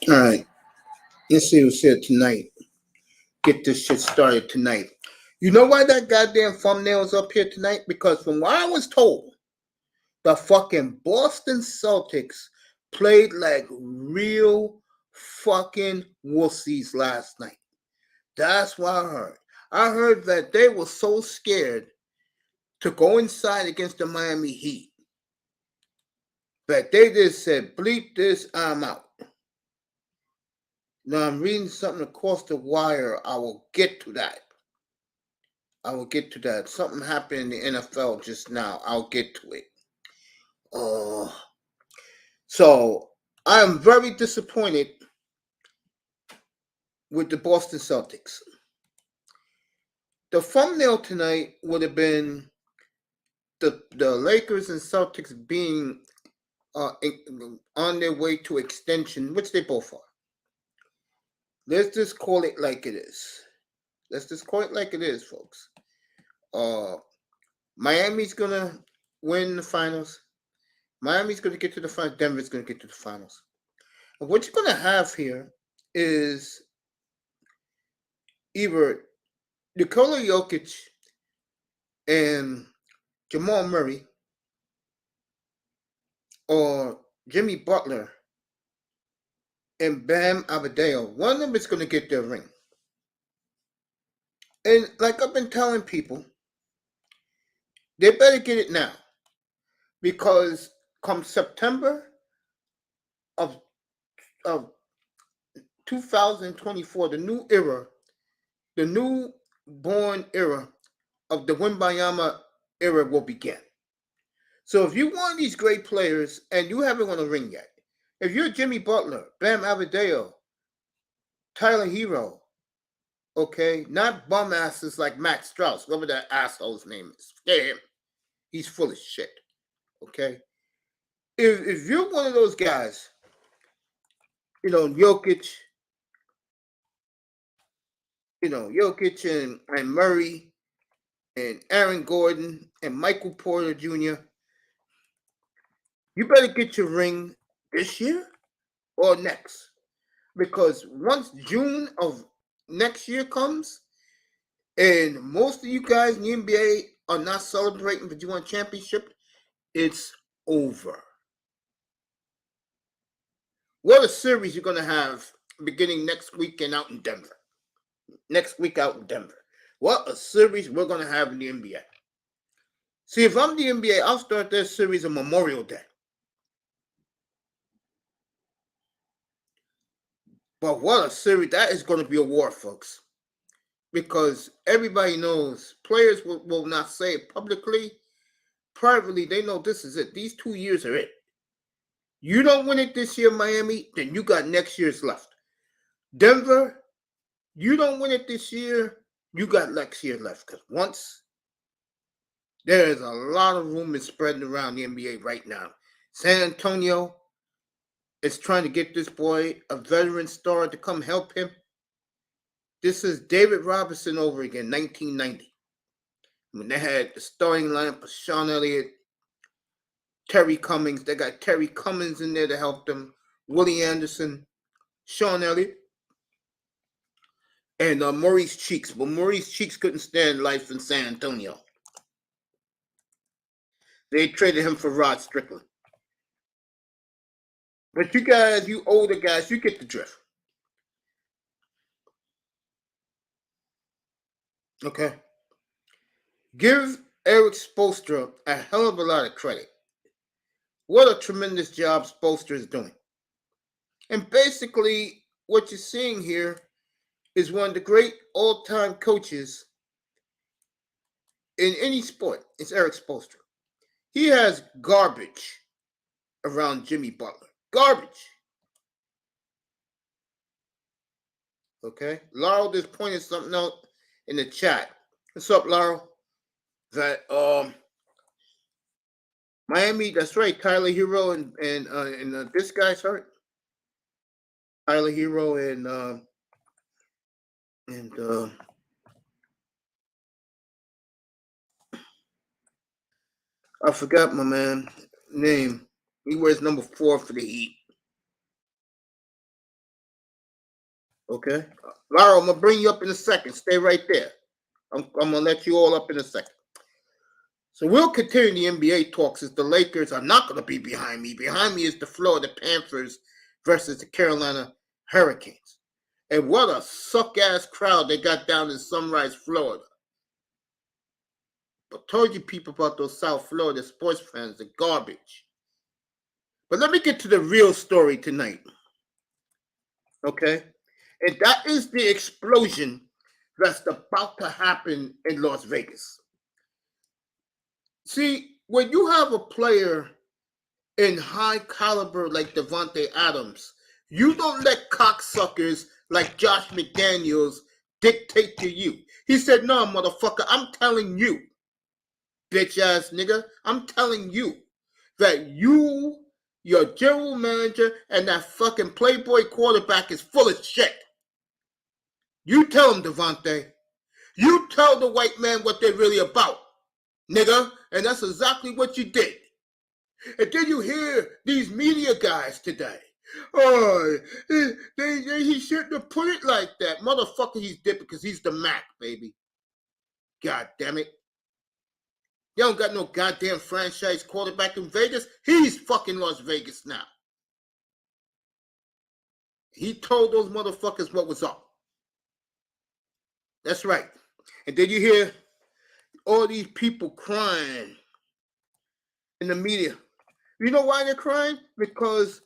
All right. Let's see what's here tonight. Get this shit started tonight. You know why that goddamn thumbnail's up here tonight? Because from what I was told, the fucking Boston Celtics played like real fucking wussies last night. That's what I heard. I heard that they were so scared to go inside against the Miami Heat that they just said, bleep this, I'm out. Now I'm reading something across the wire. I will get to that. Something happened in the NFL just now. I'll get to it. So I am very disappointed with the Boston Celtics. The thumbnail tonight would have been the Lakers and Celtics being on their way to extension, which they both are. Let's just call it like it is. Folks. Miami's gonna win the finals. Miami's gonna get to the finals. Denver's gonna get to the finals. And what you're gonna have here is either Nikola Jokic and Jamal Murray or Jimmy Butler and Bam Adebayo. One of them is gonna get their ring. And like I've been telling people, they better get it now. Because come September of 2024, the new born era of the Wimbayama era will begin. So if you're one of these great players and you haven't won a ring yet, if you're Jimmy Butler, Bam Adebayo, Tyler Hero, okay, not bum asses like Matt Strauss, whatever that asshole's name is, scare him. He's full of shit. Okay, if you're one of those guys, Jokic, and Murray and Aaron Gordon and Michael Porter Jr., you better get your ring this year or next. Because once June of next year comes, and most of you guys in the NBA are not celebrating that you won a championship, it's over. What a series you're going to have beginning next weekend out in Denver. What a series we're going to have in the NBA. See, if I'm the NBA, I'll start that series on Memorial Day. But what a series. That is going to be a war, folks. Because everybody knows, players will not say it publicly. Privately, they know this is it. These 2 years are it. You don't win it this year, Miami, then you got next year's left. Denver, you don't win it this year, you got next year left. Because once, there is a lot of rumors spreading around the NBA right now. San Antonio is trying to get this boy, a veteran star, to come help him. This is David Robinson over again, 1990. When they had the starting lineup of Sean Elliott, Terry Cummings. They got Terry Cummings in there to help them. Willie Anderson, Sean Elliott, and Maurice Cheeks. But Maurice Cheeks couldn't stand life in San Antonio. They traded him for Rod Strickland. But you guys, you older guys, you get the drift. Okay? Give Eric Spoelstra a hell of a lot of credit. What a tremendous job Spoelstra is doing. And basically, what you're seeing here is one of the great all-time coaches in any sport. It's Eric Spoelstra. He has garbage around Jimmy Butler. Garbage. Okay? Laurel just pointed something out in the chat. What's up, Laurel? That Miami, that's right, Tyler Hero and this guy's hurt. Tyler Hero and I forgot my man name. He wears number 4 for the Heat. Okay? Lara, I'm going to bring you up in a second. Stay right there. I'm going to let you all up in a second. So we'll continue the NBA talks as the Lakers are not going to be behind me. Behind me is the Florida Panthers versus the Carolina Hurricanes. And what a suck-ass crowd they got down in Sunrise, Florida. I told you people about those South Florida sports fans, the garbage. But let me get to the real story tonight. Okay? And that is the explosion that's about to happen in Las Vegas. See, when you have a player in high caliber like Devontae Adams, you don't let cocksuckers like Josh McDaniels dictate to you. He said, no, motherfucker, I'm telling you, bitch ass nigga, I'm telling you that you, your general manager, and that fucking Playboy quarterback is full of shit. You tell him, Devontae. You tell the white man what they're really about, nigga. And that's exactly what you did. And then you hear these media guys today. Oh, he shouldn't have put it like that. Motherfucker, he's different because he's the Mac, baby. God damn it. You don't got no goddamn franchise quarterback in Vegas. He's fucking Las Vegas now. He told those motherfuckers what was up. That's right. And then you hear all these people crying in the media. You know why they're crying? Because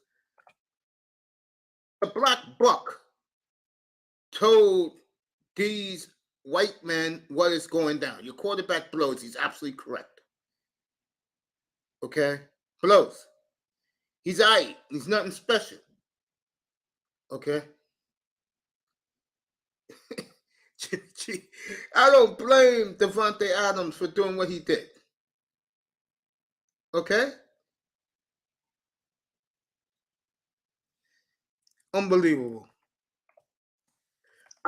the black buck told these white men what is going down. Your quarterback blows. He's absolutely correct. Okay? Blows. He's all right. He's nothing special. Okay? I don't blame Devontae Adams for doing what he did. Okay? Unbelievable.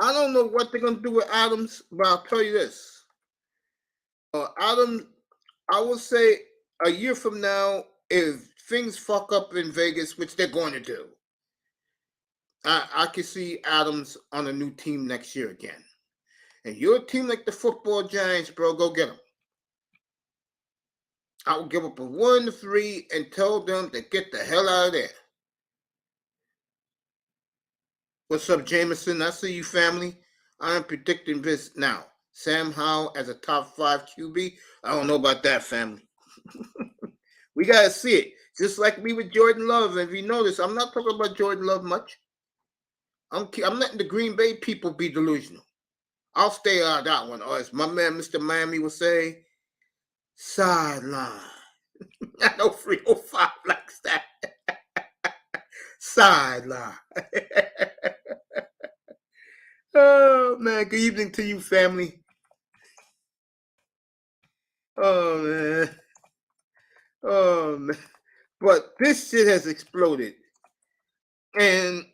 I don't know what they're going to do with Adams, but I'll tell you this. Adams, I will say a year from now, if things fuck up in Vegas, which they're going to do, I can see Adams on a new team next year again. And you're a team like the football Giants, bro, go get them. I will give up a 1-3 and tell them to get the hell out of there. What's up, Jameson? I see you, family. I am predicting this now. Sam Howell as a top 5 QB. I don't know about that, family. We got to see it. Just like me with Jordan Love. If you notice, I'm not talking about Jordan Love much. I'm letting the Green Bay people be delusional. I'll stay out of that one. Or as my man, Mr. Miami, will say, sideline. I know 305 likes that. Sideline. Oh, man. Good evening to you, family. Oh, man. Oh, man. But this shit has exploded. And,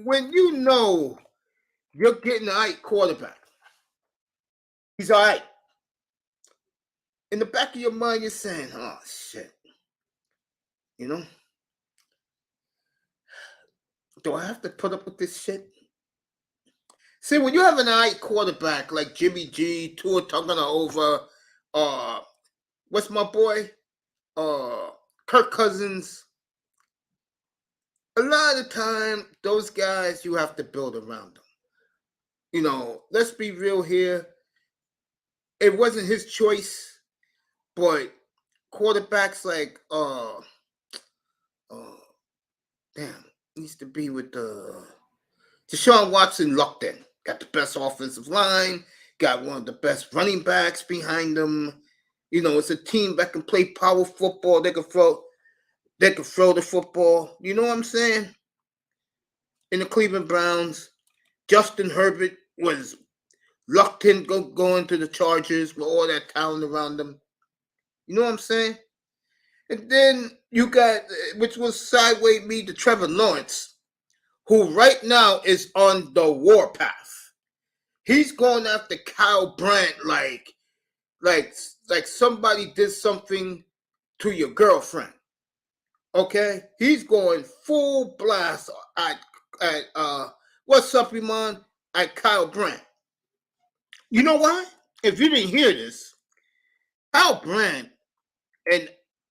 when you know you're getting an right quarterback, he's all right. In the back of your mind, you're saying, oh, shit. Do I have to put up with this shit? See, when you have an right quarterback like Jimmy G, Tua Tagovailoa, what's my boy? Kirk Cousins. A lot of the time, those guys, you have to build around them. Let's be real here. It wasn't his choice, but quarterbacks like, needs to be with Deshaun Watson lucked in. Got the best offensive line, got one of the best running backs behind them. It's a team that can play power football. They can throw the football. You know what I'm saying? In the Cleveland Browns, Justin Herbert was lucked in going to the Chargers with all that talent around them. You know what I'm saying? And then you got, which was sideways me to Trevor Lawrence, who right now is on the warpath. He's going after Kyle Brandt like somebody did something to your girlfriend. Okay? He's going full blast at what's up, Iman? At Kyle Brandt. You know why? If you didn't hear this, Kyle Brandt and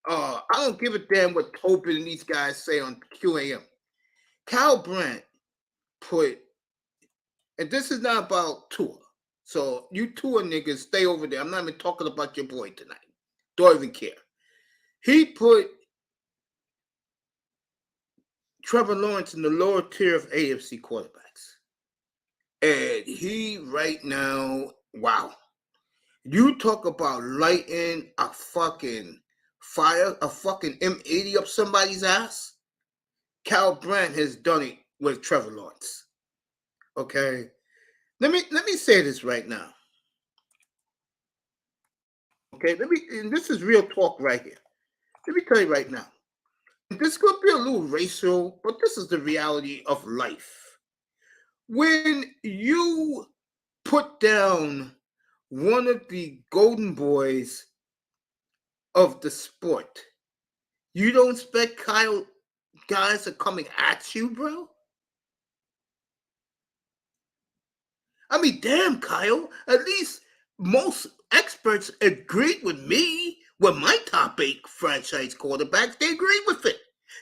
I don't give a damn what Tobin and these guys say on QAM. Kyle Brandt put, and this is not about Tua. So you Tua niggas stay over there. I'm not even talking about your boy tonight. Don't even care. He put Trevor Lawrence in the lower tier of AFC quarterbacks. And he right now, wow. You talk about lighting a fucking fire, a fucking M80 up somebody's ass. Kyle Brandt has done it with Trevor Lawrence. Okay? Let me say this right now. Okay, and this is real talk right here. Let me tell you right now. This could be a little racial, but this is the reality of life. When you put down one of the golden boys of the sport, you don't expect Kyle guys are coming at you, bro? I mean, damn, Kyle. At least most experts agreed with me with my top 8 franchise quarterbacks. They agreed with it.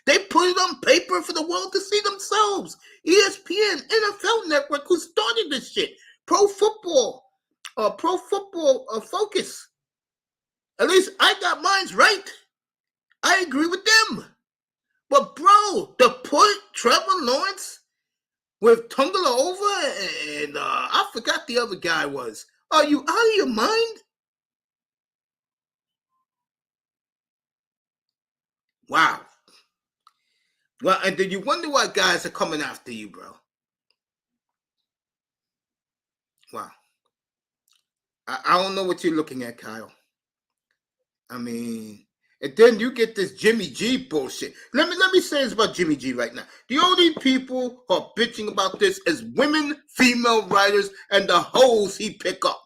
They put it on paper for the world to see themselves. ESPN, NFL Network, who started this shit. Pro Football Focus. At least I got mine right. I agree with them. But bro, to put Trevor Lawrence with Tungala and I forgot the other guy was. Are you out of your mind? Wow. Well, and then you wonder why guys are coming after you, bro. Wow. I don't know what you're looking at, Kyle. I mean, and then you get this Jimmy G bullshit. Let me say this about Jimmy G right now. The only people who are bitching about this is women, female writers, and the hoes he pick up.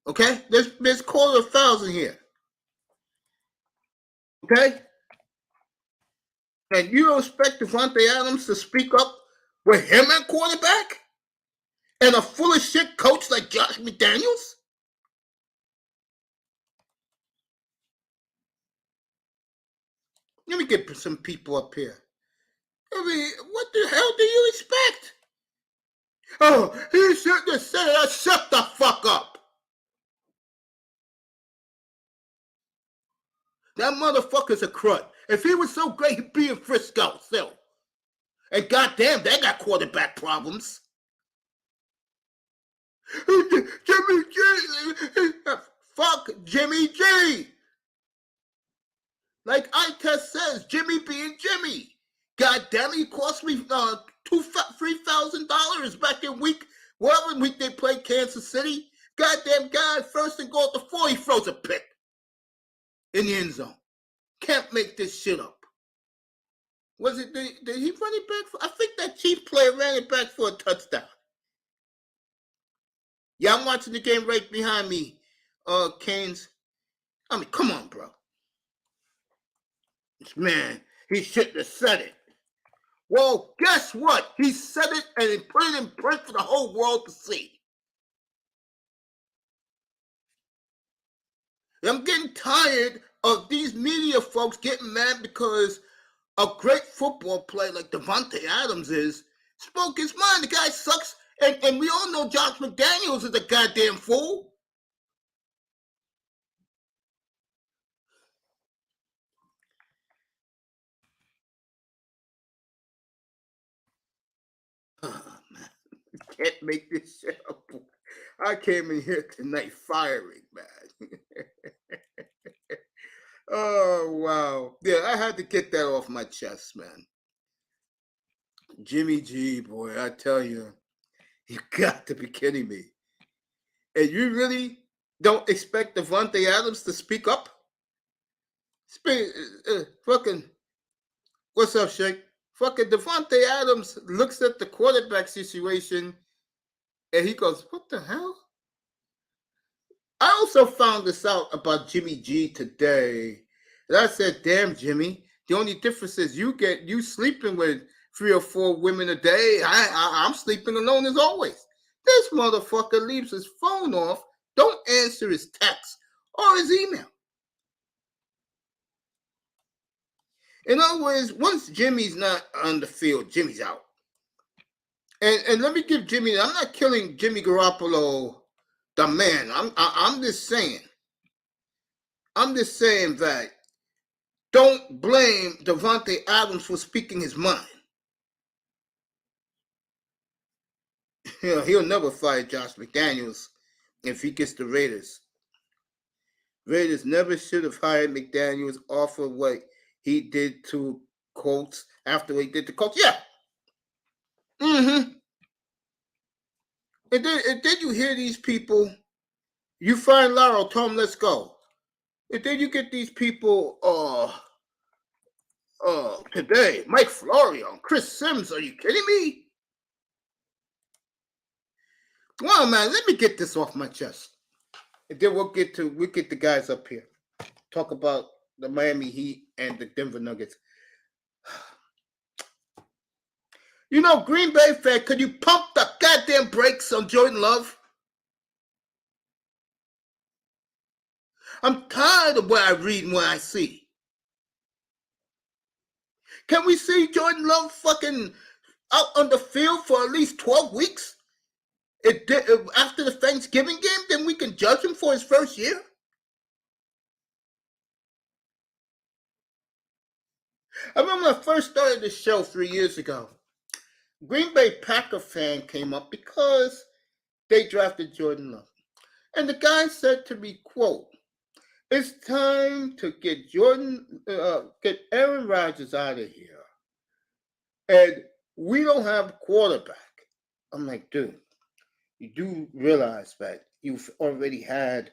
Okay? There's call 1,000 here. Okay? And you don't expect Devontae Adams to speak up with him at quarterback? And a full of shit coach like Josh McDaniels? Let me get some people up here. I mean, what the hell do you expect? Oh, he shouldn't have said that. Shut the fuck up. That motherfucker's a crud. If he was so great, he'd be in Frisco still. And goddamn, they got quarterback problems. Jimmy G. Fuck Jimmy G. Like Itest says, Jimmy being Jimmy. God damn it, he cost me $3,000 back in whatever week they played Kansas City. Goddamn guy, first and goal at the 4, he throws a pick in the end zone. Can't make this shit up. Was it, did he run it back for, I think that Chief player ran it back for a touchdown. Yeah, I'm watching the game right behind me, Canes. I mean, come on, bro. Man, he shouldn't have said it. Well, guess what? He said it and he put it in print for the whole world to see. I'm getting tired of these media folks getting mad because a great football player like Devontae Adams spoke his mind. The guy sucks, and we all know Josh McDaniels is a goddamn fool. Oh, man. Can't make this shit up. I came in here tonight firing, man. Oh, wow. Yeah, I had to get that off my chest, man. Jimmy G, boy, I tell you, you got to be kidding me. And you really don't expect Devontae Adams to speak up? Fucking, what's up, Shake? Fucking Devontae Adams looks at the quarterback situation and he goes, what the hell? I also found this out about Jimmy G today. And I said, damn, Jimmy, The only difference is you sleeping with 3 or 4 women a day. I'm sleeping alone as always. This motherfucker leaves his phone off, don't answer his text or his email. In other words, once Jimmy's not on the field, Jimmy's out. And let me give Jimmy. I'm not killing Jimmy Garoppolo, the man. I'm just saying. I'm just saying that don't blame Davante Adams for speaking his mind. He'll never fire Josh McDaniels if he gets the Raiders. Raiders never should have hired McDaniels off of what he did to Colts after he did the Colts. Yeah. Mm-hmm. And then you hear these people, you find Laurel, tell them let's go. And then you get these people today, Mike Florio, Chris Sims, are you kidding me? Well, man, let me get this off my chest. And then we'll get the guys up here. Talk about the Miami Heat and the Denver Nuggets. You know, Green Bay fan, could you pump the goddamn brakes on Jordan Love? I'm tired of what I read and what I see. Can we see Jordan Love fucking out on the field for at least 12 weeks? After the Thanksgiving game, then we can judge him for his first year? I remember when I first started this show 3 years ago. Green Bay Packer fan came up because they drafted Jordan Love. And the guy said to me, quote, "It's time to get get Aaron Rodgers out of here. And we don't have a quarterback." I'm like, dude, you do realize that you've already had,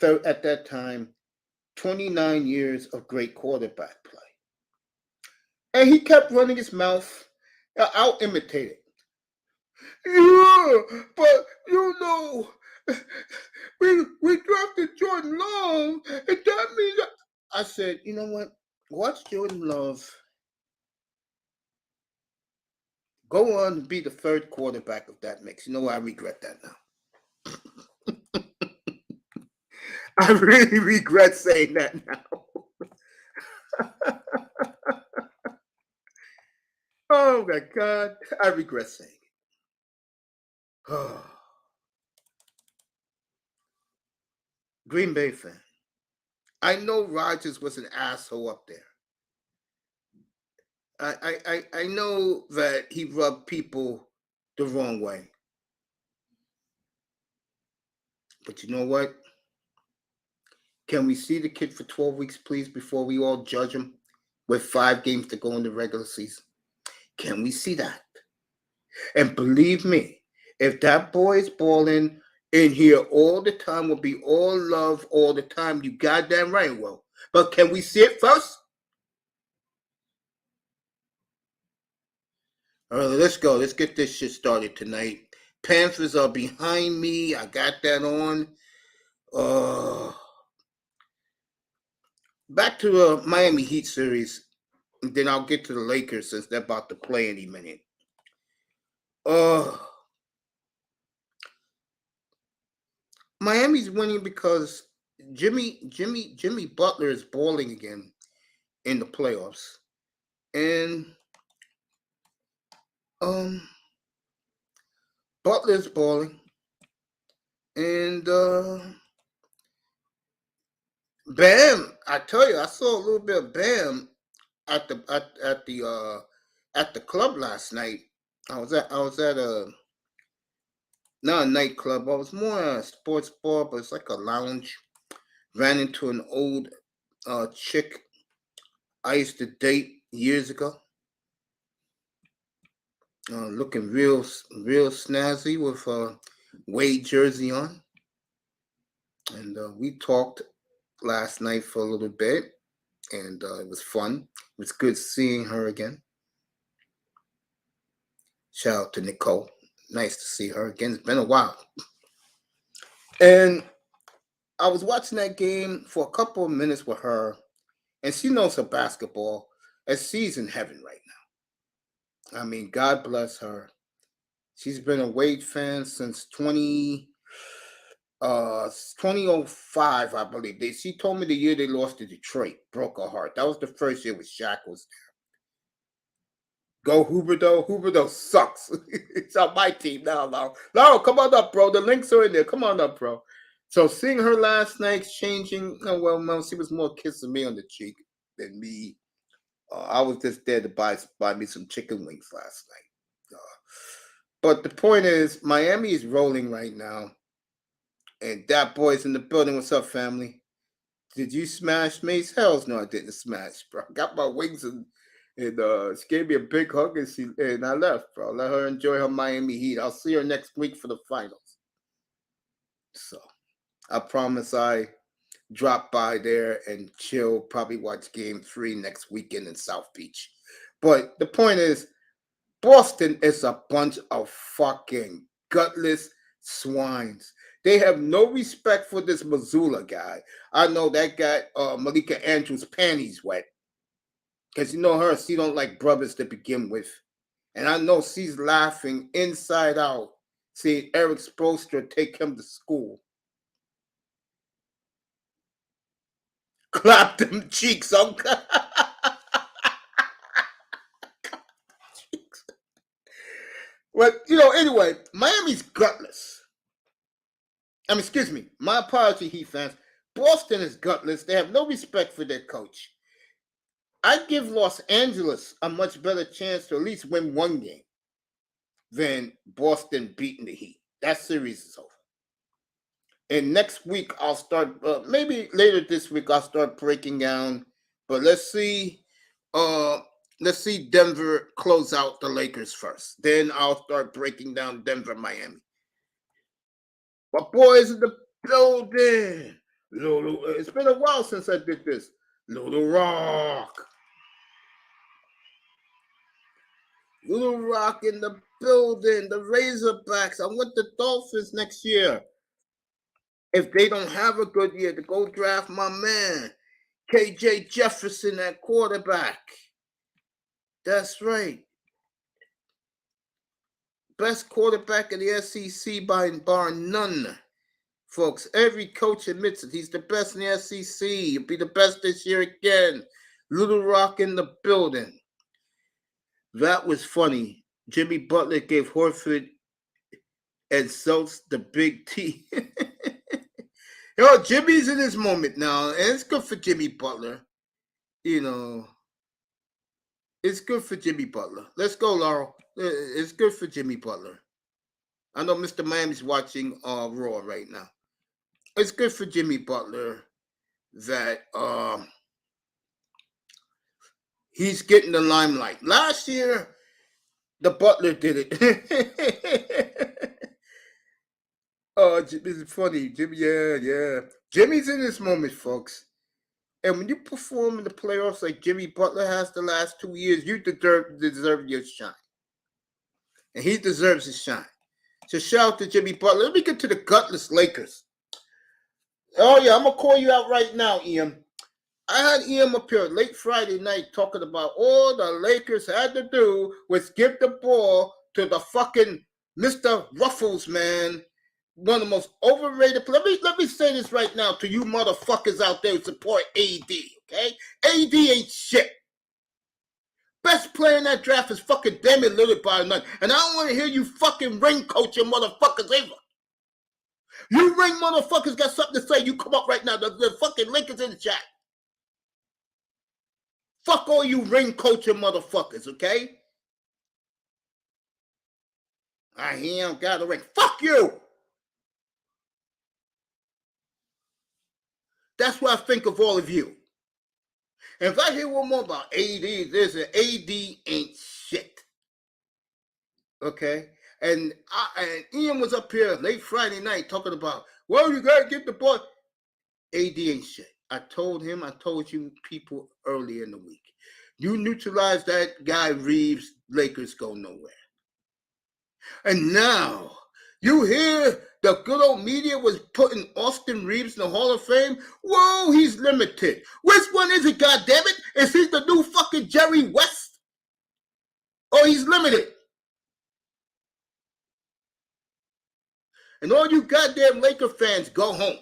at that time, 29 years of great quarterback play. And he kept running his mouth. I'll imitate it. Yeah, but you know, we drafted Jordan Love, and that means I said, you know what? Watch Jordan Love go on to be the third quarterback of that mix. You know what? I regret that now. I really regret saying that now. Oh my God, I regret saying it. Green Bay fan. I know Rodgers was an asshole up there. I know that he rubbed people the wrong way. But you know what? Can we see the kid for 12 weeks, please, before we all judge him with 5 games to go in the regular season? Can we see that? And believe me, if that boy is balling in here all the time, will be all love all the time, you goddamn right will. But can we see it first? All right, let's go. Let's get this shit started tonight. Panthers are behind me. I got that on. Back to the Miami Heat series. And then I'll get to the Lakers since they're about to play any minute. Miami's winning because Jimmy Butler is balling again in the playoffs. And Butler's balling. And Bam, I tell you, I saw a little bit of Bam at the club last night. I was at a not a nightclub. I was more a sports bar, but it's like a lounge. Ran into an old chick I used to date years ago. Looking real snazzy with a Wade jersey on. And we talked last night for a little bit. And it was fun. It was good seeing her again. Shout out to Nicole. Nice to see her again. It's been a while. And I was watching that game for a couple of minutes with her. And she knows her basketball. And she's in heaven right now. I mean, God bless her. She's been a Wade fan since 2005, I believe. She told me the year they lost to Detroit broke her heart. That was the first year with Shaq was there. Go Huberto. Huberto sucks. It's on my team now, Laurel. Laurel, come on up, bro. The links are in there. Come on up, bro. So seeing her last night changing, well, she was more kissing me on the cheek than me. I was just there to buy me some chicken wings last night. But the point is, Miami is rolling right now. And that boy's in the building. What's up, family? Did you smash Mace? Hells no, I didn't smash, bro. I got my wings and she gave me a big hug and I left, bro. Let her enjoy her Miami Heat. I'll see her next week for the finals. So I promise I drop by there and chill, probably watch game 3 next weekend in South Beach. But the point is, Boston is a bunch of fucking gutless swines. They have no respect for this Missoula guy. I know that got Malika Andrews' panties wet. Because you know her, she don't like brothers to begin with. And I know she's laughing inside out seeing Eric Spoelstra take him to school. Clap them cheeks, uncle. Well, anyway, Miami's gutless. Excuse me. My apology, Heat fans. Boston is gutless. They have no respect for their coach. I give Los Angeles a much better chance to at least win one game than Boston beating the Heat. That series is over. And next week, I'll start, maybe later this week, I'll start breaking down. But let's see Denver close out the Lakers first. Then I'll start breaking down Denver, Miami. My boys in the building. It's been a while since I did this. Little Rock. Little Rock in the building. The Razorbacks. I want the Dolphins next year. If they don't have a good year, to go draft my man, KJ Jefferson at quarterback. That's right. Best quarterback in the SEC by bar none. Folks, every coach admits it. He's the best in the SEC. He'll be the best this year again. Little Rock in the building. That was funny. Jimmy Butler gave Horford and Celtics the big T. Jimmy's in his moment now, and it's good for Jimmy Butler. It's good for Jimmy Butler. Let's go, Laurel. It's good for Jimmy Butler. I know Mr. Miami's watching Raw right now. It's good for Jimmy Butler that he's getting the limelight. Last year, the Butler did it. It's funny. Jimmy, yeah. Jimmy's in this moment, folks. And when you perform in the playoffs like Jimmy Butler has the last 2 years, you deserve your shine. And he deserves his shine. So shout out to Jimmy Butler. Let me get to the gutless Lakers. Oh, yeah, I'm going to call you out right now, Ian. I had Ian up here late Friday night talking about all the Lakers had to do was give the ball to the fucking Mr. Ruffles, man. One of the most overrated. Let me say this right now to you motherfuckers out there who support AD, okay? AD ain't shit. Best player in that draft is fucking Damian Lillard by none. And I don't want to hear you fucking ring coaching motherfuckers either. You ring motherfuckers got something to say, you come up right now. The fucking link is in the chat. Fuck all you ring coaching motherfuckers, okay? He don't got a ring. Fuck you! That's what I think of all of you. And if I hear one more about AD, there's an AD ain't shit. Okay? And Ian was up here late Friday night talking about, well, you got to get the ball. AD ain't shit. I told you people earlier in the week. You neutralize that guy Reeves, Lakers go nowhere. And now, You hear the good old media was putting Austin Reeves in the Hall of Fame? Whoa, he's limited. Which one is it, goddammit? Is he the new fucking Jerry West? Or he's limited? And all you goddamn Laker fans, go home.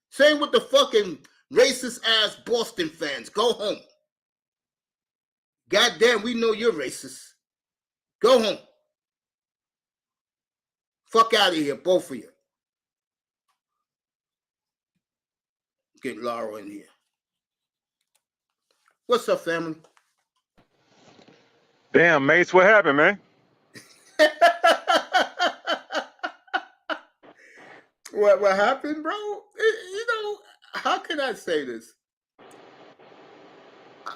Same with the fucking racist-ass Boston fans. Go home. Goddamn, we know you're racist. Go home. Fuck out of here, both of you. Get Laura in here. What's up, family? Damn, Mace, what happened, man? What happened, bro? You know, how can I say this?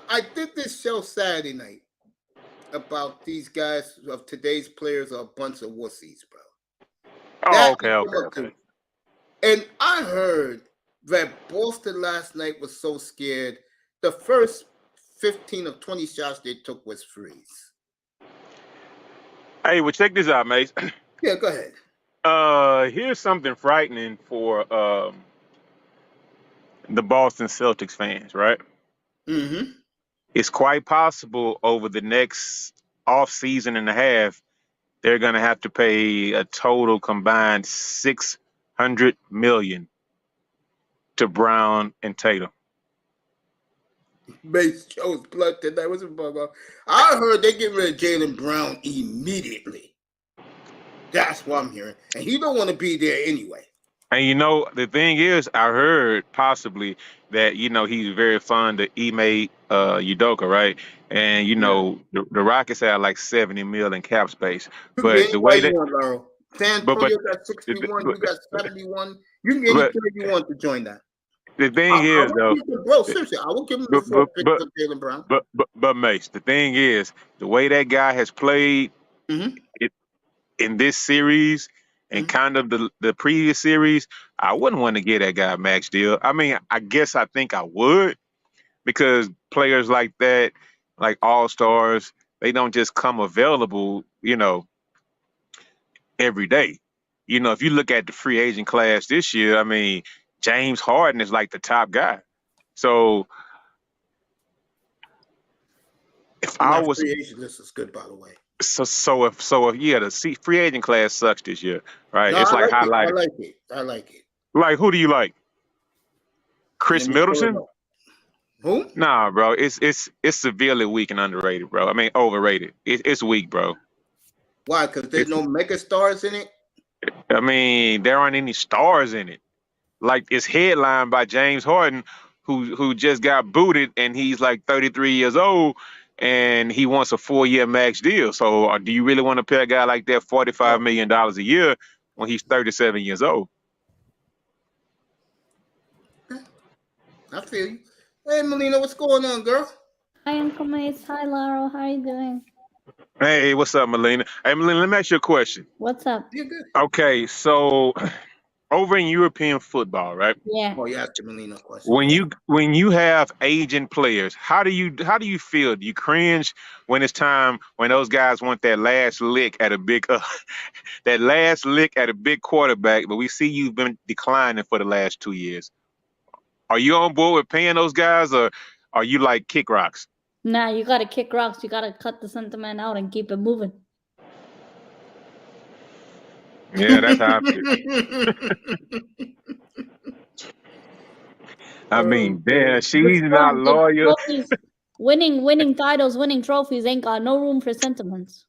I did this show Saturday night about these guys of today's players are a bunch of wussies, bro. Oh, okay. And I heard that Boston last night was so scared. The first 15 of 20 shots they took was freeze. Hey, well, check this out, Mace. Yeah, go ahead. Here's something frightening for the Boston Celtics fans, right? Mm-hmm. It's quite possible over the next off season and a half, they're gonna have to pay a total combined $600 million to Brown and Tatum. Mace chose blood tonight. What's it about? I heard they get rid of Jaylen Brown immediately. That's what I'm hearing. And he don't want to be there anyway. And you know, the thing is, I heard possibly that, you know, he's very fond of Ime Udoka, right? And, you know, the Rockets have like 70 million in cap space. But the way that... San Antonio got 61, you got 71. You can get any player you want to join that. The thing is, though... Bro, seriously, I will give him the 4 picks of Jaylen Brown. But Mace, the thing is, the way that guy has played in this series and kind of the previous series, I wouldn't want to get that guy a max deal. I mean, I guess I think I would, because players like that, like all-stars, they don't just come available, you know, every day. You know, if you look at the free agent class this year, I mean, James Harden is like the top guy. So if I was... free agent list is good, by the way. So if the free agent class sucks this year, right? No, it's like highlighted. I like it. Like, who do you like? Chris Middleton? Who? Nah, bro. It's severely weak and underrated, bro. I mean, overrated. It's weak, bro. Why? Because there's no mega stars in it? I mean, there aren't any stars in it. Like, it's headlined by James Harden, who just got booted, and he's like 33 years old, and he wants a 4-year max deal. So do you really want to pay a guy like that $45 million a year when he's 37 years old? I feel you. Hey, Melina, what's going on, girl? Hi, Uncle Mace. Hi, Laurel. How are you doing? Hey, what's up, Melina? Hey, Melina, let me ask you a question. What's up? You're good. Okay, so over in European football, right? Yeah. Oh, you asked Melina a question. When you have aging players, how do you feel? Do you cringe when it's time, when those guys want that last lick at a big quarterback, but we see you've been declining for the last 2 years? Are you on board with paying those guys, or are you like kick rocks? Nah, you gotta kick rocks. You gotta cut the sentiment out and keep it moving. Yeah, that's how I feel. I mean, damn, she's not loyal. Winning titles, winning trophies ain't got no room for sentiments.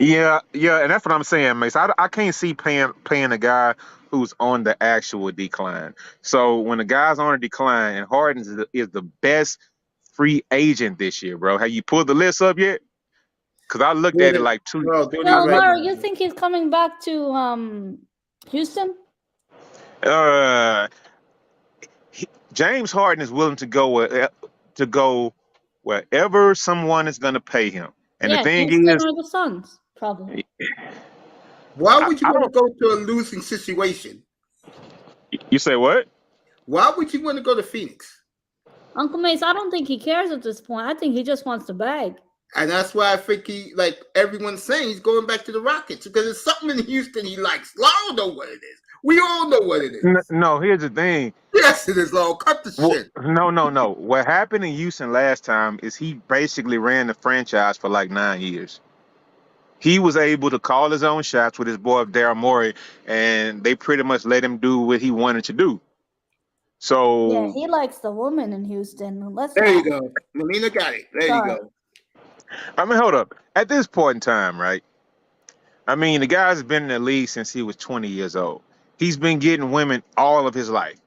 Yeah, and that's what I'm saying, Mace. I can't see paying a guy who's on the actual decline. So when the guy's on a decline, and Harden is the best free agent this year, bro. Have you pulled the list up yet? Because I looked at it like two. No, Laura, you think he's coming back to Houston? James Harden is willing to go wherever someone is going to pay him. And the thing is, the Suns, probably. Why would you want to go to a losing situation? You say what? Why would you want to go to Phoenix? Uncle Mace, I don't think he cares at this point. I think he just wants to bag. And that's why I think like everyone's saying, he's going back to the Rockets because it's something in Houston he likes. I don't know what it is. We all know what it is. No, here's the thing. Yes, it is, Law. Cut the shit. No. What happened in Houston last time is he basically ran the franchise for like 9 years. He was able to call his own shots with his boy Daryl Morey, and they pretty much let him do what he wanted to do. So yeah, he likes the woman in Houston. There you go. Melina got it. There you go. I mean, hold up. At this point in time, right? I mean, the guy's been in the league since he was 20 years old. He's been getting women all of his life.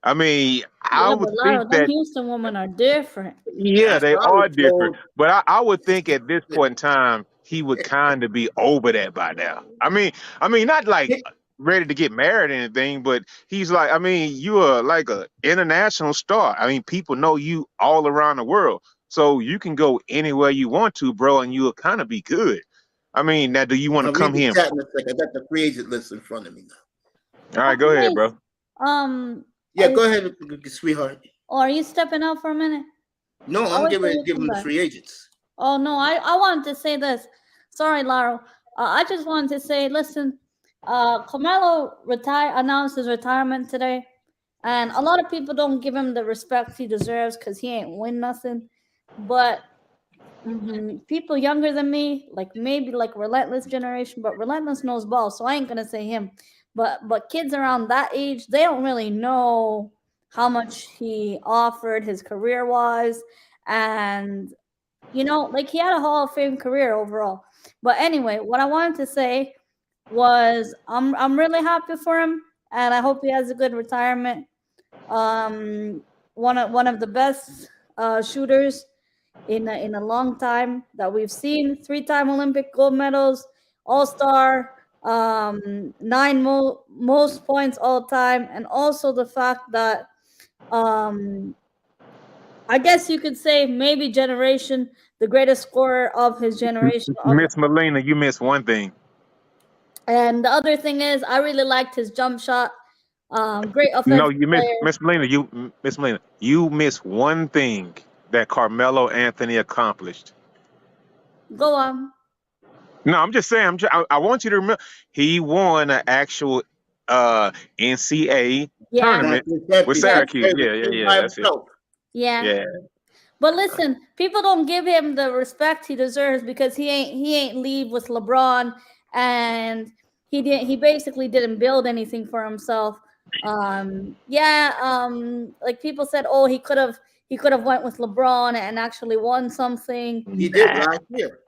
I mean, I would think that Houston women are different. Yeah, they are different. But I would think at this point in time, he would kind of be over that by now. I mean, not like ready to get married or anything, but he's like, I mean, you are like an international star. I mean, people know you all around the world. So you can go anywhere you want to, bro, and you'll kind of be good. I mean, now, do you want to come here? I got the free agent list in front of me now. All right, go ahead, bro. Yeah, go ahead, sweetheart. Oh, are you stepping out for a minute? No, I'm giving the free agents. Oh, no, I wanted to say this. Sorry, Laro. I just wanted to say, listen, Carmelo announced his retirement today, and a lot of people don't give him the respect he deserves because he ain't win nothing. But people younger than me, like maybe like Relentless generation, but Relentless knows ball, so I ain't gonna say him. But kids around that age, they don't really know how much he offered his career-wise, and like he had a Hall of Fame career overall. But anyway, what I wanted to say was I'm really happy for him, and I hope he has a good retirement. One of the best shooters in a long time that we've seen. 3-time Olympic gold medals, All-Star, 9 most points all time, and also the fact that I guess you could say maybe generation, the greatest scorer of his generation. Miss Melina, you missed one thing. And the other thing is, I really liked his jump shot. Great offensive. No, you missed, Miss Melina. You missed one thing that Carmelo Anthony accomplished. Go on. No, I'm just saying. I want you to remember he won an actual NCAA tournament with Syracuse. Yeah. That's it. Yeah. But listen, people don't give him the respect he deserves because he ain't leave with LeBron, and he basically didn't build anything for himself. Like people said, oh, he could have went with LeBron and actually won something. He did last year.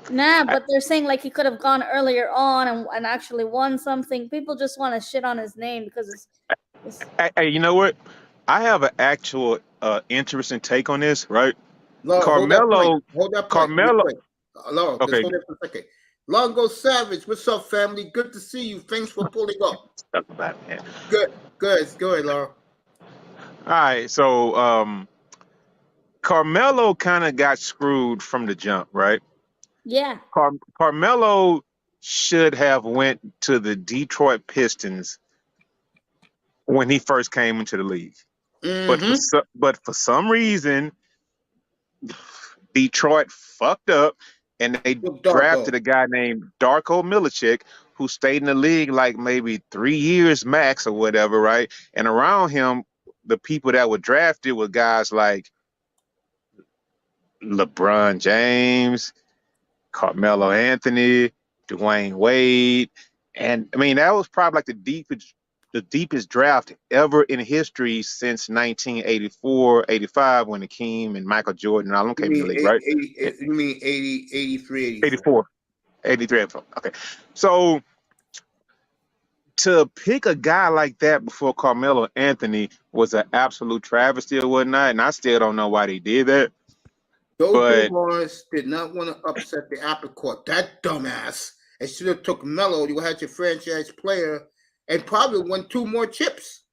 Nah, but they're saying like he could have gone earlier on and actually won something. People just want to shit on his name because it's Hey, you know what? I have an actual interesting take on this, right? Lord, Carmelo. Hold that point. Carmelo. Lord, okay. Hold that for a second. Longo Savage, what's up, family? Good to see you. Thanks for pulling up. Good. Go ahead, Laura. All right, so Carmelo kind of got screwed from the jump, right? Yeah. Carmelo should have went to the Detroit Pistons when he first came into the league. Mm-hmm. But for some reason, Detroit fucked up, and they drafted a guy named Darko Milicic, who stayed in the league like maybe 3 years max or whatever, right? And around him, the people that were drafted were guys like LeBron James, Carmelo Anthony, Dwayne Wade. And I mean, that was probably like the deepest draft ever in history since 1984, 85, when Hakeem and Michael Jordan and all them came in the league, right? You mean 80, 83, 84. 83, 84. Okay. So to pick a guy like that before Carmelo Anthony was an absolute travesty or whatnot, and I still don't know why they did that. Those boys did not want to upset the apple cart. That dumbass. They should have took Melo. You had your franchise player and probably won 2 more chips.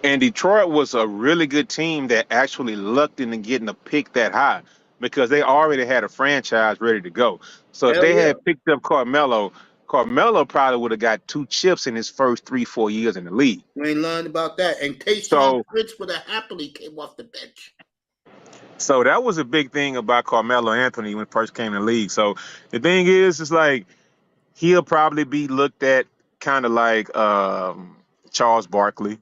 And Detroit was a really good team that actually lucked into getting a pick that high because they already had a franchise ready to go. So if they had picked up Carmelo probably would have got 2 chips in his first 3-4 years in the league. You ain't learned about that. And Tayshaun Prince would have happily came off the bench. So that was a big thing about Carmelo Anthony when he first came in the league. So the thing is, it's like he'll probably be looked at kind of like Charles Barkley,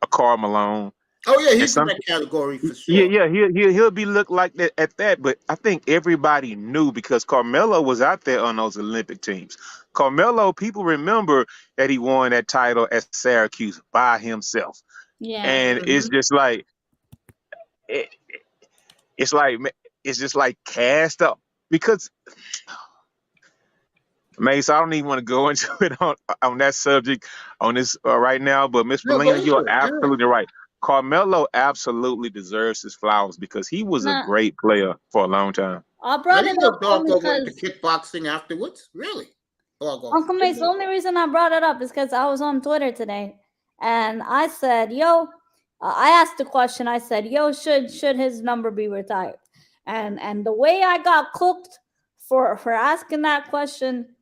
a Karl Malone. Oh yeah, And he's in some, that category for yeah, sure. yeah, he'll be looked like that at that. But I think everybody knew because Carmelo was out there on those Olympic teams. Carmelo, people remember that he won that title at Syracuse by himself, Yeah. and it's just like it, it's like it's just like cast up because. Mace, I don't even want to go into it on that subject on this right now, but Miss No, Melina, go you're for it. Yeah. absolutely right. Carmelo absolutely deserves his flowers because he was a Nah. great player for a long time. I brought Now, it you up talk only over into because kickboxing afterwards, really? Uncle Mace, the only reason I brought it up is because I was on Twitter today, and I said, "Yo," I asked the question. I said, "Yo, should his number be retired?" And the way I got cooked for asking that question,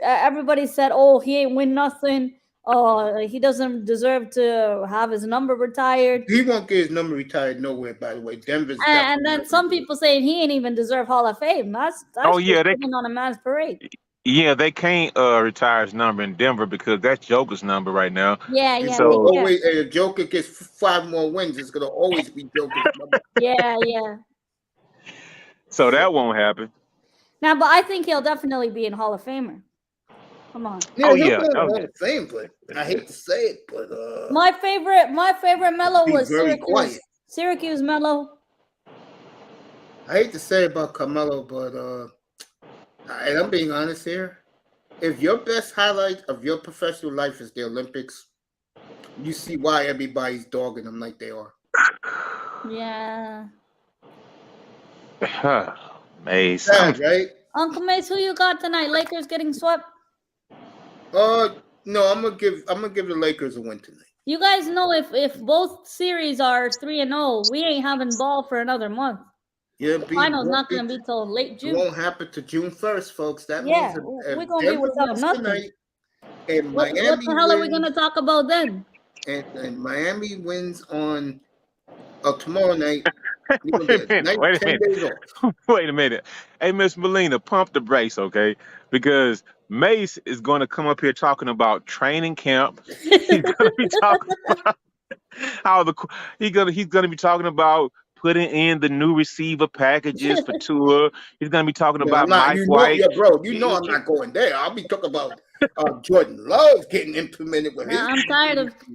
everybody said, "Oh, he ain't win nothing. Oh, he doesn't deserve to have his number retired." He won't get his number retired nowhere, by the way. Denver's And then some people saying he ain't even deserve Hall of Fame. That's Oh yeah, just on a man's parade. yeah, they can't retire his number in Denver because that's Joker's number right now. Yeah, It's yeah, gonna So always, if Joker gets 5 more wins, it's gonna always be Joker's number. yeah, yeah. so that won't happen. Now, but I think he'll definitely be in Hall of Famer. Come on. Yeah, Oh, he'll yeah. go in the Oh, Hall yeah. of Fame, but I hate to say it, but My favorite Melo Be was very Syracuse. quiet. Syracuse Melo. I hate to say it about Carmelo, but and I'm being honest here. If your best highlight of your professional life is the Olympics, you see why everybody's dogging them like they are. Yeah. Mace. Sad, right? Uncle Mace, who you got tonight? Lakers getting swept? No, I'm gonna give the Lakers a win tonight. You guys know if both series are 3-0, we ain't having ball for another month. Yeah, The final's not gonna be till late It June. won't happen to June 1st, folks. That Yeah, means we're gonna be without nothing. tonight, and What Miami the hell are we wins, gonna talk about then? and Miami wins on tomorrow night. Wait a minute. 10 days off. Wait a minute. Hey, Miss Melina, pump the brakes, okay? Because Mace is going to come up here talking about training camp. He's going to be talking about how he's going to be talking about putting in the new receiver packages for Tua. He's going to be talking about Mike White. Bro, I'm not going there. I'll be talking about Jordan Love getting implemented with his.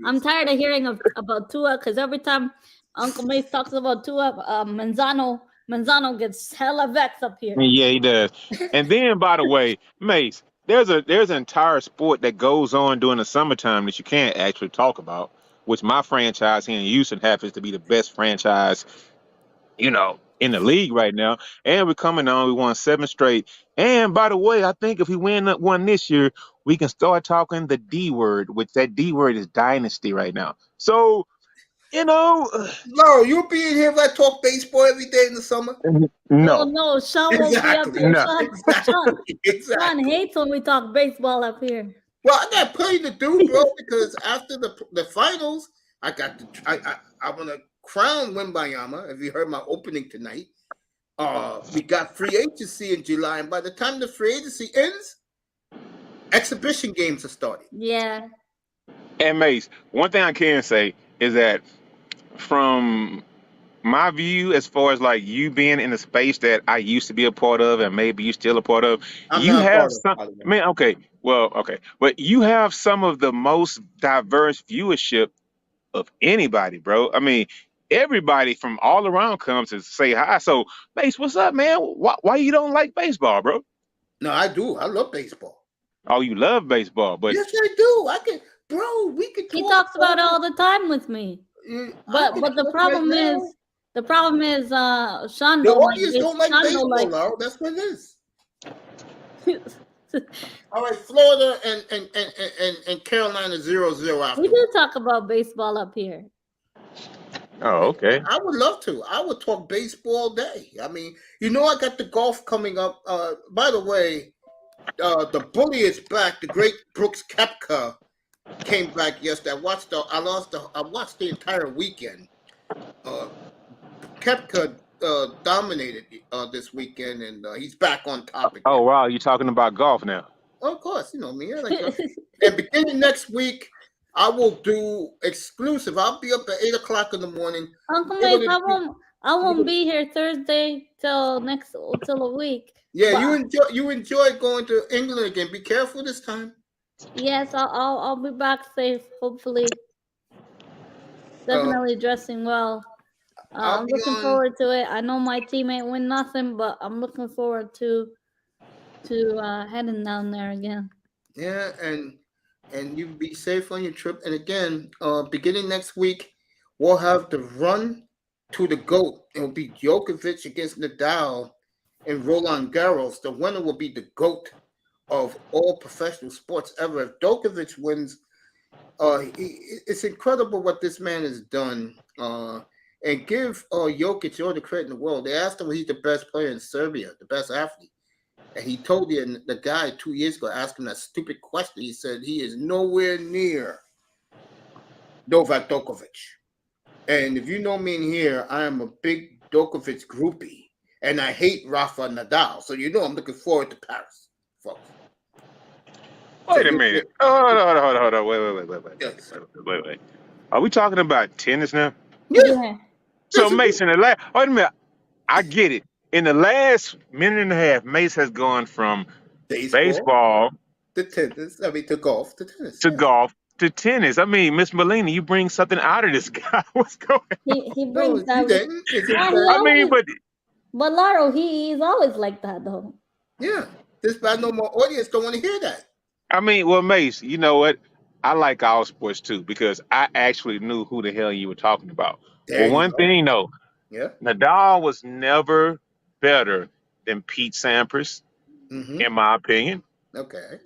I'm tired of hearing about Tua because every time Uncle Mace talks about Tua, Manzano gets hella vexed up here. Yeah, he does. And then, by the way, Mace, there's an entire sport that goes on during the summertime that you can't actually talk about, which my franchise here in Houston happens to be the best franchise, in the league right now. And we're coming on. We won 7 straight. And by the way, I think if we win one this year, we can start talking the D word, which that D word is dynasty right now. So, No, you'll be in here if I talk baseball every day in the summer. No. Oh, no, Sean won't be up here. No. Sean hates when we talk baseball up here. Well, I got plenty to do, bro, because after the finals, I want to crown Wembayama. If you heard my opening tonight, we got free agency in July, and by the time the free agency ends, exhibition games are starting. Yeah. And Mace, one thing I can say is that from my view, as far as like you being in a space that I used to be a part of, and maybe you're still a part of, but you have some of the most diverse viewership of anybody, bro. I mean, everybody from all around comes to say hi. So, Mace, what's up, man? Why you don't like baseball, bro? No, I do. I love baseball. Oh, you love baseball, but yes, I do. We could. He talks about it all the time with me. But the problem is, Sean the don't audience don't like baseball, Laurel. That's what it is. All right, Florida and Carolina 0-0 after. We do talk about baseball up here. Oh, okay. I would love to. I would talk baseball all day. I mean, I got the golf coming up. By the way, the bully is back. The great Brooks Koepka came back yesterday. I watched the entire weekend. Koepka dominated this weekend, and he's back on top again. Oh wow, you're talking about golf now. Of course, you know me. I like golf. And beginning next week, I will do exclusive. I'll be up at 8 o'clock in the morning. Uncle Mike, I won't be here Thursday till a week. Yeah, you enjoy going to England again. Be careful this time. Yes, I'll be back safe. Hopefully, definitely dressing well. I'm looking forward to it. I know my team ain't win nothing, but I'm looking forward to heading down there again. Yeah, and you be safe on your trip. And again, beginning next week, we'll have the run to the GOAT. It'll be Djokovic against Nadal and Roland Garros. The winner will be the GOAT of all professional sports ever. If Djokovic wins, it's incredible what this man has done. And give Jokic all the credit in the world. They asked him if he's the best player in Serbia, the best athlete. And he told the guy 2 years ago, asked him that stupid question. He said he is nowhere near Novak Djokovic. And if you know me in here, I am a big Djokovic groupie. And I hate Rafa Nadal. So you know I'm looking forward to Paris, folks. Wait a minute. Hold on. Wait. Are we talking about tennis now? Yeah. So Mason, wait a minute. I get it. In the last minute and a half, Mace has gone from baseball to tennis. I mean, to golf to tennis. To golf to tennis. I mean, Miss Molina, you bring something out of this guy. What's going on? He brings that. But Laro, he's always like that, though. Yeah. This I know my audience don't want to hear that. I mean, well, Mace, you know what? I like all sports too because I actually knew who the hell you were talking about. One thing though, Nadal was never better than Pete Sampras, in my opinion. Okay.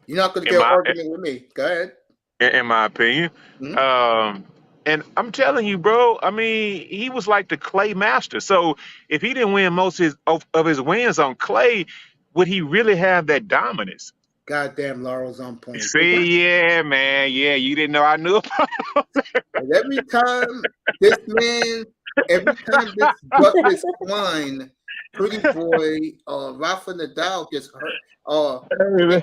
You're not going to get an argument with me. Go ahead. In my opinion. And I'm telling you, bro, I mean, he was like the clay master. So if he didn't win most of his wins on clay, would he really have that dominance? Goddamn, Laurel's on point. See, yeah, man. Yeah, you didn't know I knew about that. And every time this gutless swine, pretty boy, Rafa Nadal gets hurt,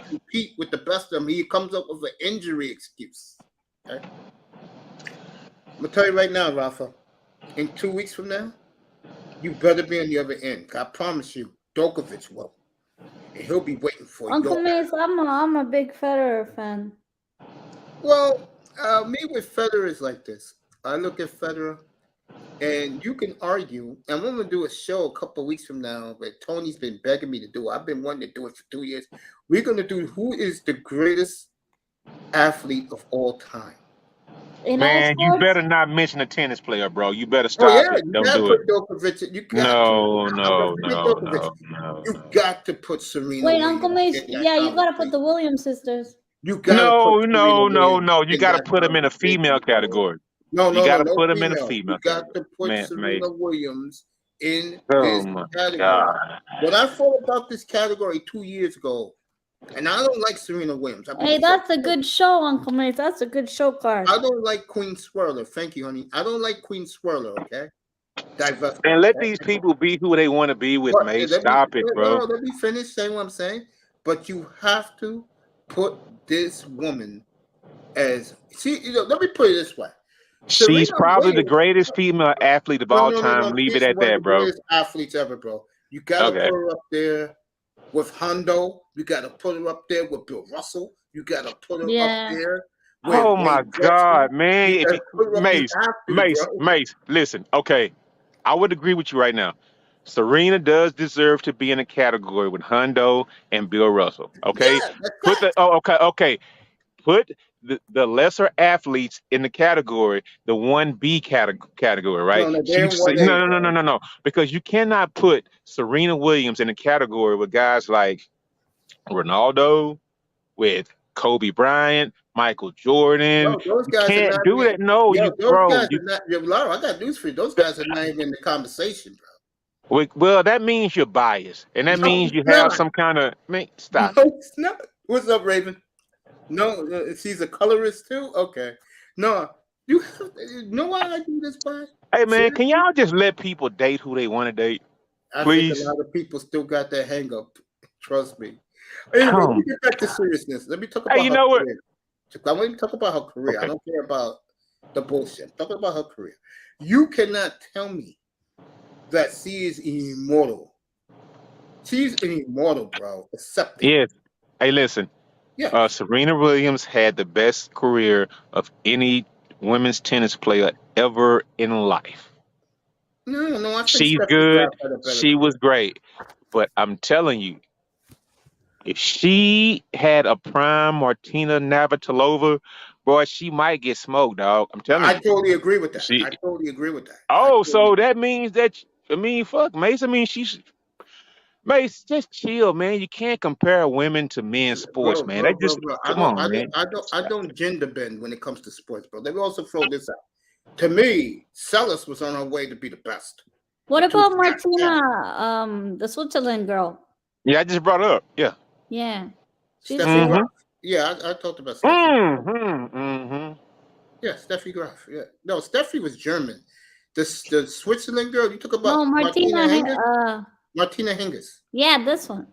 compete with the best of them, he comes up with an injury excuse. Okay? I'm going to tell you right now, Rafa, in 2 weeks from now, you better be on the other end. I promise you, Djokovic will. And he'll be waiting for you. Uncle Mace, I'm a big Federer fan. Well, me with Federer is like this. I look at Federer, and you can argue, and I'm going to do a show a couple of weeks from now that Tony's been begging me to do. I've been wanting to do it for 2 years. We're going to do who is the greatest athlete of all time. Man, you better not mention a tennis player, bro. You better stop it. Don't do it. No. You got to put Serena. Wait, Uncle Mace, you got to put the Williams sisters. No. You got to put them in a female category. No, you got to put them in a female category. You got to put Serena Williams in this category. When I thought about this category 2 years ago, and I don't like Serena Williams. Hey, that's a good show, Uncle Mace. That's a good show card. I don't like Queen Swirler. Thank you, honey. I don't like Queen Swirler, okay? And let these people be who they want to be with, Mace. Stop it, bro. No, let me finish saying what I'm saying. But you have to put this woman as... See, let me put it this way. She's probably the greatest female athlete of all time. Leave it at that, bro. Greatest athletes ever, bro. You got to put her up there with Hondo. You got to put her up there with Bill Russell. You got to put her up there with Oh my God, man. Mace, listen, okay. I would agree with you right now. Serena does deserve to be in a category with Hondo and Bill Russell. Okay. Okay. Put the lesser athletes in the category, the 1B category, right? No. Because you cannot put Serena Williams in a category with guys like Ronaldo, with Kobe Bryant, Michael Jordan. Those guys can't do that. No, Laura, I got news for you. Those guys are not even in the conversation, bro. Well, that means you're biased, and that means you have some kind of. Stop. No, it's not. What's up, Raven? No, she's a colorist too. Okay, no, You know why I do this, by? Hey man, can y'all just let people date who they want to date? I Please. think a lot of people still got that hang up. Trust me. Anyway, let me get back to seriousness. Let me talk about you know what? career. I want to talk about her career. Okay. I don't care about the bullshit. I'm talking about her career. You cannot tell me that she is immortal. She's an immortal, bro. Accept it. Yes. Hey, listen. Yeah. Serena Williams had the best career of any women's tennis player ever in life. No. I think She's Steffi good. Graf had a better She career. was great. But I'm telling you, if she had a prime Martina Navratilova, boy, she might get smoked, dog. I'm telling you. I totally agree with that. She, I totally agree with that. oh, so that means that, fuck, Mace. I mean, Mace, just chill, man. You can't compare women to men's sports, man. Bro. Come on, man. I don't gender bend when it comes to sports, bro. Let me also throw this out. To me, Celis was on her way to be the best. What about Martina, the Switzerland girl? Yeah, I just brought her up. Yeah. Yeah. Steffi Graf. Yeah, I talked about Steffi. Yeah, Steffi Graf. Yeah. No, Steffi was German. The Switzerland girl, you talk about Martina Hingis? Martina Hingis. Yeah, this one.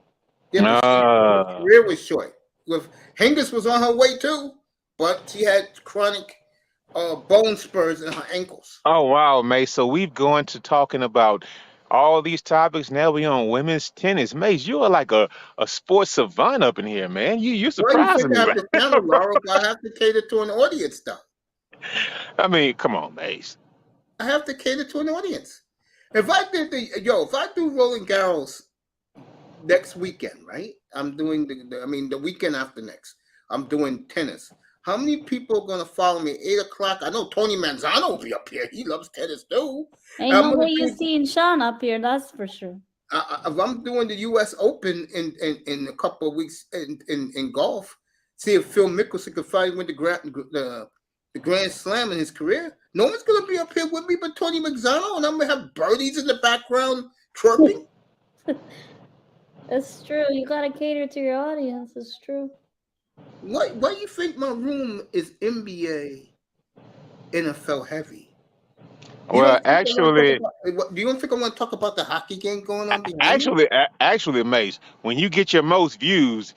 Yeah, her career was short. With Hingis was on her way too, but she had chronic bone spurs in her ankles. Oh wow, Mace. So we've gone to talking about all these topics. Now we on women's tennis. Mace, you are like a sports savant up in here, man. You're surprising me. I have to channel, Laura, but I have to cater to an audience, though. I mean, come on, Mace. I have to cater to an audience. If I do Roland Garros next weekend, right? I'm doing the weekend after next. I'm doing tennis. How many people are gonna follow me? 8 o'clock. I know Tony Manzano will be up here. He loves tennis too. Ain't no way you seeing Sean up here. That's for sure. If I'm doing the U.S. Open in a couple of weeks in golf, see if Phil Mickelson can finally win the Grand Slam in his career. No one's gonna be up here with me but Tony Manzano, and I'm gonna have birdies in the background chirping. It's true. You gotta cater to your audience. It's true. Why do you think my room is NBA, NFL heavy? Well, actually, do you don't think I want to talk about the hockey game going on behind me? Actually, Mace, when you get your most views,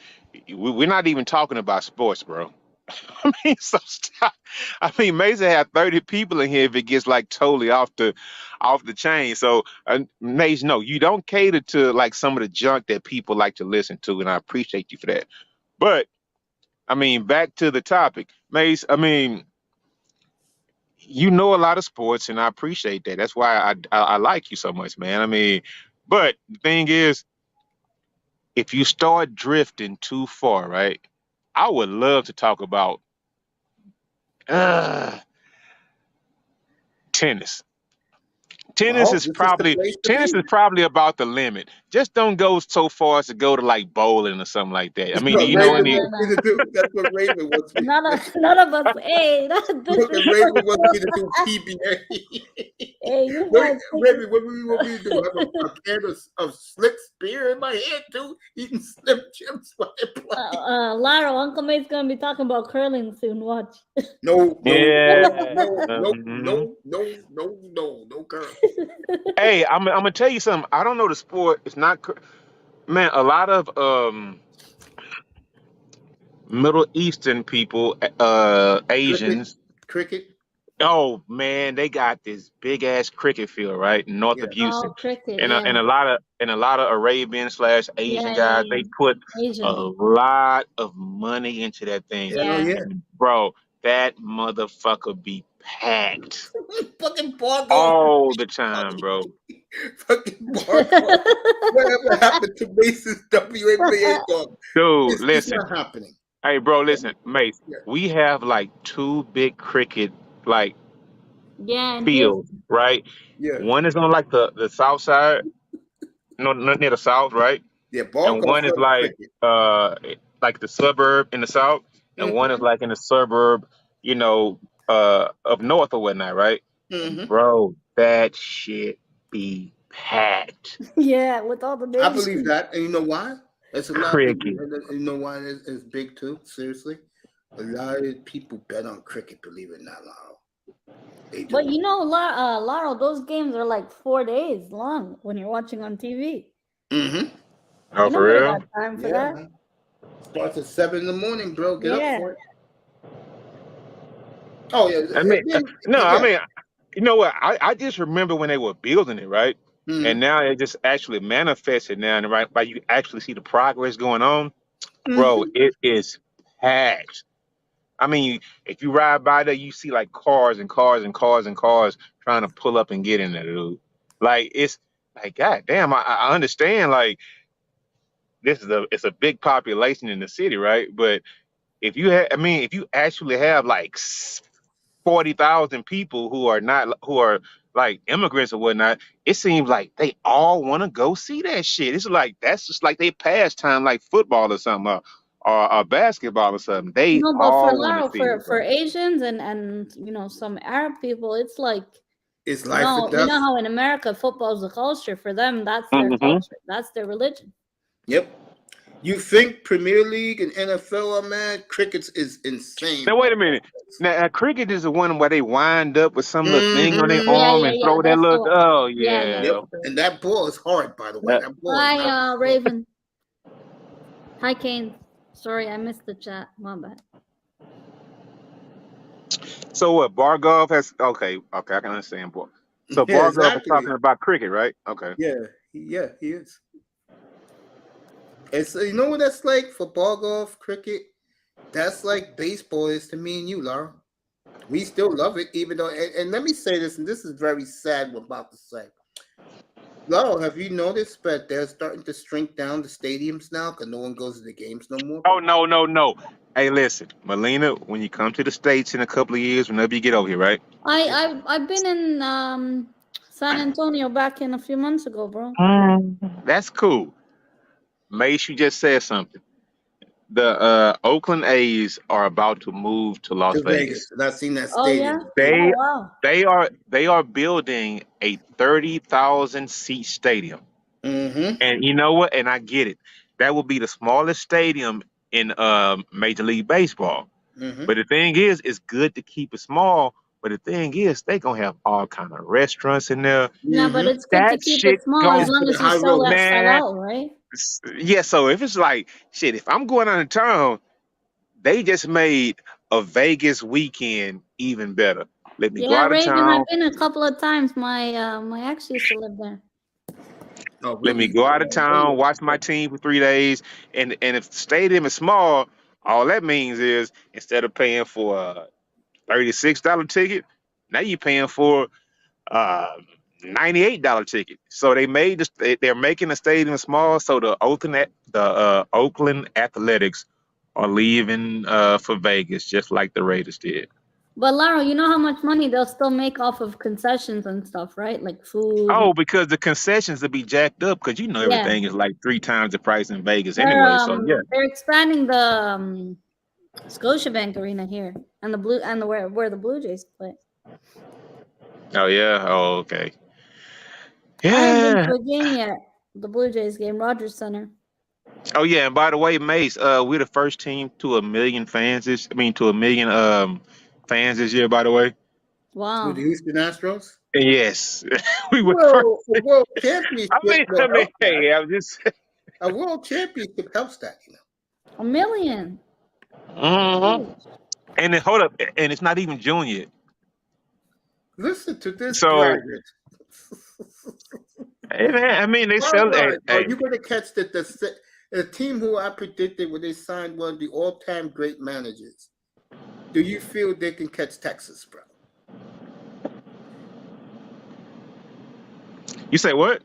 we're not even talking about sports, bro. I mean, so stop. I mean, Mace have 30 people in here if it gets like totally off the chain. So, Mace, no, you don't cater to like some of the junk that people like to listen to, and I appreciate you for that. But I mean, back to the topic, Mace. I mean, you know a lot of sports, and I appreciate that. That's why I like you so much, man. I mean, but the thing is, if you start drifting too far, right? I would love to talk about tennis. Tennis is probably about the limit. Just don't go so far as to go to like bowling or something like that. I mean, do you know any? That's what Raven wants me. None of us. Hey, that's Raven wants me to do PBA. Hey, Raven, what do you want me to do? Have a can of slick spear in my head too, eating Slim Jims while I play. Lara, Uncle Mate's gonna be talking about curling soon. Watch. No curl. Hey, I'm gonna tell you something. I don't know the sport. It's not, man. A lot of Middle Eastern people, Asians. Cricket. Oh man, they got this big ass cricket field right north of Houston, cricket, and a lot of Arabian / Asian guys. They put a lot of money into that thing. And, bro, that motherfucker be packed. Fucking Bargo. All the time, bro. Fucking Bargo. Whatever happened to Mace's WNBA dog? Dude, listen. It's not happening. Hey, bro, listen, Mace. Yeah. We have like 2 big cricket fields, right? Yeah. One is on like the south side, no, near the south, right? Yeah, and one is like like the suburb in the south, and one is like in the suburb, up north or whatnot, right? Mm-hmm. Bro, that shit be packed. Yeah, with all the names. I believe that, and you know why? It's a lot. Cricket. You know why it's big too? Seriously, a lot of people bet on cricket. Believe it or not, Laro. They do. But you know, Laro, those games are like 4 days long when you're watching on TV. Mm-hmm. Oh, for real? Got time for that? Man. Starts at 7 in the morning, bro. Get up for it. Oh yeah. I mean, you know what? I just remember when they were building it, right? Mm-hmm. And now it just actually manifested now, and right, you actually see the progress going on, bro. It is packed. I mean, if you ride by there, you see like cars and cars and cars and cars trying to pull up and get in there, dude. Like it's like, god damn, I understand. Like it's a big population in the city, right? But if you actually have like 40,000 people who are like immigrants or whatnot, it seems like they all want to go see that shit. It's like that's just like they pastime, like football or something, or basketball or something. They No, but all want to see it. for Asians and some Arab people, it's like it's life and death. You know how in America football is a culture. For them, that's their culture. That's their religion. Yep. You think Premier League and NFL are mad? Cricket is insane. Now wait a minute. Now cricket is the one where they wind up with some little thing on their arm and throw that little. Oh yeah. Yep. And that ball is hard, by the way. Yep. That ball. Hi, Raven. Hi, Kane. Sorry, I missed the chat. My bad. So what? Bargov has okay. I can understand. So Bargov is talking about cricket, right? Okay. Yeah, he is. It's you know what that's like for Bargov cricket? That's like baseball is to me and you, Laura. We still love it, even though. And let me say this, and this is very sad. What I'm about to say. Laura, have you noticed that they're starting to shrink down the stadiums now because no one goes to the games no more? Oh no. Hey, listen, Melina, when you come to the States in a couple of years, whenever you get over here, right? I've been in San Antonio back in a few months ago, bro. That's cool. Mace, you just said something. The Oakland A's are about to move to Las Vegas. And I've seen that stadium. They are building a 30,000 seat stadium. And you know what? And I get it. That will be the smallest stadium in Major League Baseball. But the thing is, it's good to keep it small. But the thing is, they gonna have all kind of restaurants in there. Yeah, but it's good to keep it small as long as you sell out, right? Yeah, so if it's like shit, if I'm going out of town, they just made a Vegas weekend even better. Let me go out of town. I've been a couple of times. My ex used to live there. Oh, really? Let me go out of town, watch my team for 3 days, and if the stadium is small, all that means is instead of paying for a $36 ticket, now you're paying for $98 ticket. So they're making the stadium small, so the Oakland Athletics are leaving for Vegas, just like the Raiders did. But Laro, you know how much money they'll still make off of concessions and stuff, right? Like food. Oh, because the concessions will be jacked up because everything is like 3 times the price in Vegas anyway. So yeah, they're expanding the Scotiabank Arena here and where the Blue Jays play. Oh yeah. Oh okay. I haven't been Yeah. to a game yet. The Blue Jays game, Rogers Center. Oh yeah. And by the way, Mace, we're the first team to 1 million fans. To 1 million fans this year. By the way. Wow. To the Houston Astros. Yes, we were first. World championship. Hey, I'm just a world championship helps that, 1 million. And then hold up, and it's not even June yet. Listen to this. So, hey man, they sell it. Are you going to catch the team who I predicted when they signed one of the all-time great managers? Do you feel they can catch Texas, bro? You say what?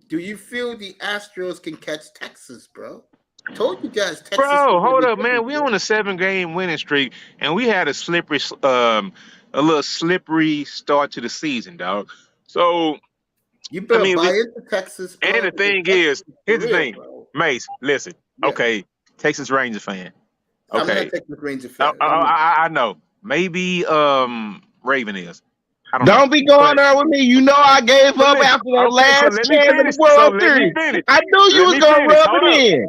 Do you feel the Astros can catch Texas, bro? I told you guys, Texas. Bro, hold up, man. We on a 7-game winning streak, and we had a little slippery start to the season, dog. So you better buy into Texas. Bro, and the thing is, here's the thing, bro. Mace. Listen, okay, Texas Ranger fan. Okay, I'm not a Texas Ranger fan. I know. Maybe Raven is. Don't be going there with me. You know I gave up after that last chance of the World Series. I knew you was going to rub it in.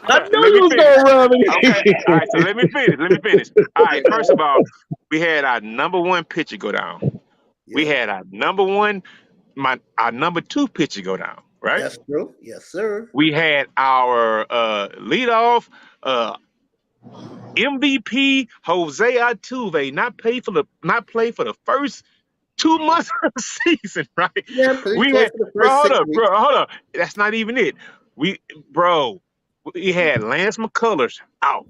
I knew you was going to rub it in. Okay. All right, so let me finish. All right, first of all, we had our number 1 pitcher go down. We had our number one, our number two pitcher go down, right? That's true. Yes, sir. We had our leadoff MVP Jose Altuve not play for the first 2 months of the season, right? Yeah, We had hold up. That's not even it. We had Lance McCullers out.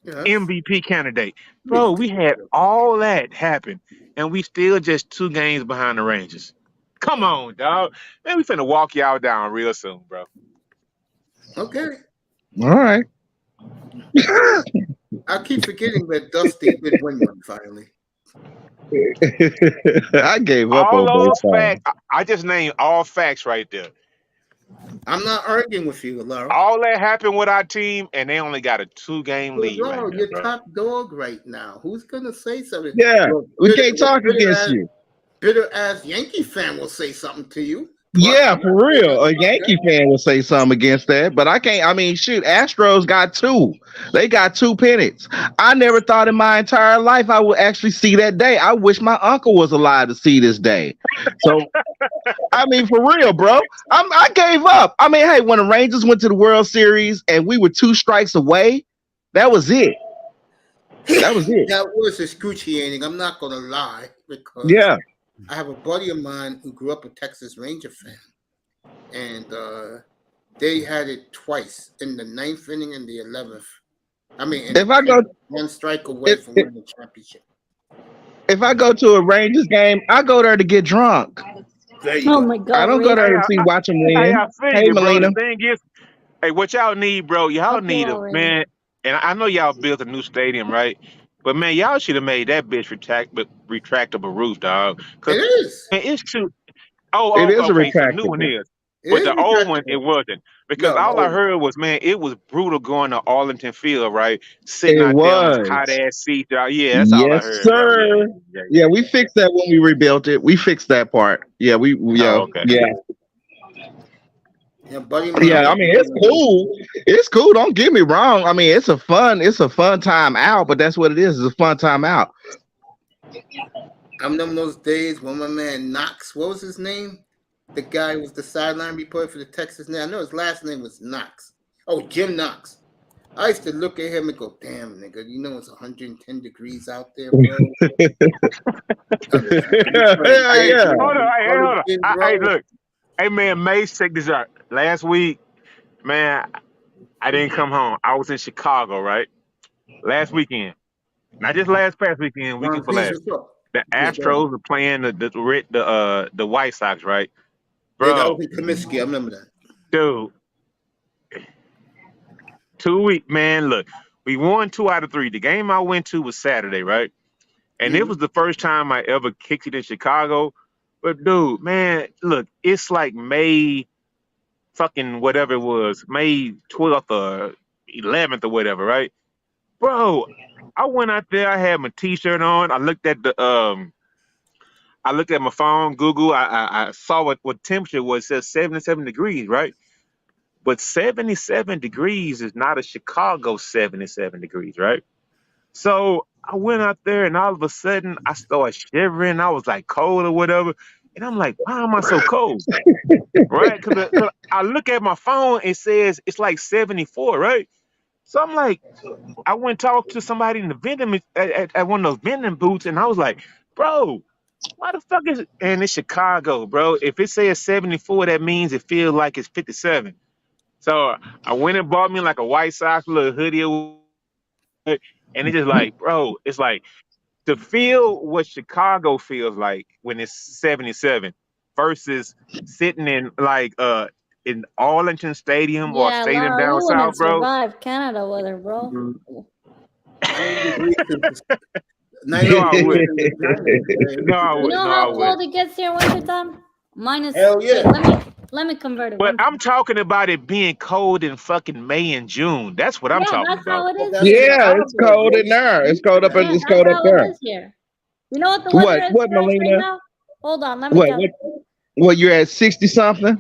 Yes. MVP candidate. Bro, we had all that happen, and we still just 2 games behind the Rangers. Come on, dog. Man, we finna walk y'all down real soon, bro. Okay. All right. I keep forgetting that Dusty did win one finally. I gave up all on those facts. I just named all facts right there. I'm not arguing with you, Laura. All that happened with our team, and they only got a 2-game lead. Laura, right now, you're bro. Top dog right now. Who's gonna say something? Yeah, we can't talk against you. Bitter ass Yankee fan will say something to you. Yeah, for real. A Yankee fan will say something against that, but I can't. I mean, shoot, Astros got 2. They got 2 pennants. I never thought in my entire life I would actually see that day. I wish my uncle was alive to see this day. So, I mean, for real, bro. I gave up. I mean, hey, when the Rangers went to the World Series and we were 2 strikes away, that was it. That was it. That was excruciating. I'm not gonna lie, because I have a buddy of mine who grew up a Texas Ranger fan, and they had it twice in the 9th inning and the 11th. I mean, if I go 1 strike away from winning the championship. If I go to a Rangers game, I go there to get drunk. Oh my God! I don't go there to watch them win. Hey, Melina. The thing is, hey, what y'all need, bro? Y'all need a man. And I know y'all built a new stadium, right? But man, y'all should have made that bitch retractable roof, dog. It is. Man, it's too. It is a retractable. So the new one is. But the old one, it wasn't. Because all I heard was, man, it was brutal going to Arlington Field, right? Sitting out there in hot ass seats. Yeah, that's all I heard. Yes, sir. Yeah, we fixed that when we rebuilt it. We fixed that part. Yeah, okay. Yeah. Yeah, buddy. Yeah, I mean, it's cool. It's cool. Don't get me wrong. I mean, it's a fun time out, but that's what it is. It's a fun time out. I remember those days when my man Knox, what was his name? The guy was the sideline reporter for the Texas. Now I know his last name was Knox. Oh, Jim Knox. I used to look at him and go, "Damn, nigga, you know it's 110 degrees out there, bro." Yeah. Hold on. Hey, look. Hey, man, Mace, check this out. Last week, man, I didn't come home. I was in Chicago, right? Last weekend. Not just past weekend, weekend for last. The Astros were playing the White Sox, right? Bro. Yeah, that was in Comiskey. I remember that. Dude. 2 weeks, man, look. We won 2 out of 3. The game I went to was Saturday, right? And it was the first time I ever kicked it in Chicago. But, dude, man, look, it's like May fucking whatever it was, May 12th or 11th or whatever, right? Bro, I went out there, I had my T-shirt on. I looked at my phone, Google. I saw what temperature was. It says 77 degrees, right? But 77 degrees is not a Chicago 77 degrees, right? So I went out there, and all of a sudden, I started shivering. I was like cold or whatever. And I'm like, why am I so cold? Right? Because I look at my phone, it says it's like 74, right? So I'm like, I went and talked to somebody in the vending at one of those vending booths, and I was like, bro, why the fuck is it? And it's Chicago, bro. If it says 74, that means it feels like it's 57. So I went and bought me like a White Sox little hoodie, and it's just like, bro, it's like to feel what Chicago feels like when it's 77 versus sitting in like in Arlington Stadium or stadium down south, bro. Survive Canada weather, bro. No, I would. You know how cold it gets here wintertime? Minus. Hell yeah. Let me convert it. But I'm talking about it being cold in fucking May and June. That's what I'm talking that's about. How it is. Yeah, it's cold in there. It's cold up. It's cold up there. Here. You know what the weather is what, Melina? right now? Hold on, let me tell you. What, you're at 60 something?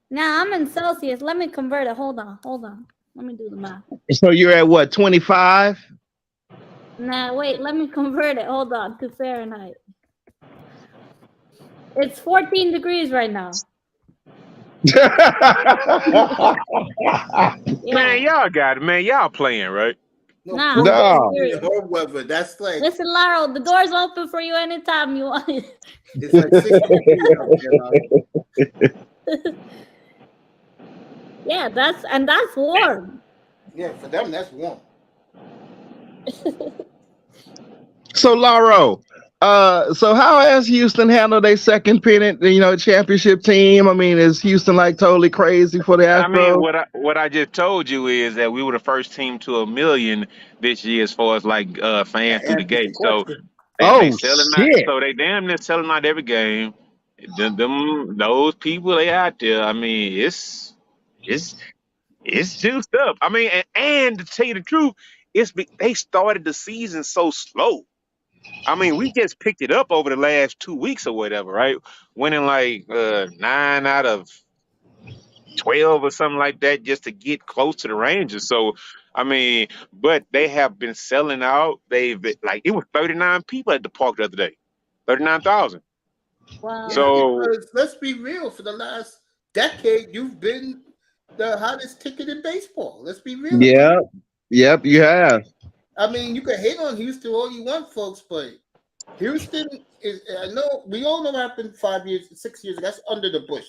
Nah, I'm in Celsius. Let me convert it. Hold on. Let me do the math. So you're at what, 25? Nah, wait, let me convert it. Hold on to Fahrenheit. It's 14 degrees right now. Man, y'all got it, man. Y'all playing, right? Nah, No. Hard weather. That's like. Listen, Laro, the door's open for you anytime you want. It's like 60 degrees out there. Yeah, that's warm. Yeah, for them that's warm. So Lauro, so how has Houston handled their second pennant, championship team? I mean, is Houston like totally crazy for the Astros? I mean, what I just told you is that we were the first team to 1 million this year as far as like fans through the gate. So they selling out. So they damn near selling out every game. Those people they out there. I mean, it's juiced up. I mean, and to tell you the truth, they started the season so slow. I mean, we just picked it up over the last 2 weeks or whatever, right? Winning like 9 out of 12 or something like that just to get close to the Rangers. So, I mean, but they have been selling out. It was 39 people at the park the other day, 39,000. Wow. So let's be real. For the last decade, you've been the hottest ticket in baseball. Let's be real. Yeah. Yep, you have. I mean, you can hate on Houston all you want, folks, but Houston is. I know we all know what happened 5 years, 6 years ago. That's under the bush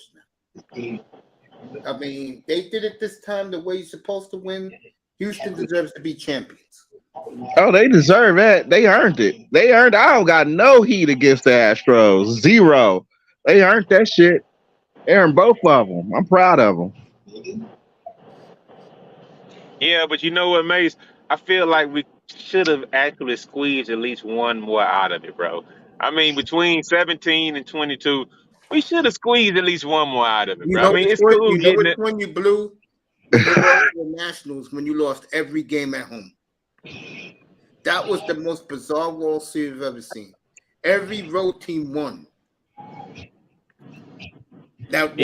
now. I mean, they did it this time the way you're supposed to win. Houston deserves to be champions. Oh, they deserve that. They earned it. I don't got no heat against the Astros. Zero. They earned that shit. They earned both of them. I'm proud of them. yeah, but you know what, Mace? I feel like we should have actually squeezed at least one more out of it, bro. I mean, between 17 and 22, we should have squeezed at least one more out of it, bro. I mean, it's cool getting it. When you blew the Nationals when you lost every game at home. That was the most bizarre World Series I've ever seen. Every road team won. That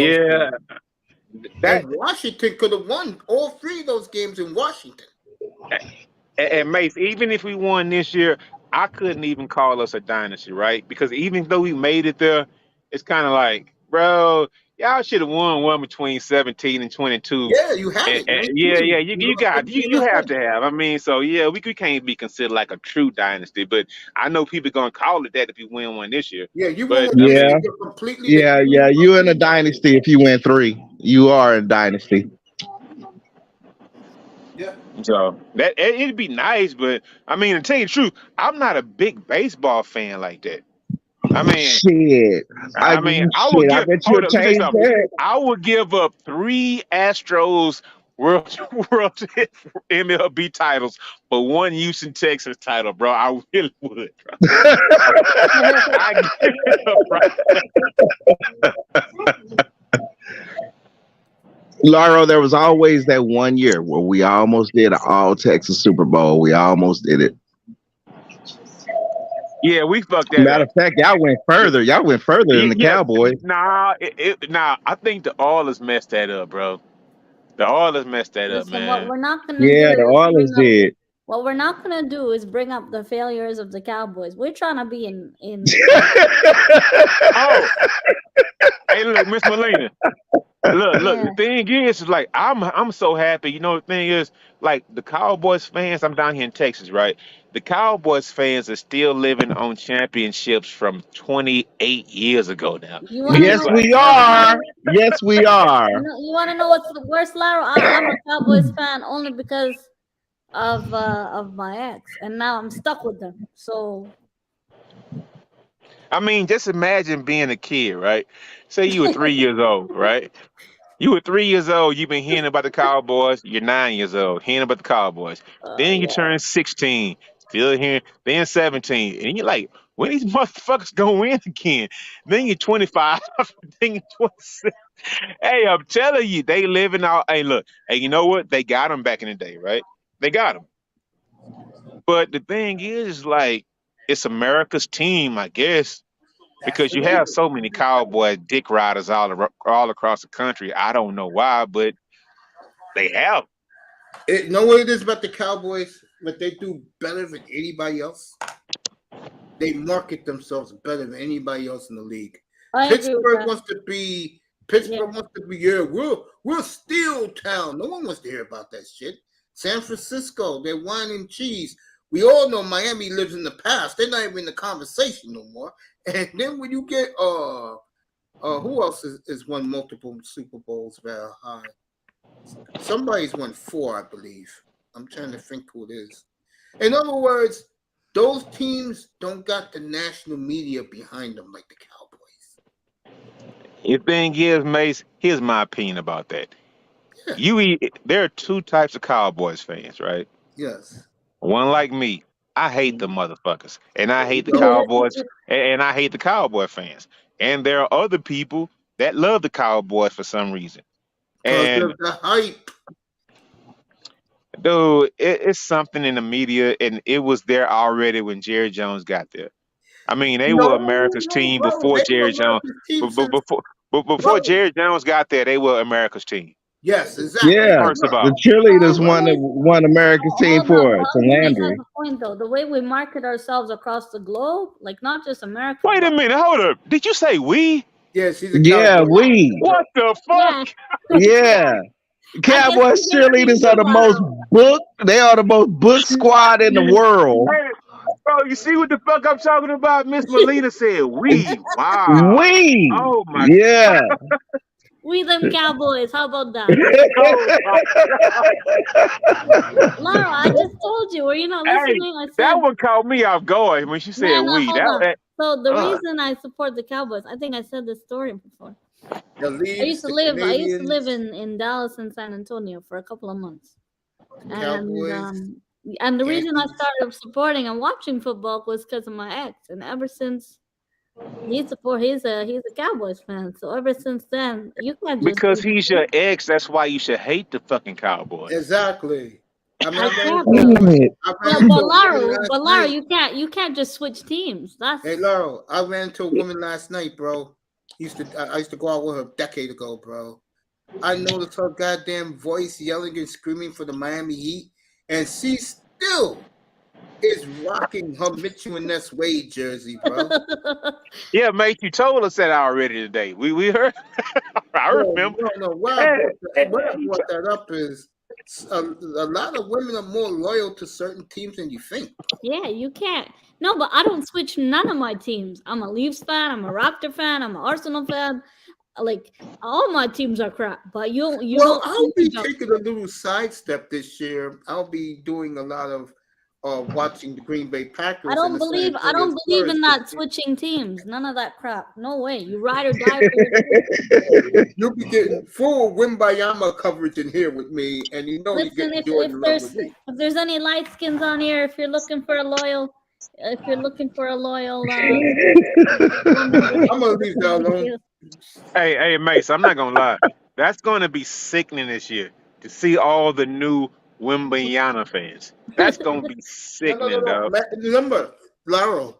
Washington could have won all 3 of those games in Washington. And Mace, even if we won this year, I couldn't even call us a dynasty, right? Because even though we made it there, it's kind of like, bro, y'all should have won one between 17 and 22. Yeah, you have it. You have to have. I mean, so yeah, we can't be considered like a true dynasty, but I know people gonna call it that if you win one this year. Yeah, you but, win. You in a dynasty if you win 3. You are a dynasty. Yeah. So it'd be nice, but I mean, to tell you the truth, I'm not a big baseball fan like that. I mean, shit. I would give up 3 Astros World MLB titles for 1 Houston Texans title, bro. I really would, bro. I give it up, bro. Lauro, there was always that 1 year where we almost did an all Texas Super Bowl. We almost did it. Yeah, we fucked that Matter of fact, y'all went further. Y'all went further than the Cowboys. Nah, I think the Oilers messed that up, bro. The Oilers messed that up, man. What we're not gonna the Oilers did. What we're not gonna do is bring up the failures of the Cowboys. We're trying to be in. Oh, hey, look, Miss Molina. Look. The thing is like I'm so happy. You know, the thing is, like the Cowboys fans. I'm down here in Texas, right? The Cowboys fans are still living on championships from 28 years ago now. Yes, we are. Yes, we are. You want to know what's the worst, Laro? I'm a Cowboys fan only because of my ex, and now I'm stuck with them. So, I mean, just imagine being a kid, right? Say you were 3 years old, right? You were 3 years old. You've been hearing about the Cowboys. You're 9 years old, hearing about the Cowboys. Then you turn 16, still hearing. Then 17, and you're like, when these motherfuckers gonna win again? Then you're 25. Then you're 26. Hey, I'm telling you, they living out. Hey, look. Hey, you know what? They got them back in the day, right? They got them. But the thing is, like, it's America's team, I guess. Because you have so many Cowboy dick riders all across the country. I don't know why, but they have. You know what it is about the Cowboys? What they do better than anybody else? They market themselves better than anybody else in the league. I agree with Pittsburgh that. wants to be. Pittsburgh wants to be. Yeah, we're steel town. No one wants to hear about that shit. San Francisco, they're wine and cheese. We all know Miami lives in the past. They're not even in the conversation no more. And then when you get who else is won multiple Super Bowls very high? Somebody's won 4, I believe. I'm trying to think who it is. In other words, those teams don't got the national media behind them like the Cowboys. The thing is, Mace, here's my opinion about that. Yeah. There are 2 types of Cowboys fans, right? Yes. One like me. I hate the motherfuckers, and I hate the Cowboys, and I hate the Cowboy fans. And there are other people that love the Cowboys for some reason. And the hype. dude, it's something in the media, and it was there already when Jerry Jones got there. I mean, they were America's team before Jerry Jones. Before Jerry Jones got there, they were America's team. Yes, exactly. Yeah, First of all, the cheerleaders won America's team for it. So Landry. Point though, the way we market ourselves across the globe, like not just America. Wait a minute, hold up. Did you say we? Yes, he's a Yeah, Cowboy. we. What the fuck? Yeah. Cowboys cheerleaders are the most booked. They are the most booked squad in the world. Hey, bro, you see what the fuck I'm talking about? Miss Molina said we. Wow. We. Oh my. Yeah. We them Cowboys. How about that? Laura, I just told you. Were you not listening? I said that one caught me off guard when she said we. So the reason I support the Cowboys, I think I said this story before. I used to live in Dallas and San Antonio for a couple of months. And the reason I started supporting and watching football was because of my ex. And ever since he's a Cowboys fan. So ever since then, you can't just because he's your ex, that's why you should hate the fucking Cowboys. Exactly. But Laura, you can't just switch teams. Hey Laura, I ran into a woman last night, bro. I used to go out with her a decade ago, bro. I noticed her goddamn voice yelling and screaming for the Miami Heat, and she still is rocking her Mitchell and Ness Wade jersey, bro. Yeah, mate, you told us that already today. We heard. I remember. No. What I brought that up is a lot of women are more loyal to certain teams than you think. Yeah, you can't. No, but I don't switch none of my teams. I'm a Leafs fan. I'm a Raptor fan. I'm an Arsenal fan. Like all my teams are crap. But I'll be taking a little sidestep this year. I'll be doing a lot of watching the Green Bay Packers. I don't believe in that switching teams. None of that crap. No way. You ride or die. You'll be getting full Wimbayama coverage in here with me, and you know you get Jordan Love with me. If there's any light skins on here, if you're looking for a loyal, I'm gonna leave that alone. Hey, Mace, I'm not gonna lie. That's going to be sickening this year to see all the new Wimbayana fans. That's gonna be sickening, dog. Remember, Laro,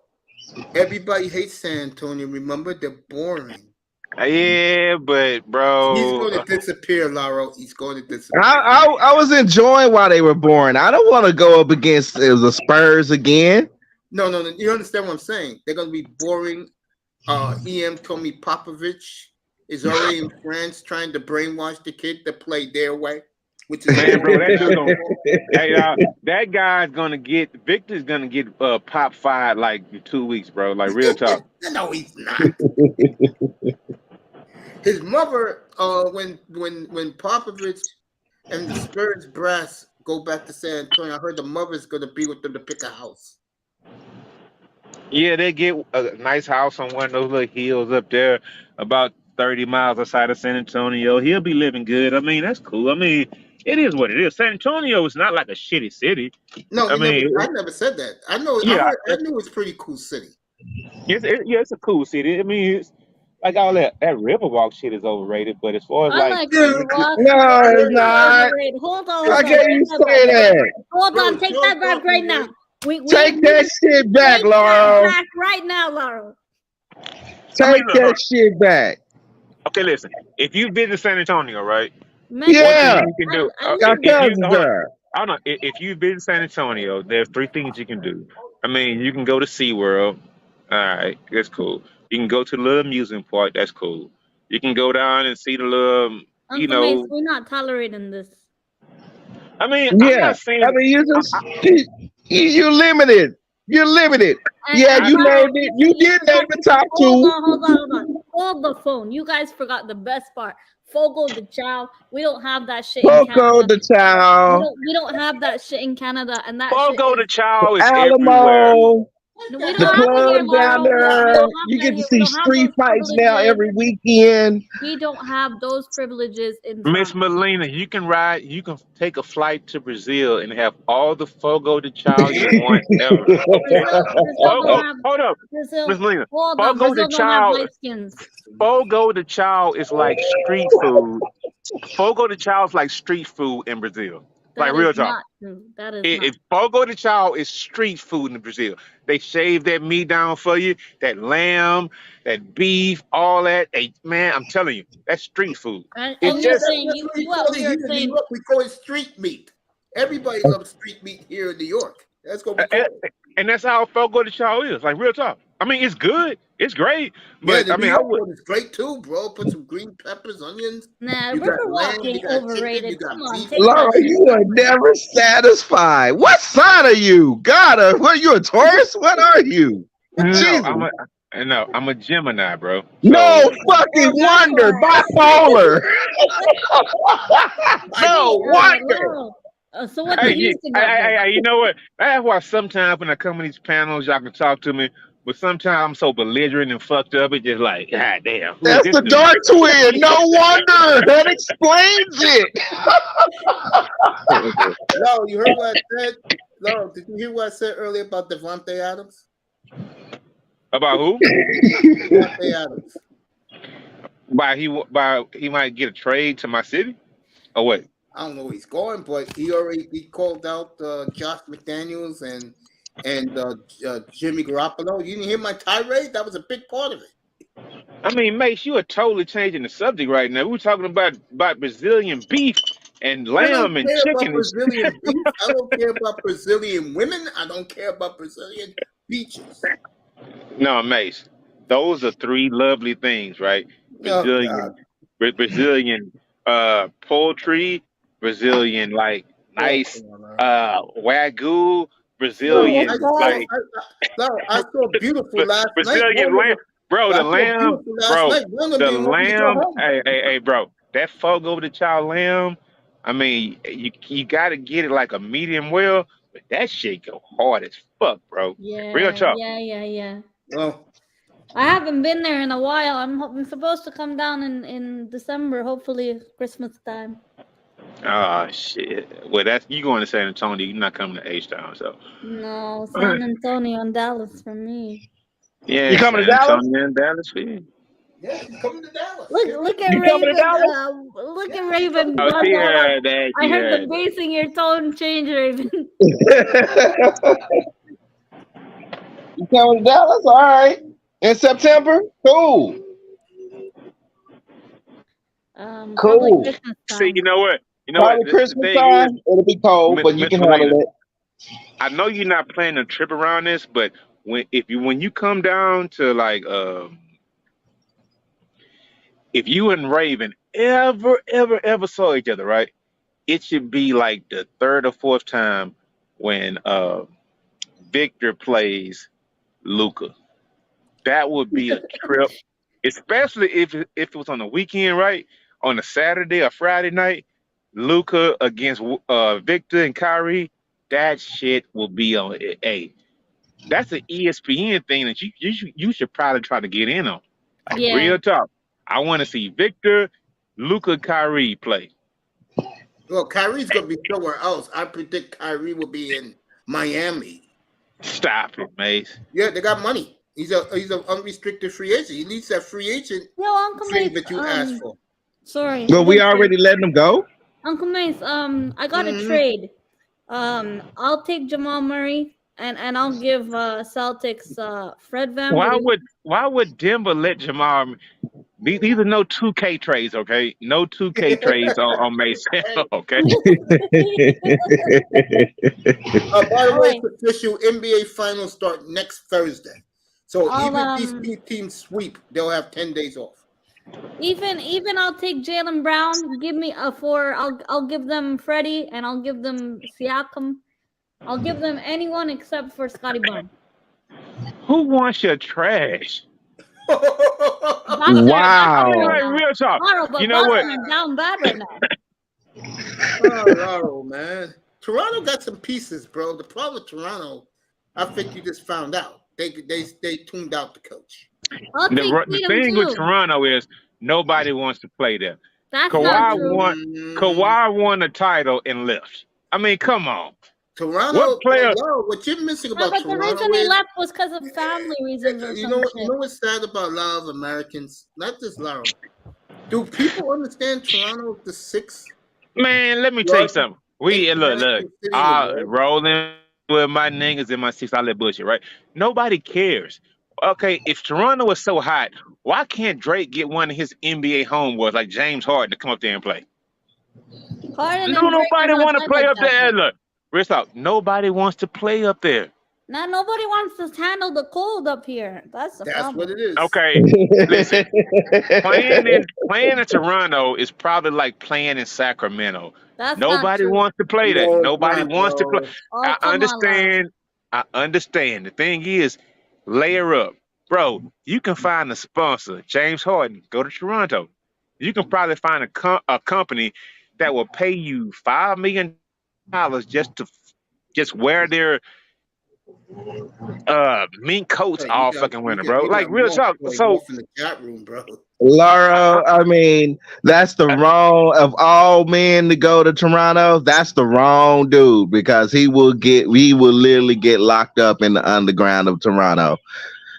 everybody hates San Antonio. Remember, they're boring. Yeah, but bro, he's going to disappear, Laro. He's going to disappear. I was enjoying while they were boring. I don't want to go up against the Spurs again. No. You understand what I'm saying? They're going to be boring. EM told me Popovich is already in France trying to brainwash the kid to play their way. Which is bro, that guy's gonna get Victor's gonna get pop fired like in 2 weeks, bro. Like real talk. No, he's not. His mother, when Popovich and the Spurs brass go back to San Antonio, I heard the mother's gonna be with them to pick a house. Yeah, they get a nice house on one of those little hills up there, about 30 miles outside of San Antonio. He'll be living good. I mean, that's cool. I mean, it is what it is. San Antonio is not like a shitty city. No, I never said that. I know. Yeah, I knew it's a pretty cool city. It's a cool city. I mean, it's like all that Riverwalk shit is overrated. But as far as no, it's not. Hold on. How can you say that? Hold on. Take that back right now. Take that shit back, Laurel. Back right now, Laurel. Take that shit back. Okay, listen. If you visit San Antonio, right? Yeah. You can do. I don't know. If you visit San Antonio, there's 3 things you can do. I mean, you can go to SeaWorld. All right, that's cool. You can go to the little amusement park. That's cool. You can go down and see the little, Uncle Mace, we're not tolerating this. I mean, I'm Yeah, not saying. I mean, you're limited. You're limited. Yeah, you named it. You did name the top two. Hold on. Hold the phone. You guys forgot the best part. Fogo de Chao. We don't have that shit in Canada. Fogo de Chao. We don't have that shit in Canada. And that Fogo de Chao is Alamo. everywhere. The club down there. You get to see street fights now every weekend. We don't have those privileges in Miss Melina, you can take a flight to Brazil and have all the Fogo de Chao you want ever. Hold up. Miss Melina. Fogo de Chao is like street food. Fogo de Chao is like street food in Brazil. Like real talk. That is not. Fogo de Chao is street food in Brazil. They shave that meat down for you, that lamb, that beef, all that. Hey, man, I'm telling you, that's street food. And you're saying we call it street meat. Everybody loves street meat here in New York. That's gonna be cool. And that's how Fogo de Chao is. Like real talk. I mean, it's good. It's great. But yeah, I mean, it's great too, bro. Put some green peppers, onions. Nah, Riverwalk ain't overrated. Come on, Laura, you are never satisfied. What sign are you? God, what are you, a Taurus? What are you? No, I'm a Gemini, bro. No fucking wonder. Bipolar. No wonder. So what do you think about that? You know what? That's why sometimes when I come in these panels, y'all can talk to me. But sometimes I'm so belligerent and fucked up. It's just like, God damn. That's the dark twin. No wonder. That explains it. No, you heard what I said? No, did you hear what I said earlier about Devontae Adams? About who? Devontae Adams. He might get a trade to my city? Or what? I don't know where he's going, but he called out Josh McDaniels and Jimmy Garoppolo. You didn't hear my tirade? That was a big part of it. I mean, Mace, you are totally changing the subject right now. We're talking about Brazilian beef and lamb and chicken. Brazilian beef. I don't care about Brazilian women. I don't care about Brazilian beaches. No, Mace, those are three lovely things, right? Brazilian poultry, Brazilian nice wagyu, Brazilian I saw beautiful last Brazilian night. lamb, bro. The lamb. Hey, bro. That Fogo de Chao lamb. I mean, you got to get it like a medium well, but that shit go hard as fuck, bro. Yeah, real talk. Yeah. Well, I haven't been there in a while. I'm supposed to come down in December, hopefully Christmas time. Oh shit! Well, you going to San Antonio? You're not coming to H-Town, so. No, San Antonio and Dallas for me. Yeah, you coming to Dallas? And Dallas for you. Yeah, he's coming to Dallas. Look at Raven. Look at Raven. Oh, I heard the bass in your tone change, Raven. You coming to Dallas? All right. In September? Cool. Cool. See, you know what? Probably Christmas time. It'll be cold, but you can handle it. I know you're not planning a trip around this, but when you come down to like if you and Raven ever saw each other, right? It should be like the third or fourth time when Victor plays Luka. That would be a trip, especially if it was on the weekend, right? On a Saturday or Friday night, Luka against Victor and Kyrie. That shit will be on it. Hey, that's an ESPN thing that you should probably try to get in on. Like, real talk. I want to see Victor, Luka, Kyrie play. Well, Kyrie's gonna be somewhere else. I predict Kyrie will be in Miami. Stop it, Mace. Yeah, they got money. He's an unrestricted free agent. He needs that free agent trade that you asked for. Sorry. But we already letting him go? Uncle Mace, I got a trade. I'll take Jamal Murray and I'll give Celtics Fred VanVleet. Why would Denver let Jamal? These are no 2K trades, okay? No 2K trades on Mason, okay? By the way, official NBA Finals start next Thursday. So even if these two teams sweep, they'll have 10 days off. Even I'll take Jaylen Brown. Give me a 4. I'll give them Freddie and I'll give them Siakam. I'll give them anyone except for Scotty Barnes. Who wants your trash? Wow. Real talk. But you know what? Boston are down bad right now. Oh, man. Toronto got some pieces, bro. The problem with Toronto, I think you just found out. They tuned out the coach. The thing with Toronto is nobody wants to play there. That's not true. Kawhi won a title and left. I mean, come on. Toronto, what player? What you're missing about but Toronto the reason he left was because of family reasons or you know what's sad about a lot of Americans, not just Laurel. Do people understand Toronto the 6th? Man, let me tell you something. Look. Rolling with my niggas in my 6 outlet bullshit, right? Nobody cares. Okay, if Toronto is so hot, why can't Drake get one of his NBA homeboys like James Harden to come up there and play? Nobody want to play up there. Look, real talk. Nobody wants to play up there. Now nobody wants to handle the cold up here. That's problem. What it is. Okay, listen. Playing in Toronto is probably like playing in Sacramento. Nobody wants to play that. Nobody wants to play. I understand. I understand. The thing is, layer up, bro. You can find a sponsor, James Harden. Go to Toronto. You can probably find a company that will pay you $5 million just wear their mink coats all fucking winter, bro. Like real talk. So in the chat room, bro. Laura, I mean, that's the wrong of all men to go to Toronto. That's the wrong dude because he will literally get locked up in the underground of Toronto.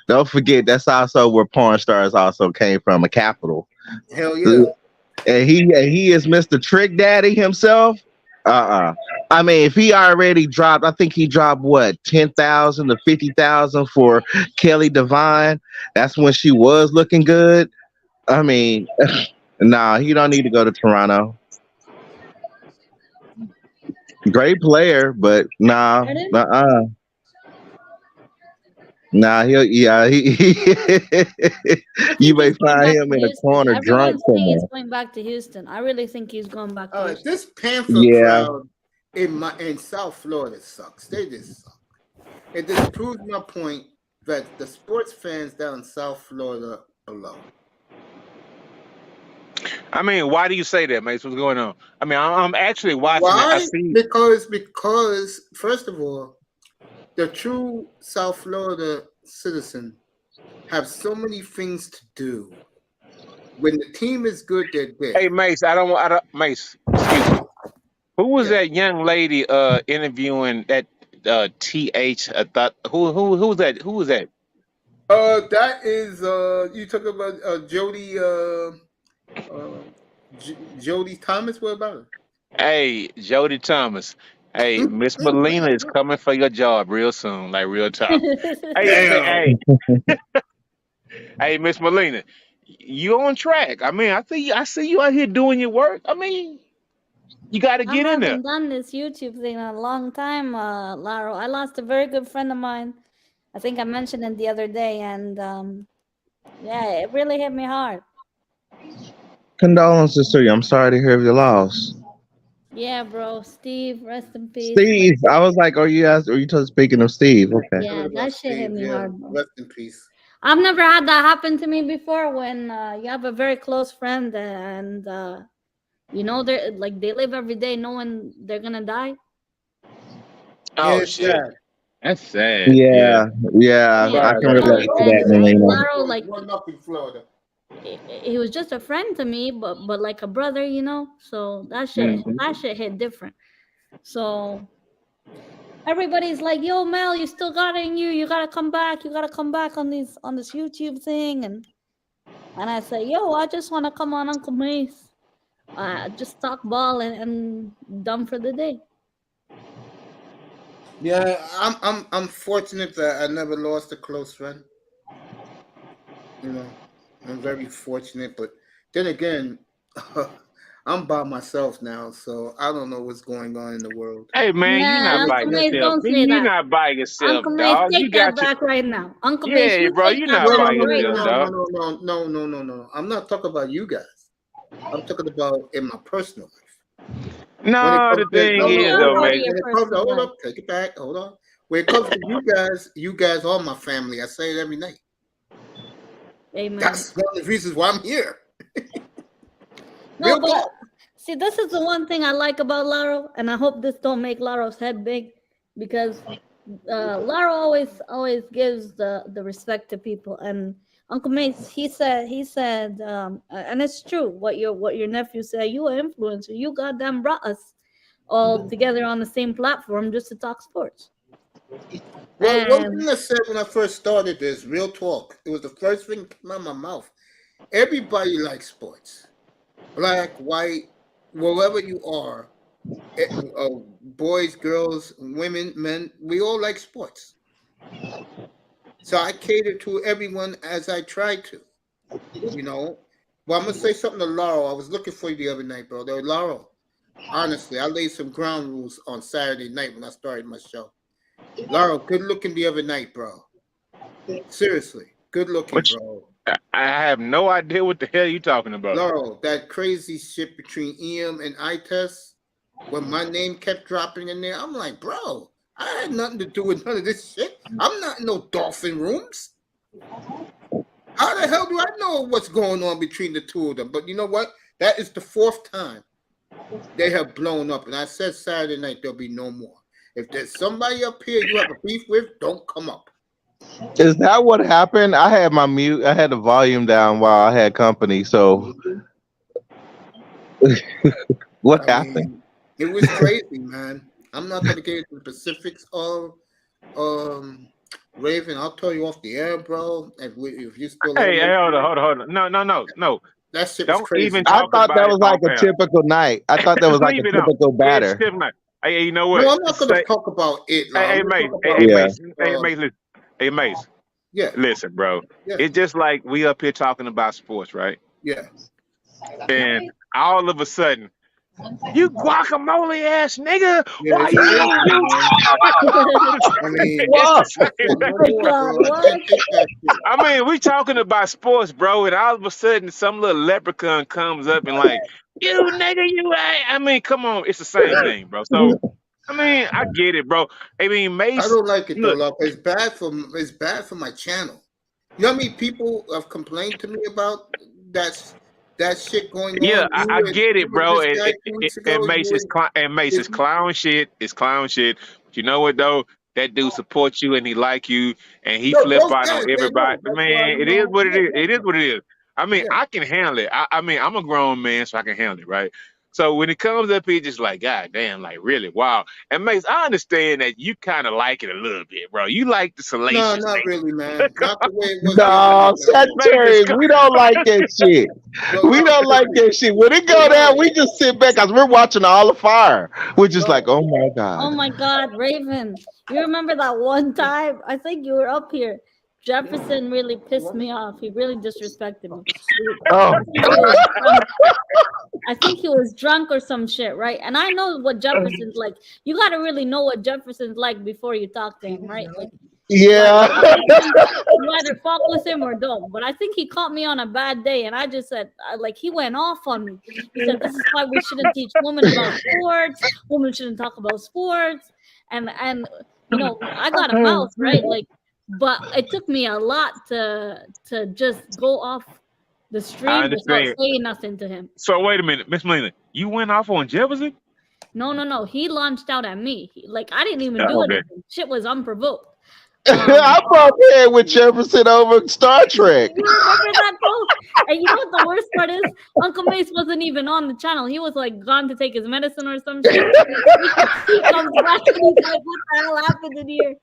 Don't forget that's also where porn stars also came from, a capital. Hell yeah. And he is Mr. Trick Daddy himself. I mean, if he already dropped, I think he dropped what, 10,000 to 50,000 for Kelly Divine. That's when she was looking good. I mean, nah, he don't need to go to Toronto. Great player, but nah, Nah, he you may find him in a corner drunk somewhere. He's going back to Houston. I really think he's going back to Houston. This Panther crowd in South Florida sucks. They just suck. It just proves my point that the sports fans down in South Florida are low. I mean, why do you say that, Mace? What's going on? I mean, I'm actually watching it. Because first of all, the true South Florida citizen have so many things to do. When the team is good, they're good. Hey, Mace, Mace, excuse me. Who was that young lady interviewing that TH? Who was that? Who was that? That is you talking about Jody Jody Thomas. What about her? Hey, Jody Thomas. Hey, Miss Molina is coming for your job real soon, like real talk. Hey, Miss Molina, you on track. I mean, I see you out here doing your work. I mean, you got to get in there. I haven't done this YouTube thing in a long time, Laro. I lost a very good friend of mine. I think I mentioned it the other day, and yeah, it really hit me hard. Condolences to you. I'm sorry to hear of your loss. Yeah, bro. Steve, rest in peace. Steve, I was like, speaking of Steve? Okay. Yeah, that shit hit me hard, bro. Rest in peace. I've never had that happen to me before. When you have a very close friend and you know they live every day knowing they're gonna die. Oh shit. That's sad. Yeah. I can relate to that, Melina. In Florida. He was just a friend to me, but like a brother, you know. So that shit hit different. So everybody's like, "Yo, Mel, you still got it in you. You gotta come back. You gotta come back on this YouTube thing." And I say, "Yo, I just want to come on Uncle Mace, just talk ball and done for the day." Yeah, I'm fortunate that I never lost a close friend. You know, I'm very fortunate, but then again, I'm by myself now, so I don't know what's going on in the world. Hey man, you not Nah, by Uncle Mace, yourself. don't say You that. not by yourself, Uncle Mace, dog. You take that got your back right now. Uncle Mace, yeah, you bro. take You that not No, back by no, no, right no, yourself, now. no, dog. no, no, no, no, no, no. I'm not talking about you guys. I'm talking about in my personal life. When it No, comes the to thing no, We no, is all though, go when to mate. your it comes to personal hold life. up, take it back, hold on. When it comes to you guys are my family. I say it every night. Amen. That's one of the reasons why I'm here. No, Real but talk. see, this is the one thing I like about Laro, and I hope this don't make Laro's head big, because Laro always gives the respect to people. And Uncle Mace, he said, and it's true what your nephew said. You an influencer. You goddamn brought us all together on the same platform just to talk sports. Well, one And thing I said when I first started this, real talk, it was the first thing that came out of my mouth. Everybody likes sports. Black, white, wherever you are, boys, girls, women, men, we all like sports. So I cater to everyone as I try to, you know. Well, I'm gonna say something to Laurel. I was looking for you the other night, bro. Laurel, honestly, I laid some ground rules on Saturday night when I started my show. Laurel, good looking the other night, bro. Seriously, good looking, Which bro. I have no idea what the hell you talking about. Laurel, that crazy shit between EM and ITES, when my name kept dropping in there, I'm like, bro, I had nothing to do with none of this shit. I'm not in no dolphin rooms. How the hell do I know what's going on between the two of them? But you know what? That is the fourth time they have blown up. And I said Saturday night there'll be no more. If there's somebody up here you have a beef with, don't come up. Is that what happened? I had my mute. I had the volume down while I had company. So what I happened? mean, it was crazy, man. I'm not gonna get into the specifics of Raven. I'll tell you off the air, bro. If you still Hey, here, hold on. No. that shit was Don't even crazy. I talk thought about that it was like off a air. typical night. I thought that was like a Leave it on. typical Yeah, it's batter. still not. Hey, you know what? No, I'm not gonna Say, talk about it, hey, Lau. hey, I'm gonna Mace. talk Hey, about hey, Yeah. Mace. Hey, Mace. Listen. Hey, Mace. yeah, Listen, bro. yeah, It's just like we up here talking about sports, right? yeah. And all of a sudden, you guacamole ass nigga. Yeah, Why it's you crazy, won't you? man. I mean, It's Whoa. the same I said no my more, God, bro. I what? can't take that shit. I mean, we talking about sports, bro, and all of a sudden some little leprechaun comes up and like, you nigga, you ain't. I mean, come on, it's the same thing, bro. So, I mean, I get it, bro. I mean, I Mace, don't like it though, look, love. It's bad for my channel. You know how many people have complained to me about that shit going yeah, on? I get You it, and bro. this guy 2 weeks And ago. Mace is This, clown shit. It's clown shit. But you know what though? That dude supports you and he like you and he no, flip those out on guys they everybody. know. That's why Man, it is what it yeah, is. It is what it is. I mean, yeah. I can handle it. I mean, I'm a grown man, so I can handle it, right? So when it comes up here, just like, God damn, like really, wow. And Mace, I understand that you kind of like it a little bit, bro. You like the No, salacious not really, man. nature. Not the way it was the other No, night, Lalo. Mace is Sagittarius, we don't like that shit. No, We no, don't like that shit. When it no, go down, no, we just sit back because we're watching all the fire. We're just like, no. oh my Oh God. my God, Raven! You remember that one time? I think you were up here. Jefferson really pissed me off. He really disrespected me. Oh, I think he was drunk. I think he was drunk or some shit, right? And I know what Jefferson's like. You got to really know what Jefferson's like before you talk to him, right? Like, you yeah. either fuck with him or don't. But I think he caught me on a bad day, and I just said, like, he went off on me. He said, "This is why we shouldn't teach women about sports. Women shouldn't talk about sports." And you know, I got a mouth, right? Like, but it took me a lot to just go off the I stream without understand. saying nothing to him. So wait a minute, Miss Melina, you went off on Jefferson? No. He launched out at me. Like, I didn't even do Okay. anything. Shit was unprovoked. I'm up here with Jefferson over Star Trek. You remember that though? And you know what the worst part is? Uncle Mace wasn't even on the channel. He was like gone to take his medicine or some shit. He comes back and he's like, "What the hell happened in here?"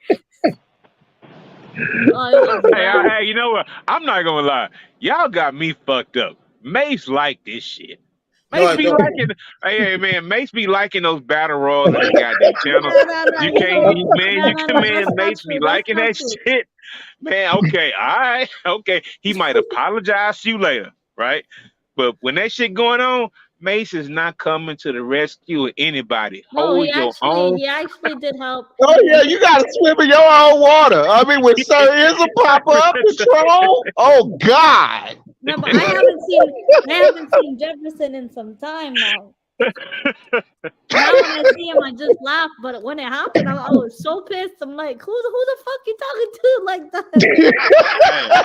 Oh, it was bad. Hey, you know what? I'm not gonna lie. Y'all got me fucked up. Mace like this shit. No, Mace I be don't. liking. Hey, man, Mace be liking those battle royals on his goddamn channel. No. You You can't, know, man. You can, man. that's not Mace be true. That's liking not that true. shit, man. Okay, all right, okay. He might apologize to you later, right? But when that shit going on, Mace is not coming to the rescue of anybody. No, Hold your own. he actually did help. Oh yeah, you gotta swim in your own water. I mean, when Sir Izza pop up and troll, oh God. No, but I haven't seen Jefferson in some time now. Now when I see him, I just laugh. But when it happened, I was so pissed. I'm like, who the fuck you talking to like that?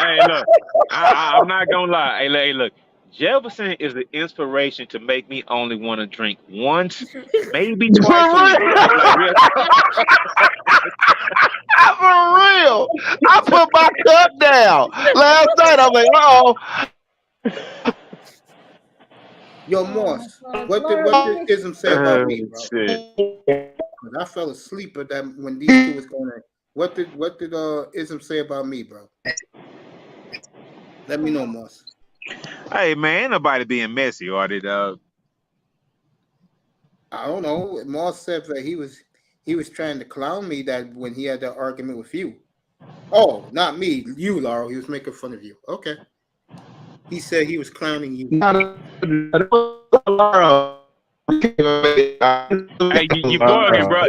Hey, look, I'm not gonna lie. Hey, look, Jefferson is the inspiration to make me only want to drink once, maybe twice a week. Like, real. For real, I put my cup down last night. I'm like, oh. Yo, Moss, what did Ism say about me, bro? Shit. I fell asleep at that when these two was going on. What did Ism say about me, bro? Let me know, Moss. Hey man, ain't nobody being messy, or did I don't know. Moss said that he was trying to clown me that when he had that argument with you. Oh, not me, you, Laurel. He was making fun of you. Okay. He said he was clowning you. Hey, you bargain, bro.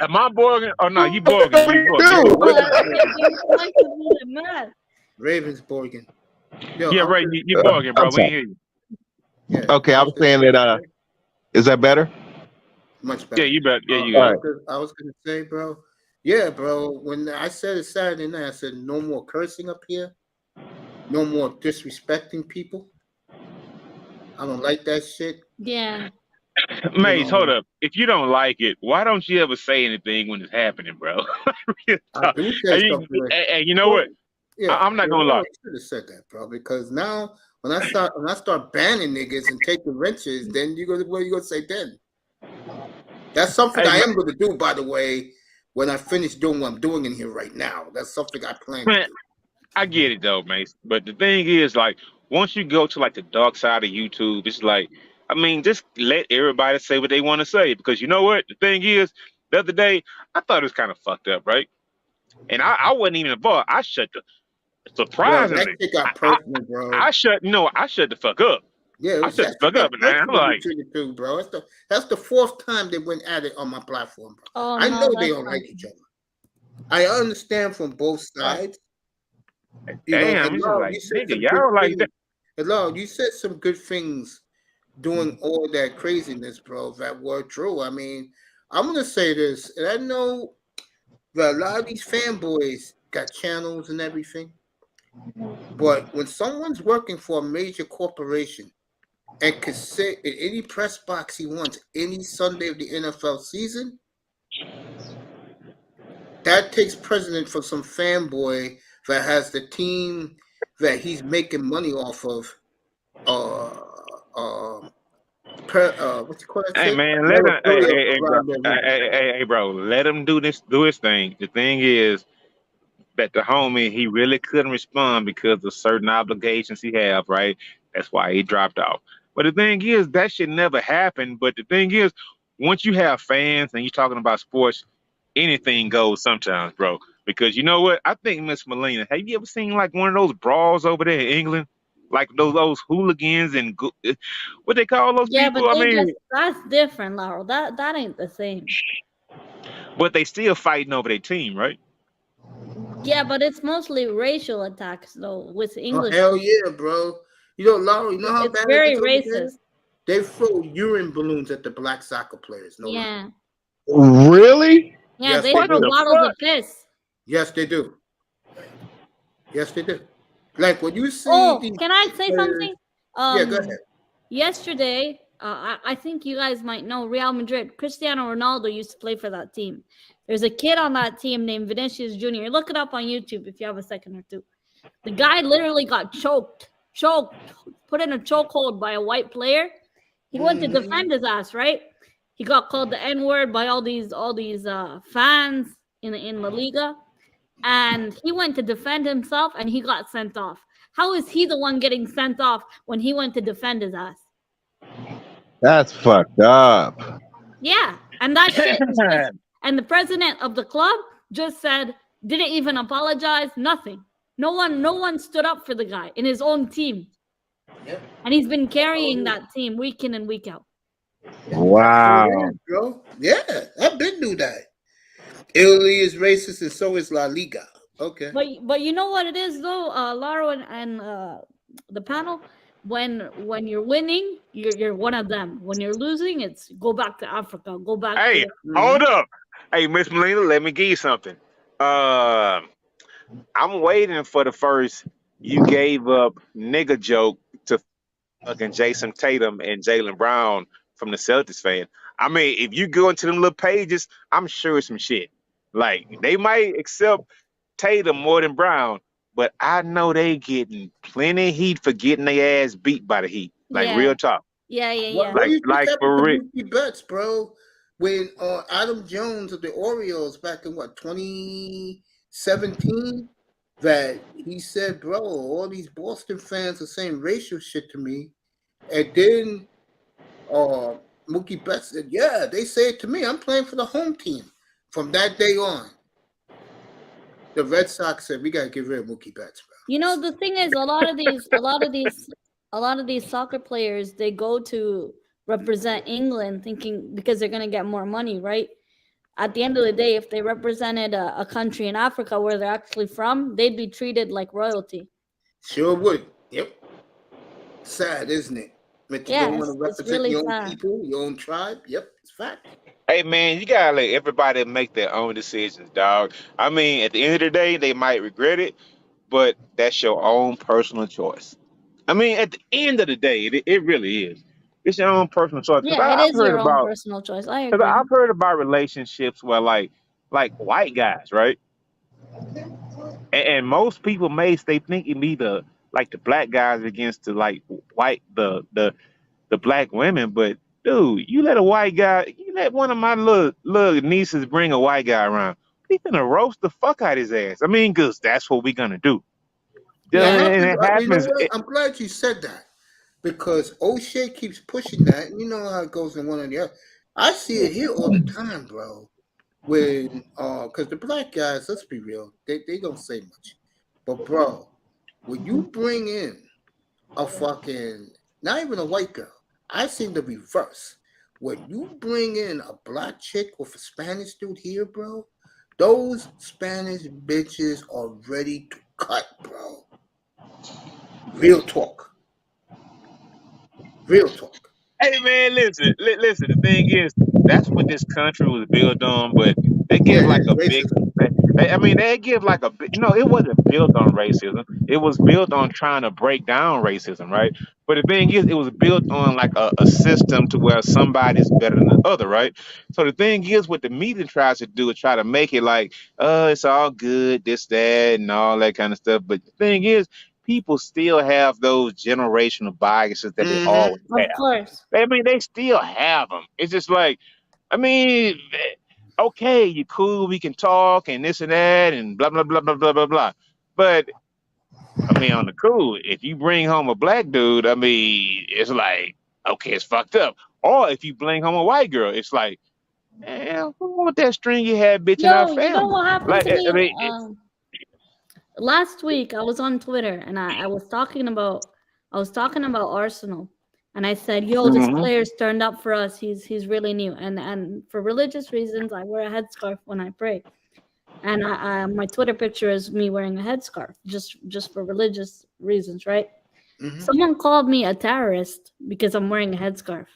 Am I bargain? Oh no, you bargain. Ravens bargain. Yo, Yeah, right. You bargain, bro. We ain't hear you. Yeah, Okay, I was saying that. Is that better? much better. Yeah, you bet. Yeah, you got it. I was gonna say, bro. Yeah, bro. When I said it Saturday night, I said no more cursing up here. No more disrespecting people. I don't like that shit. Yeah. Mace, hold up. If you don't like it, why don't you ever say anything when it's happening, bro? I do say something. Hey, you know what? Yeah, I'm not gonna lie. You should have said that, bro. Because now when I start banning niggas and taking wrenches, then what are you gonna say then? That's something I am gonna do, by the way, when I finish doing what I'm doing in here right now. That's something I plan to do. I get it though, Mace. But the thing is, like, once you go to like the dark side of YouTube, it's like, I mean, just let everybody say what they want to say. Because you know what? The thing is, the other day, I thought it was kind of fucked up, right? And I wasn't even involved. I shut the surprisingly. Bro, that shit got personal, bro. I shut the fuck up. Yeah, I shut the fuck up, and I'm like, too, bro. That's the fourth time they went at it on my platform, bro. Oh, I know they don't like each other. I understand from both sides. Damn, you like, nigga, y'all like that. Hello, you said some good things doing all that craziness, bro, that were true. I mean, I'm gonna say this, and I know that a lot of these fanboys got channels and everything, but when someone's working for a major corporation and can sit in any press box he wants any Sunday of the NFL season, that takes precedent for some fanboy that has the team that he's making money off of. What you call that? Hey man, bro, let him do his thing. The thing is that the homie, he really couldn't respond because of certain obligations he have, right? That's why he dropped off. But the thing is, that should never happen. But the thing is, once you have fans and you're talking about sports, anything goes sometimes, bro. Because you know what? I think Miss Melina, have you ever seen like one of those brawls over there in England? Like those hooligans and what they call those people? But that's different, Laurel. That ain't the same. But they still fighting over their team, right? Yeah, but it's mostly racial attacks though with English. Oh, hell yeah, bro. You know, Laurel, you know how it's bad very it is racist. They throw urine balloons at the black soccer players. No yeah. Really? Yeah, Yes, they they throw do. bottles of piss. Yes, they do. Yes, they do. Like when you see. Can I say something? Yeah, go ahead. Yesterday, I think you guys might know Real Madrid. Cristiano Ronaldo used to play for that team. There's a kid on that team named Vinicius Jr. Look it up on YouTube if you have a second or two. The guy literally got choked, put in a chokehold by a white player. He went to defend his ass, right? He got called the N-word by all these fans in La Liga. And he went to defend himself and he got sent off. How is he the one getting sent off when he went to defend his ass? That's fucked up. Yeah. And that shit is just, and the president of the club just said, didn't even apologize, nothing. No one stood up for the guy in his own team. Yep. And he's been carrying that team week in and week out. Wow. Bro. Yeah, I've been through that. Italy is racist and so is La Liga. Okay. But you know what it is though, Laro and the panel. When you're winning, you're one of them. When you're losing, it's go back to Africa. Go back. Hey, hold up. Hey, Miss Melina, let me give you something. I'm waiting for the first you gave up nigga joke to fucking Jason Tatum and Jaylen Brown from the Celtics fan. I mean, if you go into them little pages, I'm sure it's some shit. Like, they might accept Tatum more than Brown, but I know they getting plenty of heat for getting their ass beat by the Heat. Like, real talk. Yeah. Like for real. Bets, bro. When Adam Jones of the Orioles back in 2017, that he said, bro, all these Boston fans are saying racial shit to me. And then Mookie Betts said, yeah, they say it to me. I'm playing for the home team. From that day on, the Red Sox said, we got to get rid of Mookie Betts, bro. You know, the thing is, a lot of these soccer players, they go to represent England thinking because they're going to get more money, right? At the end of the day, if they represented a country in Africa where they're actually from, they'd be treated like royalty. Sure would. Yep. Sad, isn't it? But you don't want to represent really your own sad. people, your own tribe. Yep, it's fact. Hey, man, you gotta let everybody make their own decisions, dog. I mean, at the end of the day, they might regret it, but that's your own personal choice. I mean, at the end of the day, it really is. It's your own personal choice. Yeah, it is your own personal choice. I agree. I've heard about relationships where, like white guys, right? And most people may stay thinking be the black guys against the the black women, but dude, you let one of my little nieces bring a white guy around, we gonna roast the fuck out his ass. I mean, cause that's what we gonna do. And it happens. I'm glad you said that because O'Shea keeps pushing that, and you know how it goes in one or the other. I see it here all the time, bro. When because the black guys, let's be real, they don't say much, but bro, when you bring in a fucking not even a white girl, I seen the reverse. When you bring in a black chick with a Spanish dude here, bro, those Spanish bitches are ready to cut, bro. Real talk. Hey man, listen. The thing is, that's what this country was built on. But they give they give like a big. No, it wasn't built on racism. It was built on trying to break down racism, right? But the thing is, it was built on like a system to where somebody's better than the other, right? So the thing is, what the media tries to do is try to make it like, it's all good, this, that, and all that kind of stuff. But the thing is, people still have those generational biases that they always have. Of course. I mean, they still have them. It's just like, I mean, okay, you're cool, we can talk and this and that and blah, blah, blah, blah, blah, blah, blah. But, I mean, on the cool, if you bring home a black dude, I mean, it's like, okay, it's fucked up. Or if you bring home a white girl, it's like, man, who want that string you had, bitch, in our family? You know what happened to me? I mean, last week I was on Twitter and I was talking about Arsenal, and I said, "Yo, this player's turned up for us. He's really new." And for religious reasons, I wear a headscarf when I pray, and my Twitter picture is me wearing a headscarf just for religious reasons, right? Someone called me a terrorist because I'm wearing a headscarf,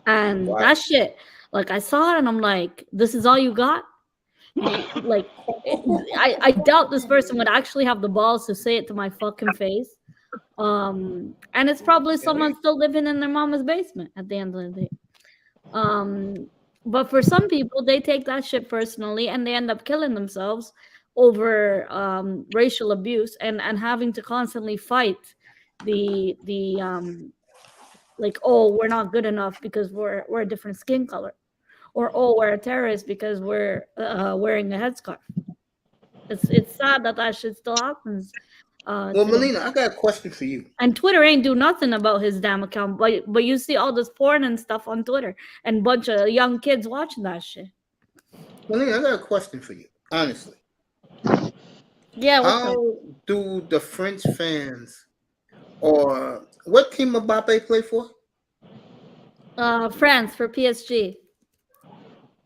and that shit. Like I saw it and I'm like, "This is all you got?" Like I doubt this person would actually have the balls to say it to my fucking face. And it's probably someone still living in their mama's basement at the end of the day. But for some people, they take that shit personally and they end up killing themselves over racial abuse and having to constantly fight the like, oh, we're not good enough because we're a different skin color. Or, oh, we're a terrorist because we're wearing a headscarf. It's sad that shit still happens. Well, Melina, I got a question for you. And Twitter ain't do nothing about his damn account, but you see all this porn and stuff on Twitter and a bunch of young kids watching that shit. Melina, I got a question for you, honestly. Yeah. How do the French fans Or what team Mbappe play for? France for PSG.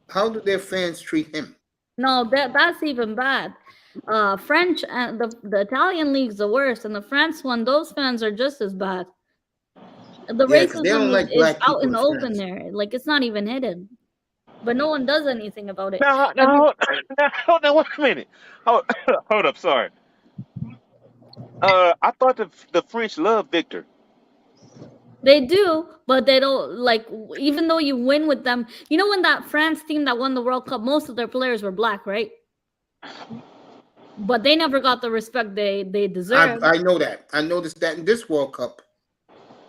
How do their fans treat him? No, that's even bad. French and the Italian league's the worst, and the France one, those fans are just as bad. The Yeah, 'cause they racism don't like is black out people in the in open France. there. Like it's not even hidden, but no one does anything about it. Now, hold on, wait a minute. Hold up, sorry. I thought the French love Victor. They do, but they don't like. Even though you win with them, you know when that France team that won the World Cup, most of their players were black, right? But they never got the respect they deserve. I know that. I noticed that in this World Cup.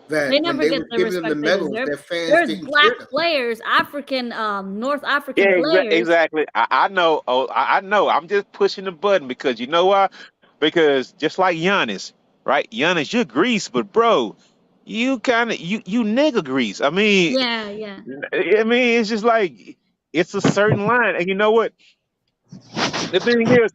That They when never they get were the giving them the respect they medals, deserve. their fans There's didn't black cheer them. players, African, North African Yeah, players. exactly. I know. Oh, I know. I'm just pushing the button because you know why? Because just like Giannis, right? Giannis, you're Greece, but bro, you kind of you nigga Greece. I mean, Yeah. it's just like it's a certain line, and you know what? The thing is,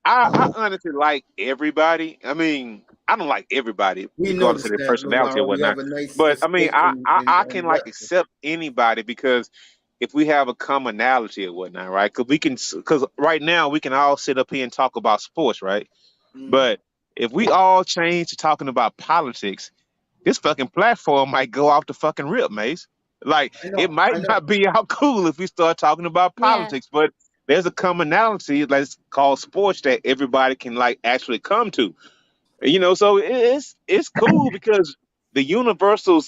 I honestly like everybody. I mean, I don't like everybody We regardless of noticed their that, personality or Laura. You whatnot. have a nice But I mean, estate I can in like Western. accept anybody because if we have a commonality or whatnot, right? Because right now we can all sit up here and talk about sports, right? But if we all change to talking about politics, this fucking platform might go off the fucking rip, Mace. Like it might I know. not be all cool if we start talking about Yeah. politics, but there's a commonality that's called sports that everybody can like actually come to. You know, so it's cool because the universal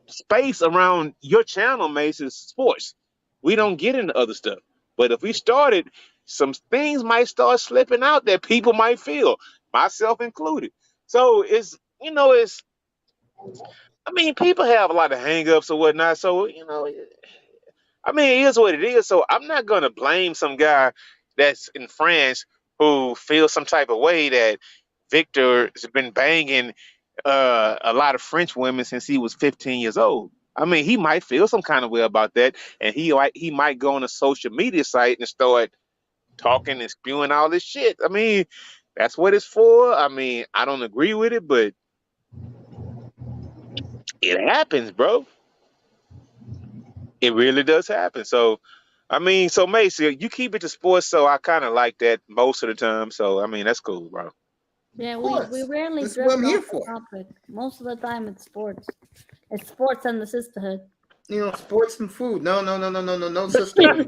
space around your channel, Mace, is sports. We don't get into other stuff. But if we started, some things might start slipping out that people might feel, myself included. So it's I mean, people have a lot of hangups or whatnot. So, I mean, it is what it is. So I'm not gonna blame some guy that's in France who feels some type of way that Victor has been banging a lot of French women since he was 15 years old. I mean, he might feel some kind of way about that, and he might go on a social media site and start talking and spewing all this shit. I mean, that's what it's for. I mean, I don't agree with it, but it happens, bro. It really does happen. So, I mean, so Macy, you keep it to sports, so I kind of like that most of the time. So, I mean, that's cool, bro. Yeah, Of we course. rarely That's drift what I'm here off the for. topic. Most of the time, it's sports. It's sports and the sisterhood. Sports and food. No sisterhood.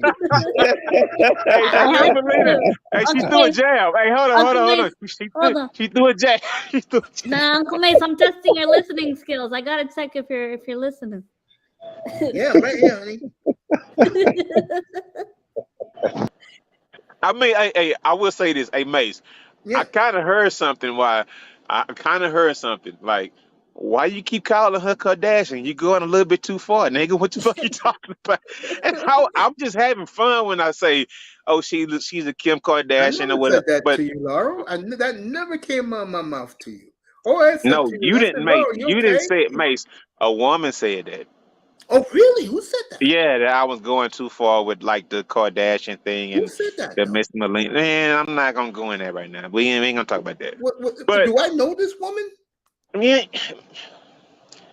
Hey, I hey, had wait a minute. to. Hey, she threw a Okay, jab. Hey, hold Uncle on. Mace, hold on. She threw a jab. She threw a jab. Nah, Uncle Mace, I'm testing your listening skills. I gotta check if you're listening. Yeah, I'm right here, honey. I mean, I will say this. Hey, Mace, Yeah. I kind of heard something. Like, why you keep calling her Kardashian? You going a little bit too far, nigga. What the fuck you talking about? And I'm just having fun when I say, oh, she's a Kim I Kardashian never or whatever. said that But to you, Laurel. That never came out of my mouth to you. Oh, I said no, to you. you I said, didn't, Mace. Laurel, you You didn't okay? say it, Mace. A woman said that. Oh, really? Who said that? Yeah, that I was going too far with like the Kardashian thing Who and said that, the though? Miss Melina. Man, I'm not gonna go in there right now. We ain't gonna talk about that. What, But do I know this woman? yeah,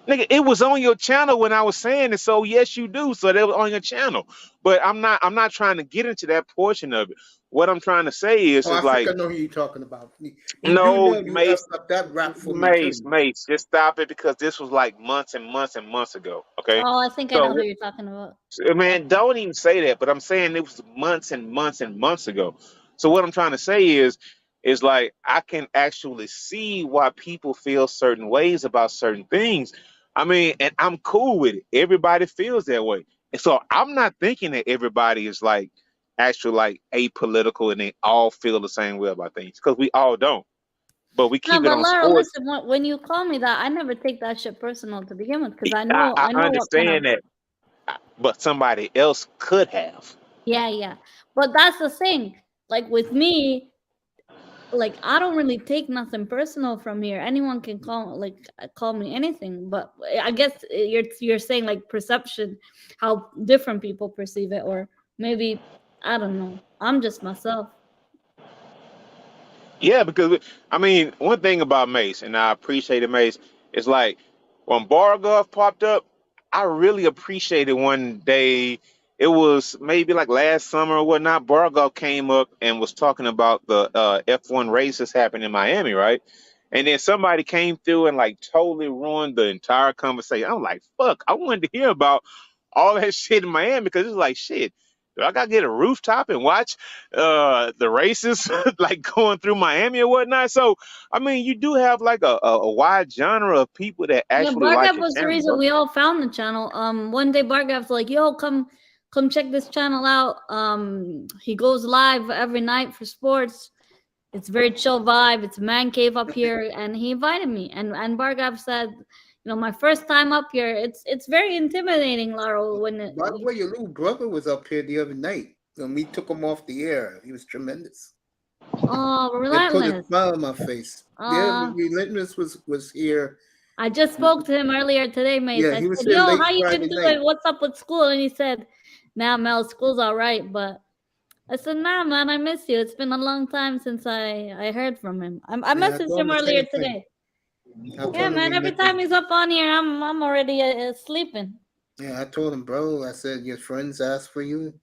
nigga, it was on your channel when I was saying it. So yes, you do. So that was on your channel. But I'm not trying to get into that portion of it. What I'm trying to say is Oh, I like, think I know who you're talking about. You do no, know you Mace, effed up that rap for me, too. Mace, just stop it because this was like months and months and months ago. Okay. Oh, I think I know who you're talking about. Man, don't even say that. But I'm saying it was months and months and months ago. So what I'm trying to say is like I can actually see why people feel certain ways about certain things. I mean, and I'm cool with it. Everybody feels that way. And so I'm not thinking that everybody is like actually like apolitical and they all feel the same way about things because we all don't. But we No, keep it but on Laura, sports. listen. When you call me that, I never take that shit personal to begin with because I I know what kind of. understand that, but somebody else could have. Yeah. But that's the thing. Like with me, like I don't really take nothing personal from here. Anyone can call me anything. But I guess you're saying like perception, how different people perceive it, or maybe I don't know. I'm just myself. Yeah, because I mean, one thing about Mace, and I appreciate it, Mace, is like when Bargov popped up, I really appreciated one day. It was maybe like last summer or whatnot. Bargov came up and was talking about the F1 races happening in Miami, right? And then somebody came through and like totally ruined the entire conversation. I'm like, fuck, I wanted to hear about all that shit in Miami because it's like shit. Do I gotta get a rooftop and watch the races like going through Miami or whatnot? So I mean, you do have like a wide genre of people that Yeah, actually like Bargav your was the channel, reason bro. we all found the channel. One day Bargav's like, "Yo, come check this channel out." He goes live every night for sports. It's very chill vibe. It's a man cave up here, and he invited me. And Bargav said, my first time up here, it's very intimidating, Laro. By the way, your little brother was up here the other night, and we took him off the air. He was tremendous. Oh, It put a relentless. smile on my face. Yeah, relentless was here. I just spoke to him earlier today, mate. Yeah, I he was said, here "Yo, late how you Friday been night. doing? What's up with school?" And he said, "Nah, Mel, school's all right." But I said, "Nah, man, I miss you. It's been a long time since I heard from him. I Yeah, I messaged told him him the earlier same thing. today. I told Yeah, him man. we Every met him. time he's up on here, I'm already sleeping. Yeah, I told him, bro. I said your friends asked for you.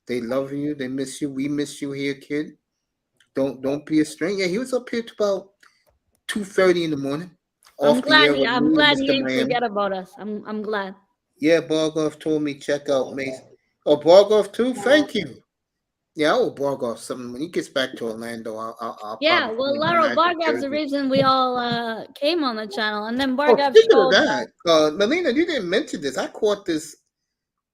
They love you. They miss you. We miss you here, kid. Don't be a stranger. Yeah, he was up here to about 2:30 in the morning. I'm Off the glad air he with I'm me and glad he Mr. ain't Miami. forget about us. I'm glad. Yeah, Bargoff told me check out Mace. Oh, Bargoff too. Thank you. Yeah, I owe Bargoff something when he gets back to Orlando. I'll Yeah, probably well, send him a Laro Magic Bargav's the jersey. reason we all came on the channel, and then Oh, Bargav speaking of showed. that, Melina, you didn't mention this. I caught this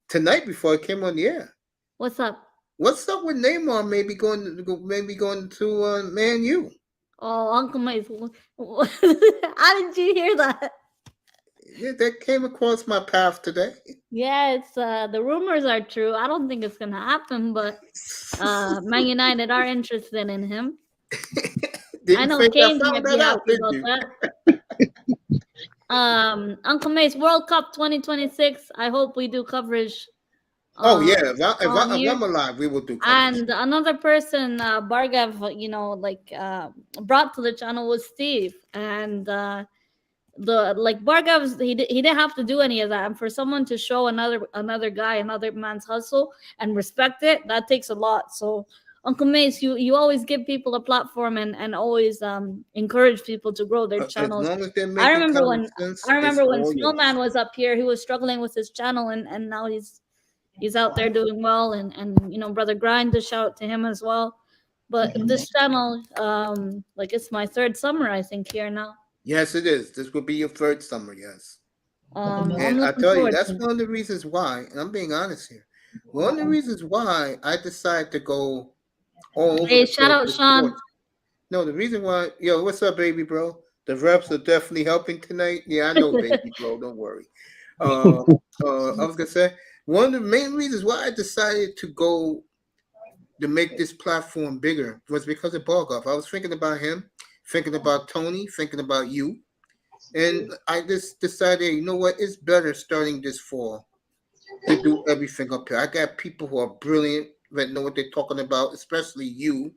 tonight before I came on the air. What's up? What's up with Neymar? Maybe going to Man U. Oh, Uncle Mace. How did you hear that? Yeah, that came across my path today. Yeah, it's the rumors are true. I don't think it's gonna happen, but Man United are interested in him. I know Kane's might be happy about that. Uncle Mace, World Cup 2026. I hope we do coverage. Oh yeah, if I'm alive, we will do coverage. And another person, Bargav, brought to the channel was Steve, and Bargav's he didn't have to do any of that, and for someone to show another guy, another man's hustle and respect it, that takes a lot. So Uncle Mace, you always give people a platform and always encourage people to grow their channels. As long as they're making I remember when yours. Snowman was up here, he was struggling with his channel, and now he's out there doing well, and Brother Grind, a shout out to him as well. But this channel, it's my third summer, I think, here now. Yes, it is. This will be your third summer, yes. And I tell you, that's one of the reasons why, and I'm being honest here. One of the reasons why I decided to go all over. Hey, shout out Sean. Sports. No, the reason why, yo, what's up, baby bro? The reps are definitely helping tonight. Yeah, I know, baby bro. Don't worry. I was gonna say one of the main reasons why I decided to go to make this platform bigger was because of Bargoff. I was thinking about him, thinking about Tony, thinking about you. And I just decided, you know what, it's better starting this fall to do everything up here. I got people who are brilliant that know what they're talking about, especially you,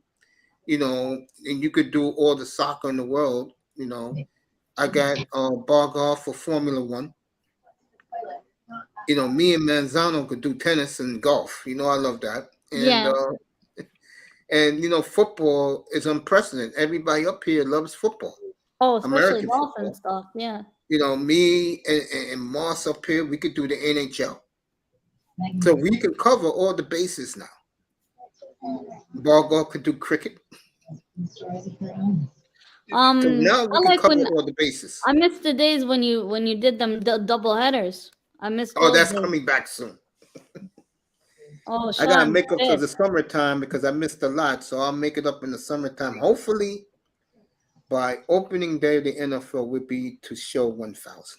and you could do all the soccer in the world, I got Bargoff for Formula One. Me and Manzano could do tennis and golf. I love that. And and football is unprecedented. Everybody up here loves football. Oh, especially American golf football. And stuff. Yeah. Me and Moss up here, we could do the NHL. So we can cover all the bases now. Bargoff could do cricket. So now we can cover all the bases. I missed the days when you did them double headers. I missed. Oh, that's coming back soon. Oh, I gotta make up for the summertime because I missed a lot, so I'll make it up in the summertime. Hopefully, by opening day of the NFL would be to show 1,000.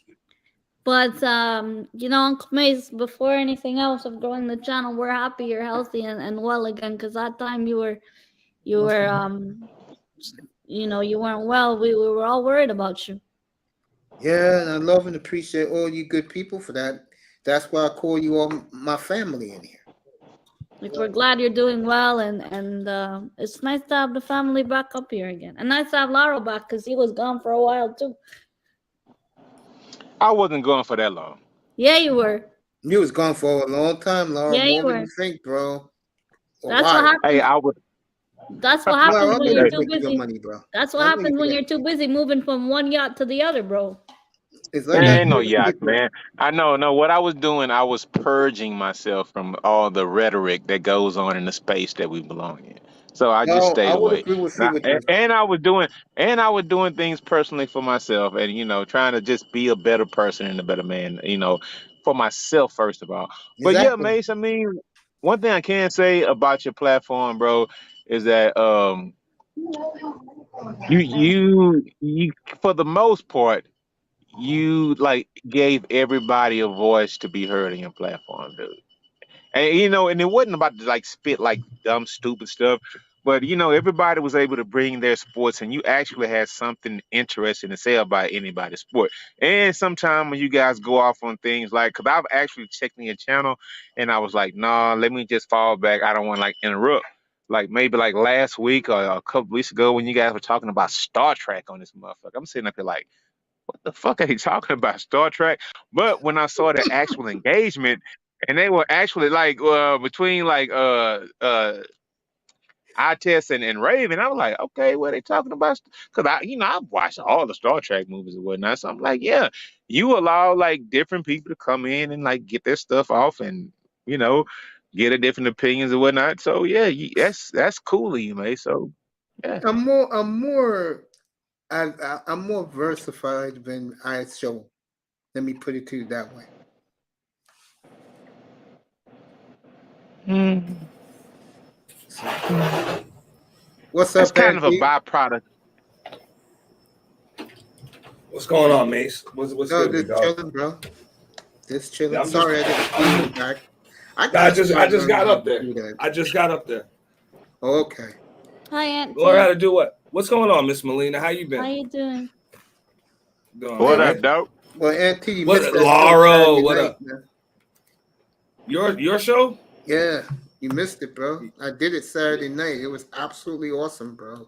But Uncle Mace, before anything else of growing the channel, we're happy you're healthy and well again. Because that time you were you weren't well. We were all worried about you. Yeah, and I love and appreciate all you good people for that. That's why I call you all my family in here. Like, we're glad you're doing well, and it's nice to have the family back up here again, and nice to have Laro back because he was gone for a while too. I wasn't going for that long. Yeah, you were. You was gone for a long time, Laura. Yeah, you more than were. you think, bro. That's what happens. Hey, I would. That's what Laura, happens I'm when gonna you're too make you busy. your money, bro. That's what happens when you're too busy moving from one yacht to the other, bro. It's There like ain't no yacht, man. I know. No, what I was doing, I was purging myself from all the rhetoric that goes on in the space that we belong in. So I just No, stayed I would away. agree with you Now, with this. and I was doing things personally for myself, and trying to just be a better person and a better man, for myself first of all. But yeah, Exactly. Mace. I mean, one thing I can say about your platform, bro, is that you for the most part, you like gave everybody a voice to be heard in your platform, dude. And it wasn't about to like spit like dumb, stupid stuff, but everybody was able to bring their sports, and you actually had something interesting to say about anybody's sport. And sometimes when you guys go off on things like, because I've actually checked in your channel, and I was like, nah, let me just fall back. I don't want to like interrupt. Like maybe like last week or a couple weeks ago when you guys were talking about Star Trek on this motherfucker, I'm sitting up here like, what the fuck are they talking about, Star Trek? But when I saw the actual engagement, and they were actually like between like Ites and Raven, I was like, okay, what are they talking about? Because I've watched all the Star Trek movies and whatnot, so I'm like, yeah, you allow like different people to come in and like get their stuff off and you know get a different opinions and whatnot. So yeah, that's cool of you, mate. So yeah, I'm more versified than I show. Let me put it to you that way. So, what's that's up, kind of a Anthony? byproduct. What's going on, Mace? What's No, good, just dog? chilling, bro. Just chilling. Yeah, I'm Sorry, I didn't see you back. I just got up there. I just got up there. Okay. Hi, Aunt. Learn how to do what? What's going on, Miss Melina? How you been? How you doing? Doing What all right? up, dope? Well, Auntie, you What missed up, that Lauro? Saturday What night, up? man. Your show? Yeah, you missed it, bro. I did it Saturday night. It was absolutely awesome, bro.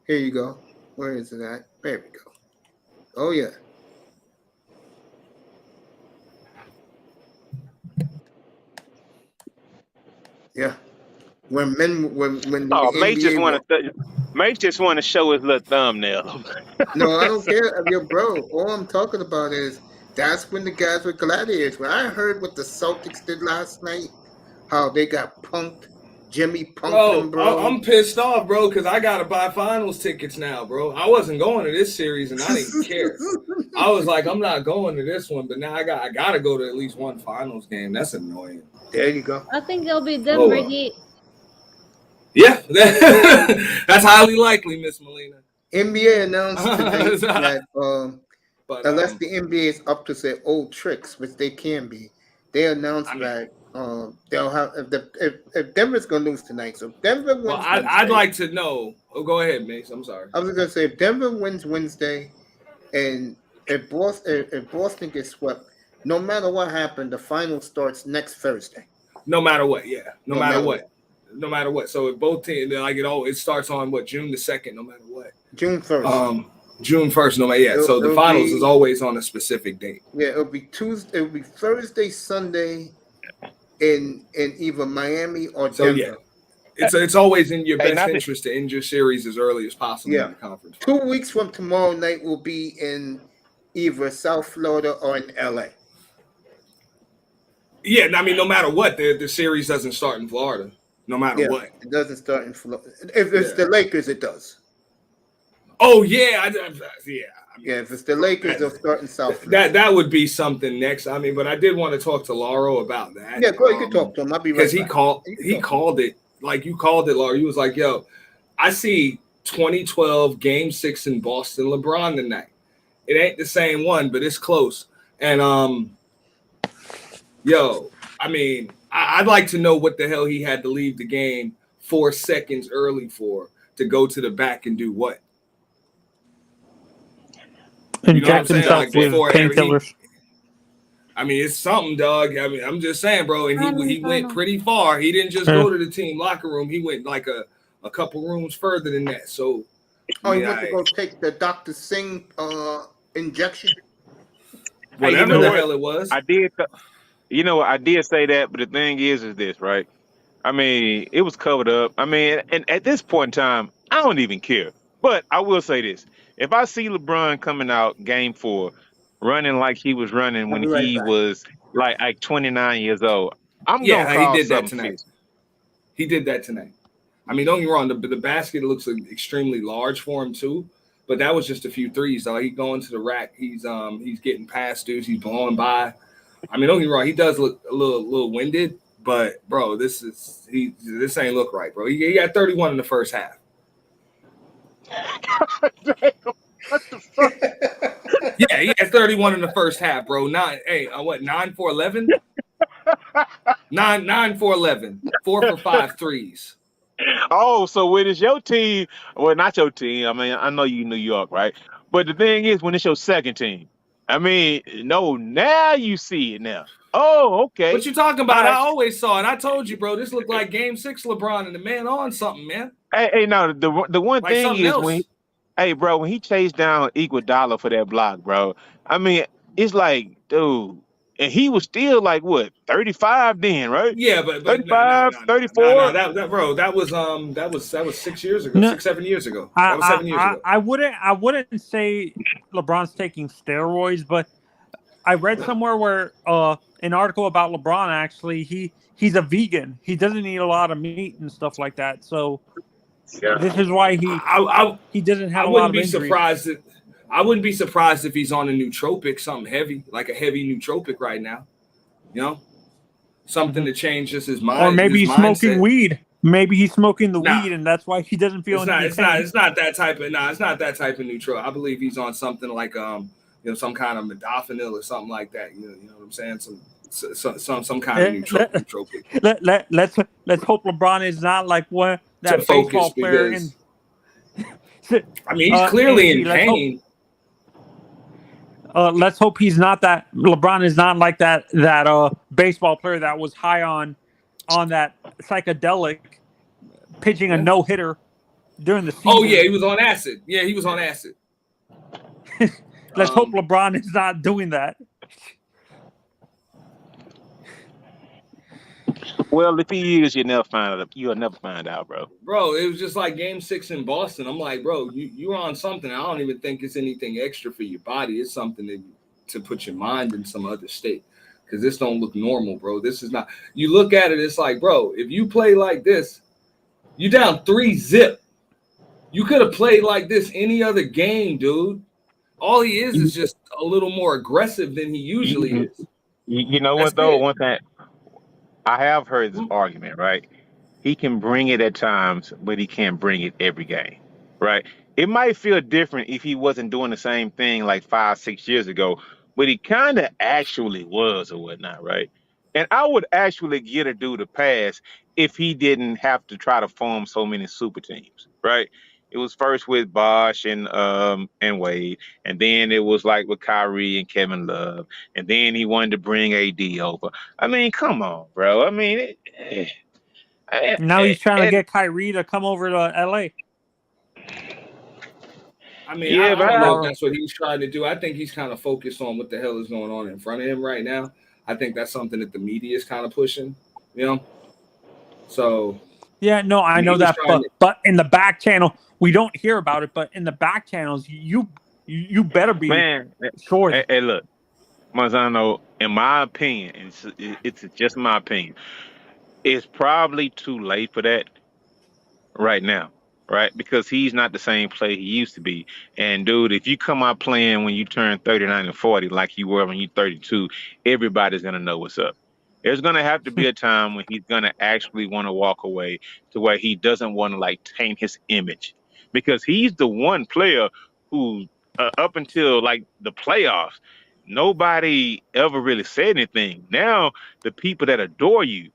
Here you go. Where is it at? There we go. Oh yeah. Yeah. When the Mate just NBA want to Mate just want to show his little thumbnail. No, I don't care. Yo, bro, all I'm talking about is that's when the guys were gladiators. When I heard what the Celtics did last night, how they got punked, Jimmy punked them, bro. I'm pissed off, bro, because I gotta buy finals tickets now, bro. I wasn't going to this series and I didn't care. I was like, I'm not going to this one, but now I gotta go to at least one finals game. That's annoying. There you go. I think it'll be Denver Heat. Yeah, that's highly likely, Miss Melina. NBA announced today that unless the NBA is up to their old tricks, which they can be, they announced that they'll have if Denver's gonna lose tonight. So if Denver wins. Well, I'd like to know. Oh, go ahead, Mace. I'm sorry. I was gonna say if Denver wins Wednesday, and if Boston gets swept, no matter what happened, the final starts next Thursday. No matter what, yeah. No matter what. No matter what. So if both teams, like it starts on what, June the 2nd, no matter what. June 1st. June 1st, no matter. Yeah. So the finals is always on a specific date. Yeah, it'll be Tuesday. It'll be Thursday, Sunday, in either Miami or Denver. So yeah, it's always in your best interest to end your series as early as possible in the conference. 2 weeks from tomorrow night will be in either South Florida or in LA. Yeah, I mean, no matter what, the series doesn't start in Florida. No matter what, it doesn't start in Florida. If it's the Lakers, it does. Oh yeah, If it's the Lakers, they'll start in South Florida. That would be something next. I mean, but I did want to talk to Lauro about that. Yeah, go ahead, you can talk to him. I'll be right back. Because he called it like you called it, Lauro. He was like, "Yo, I see 2012 Game 6 in Boston, LeBron tonight. It ain't the same one, but it's close." And I mean, I'd like to know what the hell he had to leave the game 4 seconds early to go to the back and do what? Inject himself with painkillers. I mean, it's something, dog. I mean, I'm just saying, bro. And he went pretty far. He didn't just go to the team locker room. He went like a couple rooms further than that. So, he went to go take the Dr. Singh injection. Whatever the hell it was. I did. I did say that, but the thing is this, right? I mean, it was covered up. I mean, and at this point in time, I don't even care. But I will say this: if I see LeBron coming out Game 4, running like he was running when he was like 29 years old, I'm gonna call he did that something tonight. fishy. He did that tonight. I mean, don't get me wrong. The basket looks extremely large for him too, but that was just a few threes. Though he going to the rack, he's getting past dudes, he's blowing by. I mean, don't get me wrong. He does look a little winded, but bro, this ain't look right, bro. He got 31 in the first half. What the fuck? Yeah, he had 31 in the first half, bro. 9 for 11? 9 for 11. 4 for 5 threes. Oh, so when it's your team, well, not your team. I mean, I know you New York, right? But the thing is, when it's your second team, I mean, no, now you see it now. Oh, okay. What you talking about? I always saw it. I told you, bro. This looked like Game 6 LeBron and the man on something, man. Hey, no, the one like thing is else. when he chased down Iguodala for that block, bro. I mean, it's like, dude, and he was still like what 35 then, right? Yeah, but 35, 34. No, that was 6 years ago, 6-7 years ago. That was 7 years ago. I wouldn't say LeBron's taking steroids, but I read somewhere where an article about LeBron actually he's a vegan. He doesn't eat a lot of meat and stuff like that. So this is why he doesn't have a lot of injuries. I wouldn't be surprised if he's on a nootropic, something heavy, like a heavy nootropic right now. You know, something to change just his mind. Or maybe he's mindset. smoking weed. Maybe he's smoking the weed, and that's why he doesn't feel. It's not that type of nootropic. I believe he's on something like some kind of modafinil or something like that. You know what I'm saying? Some kind of nootropic. Let's hope LeBron is not like one that baseball player. I mean, he's clearly in pain. Let's hope he's not that. LeBron is not like that baseball player that was high on that psychedelic, pitching a no-hitter during the season. Oh yeah, he was on acid. Let's hope LeBron is not doing that. Well, if he is, you'll never find out, bro. Bro, it was just like Game 6 in Boston. I'm like, bro, you're on something. I don't even think it's anything extra for your body. It's something to put your mind in some other state. Because this don't look normal, bro. This is not. You look at it, it's like, bro, if you play like this, you down 3-0. You could have played like this any other game, dude. All he is just a little more aggressive than he usually is. You know what, though? One thing. I have heard this argument, right? He can bring it at times, but he can't bring it every game, right? It might feel different if he wasn't doing the same thing like 5-6 years ago, but he kind of actually was or whatnot, right? And I would actually get a dude a pass if he didn't have to try to form so many super teams, right? It was first with Bosh and Wade, and then it was like with Kyrie and Kevin Love, and then he wanted to bring AD over. I mean, come on, bro. I mean, now he's trying to get Kyrie to come over to LA. I mean, I don't know if that's what he's trying to do. I think he's kind of focused on what the hell is going on in front of him right now. I think that's something that the media is kind of pushing, So yeah, no, I know that, but in the back channel, we don't hear about it. But in the back channels, you better be sure. Hey, look, Marzano, in my opinion, it's just my opinion. It's probably too late for that right now, right? Because he's not the same player he used to be. And dude, if you come out playing when you turn 39 and 40 like you were when you're 32, everybody's gonna know what's up. There's going to have to be a time when he's going to actually want to walk away to where he doesn't want to taint his image, because he's the one player who up until the playoffs, nobody ever really said anything. Now the people that adore you,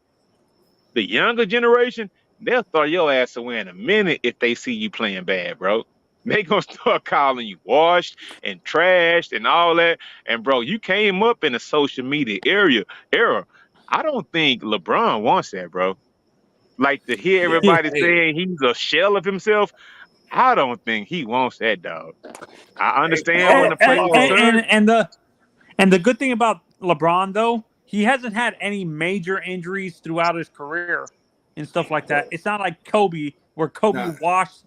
the younger generation, they'll throw your ass away in a minute if they see you playing bad, bro. They gonna start calling you washed and trashed and all that. And bro, you came up in a social media era. I don't think LeBron wants that, bro. Like to hear everybody saying he's a shell of himself. I don't think he wants that, dog. I understand when the players and the good thing about LeBron though, he hasn't had any major injuries throughout his career and stuff like that. It's not like Kobe, where Kobe Nah. washed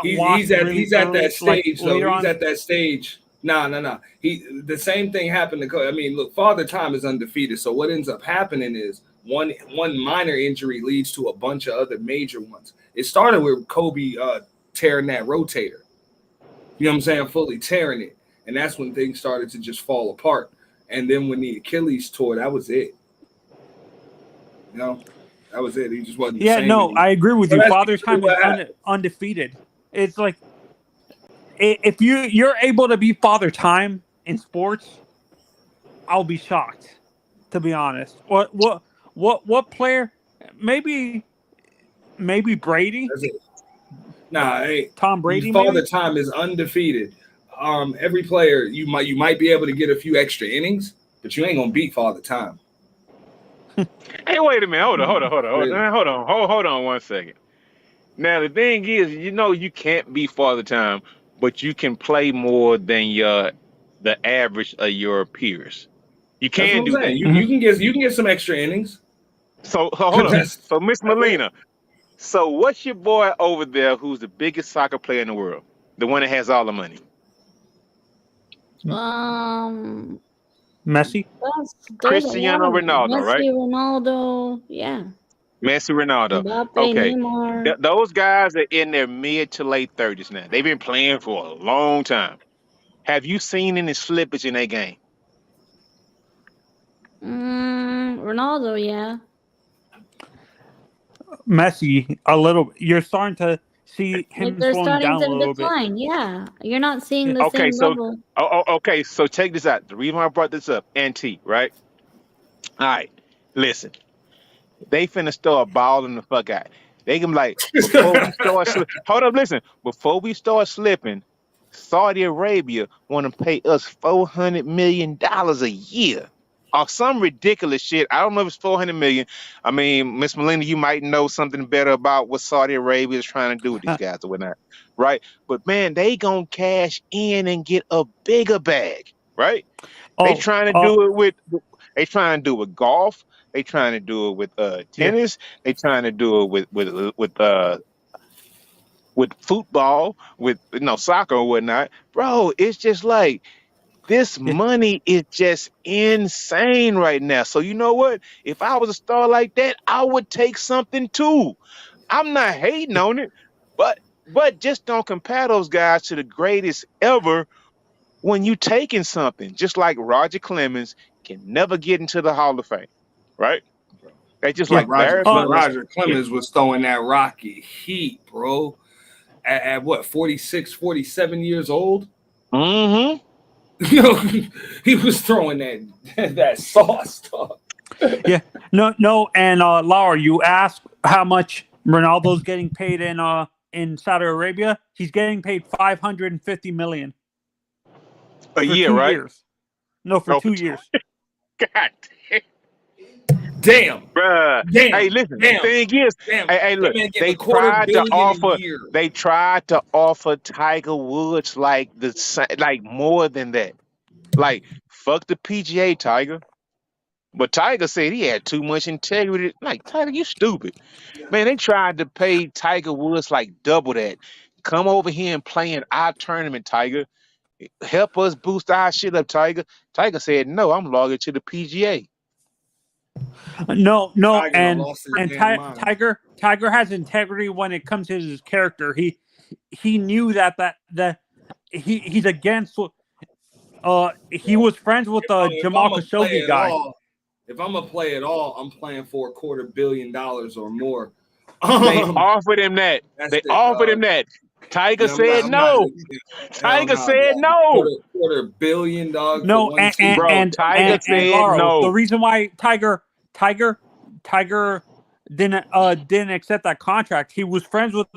He's at that stage, though. later He's on. at that stage. No. The same thing happened to Kobe. I mean, look, Father Time is undefeated. So what ends up happening is one minor injury leads to a bunch of other major ones. It started with Kobe tearing that rotator. You know what I'm saying? Fully tearing it. And that's when things started to just fall apart. And then when the Achilles tore, that was it. You know, that was it. He just wasn't the same anymore. I agree with you. But Father Time is undefeated. It's like if you're able to be Father Time in sports, I'll be shocked, to be honest. What player? Maybe Brady. Nah, hey, Tom Brady. Father Time is undefeated. Every player you might be able to get a few extra innings, but you ain't gonna beat Father Time. Hey, wait a minute. Hold on 1 second. Now the thing is, you can't be Father Time, but you can play more than the average of your peers. You can do that. You can get some extra innings. So hold on. So Miss Molina, so what's your boy over there who's the biggest soccer player in the world? The one that has all the money? Messi? Cristiano Ronaldo, Messi, right? Ronaldo, yeah. Messi, Ronaldo. Mbappe, Okay. Neymar. Those guys are in their mid to late 30s now. They've been playing for a long time. Have you seen any slippage in their game? Ronaldo, yeah. Messi, a little. You're starting to see him They're slowing starting down a to little decline. Yeah, you're not seeing the Okay, same so level. okay, so check this out. The reason why I brought this up, NT, right? All right, listen. They finna start balling the fuck out. They can be like, before we start hold up, listen. Before we start slipping, Saudi Arabia want to pay us $400 million a year. Or some ridiculous shit. I don't know if it's $400 million. I mean, Miss Melinda, you might know something better about what Saudi Arabia is trying to do with these guys or whatnot, right? But man, they gonna cash in and get a bigger bag, right? They trying to do it with golf. They trying to do it with tennis. They trying to do it with football, with soccer or whatnot. Bro, it's just like this money is just insane right now. So you know what? If I was a star like that, I would take something too. I'm not hating on it, but just don't compare those guys to the greatest ever when you taking something. Just like Roger Clemens can never get into the Hall of Fame, right? They just like Roger Clemens was throwing that rocky heat, bro. At what, 46, 47 years old? Mm-hmm. He was throwing that sauce stuff. Yeah. No, and Laura, you asked how much Ronaldo's getting paid in Saudi Arabia. He's getting paid $550 million a year, right? Years. No, for 2 years. God damn. Bruh. Damn. Hey, listen. Damn. The thing is, hey, look. They tried to offer Tiger Woods like more than that. Like, fuck the PGA, Tiger. But Tiger said he had too much integrity. Like, Tiger, you stupid. Man, they tried to pay Tiger Woods like double that. Come over here and play in our tournament, Tiger. Help us boost our shit up, Tiger. Tiger said, no, I'm logging to the PGA. No, Tiger has integrity when it comes to his character. He knew that he's against. He was friends with the Jamal Khashoggi guy. If I'm gonna play at all, I'm playing for $250 million or more. They offered him that. Tiger said no. Tiger said no. $250 million, dog. No, and Tiger said no. The reason why Tiger didn't accept that contract, he was friends with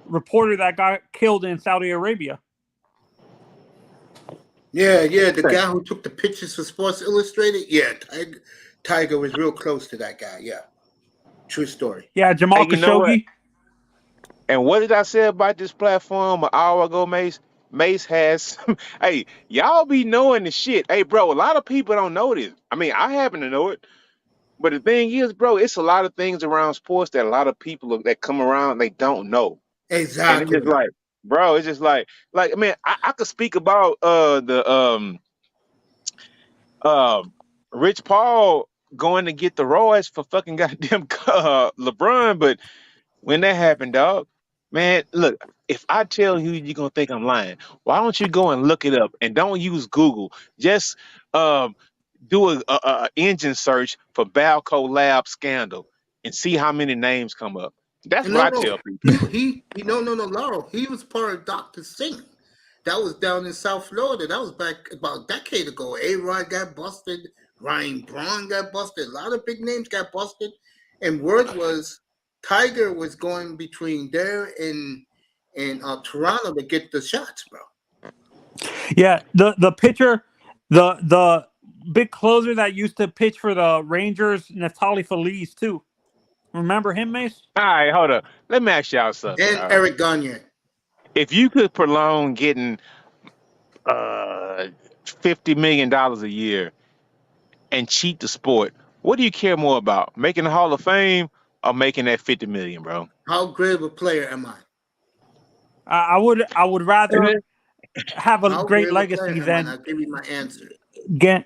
reporter that got killed in Saudi Arabia. Yeah, the guy who took the pictures for Sports Illustrated. Yeah, Tiger was real close to that guy. Yeah, true story. Yeah, Jamal Hey, you know what? Khashoggi. And what did I say about this platform an hour ago, Mace? Mace has, hey, y'all be knowing the shit. Hey, bro, a lot of people don't know this. I mean, I happen to know it. But the thing is, bro, it's a lot of things around sports that a lot of people that come around, they don't know. Exactly. And it's just like, bro, it's just like, man, I could speak about Rich Paul going to get the Royce for fucking goddamn LeBron, but when that happened, dog, man, look, if I tell you, you're gonna think I'm lying. Why don't you go and look it up and don't use Google? Just do a engine search for Balco Lab scandal and see how many names come up. That's what I tell people. No, Laurel. He was part of Dr. Singh. That was down in South Florida. That was back about a decade ago. A-Rod got busted. Ryan Braun got busted. A lot of big names got busted. And word was Tiger was going between there and Toronto to get the shots, bro. Yeah, the pitcher, the big closer that used to pitch for the Rangers, Neftali Feliz too. Remember him, Mace? All right, hold up. Let me ask y'all something. And Eric Gagne. If you could prolong getting $50 million a year and cheat the sport, what do you care more about? Making the Hall of Fame or making that $50 million, bro? How great of a player am I? I would rather have a great legacy than. I'll give you my answer. I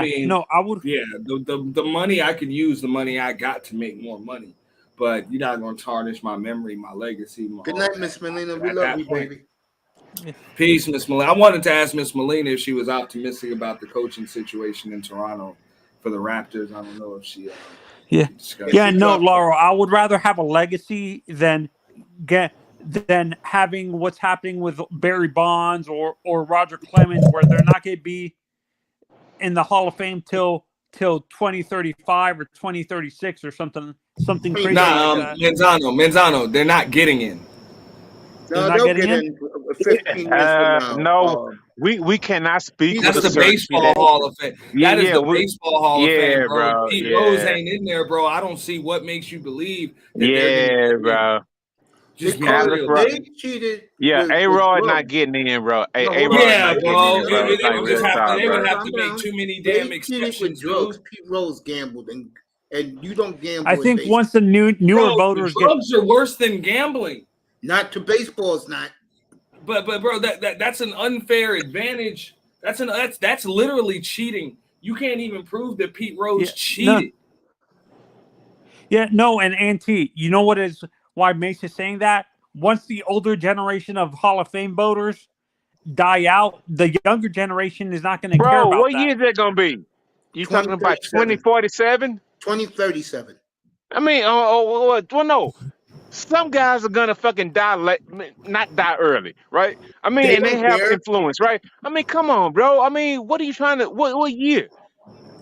mean, no, I would. Yeah, the money I could use the money I got to make more money, but you're not going to tarnish my memory, my legacy. Good night, Miss Melina. We love you, baby. Peace, Miss Melina. I wanted to ask Miss Melina if she was optimistic about the coaching situation in Toronto for the Raptors. I don't know if she. No, Laurel. I would rather have a legacy than having what's happening with Barry Bonds or Roger Clemens, where they're not going to be in the Hall of Fame till 2035 or 2036 or something crazy. Nah, Manzano, they're not getting in. No, they'll get in 15 years from now. No, we cannot speak. That's the baseball Hall of Fame. That is the baseball Hall of Fame, bro. Pete Rose ain't in there, bro. I don't see what makes you believe that bro. Just they cheated. Yeah, A-Rod not getting in, bro. A-Rod bro. They would have to make too many damn exceptions, bro. Pete Rose gambled, and you don't gamble. I think once the newer voters drugs are worse than gambling. Not to baseball, it's not. But bro, that's an unfair advantage. That's literally cheating. You can't even prove that Pete Rose cheated. And Auntie, you know what is why Mace is saying that? Once the older generation of Hall of Fame voters die out, the younger generation is not going to care about what that. year is that going to be? You talking about 2047? 2037. I mean, no. Some guys are gonna fucking die not die early, right? I mean, and they have influence, right? I mean, come on, bro. I mean, what are you trying to? What year?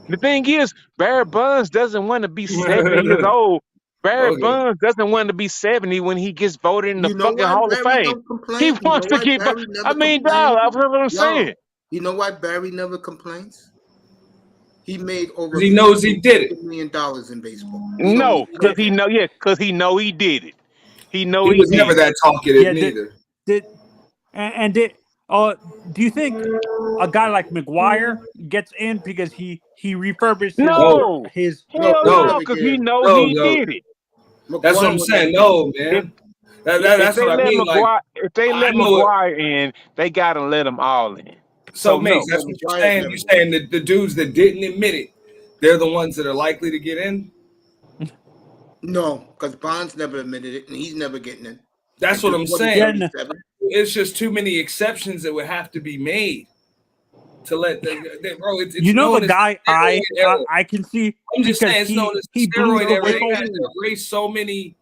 The thing is, Barry Bonds doesn't want to be 70 years old. Barry Bonds doesn't want to be 70 when he gets voted in the fucking Hall of Fame. He wants to keep. I mean, dog, I've heard what I'm saying. You know why Barry never complains? He made over. He knows he did it. $1 million in baseball. No, because he know. Yeah, because he know he did it. He know he was never that talkative neither. Do you think a guy like McGuire gets in because he refurbished his? No, because he know he did it. That's what I'm saying. No, man. That's what I mean. If they let McGuire in, they gotta let them all in. So Mace, that's what you're saying. You're saying that the dudes that didn't admit it, they're the ones that are likely to get in? No, because Bonds never admitted it, and he's never getting in. That's what I'm saying. It's just too many exceptions that would have to be made to let bro. It's the guy I can see. I'm just saying it's known as the steroid era. They had to erase so many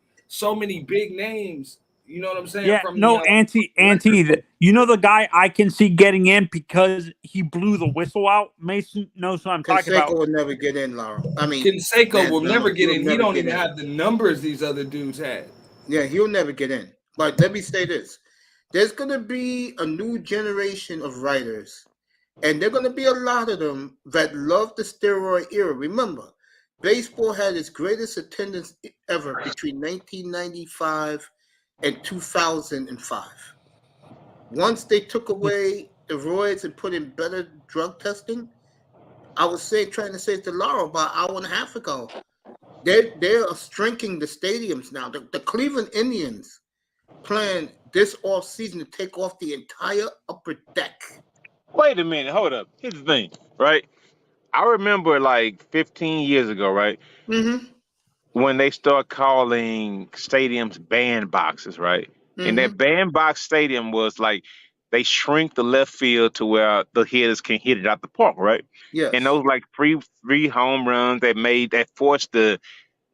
big names. You know what I'm saying? Auntie. You know the guy I can see getting in because he blew the whistle out. Mason knows what I'm talking about. Canseco will never get in, Laura. I mean, Canseco will never get in. He don't even have the numbers these other dudes had. Yeah, he'll never get in. But let me say this. There's going to be a new generation of writers, and there are going to be a lot of them that love the steroid era. Remember, baseball had its greatest attendance ever between 1995 and 2005. Once they took away the roids and put in better drug testing, I was trying to say to Laura about an hour and a half ago, they're shrinking the stadiums now. The Cleveland Indians plan this off season to take off the entire upper deck. Wait a minute, hold up. Here's the thing, right? I remember like 15 years ago, right? Mm-hmm. When they start calling stadiums bandboxes, right? Mm-hmm. And that bandbox stadium was like they shrink the left field to where the hitters can hit it out the park, right? Yes. And those like free home runs that forced the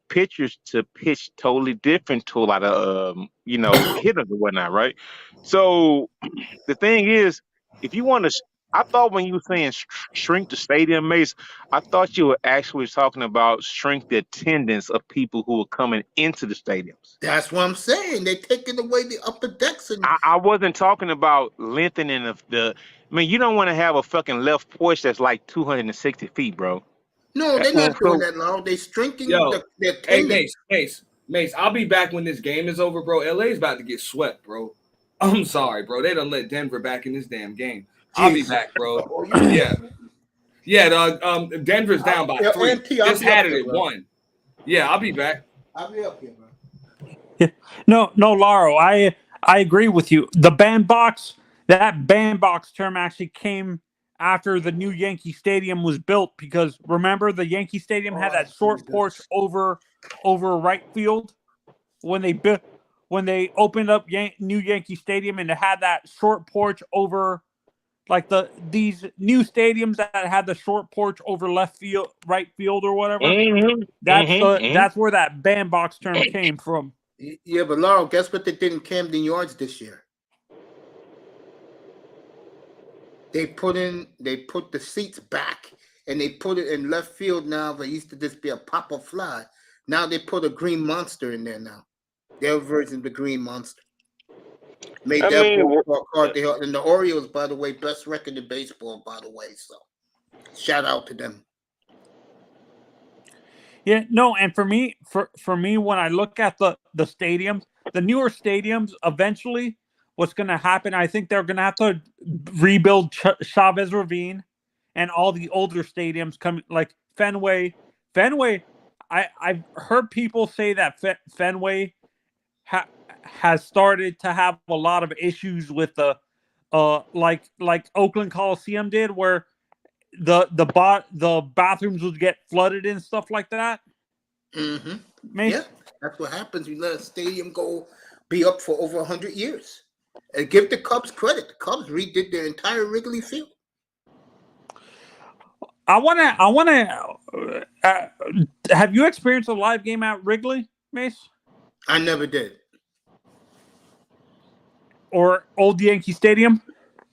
pitchers to pitch totally different to a lot of hitters or whatnot, right? So the thing is, if you want to, I thought when you were saying shrink the stadium, Mace, I thought you were actually talking about shrink the attendance of people who were coming into the stadiums. That's what I'm saying. They're taking away the upper decks. And I wasn't talking about lengthening of the. I mean, you don't want to have a fucking left porch that's like 260 feet, bro. No, they're not doing that, Law. They're shrinking the attendance. Hey, Mace, I'll be back when this game is over, bro. LA's about to get swept, bro. I'm sorry, bro. They done let Denver back in this damn game. I'll be back, bro. Yeah, dog. Denver's down by 3. Just had it at 1. Yeah, I'll be back. I'll be up here, bro. Yeah. No, Laro, I agree with you. The bandbox, that bandbox term actually came after the new Yankee Stadium was built, because remember the Yankee Stadium had that short porch over right field when they opened up new Yankee Stadium, and it had that short porch over, like these new stadiums that had the short porch over right field or whatever. Mm-hmm. That's where that bandbox term came from. Yeah, but Laurel, guess what they did in Camden Yards this year? They put the seats back, and they put it in left field now. That used to just be a pop-up fly. Now they put a green monster in there now. Their version of the green monster. Made that hard to help. And the Orioles, by the way, best record in baseball, by the way. So shout out to them. Yeah, no, and for me, when I look at the stadiums, the newer stadiums, eventually what's going to happen, I think they're going to have to rebuild Chavez Ravine and all the older stadiums come, like Fenway. I've heard people say that Fenway has started to have a lot of issues with the like Oakland Coliseum did, where the bathrooms would get flooded and stuff like that. Mm-hmm. Yeah, that's what happens. You let a stadium be up for over 100 years. And give the Cubs credit. The Cubs redid their entire Wrigley Field. I want to. Have you experienced a live game at Wrigley, Mace? I never did. Or Old Yankee Stadium?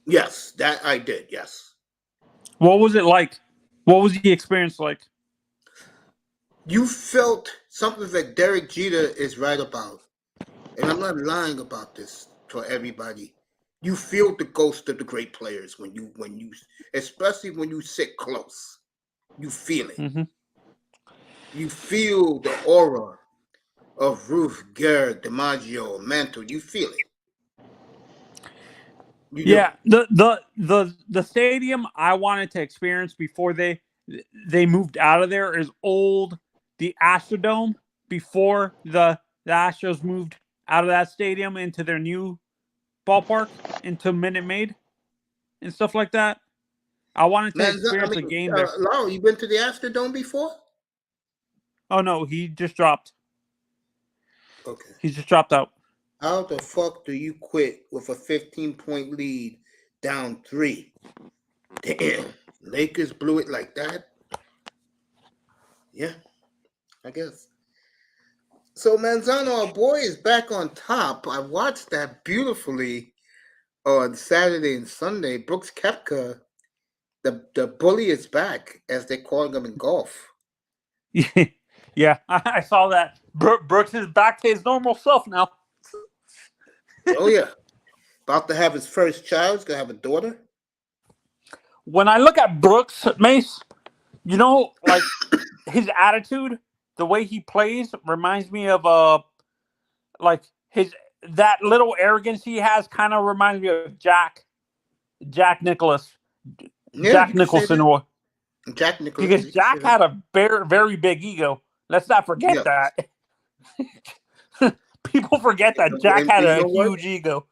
Yes, that I did. Yes. What was it like? What was the experience like? You felt something that Derek Jeter is right about, and I'm not lying about this for everybody. You feel the ghost of the great players when you, especially when you sit close. You feel it. Mm-hmm. You feel the aura of Ruth, Garrett, DiMaggio, Mantle. You feel it. The stadium I wanted to experience before they moved out of there is the Astrodome, before the Astros moved out of that stadium into their new ballpark, into Minute Maid and stuff like that. I wanted to experience a game there. Laurel, you been to the Astrodome before? Oh no, he just dropped. Okay. He just dropped out. How the fuck do you quit with a 15-point lead down 3? Damn. Lakers blew it like that? Yeah, I guess. So, Manzano, our boy is back on top. I watched that beautifully on Saturday and Sunday. Brooks Koepka, the bully is back, as they call him in golf. Yeah, I saw that. Brooks is back to his normal self now. Oh yeah, about to have his first child. He's gonna have a daughter. When I look at Brooks, Mace, like his attitude, the way he plays reminds me of like that little arrogance he has kind of reminds me of Jack Nicholas. Yeah, Jack you can say Nicholson, that. or Jack Nicholson. because you can say Jack that. had a very, very big ego. Let's not forget Yeah. that. People forget that Jack And had you a know what? huge ego.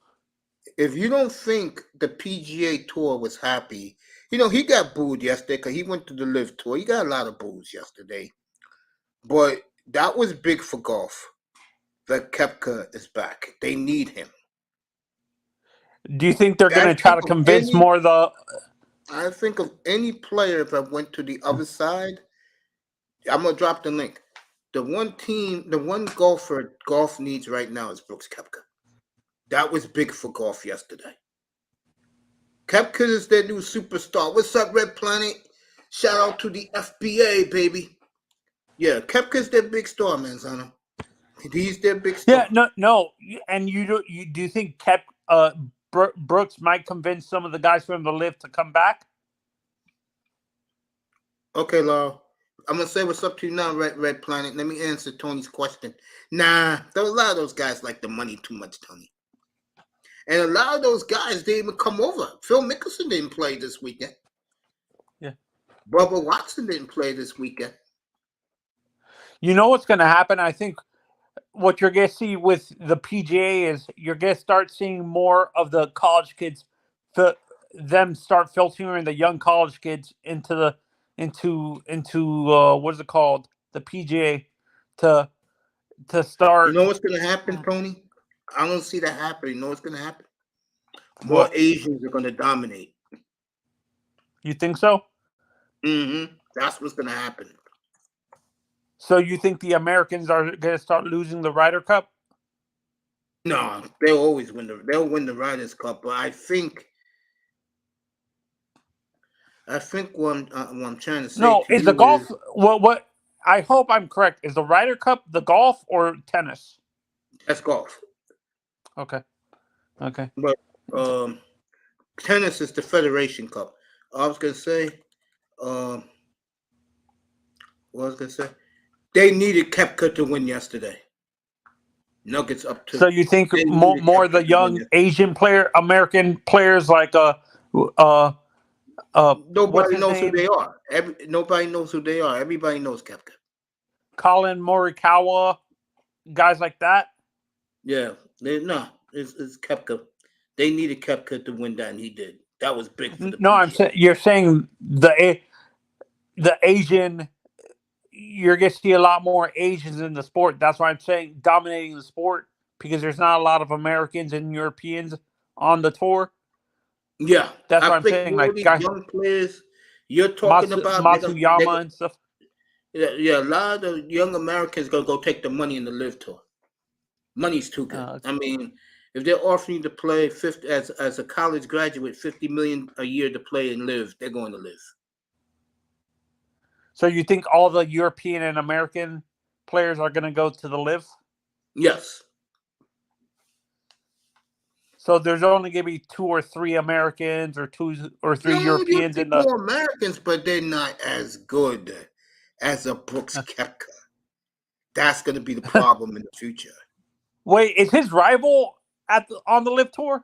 If you don't think the PGA Tour was happy, he got booed yesterday because he went to the Live Tour. He got a lot of boos yesterday. But that was big for golf that Koepka is back. They need him. Do you think they're going to try to convince more of the... I think of any player, if I went to the other side, I'm going to drop the link. The one golfer golf needs right now is Brooks Koepka. That was big for golf yesterday. Koepka is their new superstar. What's up, Red Planet? Shout out to the FBA, baby. Yeah, Koepka's their big star, man, Zano. He's their big star. Yeah, no. And do you think Brooks might convince some of the guys from the Live to come back? Okay, Laura. I'm going to say what's up to you now, Red Planet. Let me answer Tony's question. Nah, a lot of those guys like the money too much, Tony. And a lot of those guys didn't even come over. Phil Mickelson didn't play this weekend. Yeah. Bubba Watson didn't play this weekend. You know what's going to happen? I think what you're going to see with the PGA is you're going to start seeing more of the college kids, them start filtering the young college kids into what is it called? The PGA to start. You know what's going to happen, Tony? I don't see that happening. You know what's going to happen? More Asians are going to dominate. You think so? Mm-hmm. That's what's going to happen. So you think the Americans are going to start losing the Ryder Cup? No, they'll always win they'll win the Riders Cup, but I think what I'm trying to say. No, is the golf what I hope I'm correct. Is the Ryder Cup the golf or tennis? That's golf. Okay. But tennis is the Federation Cup. I was gonna say, they needed Koepka to win yesterday. Nuggets up to. So you think more the young Asian American players like nobody knows who they are. Nobody knows who they are. Everybody knows Koepka. Colin Morikawa, guys like that. Yeah, it's Koepka. They needed Koepka to win that, and he did. That was big for the No, I'm saying you're saying the Asian. You're going to see a lot more Asians in the sport. That's why I'm saying dominating the sport because there's not a lot of Americans and Europeans on the tour. Yeah, that's what I'm saying. Like guys, young players, you're talking about Matsuyama and stuff. Yeah, a lot of young Americans gonna go take the money in the Live Tour. Money's too good. I mean, if they're offering you to play as a college graduate, $50 million a year to play and Live, they're going to Live. So you think all the European and American players are going to go to the Live? Yes. So there's only going to be 2 or 3 Americans or 2 or 3 Europeans in the. More Americans, but they're not as good as a Brooks Koepka. That's going to be the problem in the future. Wait, is his rival on the Live Tour?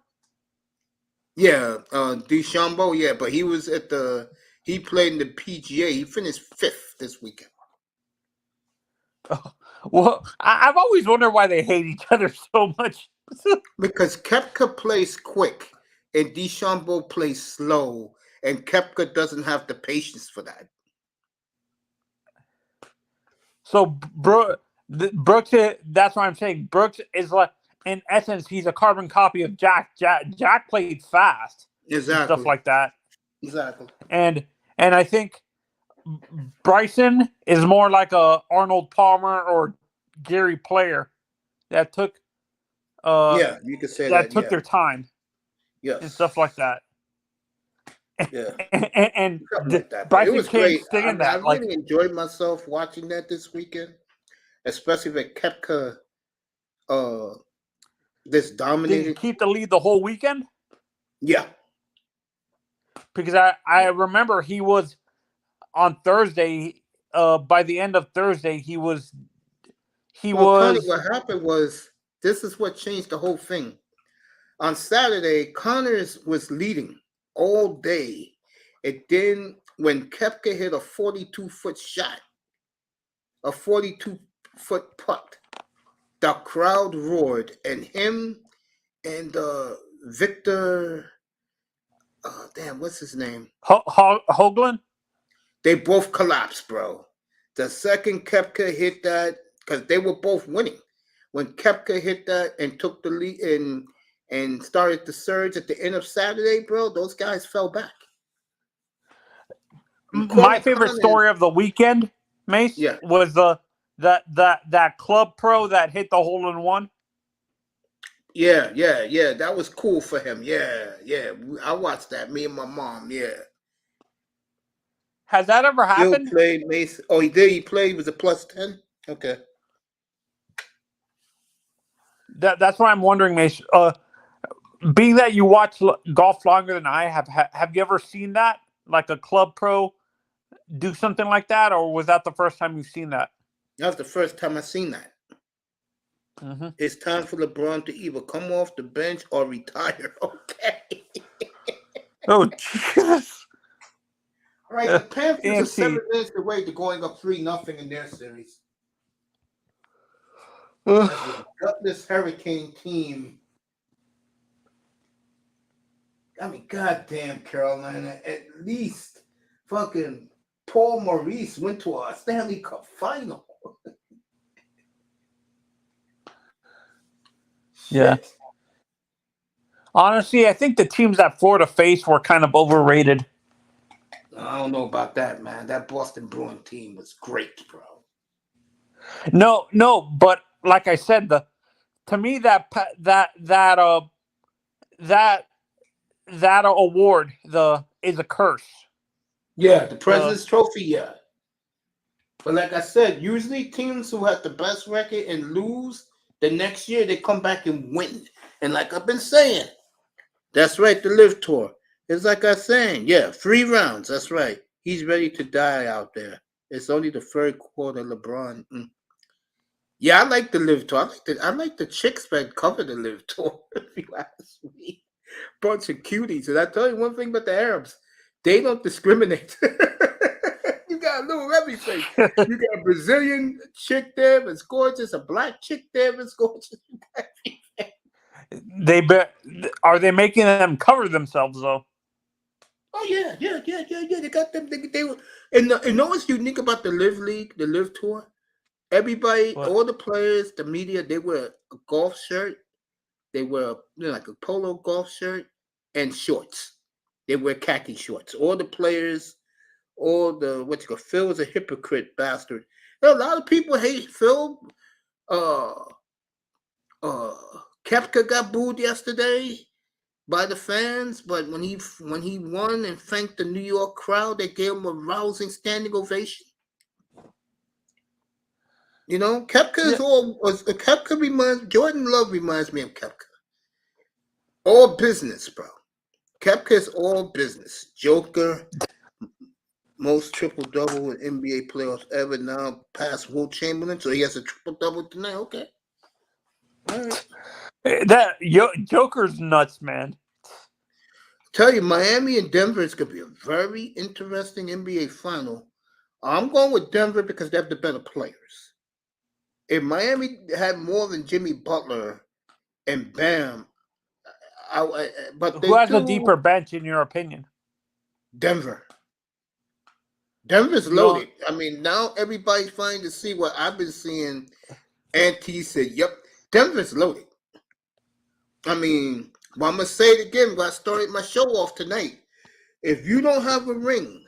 Yeah, DeChambeau. Yeah, but he was he played in the PGA. He finished 5th this weekend. Oh, well, I've always wondered why they hate each other so much. Because Koepka plays quick and DeChambeau plays slow, and Koepka doesn't have the patience for that. So Brooks, that's what I'm saying. Brooks is like, in essence, he's a carbon copy of Jack. Jack played fast, exactly, stuff like that. Exactly, and I think Bryson is more like a Arnold Palmer or Gary Player that took. Yeah, you could say that. Took their time. Yes, and stuff like that. Yeah, and like that. Bryson it was can't great. stick in that. I really enjoyed myself watching that this weekend, especially with Koepka This Did he dominated. keep the lead the whole weekend? Yeah. Because I remember he was on Thursday. By the end of Thursday, he was. Connie, what happened was, this is what changed the whole thing. On Saturday, Connors was leading all day. And then when Koepka hit a 42-foot shot, a 42-foot putt, the crowd roared, and him and Victor, what's his name? Hoagland? They both collapsed, bro. The second Koepka hit that, because they were both winning. When Koepka hit that and took the lead and started the surge at the end of Saturday, bro, those guys fell back. My favorite story of the weekend, Mace, was that club pro that hit the hole in one. Yeah. That was cool for him. Yeah. I watched that. Me and my mom. Yeah. Has that ever happened? Bill played Mason. Oh, he did. He played. Was a +10. Okay. That's what I'm wondering, Mace. Being that you watch golf longer than I have you ever seen that, like a club pro do something like that, or was that the first time you've seen that? That was the first time I seen that. Mm-hmm. It's time for LeBron to either come off the bench or retire. Okay. Oh, Jesus. All right, the Panthers are 7 minutes away to going up 3-0 in their series. That's a gutless Hurricane team. I mean, goddamn, Carolina. At least fucking Paul Maurice went to a Stanley Cup final. Yeah. Honestly, I think the teams that Florida faced were kind of overrated. I don't know about that, man. That Boston Bruin team was great, bro. No, but like I said, to me that award is a curse. Yeah, the President's Trophy, yeah. But like I said, usually teams who have the best record and lose, the next year they come back and win. And like I've been saying, that's right, the Live Tour. It's like I'm saying, yeah, 3 rounds, that's right. He's ready to die out there. It's only the third quarter, LeBron. Yeah, I like the Live Tour. I like the chicks that cover the Live Tour, if you ask me. Bunch of cuties. And I tell you one thing about the Arabs, they don't discriminate. You got a little everything. You got a Brazilian chick there that's gorgeous, a black chick there that's gorgeous. Are they making them cover themselves though? Oh yeah. They got them. They were. And you know what's unique about the Live League, the Live Tour? Everybody, all the players, the media, they wear a golf shirt. They wear like a polo golf shirt and shorts. They wear khaki shorts. All the players, Phil is a hypocrite bastard. A lot of people hate Phil. Koepka got booed yesterday by the fans, but when he won and thanked the New York crowd, they gave him a rousing standing ovation. You know, Jordan Love reminds me of Koepka. All business, bro. Koepka is all business. Joker, most triple-double in NBA playoffs ever, now past Will Chamberlain, so he has a triple-double tonight. Okay. All right. Joker's nuts, man. Tell you, Miami and Denver is going to be a very interesting NBA final. I'm going with Denver because they have the better players. If Miami had more than Jimmy Butler and Bam, but who has a deeper bench in your opinion? Denver. Denver's loaded. I mean, now everybody's trying to see what I've been seeing. Auntie said, "Yep, Denver's loaded." I mean, well, I'm gonna say it again. But I started my show off tonight. If you don't have a ring,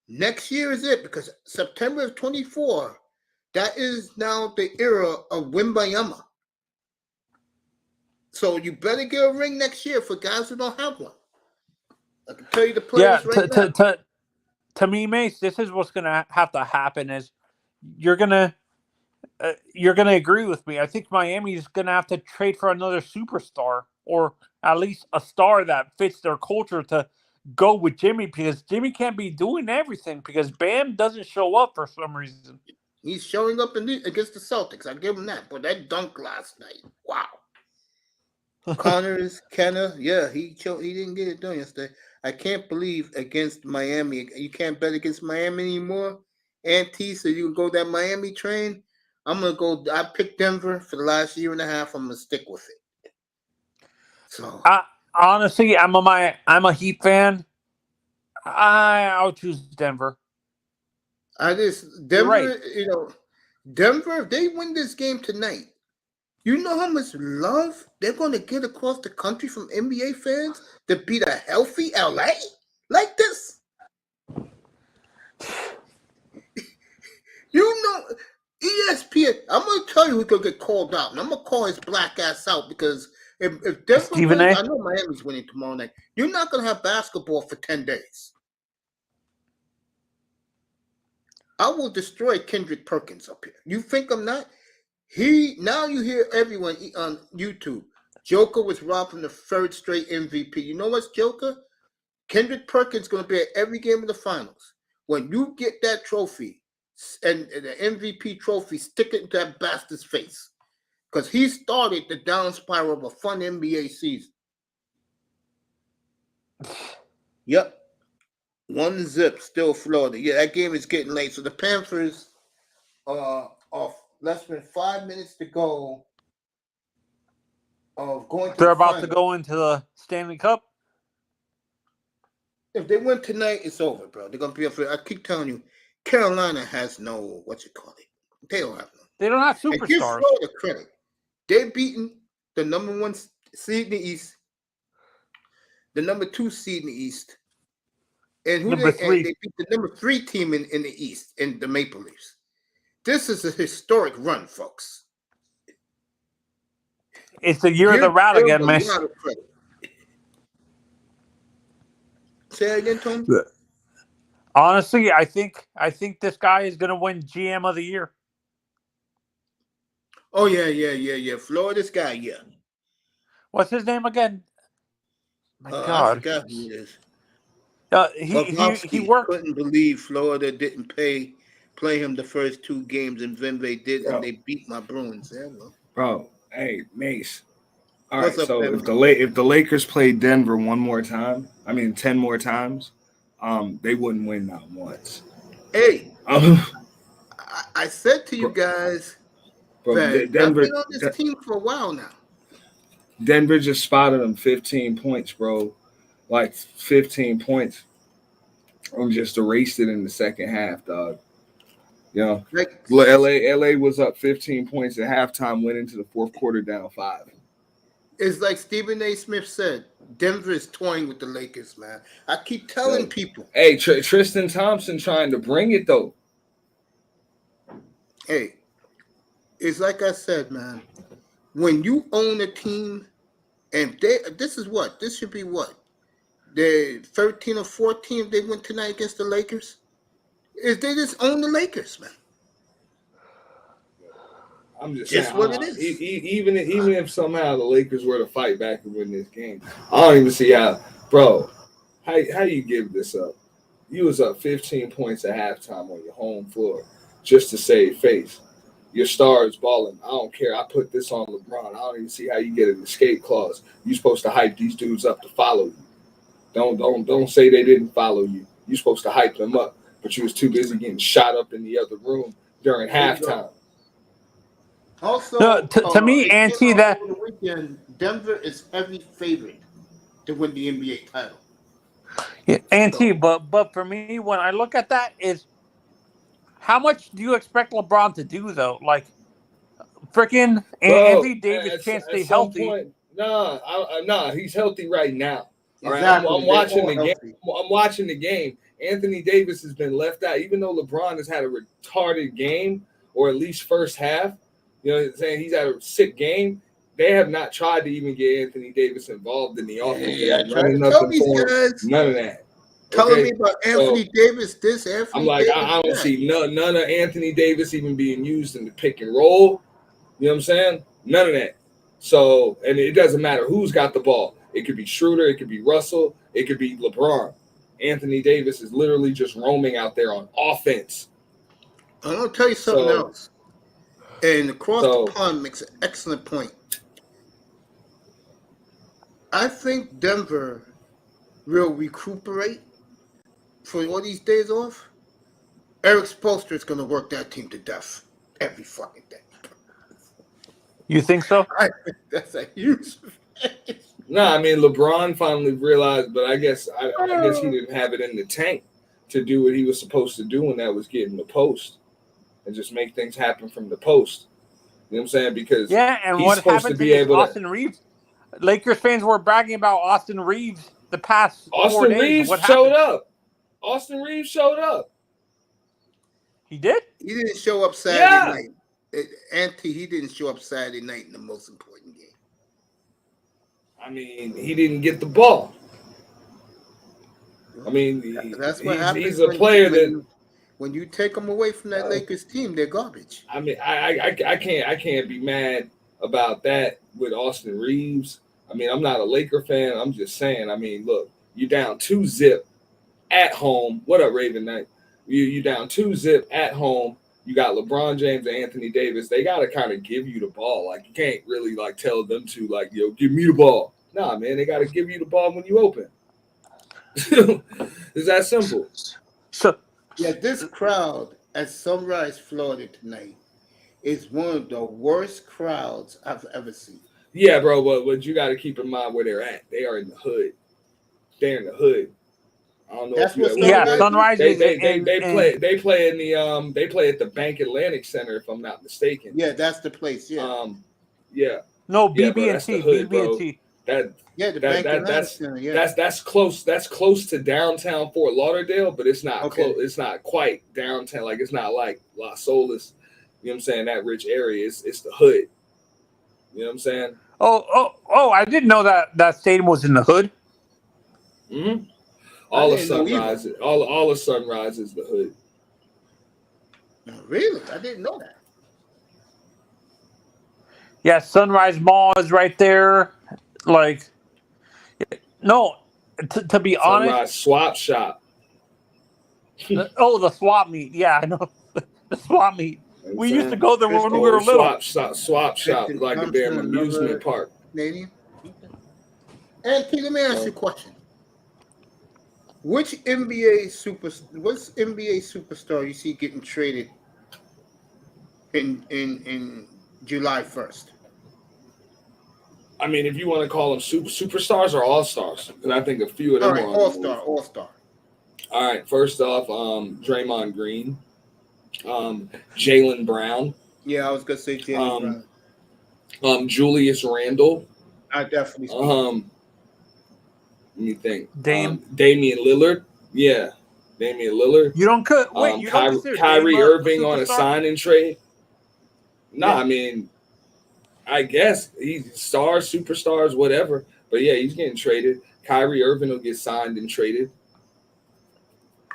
next year is it, because September of 24. That is now the era of Wimbayama. So you better get a ring next year for guys who don't have one. I can tell you the players now. To me, Mace, this is what's going to have to happen is you're going to you're going to agree with me. I think Miami is going to have to trade for another superstar, or at least a star that fits their culture to go with Jimmy, because Jimmy can't be doing everything because Bam doesn't show up for some reason. He's showing up against the Celtics. I give him that. But that dunk last night, wow. Connors, Kenner, yeah, he didn't get it done yesterday. I can't believe against Miami. You can't bet against Miami anymore. Auntie, so you can go that Miami train. I'm gonna go. I picked Denver for the last year and a half. I'm gonna stick with it. So honestly, I'm a Heat fan. I'll choose Denver. Denver, right. Denver, if they win this game tonight, you know how much love they're going to get across the country from NBA fans to beat a healthy LA like this? ESPN, I'm going to tell you who's going to get called out, and I'm going to call his black ass out, because if Denver wins, I know Miami's winning tomorrow night. You're not going to have basketball for 10 days. I will destroy Kendrick Perkins up here. You think I'm not? Now you hear everyone on YouTube. Joker was robbed from the third straight MVP. You know what's Joker? Kendrick Perkins going to be at every game of the finals. When you get that trophy and the MVP trophy, stick it into that bastard's face, because he started the down spiral of a fun NBA season. Yep. 1-0, still Florida. Yeah, that game is getting late. So the Panthers are off less than 5 minutes to go of going to They're about to go into the Stanley Cup. If they win tonight, it's over, bro. They're going to be up for it. I keep telling you, Carolina has no, they don't have no. They don't have superstars. And give Florida credit. They're beating the number 1 seed in the East, the number 2 seed in the East, and they beat the number 3 team in the East, in the Maple Leafs. This is a historic run, folks. It's the year of the rat again, man. Say that again, Tony? Honestly, I think this guy is going to win GM of the year. Oh, yeah. Florida's guy, yeah. What's his name again? My God. I forgot who it is. He worked. Couldn't believe Florida didn't play him the first 2 games, and then they did, and they beat my Bruins. Yeah, bro, hey, Mace. All right, so if the Lakers played Denver 10 more times, they wouldn't win not once. Hey, I said to you guys, that Denver, I've been on this team for a while now. Denver just spotted them 15 points, bro. Like 15 points. And just erased it in the second half, dog. You know, LA was up 15 points at halftime, went into the fourth quarter down 5. It's like Stephen A. Smith said, Denver is toying with the Lakers, man. I keep telling people. Hey, Tristan Thompson trying to bring it, though. Hey, it's like I said, man. When you own a team, and this should be what? They're 13 or 14 if they win tonight against the Lakers. They just own the Lakers, man. I'm just saying, what it is. Even if somehow the Lakers were to fight back and win this game, I don't even see how, bro. How you give this up? You was up 15 points at halftime on your home floor just to save face. Your star is balling. I don't care. I put this on LeBron. I don't even see how you get an escape clause. You're supposed to hype these dudes up to follow you. Don't say they didn't follow you. You're supposed to hype them up, but you was too busy getting shot up in the other room during halftime. Also, to me, Auntie, that over the weekend, Denver is heavy favorite to win the NBA title. Yeah, Auntie, but for me, when I look at that, is how much do you expect LeBron to do though? Like, freaking Anthony Davis can't stay healthy. Nah, he's healthy right now. Exactly. I'm watching the game. I'm watching the game. Anthony Davis has been left out, even though LeBron has had a retarded game, or at least first half. You know what I'm saying? He's had a sick game. They have not tried to even get Anthony Davis involved in the offense. Yeah, none of that. Telling me about Anthony Davis, this Anthony I'm like, Davis, I don't see none of Anthony Davis even being used in the pick and roll. You know what I'm saying? None of that. So, and it doesn't matter who's got the ball. It could be Schroeder, it could be Russell, it could be LeBron. Anthony Davis is literally just roaming out there on offense. I'm going to tell you something else. And Across the Pond makes an excellent point. I think Denver will recuperate for all these days off. Eric Spoelstra is going to work that team to death every fucking day. You think so? I think that's a huge. No, I mean LeBron finally realized, but I guess he didn't have it in the tank to do what he was supposed to do, and that was get in the post and just make things happen from the post. You know what I'm saying? Because and he's what supposed happened to be to able Austin Reeves? Lakers fans were bragging about Austin Reeves the past 4 days. Reeves what showed happened? up. Austin Reeves showed up. He did? He didn't show up Saturday night. He didn't show up Saturday night in the most important game. I mean, he didn't get the ball. I mean, that's what happens. He's a player when you take them away from that Lakers team, they're garbage. I mean, I can't be mad about that with Austin Reeves. I mean, I'm not a Laker fan. I'm just saying. I mean, look, you down 2-0 at home. What up, Raven Knight? You down 2-0 at home. You got LeBron James and Anthony Davis. They got to kind of give you the ball. Like, you can't really, like, tell them to, like, give me the ball. Nah, man, they got to give you the ball when you open. It's that simple. So, this crowd at Sunrise, Florida tonight is one of the worst crowds I've ever seen. Yeah, bro, but you got to keep in mind where they're at. They are in the hood. They're in the hood. I don't know. That's if Sunrise. They play in the they play at the Bank Atlantic Center, if I'm not mistaken. Yeah, that's the place. Yeah. Yeah. No, BB&T. BB&T. The Bank Atlantic Center. Yeah. That's close. That's close to downtown Fort Lauderdale, but it's not close. It's not quite downtown. Like, it's not like Las Olas. You know what I'm saying? That rich area. It's the hood. You know what I'm saying? Oh! I didn't know that stadium was in the hood. Mm-hmm. All of Sunrise is the hood. Really? I didn't know that. Yeah, Sunrise Mall is right there. Like, no, to be Sunrise honest. Swap Shop. The swap meet. Yeah, I know. The swap meet. We used to go there when we were little. Swap shop, like a damn amusement park. Canadian. And Pete, let me ask you a question. Which NBA superstar you see getting traded in July 1st? I mean, if you want to call them superstars or all-stars, and I think a few of them are all-star. All right, first off, Draymond Green, Jaylen Brown. Yeah, I was gonna say Jaylen Brown. Julius Randle. I definitely. Let me think. Damian Lillard. Yeah, Damian Lillard. You don't wait. You don't consider Kyrie Irving on a superstar? sign and trade. No, I mean, I guess he's superstars, whatever. But yeah, he's getting traded. Kyrie Irving will get signed and traded.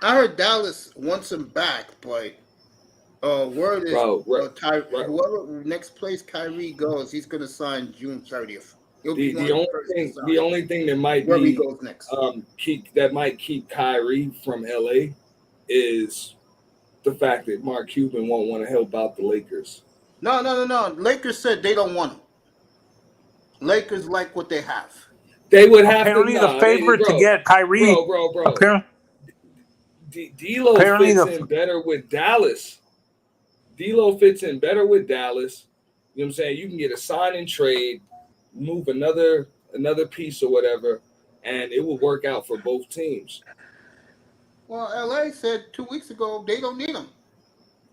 I heard Dallas wants him back, but word is whoever next place Kyrie goes, he's going to sign June 30th. The only thing that might where he goes next, that might keep Kyrie from LA is the fact that Mark Cuban won't want to help out the Lakers. No. Lakers said they don't want him. Lakers like what they have. They would have apparently the favorite to get Kyrie. Bro. Apparently, D'Lo fits in better with Dallas. D'Lo fits in better with Dallas. You know what I'm saying? You can get a sign and trade, move another piece or whatever, and it will work out for both teams. Well, LA said 2 weeks ago they don't need him.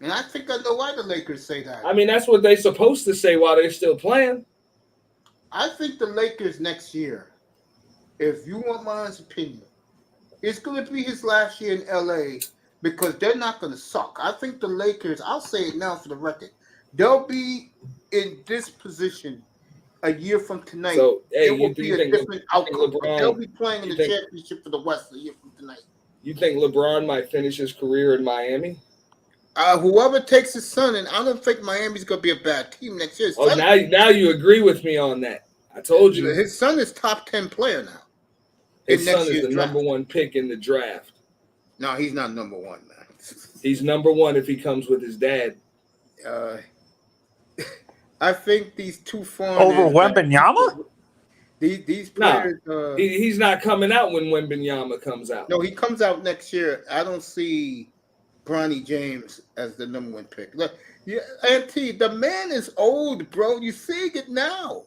And I think I know why the Lakers say that. I mean, that's what they're supposed to say while they're still playing. I think the Lakers next year, if you want my honest opinion, it's going to be his last year in LA because they're not going to suck. I think the Lakers, I'll say it now for the record, they'll be in this position a year from tonight. So, hey, it will be a different outcome. They'll be playing in the championship for the West a year from tonight. You think LeBron might finish his career in Miami? Whoever takes his son, and I don't think Miami's gonna be a bad team next year. Oh, now you agree with me on that. I told you. His son is top 10 player now. His son is the number one pick in the draft. No, he's not number one, man. He's number one if he comes with his dad. I think these two foreigners over Wembanyama. These players. He's not coming out when Wembanyama comes out. No, he comes out next year. I don't see Bronny James as the number one pick. Look, Auntie, the man is old, bro. You seeing it now,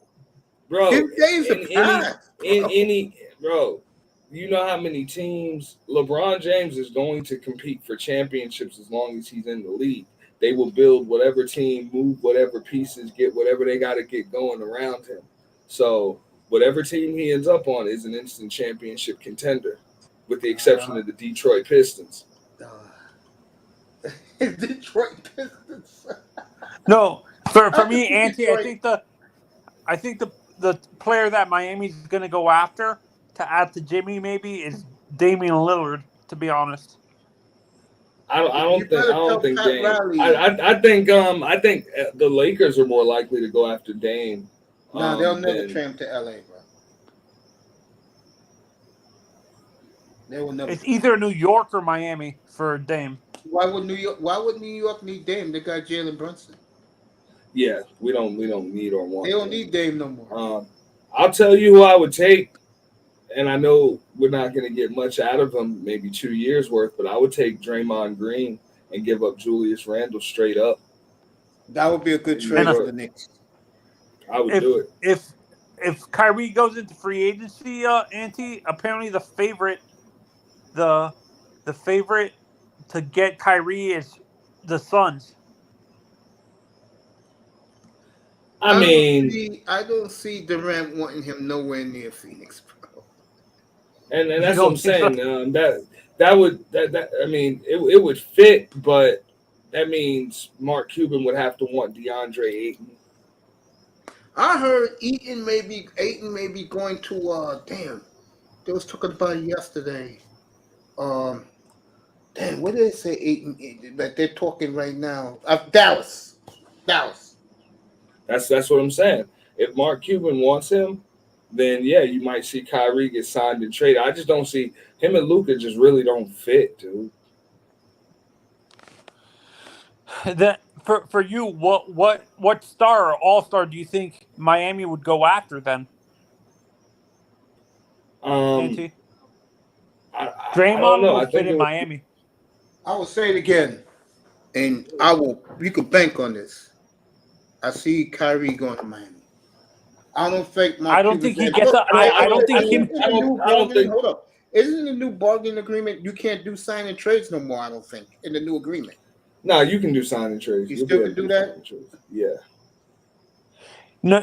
bro. His days are past. Bro. You know how many teams LeBron James is going to compete for championships as long as he's in the league. They will build whatever team, move whatever pieces, get whatever they got to get going around him. So whatever team he ends up on is an instant championship contender, with the exception of the Detroit Pistons. Detroit Pistons. No, for me, Auntie, I think the player that Miami's going to go after to add to Jimmy maybe is Damian Lillard. To be honest, I don't think Dame. I think the Lakers are more likely to go after Dame. No, they'll never trade him to LA, bro. They will never. It's either New York or Miami for Dame. Why would New York need Dame? They got Jalen Brunson. Yeah, we don't need or want. They don't need Dame no more. I'll tell you who I would take, and I know we're not going to get much out of him, maybe 2 years worth, but I would take Draymond Green and give up Julius Randle straight up. That would be a good trade for the Knicks. I would do it. If Kyrie goes into free agency, Auntie, apparently the favorite to get Kyrie is the Suns. I don't see Durant wanting him nowhere near Phoenix, bro. And that's what I'm saying. It would fit, but that means Mark Cuban would have to want DeAndre Ayton. I heard Ayton may be going to they was talking about it yesterday. What did they say? Ayton that they're talking right now. Dallas. That's what I'm saying. If Mark Cuban wants him, then yeah, you might see Kyrie get signed and traded. I just don't see him and Luka just really don't fit, dude. That for you, what star or all-star do you think Miami would go after then? Draymond would fit in Miami. I will say it again, and you could bank on this. I see Kyrie going to Miami. I don't think he gets a. I don't think. Hold up. Isn't the new bargaining agreement? You can't do sign and trades no more. I don't think in the new agreement. No, you can do sign and trades. You still can do that. Yeah.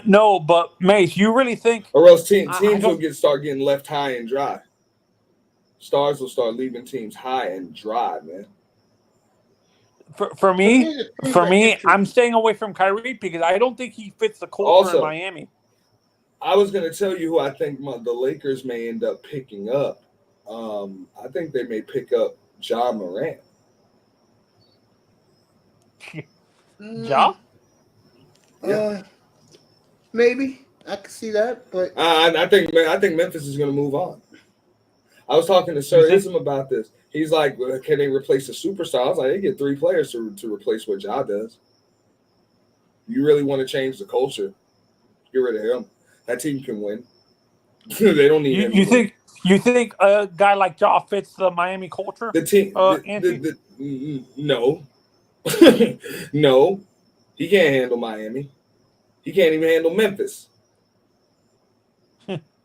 No, but Mace, you really think? Or else teams will start getting left high and dry. Stars will start leaving teams high and dry, man. For me, I'm staying away from Kyrie because I don't think he fits the culture in Miami. I was going to tell you who I think the Lakers may end up picking up. I think they may pick up Ja Morant. Ja? Maybe I can see that, but I think Memphis is going to move on. I was talking to Sir Ism about this. He's like, well, can they replace a superstar? I was like, they get 3 players to replace what Ja does. You really want to change the culture? Get rid of him. That team can win. They don't need him. You think a guy like Ja fits the Miami culture? The team, no, no, he can't handle Miami. He can't even handle Memphis.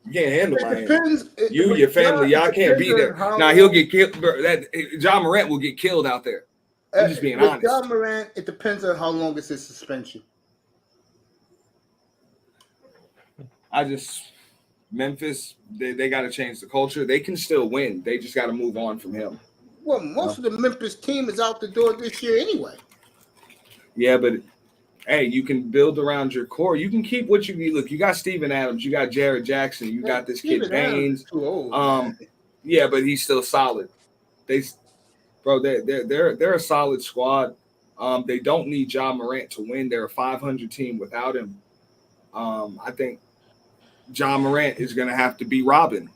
You can't handle Miami. Your family, y'all can't be there. Now he'll get killed. Ja Morant will get killed out there. I'm just being honest. Ja Morant, it depends on how long is his suspension. Memphis, they got to change the culture. They can still win. They just got to move on from him. Well, most of the Memphis team is out the door this year anyway. Yeah, but hey, you can build around your core. You can keep what you need. Look, you got Steven Adams, you got Jared Jackson, you got this kid Baines. Too old, yeah, but he's still solid. They're a solid squad. They don't need Ja Morant to win. They're a 500 team without him. I think Ja Morant is going to have to be Robin.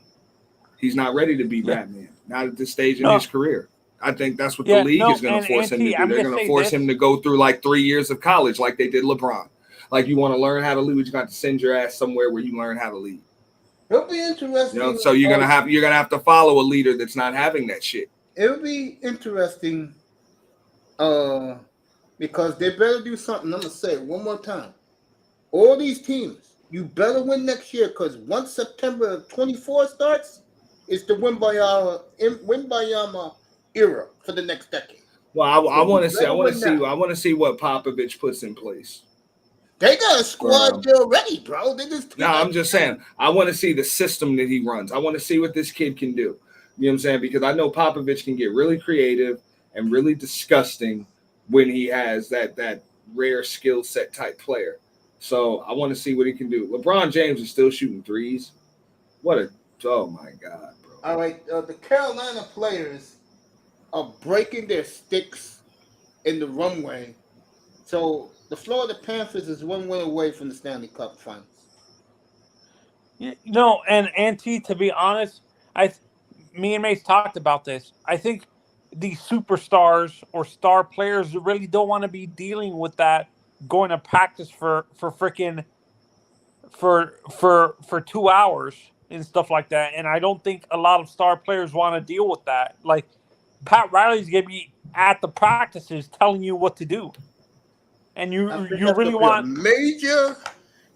He's not ready to be Batman, not at this stage in his career. I think that's what the league is going to force him to do. They're going to force him to go through like 3 years of college like they did LeBron. Like, you want to learn how to lead, you got to send your ass somewhere where you learn how to lead. It'll be interesting. So you're gonna have to follow a leader that's not having that shit. It'll be interesting because they better do something. I'm gonna say it one more time. All these teams, you better win next year, because once September 24 starts, it's the Wimbayama era for the next decade. Well, I want to see what Popovich puts in place. They got a squad there already, bro. I'm just saying. I want to see the system that he runs. I want to see what this kid can do. You know what I'm saying? Because I know Popovich can get really creative and really disgusting when he has that rare skill set type player. So I want to see what he can do. LeBron James is still shooting threes. Oh my God, bro. All right, the Carolina players are breaking their sticks in the runway. So the Florida Panthers is one win away from the Stanley Cup Finals. And T, to be honest, me and Mace talked about this. I think these superstars or star players really don't want to be dealing with that, going to practice for 2 hours and stuff like that. And I don't think a lot of star players want to deal with that. Like, Pat Riley's gonna be at the practices telling you what to do. And you really want major?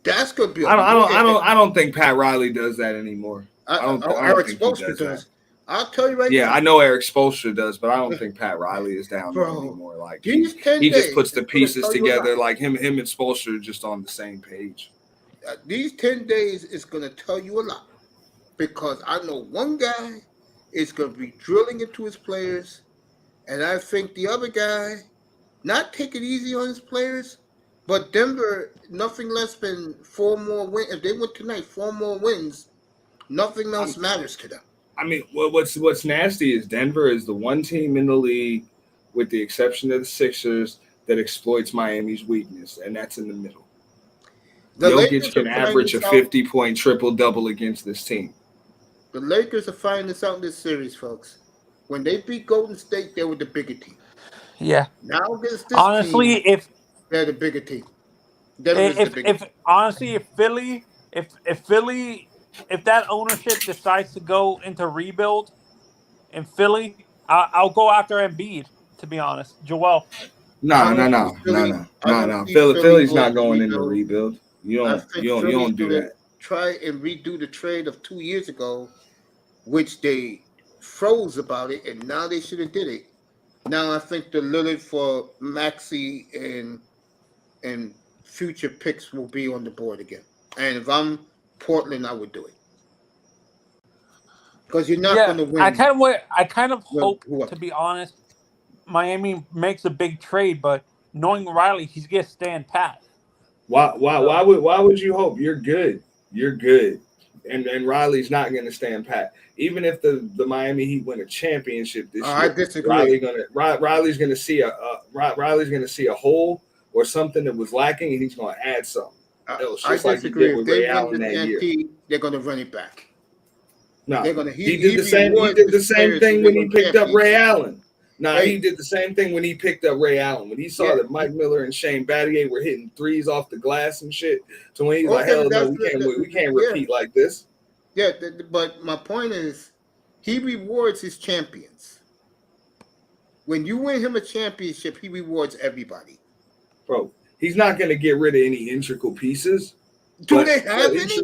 That's gonna be. I don't think Pat Riley does that anymore. Eric Spoelstra does. I'll tell you right now. Yeah, I know Eric Spoelstra does, but I don't think Pat Riley is down there anymore. Like, he just puts the pieces together. Like him and Spoelstra are just on the same page. These 10 days is gonna tell you a lot, because I know one guy is gonna be drilling into his players, and I think the other guy. Not take it easy on his players, but Denver, nothing less than 4 more wins. If they win tonight, 4 more wins, nothing else matters to them. I mean, what's nasty is Denver is the one team in the league, with the exception of the Sixers, that exploits Miami's weakness, and that's in the middle. Jokic can average a 50-point triple-double against this team. The Lakers are finding this out in this series, folks. When they beat Golden State, they were the bigger team. Yeah. Now against this honestly, team, they're the bigger team. If that ownership decides to go into rebuild in Philly, I'll go after Embiid. To be honest, Joel. No. Philly's not going into rebuild. You don't do that. Try and redo the trade of 2 years ago, which they froze about it, and now they should have did it. Now I think the Lillard for Maxey and future picks will be on the board again. And if I'm Portland, I would do it, because you're not going to win. I kind of hope, to be honest, Miami makes a big trade, but knowing Riley, he's gonna stand pat. Why would you hope? You're good. And Riley's not going to stand pat. Even if the Miami Heat win a championship this year, I disagree. Riley's going to see a hole or something that was lacking, and he's going to add something. I disagree. If they win this NT, they're going to run it back. No, he did the same thing when he picked up Ray Allen. He did the same thing when he picked up Ray Allen. When he saw that Mike Miller and Shane Battier were hitting threes off the glass and shit. So when he's like, hell no, we can't repeat like this. Yeah, but my point is, he rewards his champions. When you win him a championship, he rewards everybody. Bro, he's not going to get rid of any integral pieces. Do they have any?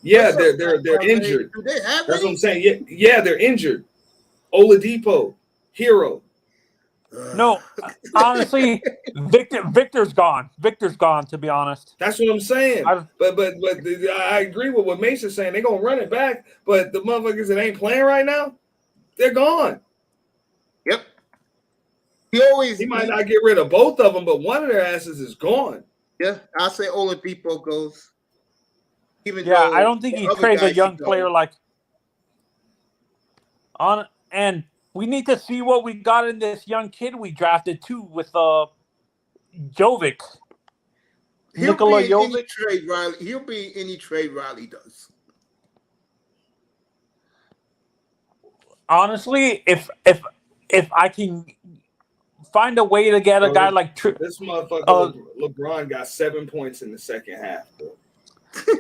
Yeah, they're injured. Do they have That's any? what I'm saying. Yeah, they're injured. Oladipo, Hero. No, honestly, Victor's gone. Victor's gone, to be honest. That's what I'm saying. But I agree with what Mason's saying. They're gonna run it back, but the motherfuckers that ain't playing right now, they're gone. Yep. He might not get rid of both of them, but one of their asses is gone. Yeah, I'll say Oladipo goes. I don't think he trades a young player like on. And we need to see what we got in this young kid we drafted too with Jovic. Nikola Jovic. He'll be in any trade Riley does. Honestly, if I can find a way to get a guy like this motherfucker LeBron got 7 points in the second half, bro.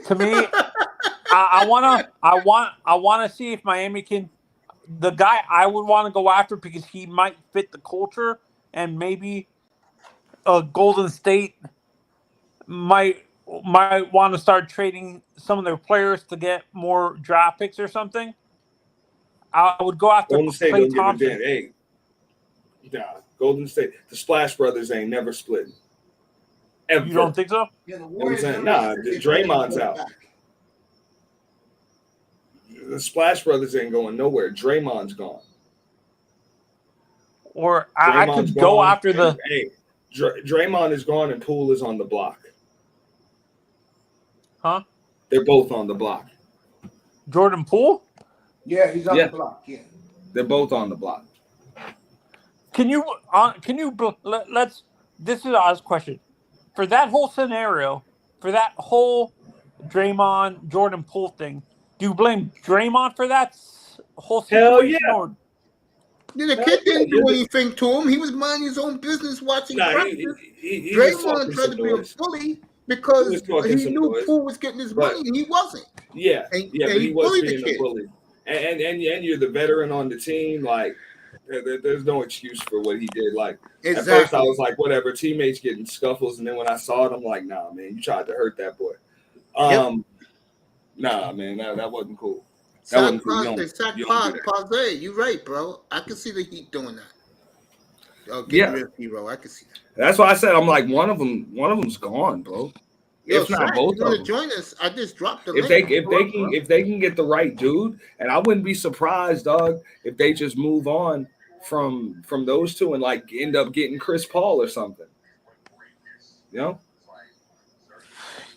To me, I wanna see if Miami can. The guy I would want to go after because he might fit the culture, and maybe Golden State might want to start trading some of their players to get more draft picks or something. I would go after Golden State. Klay Don't Thompson. give a damn. Hey, nah, Golden State. The Splash Brothers ain't never split. Ever. You don't think so? Yeah, the Nah, Draymond's out. The Splash Brothers ain't going nowhere. Draymond's gone. Or I could go after the. Hey, Draymond is gone and Poole is on the block. Huh? They're both on the block. Jordan Poole? Yeah, he's on the block. Yeah, they're both on the block. Let's. This is Oz's question. For that whole scenario, for that whole Draymond Jordan Poole thing, do you blame Draymond for that whole situation? Hell yeah. Or? The kid didn't do anything to him. He was minding his own business, watching practice. Draymond tried to be a bully because he knew Poole was getting his money and he wasn't. Yeah, and but he was being a bully. And you're the veteran on the team. Like, there's no excuse for what he did. Like, At first I was like, whatever, teammates getting scuffles. And then when I saw it, I'm like, nah, man, you tried to hurt that boy. Nah, man, that wasn't cool. That wasn't cool. You're right, bro. I can see the Heat doing that. Real hero. I can see that. That's why I said I'm like one of them's gone, bro. If not both of them. Join us. I just dropped the link. If they can get the right dude, and I wouldn't be surprised, dog, if they just move on from those two and like end up getting Chris Paul or something. You know?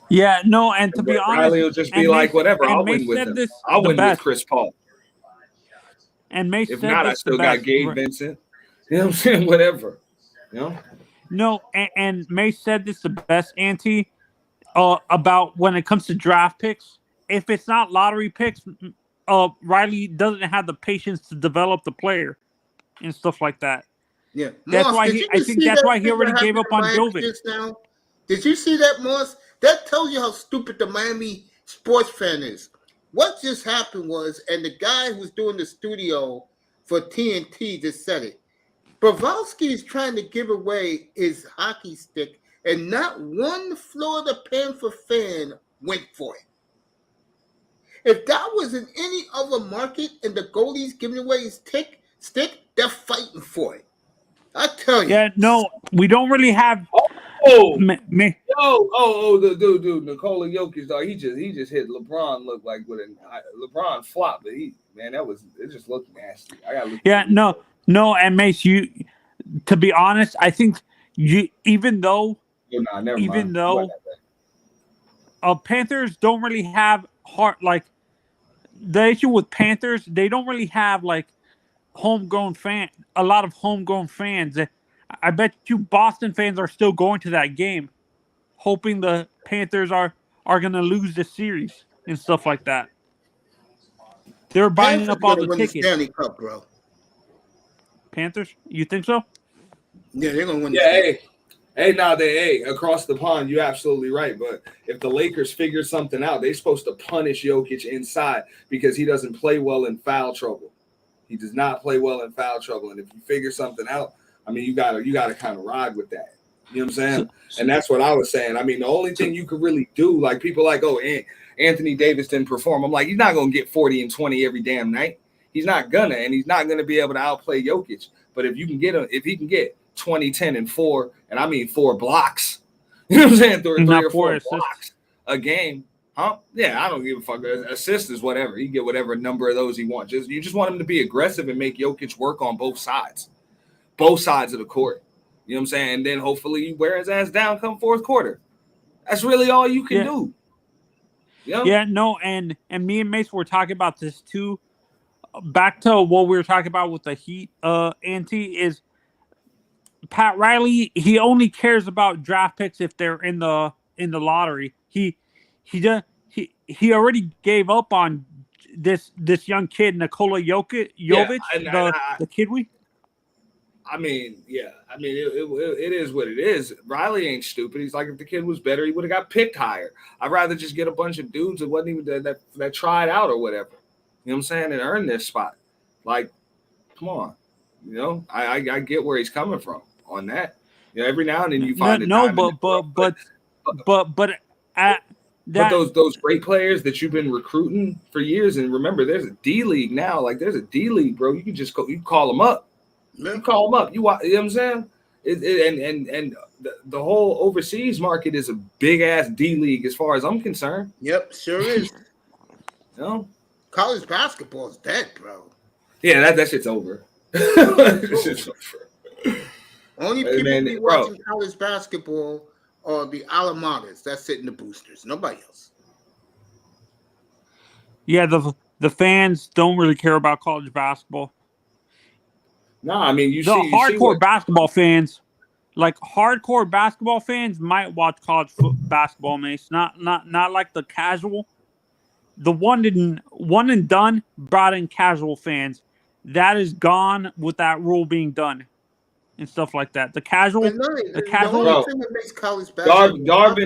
Yeah, no, and to be honest, Riley will just be like, whatever, I'll win with him. I'll win with Chris Paul. And Mace if not, I still got Gabe Vincent. You know what I'm saying? Whatever. You know? No, and Mace said this the best, Auntie, about when it comes to draft picks. If it's not lottery picks, Riley doesn't have the patience to develop the player and stuff like that. Yeah, that's why I think that's why he already gave up on Jovic. Now, did you see that, Moss? That tells you how stupid the Miami sports fan is. What just happened was, and the guy who's doing the studio for TNT just said it. Bravowski is trying to give away his hockey stick, and not one Florida Panther fan went for it. If that was in any other market and the goalie's giving away his stick, they're fighting for it. I tell you. Yeah, no, we don't really have. The dude, Nikola Jokic, dog. He just hit LeBron. Look like with a LeBron flop, but it just looked nasty. I gotta look. No, and Mace, to be honest, I think even though Panthers don't really have heart, like the issue with Panthers, they don't really have like a lot of homegrown fans. I bet you Boston fans are still going to that game, hoping the Panthers are going to lose the series and stuff like that. They're buying up all the tickets. The Stanley Cup, bro. Panthers? You think so? Yeah, they're going to win. Yeah, across the pond, you're absolutely right. But if the Lakers figure something out, they're supposed to punish Jokic inside because he doesn't play well in foul trouble. He does not play well in foul trouble. And if you figure something out, I mean, you gotta kind of ride with that. You know what I'm saying? And that's what I was saying. I mean, the only thing you could really do, like people like, Anthony Davis didn't perform. I'm like, he's not gonna get 40 and 20 every damn night. He's not gonna, and he's not gonna be able to outplay Jokic. But if he can get 20, 10, and 4, and I mean 4 blocks, you know what I'm saying? Three or four blocks a game. Huh? Yeah, I don't give a fuck. Assist is whatever. He can get whatever number of those he wants. You just want him to be aggressive and make Jokic work on both sides of the court. You know what I'm saying? And then hopefully you wear his ass down come fourth quarter. That's really all you can do. You know? Yeah, no, and me and Mace were talking about this too. back to what we were talking about with the Heat, Auntie, is Pat Riley. He only cares about draft picks if they're in the lottery. He already gave up on this young kid, Nikola Jokic, the kid we. I mean, yeah. I mean, it is what it is. Riley ain't stupid. He's like, if the kid was better, he would have got picked higher. I'd rather just get a bunch of dudes that wasn't even that tried out or whatever. You know what I'm saying? And earn their spot. Like, come on. You know, I get where he's coming from on that. You know, every now and then you find But those great players that you've been recruiting for years, and remember, there's a D League now. Like, there's a D League, bro. You can just you call them up. You call them up. You know what I'm saying? And the whole overseas market is a big ass D League as far as I'm concerned. Yep, sure is. You know, college basketball is dead, bro. Yeah, that shit's over. That shit's over. Only people be watching college basketball are the alma maters that sit in the boosters. Nobody else. Yeah, the fans don't really care about college basketball. No, I mean hardcore basketball fans, like hardcore basketball fans, might watch college basketball, Mace. Not like the casual. The one and done brought in casual fans. That is gone with that rule being done and stuff like that. The casual. Darvin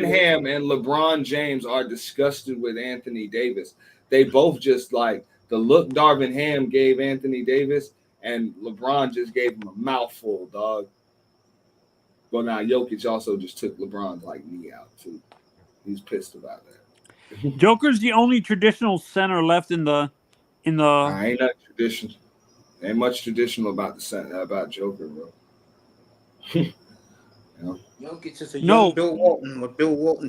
Ham and LeBron James are disgusted with Anthony Davis. They both just like the look Darvin Ham gave Anthony Davis. And LeBron just gave him a mouthful, dog. Well, now Jokic also just took LeBron's knee out too. He's pissed about that. Joker's the only traditional center left in the. Ain't not traditional. Ain't much traditional about the center about Joker, bro. You know? Jokic is a young Bill Walton. What Bill Walton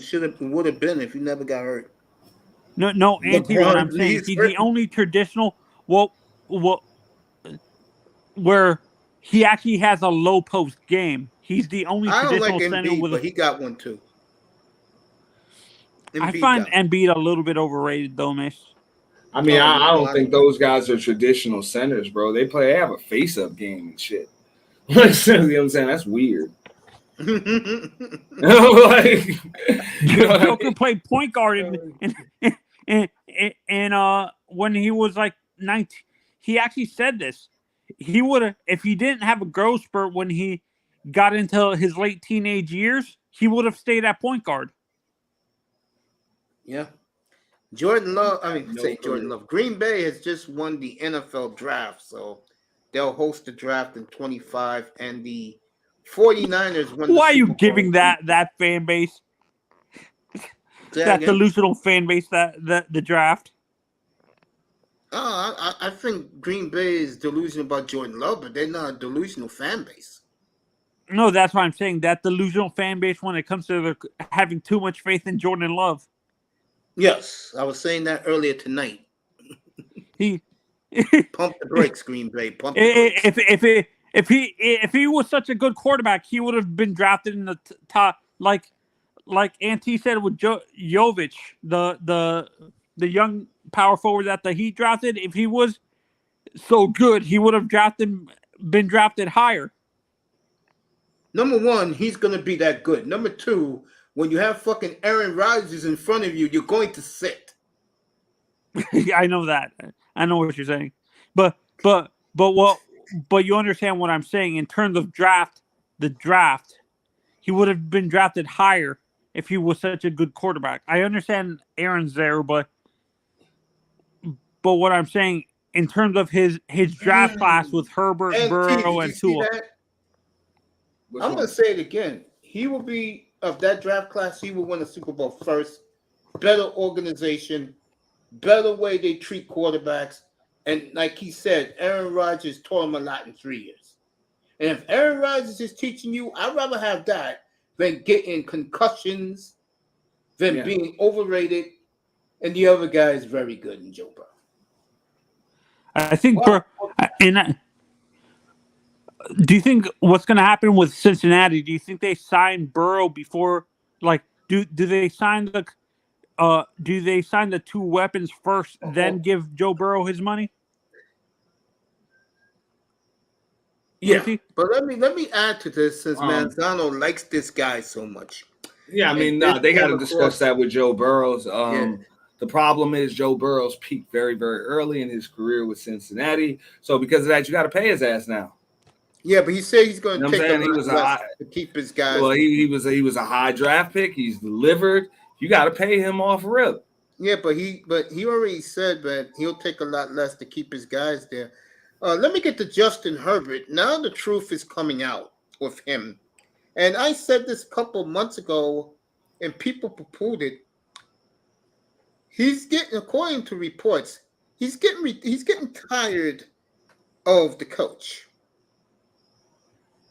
would have been if he never got hurt. No, Auntie. What I'm saying, he's the only traditional. Where he actually has a low post game. He's the only traditional center Embiid, but he got one too. I find Embiid a little bit overrated though, Miss. I mean, I don't think those guys are traditional centers, bro. They have a face-up game and shit. You know what I'm saying? That's weird. Joker played point guard and when he was 19, he actually said this. He would have, if he didn't have a growth spurt when he got into his late teenage years, he would have stayed at point guard. Yeah. Jordan Love. Green Bay has just won the NFL draft, so they'll host the draft in 25, and the 49ers won. Why are you giving that fan base, that delusional fan base, the draft? I think Green Bay is delusional about Jordan Love, but they're not a delusional fan base. No, that's what I'm saying. That delusional fan base when it comes to having too much faith in Jordan Love. Yes, I was saying that earlier tonight. He pump the brakes, Green Bay. Pump the brakes. If he was such a good quarterback, he would have been drafted in the top, like Auntie said with Jovic, the young power forward that the Heat drafted. If he was so good, he would have been drafted higher. Number one, he's going to be that good. Number two, when you have fucking Aaron Rodgers in front of you, you're going to sit. I know that. I know what you're saying. But you understand what I'm saying in terms of the draft, he would have been drafted higher if he was such a good quarterback. I understand Aaron's there, but what I'm saying in terms of his draft class with Herbert, Burrow, and Tua. I'm going to say it again. He will be, of that draft class, he will win a Super Bowl first. Better organization, better way they treat quarterbacks. And like he said, Aaron Rodgers taught him a lot in 3 years. And if Aaron Rodgers is teaching you, I'd rather have that than getting concussions, than being overrated. And the other guy is very good in Joe Burrow. I think, do you think what's going to happen with Cincinnati? Do you think they sign Burrow before, do they sign the two weapons first, then give Joe Burrow his money? Yeah, but let me add to this since Manzano likes this guy so much. Yeah, I mean, they got to discuss that with Joe Burrows. The problem is Joe Burrows peaked very, very early in his career with Cincinnati. So because of that, you got to pay his ass now. Yeah, but he said he's going to take a lot less to keep his guys. Well, he was a high draft pick. He's delivered. You got to pay him off rip. Yeah, but he already said that he'll take a lot less to keep his guys there. Let me get to Justin Herbert. Now the truth is coming out with him. And I said this a couple months ago, and people poo-pooed it. He's getting, according to reports, he's getting tired of the coach.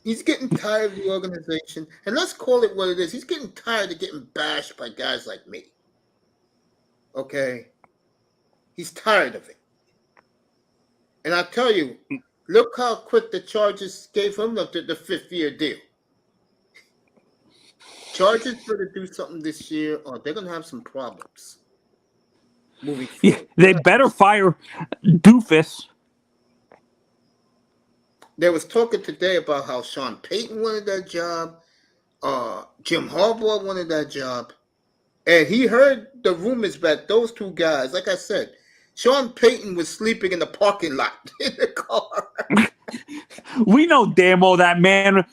He's getting tired of the organization. And let's call it what it is. He's getting tired of getting bashed by guys like me. Okay? He's tired of it. And I tell you, look how quick the Chargers gave him the 5th-year deal. Chargers better do something this year, or they're gonna have some problems moving forward. Yeah, they better fire Doofus. There was talking today about how Sean Payton wanted that job, Jim Harbaugh wanted that job, and he heard the rumors that those two guys, like I said, Sean Payton was sleeping in the parking lot in the car. We know damn well that man.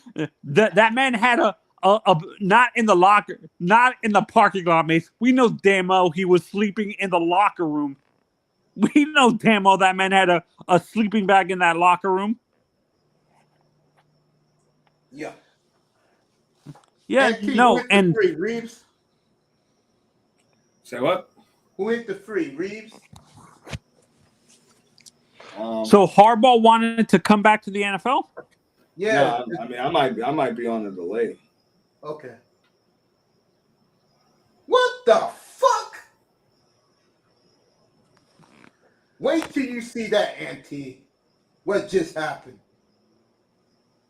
That man had a not in the locker, not in the parking lot, mates. We know damn well he was sleeping in the locker room. We know damn well that man had a sleeping bag in that locker room. Yeah. Yeah, no, and Reeves. Say what? Who hit the free? Reeves. So Harbaugh wanted to come back to the NFL? Yeah. No, I mean, I might be on a delay. Okay. What the fuck? Wait till you see that, Auntie. What just happened?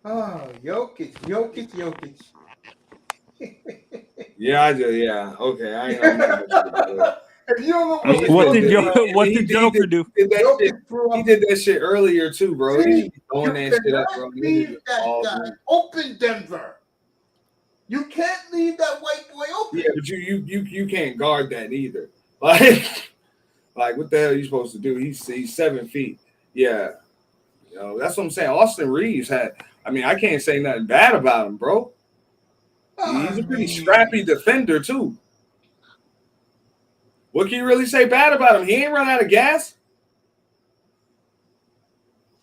Oh, Jokic. Yeah, okay. I know. If you don't know what did Joker do? He did that shit earlier too, bro. He throwing that shit up, bro. Leave that guy open, Denver. You can't leave that white boy open. Yeah, but you can't guard that either. Like what the hell are you supposed to do? He's 7 feet. Yeah, that's what I'm saying. Austin Reeves had. I mean, I can't say nothing bad about him, bro. He's a pretty scrappy defender too. What can you really say bad about him? He ain't run out of gas.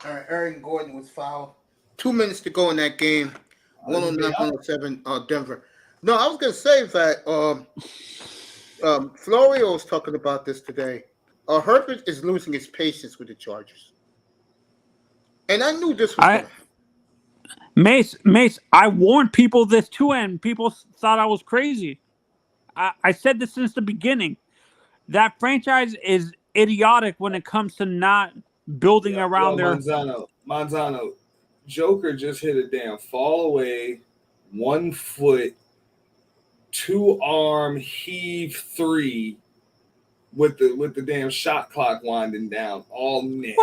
All right, Aaron Gordon was fouled. 2 minutes to go in that game. 109-107, Denver. No, I was going to say that Florio was talking about this today. Herbert is losing his patience with the Chargers. And I knew this was going to happen. Mace, I warned people this too, and people thought I was crazy. I said this since the beginning. That franchise is idiotic when it comes to not building around their... Manzano, Joker just hit a damn fall away, 1 foot, 2-arm heave 3 with the damn shot clock winding down all net.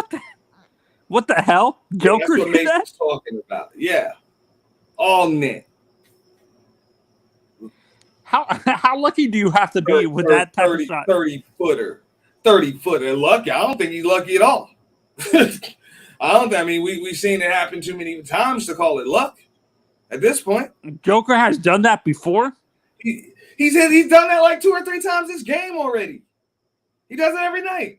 What the hell? Joker that's what did that? Mason's talking about. Yeah, all net. How lucky do you have to be with that type of shot? 30 footer. Lucky. I don't think he's lucky at all. I mean, we've seen it happen too many times to call it luck at this point. Joker has done that before. He's done that like 2 or 3 times this game already. He does it every night.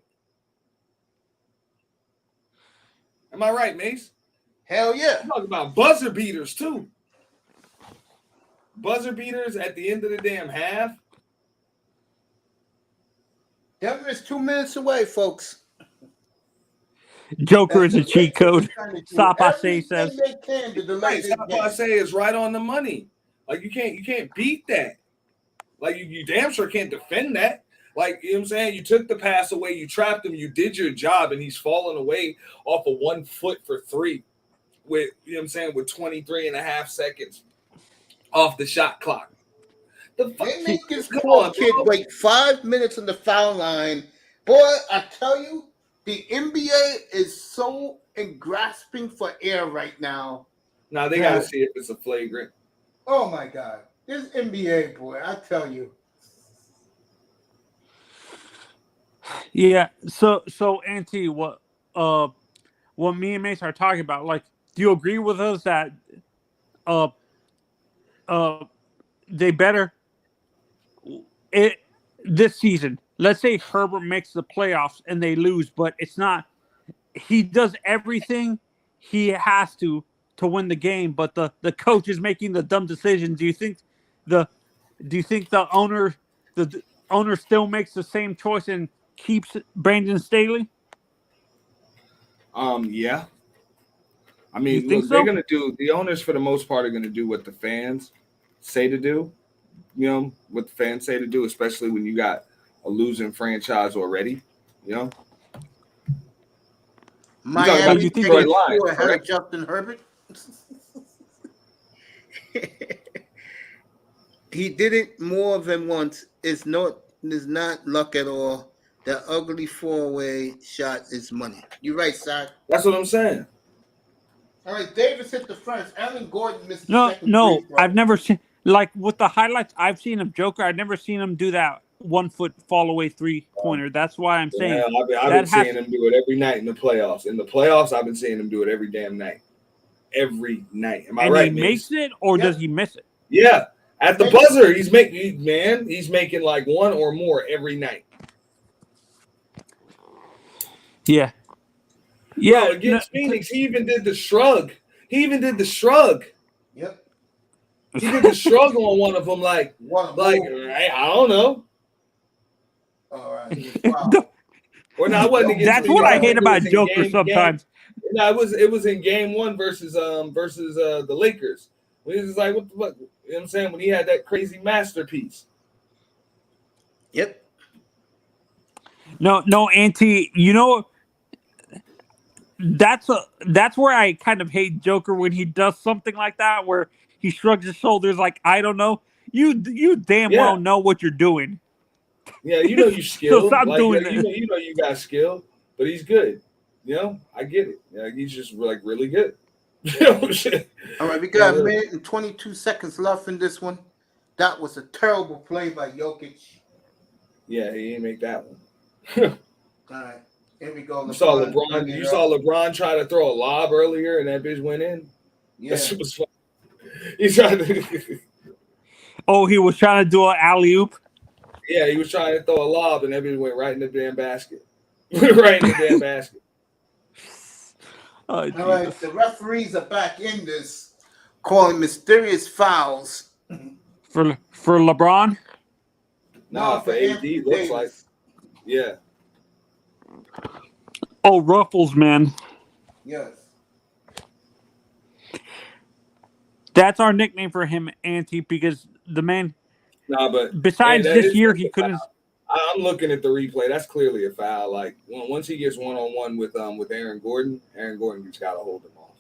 Am I right, Mace? Hell yeah. I'm talking about buzzer beaters too. Buzzer beaters at the end of the damn half. Denver is 2 minutes away, folks. Joker is a cheat code. Sapase says. Sapase is right on the money. Like you can't beat that. Like you damn sure can't defend that. Like, you know what I'm saying? You took the pass away, you trapped him, you did your job, and he's falling away off of 1 foot for 3 with, you know what I'm saying, with 23 and a half seconds off the shot clock. They make this poor kid wait 5 minutes on the foul line. Boy, I tell you, the NBA is so and grasping for air right now. Now they got to see if it's a flagrant. Oh my God, this NBA boy, I tell you. Yeah. So Auntie, what me and Mace are talking about, like, do you agree with us that they better this season? Let's say Herbert makes the playoffs and they lose, but it's not. He does everything he has to win the game, but the coach is making the dumb decision. Do you think the owner still makes the same choice and keeps Brandon Staley? Yeah. I mean, look, they're gonna do. The owners, for the most part, are gonna do what the fans say to do. You know what the fans say to do, especially when you got a losing franchise already. You know, Miami, you think Lions, Lions, ahead of Justin Herbert. He did it more than once. It's not luck at all. That ugly 4-way shot is money. You're right, Si. That's what I'm saying. All right, Davis hit the first. Alan Gordon missed the second. No, I've never seen, like, with the highlights I've seen of Joker, I've never seen him do that 1 foot fall away 3-pointer. That's why I'm saying. I've been seeing him do it every night in the playoffs. In the playoffs, I've been seeing him do it every damn night. Every night. Am I right? And he makes it, or does he miss it? Yeah. At the buzzer, he's making like one or more every night. Yeah. Yeah, bro, against Phoenix, he even did the shrug. Yep. He did the shrug on one of them, like I don't know. All right. Or no, I wasn't against. That's what I hate about Joker sometimes. No, it was in game 1 versus the Lakers. When he was like, what the fuck? You know what I'm saying? When he had that crazy masterpiece. Yep. No, Auntie, you know, that's where I kind of hate Joker, when he does something like that, where he shrugs his shoulders like, I don't know. You damn well know what you're doing. Yeah, you know you skilled. So stop doing that. You know you got skill, but he's good. You know, I get it. Yeah, he's just like really good. All right, we got a minute and 22 seconds left in this one. That was a terrible play by Jokic. Yeah, he didn't make that one. All right, here we go. You saw LeBron try to throw a lob earlier, and that bitch went in. Yeah, that was fun. He tried to. Oh, he was trying to do an alley-oop? Yeah, he was trying to throw a lob, and that bitch went right in the damn basket. Right in the damn basket. Oh, all right, the referees are back in this, calling mysterious fouls. For LeBron? No, for AD, looks like. Yeah. Oh, Ruffles, man. Yes. That's our nickname for him, Auntie, because the man. Nah, but besides this year, he couldn't. I'm looking at the replay. That's clearly a foul. Like once he gets 1-on-1 with Aaron Gordon just got to hold him off.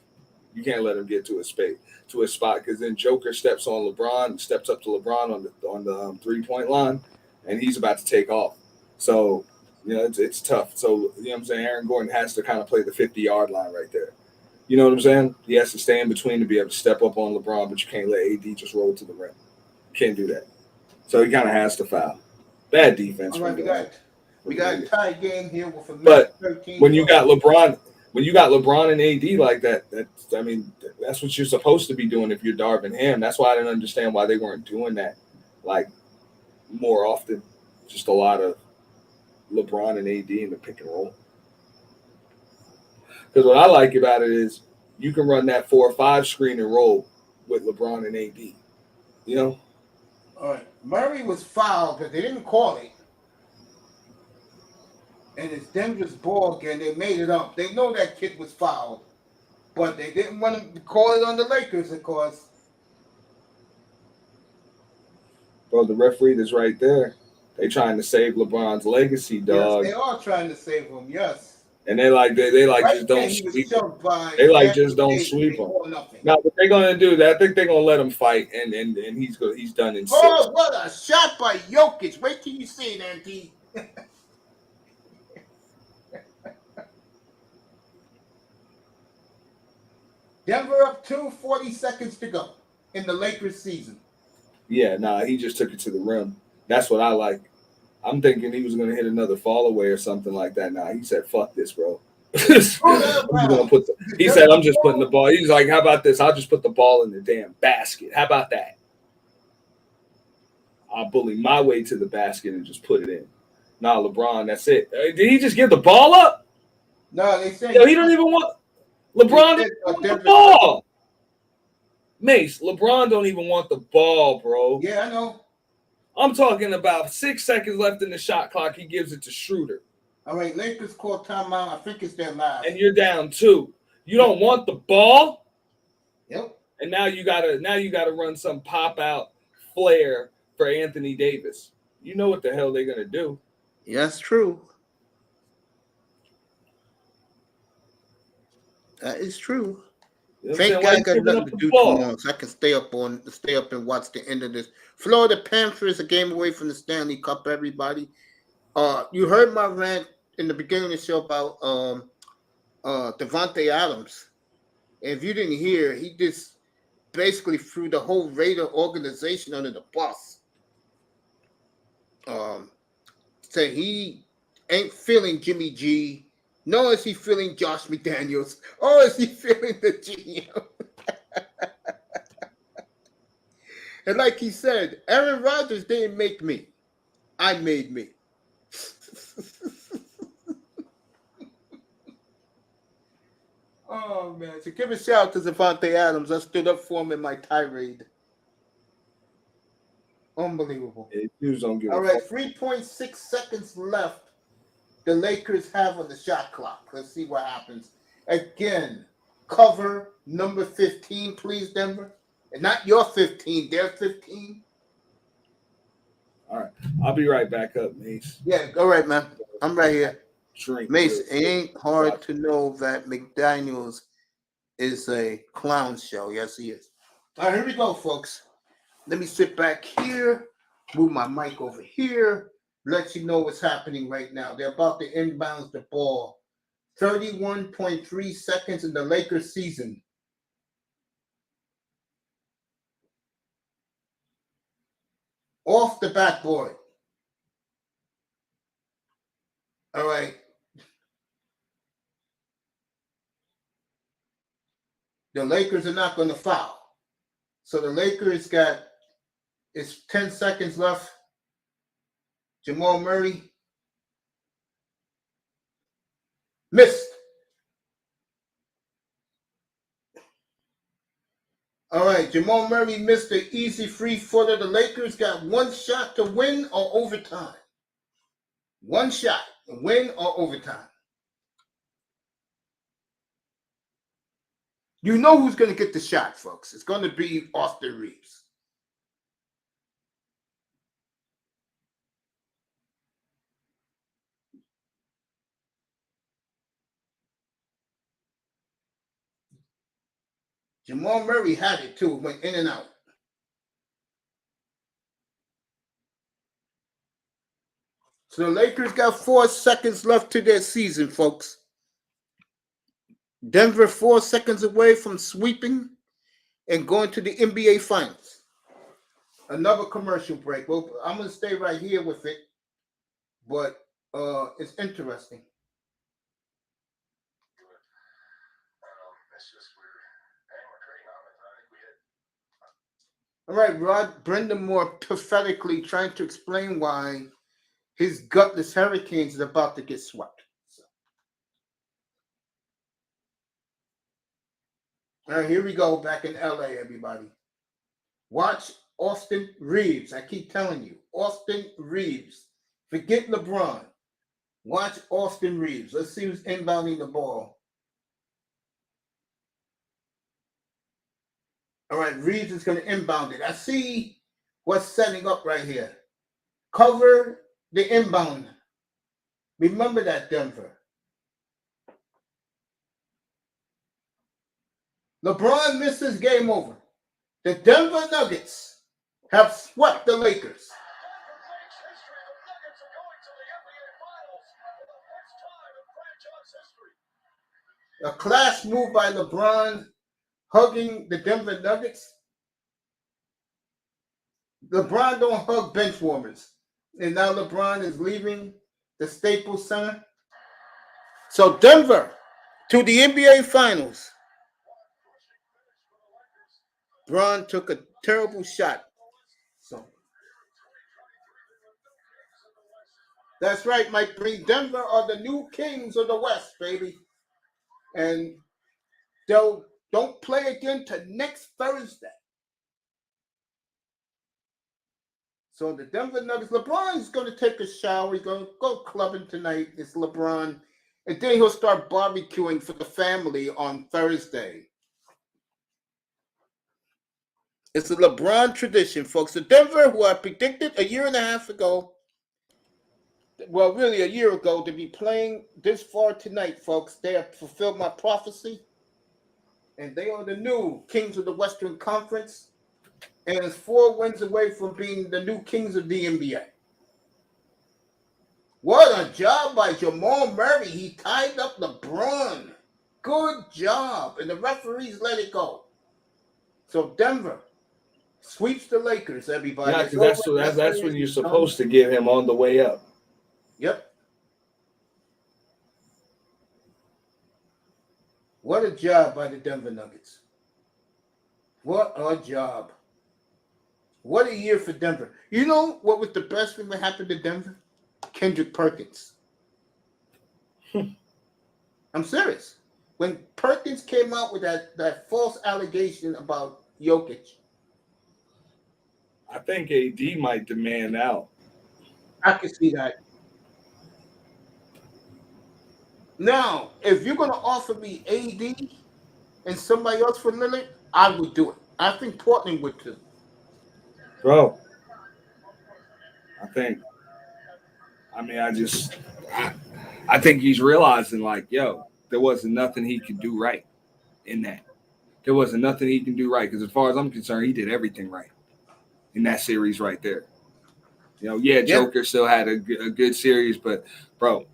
You can't let him get to a spot, because then Joker steps up to LeBron on the 3-point line, and he's about to take off. So you know it's tough. So you know what I'm saying. Aaron Gordon has to kind of play the 50-yard line right there. You know what I'm saying? He has to stay in between to be able to step up on LeBron, but you can't let AD just roll to the rim. Can't do that. So he kind of has to foul. Bad defense. All right, we got a tie game here with a but 13. When you got LeBron and AD like that, that's what you're supposed to be doing if you're Darvin Ham. That's why I didn't understand why they weren't doing that like more often. Just a lot of LeBron and AD in the pick and roll. Because what I like about it is you can run that 4 or 5 screen and roll with LeBron and AD. You know? All right. Murray was fouled, but they didn't call it. And it's Denver's ball again. They made it up. They know that kid was fouled. But they didn't want to call it on the Lakers, of course. Bro, the referee that's right there. They trying to save LeBron's legacy, dog. Yes, they are trying to save him, yes. And they right just don't sweep him. They just don't sweep him. Now what they're gonna do, I think they're gonna let him fight, and he's done in 6. Oh, what a shot by Jokic! Wait till you see it, Auntie. Denver up 2, 40 seconds to go in the Lakers season. Yeah, nah, he just took it to the rim. That's what I like. I'm thinking he was going to hit another fall away or something like that. Nah, he said, "Fuck this, bro." I'm just gonna put he said, "I'm just putting the ball." He's like, "How about this? I'll just put the ball in the damn basket. How about that? I'll bully my way to the basket and just put it in." Nah, LeBron, that's it. Did he just give the ball up? No, they said Yo, he don't even want LeBron don't want the ball. Mace, LeBron don't even want the ball, bro. Yeah, I know. I'm talking about 6 seconds left in the shot clock. He gives it to Schroeder. All right, Lakers call timeout. I think it's their last. And you're down 2. You don't want the ball. Yep. And now you gotta run some pop out flare for Anthony Davis. You know what the hell they're gonna do? Yeah, that's true. That is true. You know Thank God I got nothing to do tomorrow, so I can stay up and watch the end of this. Florida Panthers a game away from the Stanley Cup. Everybody, you heard my rant in the beginning of the show about Devontae Adams. And if you didn't hear, he just basically threw the whole Raider organization under the bus. Said he ain't feeling Jimmy G. Nor is he feeling Josh McDaniels. Or is he feeling the GM? And like he said, Aaron Rodgers didn't make me. I made me. Oh, man. So give a shout out to Devontae Adams. I stood up for him in my tirade. Unbelievable. All right, 3.6 seconds left. The Lakers have on the shot clock. Let's see what happens. Again, cover number 15, please, Denver. And not your 15, their 15. All right. I'll be right back up, Mace. Yeah, all right, man. I'm right here. Drink. Mace, it ain't hard to know that McDaniels is a clown show. Yes, he is. All right, here we go, folks. Let me sit back here, move my mic over here, let you know what's happening right now. They're about to inbound the ball. 31.3 seconds in the Lakers season. Off the backboard. All right. The Lakers are not going to foul. So the Lakers it's 10 seconds left. Jamal Murray missed. All right, Jamal Murray missed the easy free footer. The Lakers got one shot to win or overtime. One shot to win or overtime. You know who's going to get the shot, folks. It's going to be Austin Reeves. Jamal Murray had it too, went in and out. So the Lakers got 4 seconds left to their season, folks. Denver 4 seconds away from sweeping and going to the NBA Finals. Another commercial break. Well, I'm going to stay right here with it, but it's interesting. All right, Rod Brendamore pathetically trying to explain why his gutless Hurricanes is about to get swept. So. All right, here we go back in LA, everybody. Watch Austin Reeves. I keep telling you, Austin Reeves. Forget LeBron. Watch Austin Reeves. Let's see who's inbounding the ball. All right, Reeves is going to inbound it. I see what's setting up right here. Cover the inbound. Remember that, Denver. LeBron misses, game over. The Denver Nuggets have swept the Lakers. A class move by LeBron. hugging the Denver Nuggets. LeBron don't hug bench warmers. And now LeBron is leaving the Staples Center. So Denver to the NBA Finals. LeBron took a terrible shot. So that's right, Mike Breen. Denver are the new kings of the West, baby. And they'll don't play again till next Thursday. So the Denver Nuggets, LeBron is going to take a shower. He's going to go clubbing tonight. It's LeBron. And then he'll start barbecuing for the family on Thursday. It's a LeBron tradition, folks. The Denver, who I predicted a year and a half ago, well, really a year ago, to be playing this far tonight, folks. They have fulfilled my prophecy. And they are the new kings of the Western Conference. And it's 4 wins away from being the new kings of the NBA. What a job by Jamal Murray. He tied up LeBron. Good job. And the referees let it go. So Denver sweeps the Lakers, everybody. Yeah, because that's when you're supposed to get him on the way up. Yep. What a job by the Denver Nuggets. What a job. What a year for Denver. You know what was the best thing that happened to Denver? Kendrick Perkins. I'm serious. When Perkins came out with that false allegation about Jokic. I think AD might demand out. I can see that. Now, if you're going to offer me AD and somebody else for Lillard, I would do it. I think Portland would too. Bro, I think he's realizing, like, yo, there wasn't nothing he could do right in that. There wasn't nothing he can do right because as far as I'm concerned, he did everything right in that series right there. You know, Joker still had a good series, but, bro,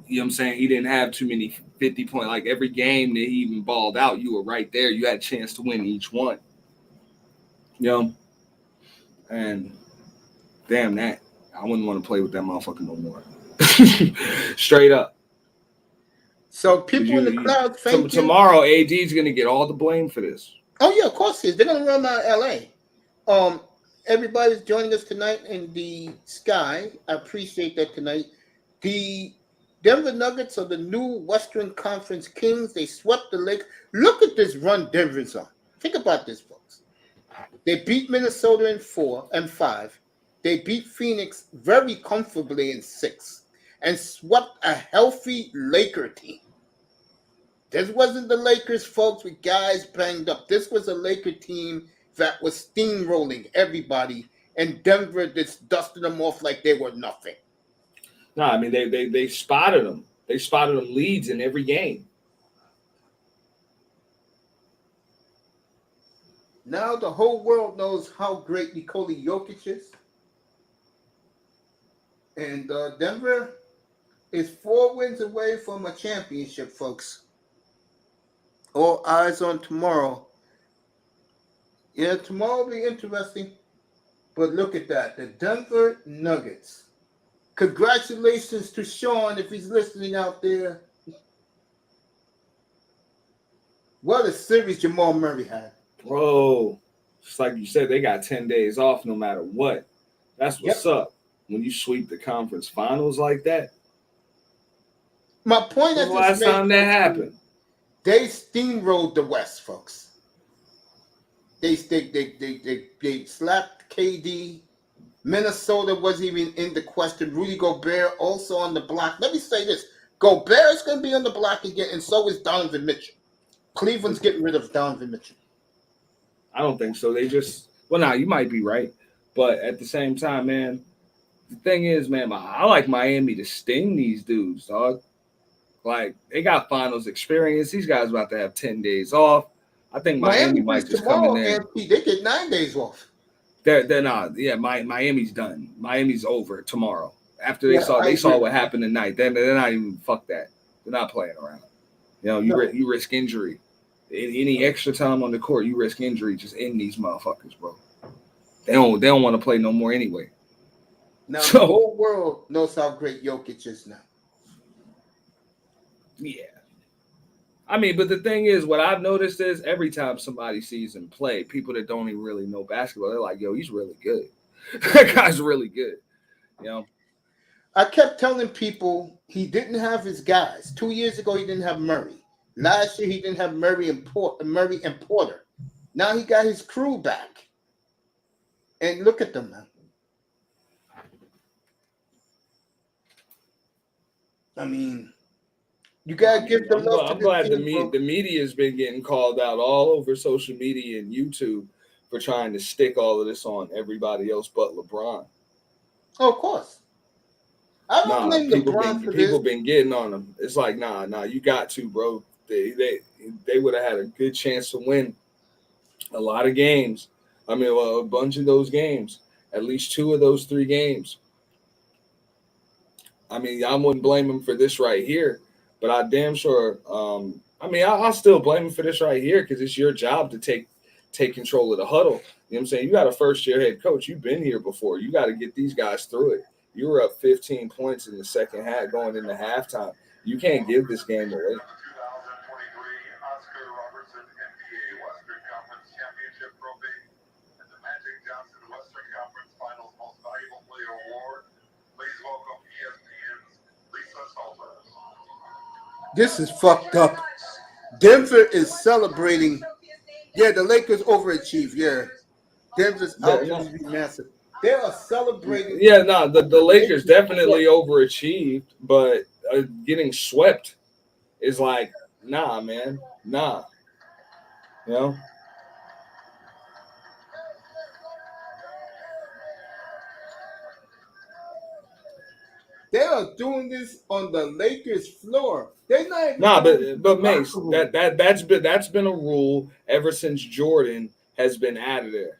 you know what I'm saying? He didn't have too many 50-point. Like, every game that he even balled out, you were right there. You had a chance to win each one. You know? And damn that. I wouldn't want to play with that motherfucker no more. Straight up. So people in the crowd thank you. Tomorrow, AD's going to get all the blame for this. Oh, yeah, of course he is. They're going to run out of L.A. Everybody's joining us tonight in the sky. I appreciate that tonight. The Denver Nuggets are the new Western Conference kings. They swept the Lakers. Look at this run Denver's on. Think about this, folks. They beat Minnesota in 4 and 5. They beat Phoenix very comfortably in 6 and swept a healthy Laker team. This wasn't the Lakers, folks, with guys banged up. This was a Laker team that was steamrolling everybody, and Denver just dusted them off like they were nothing. No, I mean, they spotted them. They spotted them leads in every game. Now the whole world knows how great Nikola Jokic is. And Denver is 4 wins away from a championship, folks. All eyes on tomorrow. Yeah, tomorrow will be interesting. But look at that. The Denver Nuggets. Congratulations to Sean if he's listening out there. What a series Jamal Murray had. Bro, just like you said, they got 10 days off no matter what. That's what's up. When you sweep the conference finals like that. My point is, last time that happened, they steamrolled the West, folks. They slapped KD. Minnesota wasn't even in the question. Rudy Gobert also on the block. Let me say this: Gobert is going to be on the block again, and so is Donovan Mitchell. Cleveland's getting rid of Donovan Mitchell. I don't think so. They just you might be right, but at the same time, man. The thing is, man, I like Miami to sting these dudes, dog. Like, they got finals experience. These guys about to have 10 days off. I think Miami might just come in there. They get 9 days off. They're not. Yeah, Miami's done. Miami's over tomorrow. After they saw what happened tonight. They're not even, fuck that. They're not playing around. You know, you risk injury. Any extra time on the court, you risk injury. Just end these motherfuckers, bro. They don't want to play no more anyway. Now the whole world knows how great Jokic is now. Yeah. I mean, but the thing is, what I've noticed is every time somebody sees him play, people that don't even really know basketball, they're like, yo, he's really good. That guy's really good. You know? I kept telling people he didn't have his guys. 2 years ago, he didn't have Murray. Last year, he didn't have Murray and Porter. Now he got his crew back. And look at them now. I mean, you gotta give them love. I'm glad the media has been getting called out all over social media and YouTube for trying to stick all of this on everybody else but LeBron. Oh, of course. I don't blame LeBron for this. People been getting on him. It's like, nah, you got to, bro. They would have had a good chance to win a lot of games. I mean, a bunch of those games, at least 2 of those 3 games. I mean, I wouldn't blame him for this right here, but I damn sure. I mean, I'll still blame him for this right here because it's your job to take control of the huddle. You know what I'm saying? You got a first-year head coach. You've been here before. You got to get these guys through it. You were up 15 points in the second half going into halftime. You can't give this game away. This is fucked up. Denver is celebrating. Yeah, the Lakers overachieved. Yeah. Denver's out to be massive. They are celebrating. Yeah, no, the Lakers definitely overachieved, but getting swept is like, nah, man. Nah. You know? They are doing this on the Lakers floor. They're not even but Mace, that's been a rule ever since Jordan has been out of there.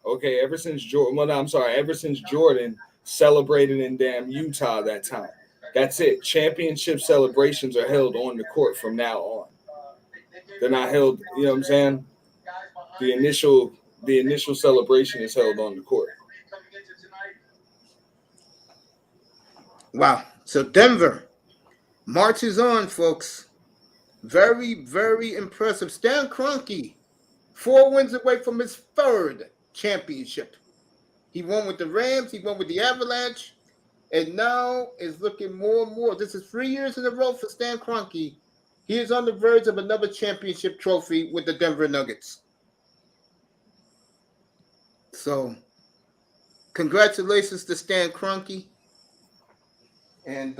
Okay, ever since Jordan celebrated in damn Utah that time. That's it. Championship celebrations are held on the court from now on. They're not held, you know what I'm saying? The initial celebration is held on the court. Wow. So Denver marches on, folks. Very, very impressive. Stan Kroenke, 4 wins away from his 3rd championship. He won with the Rams. He won with the Avalanche. And now is looking more and more. This is 3 years in a row for Stan Kroenke. He is on the verge of another championship trophy with the Denver Nuggets. So, congratulations to Stan Kroenke. And,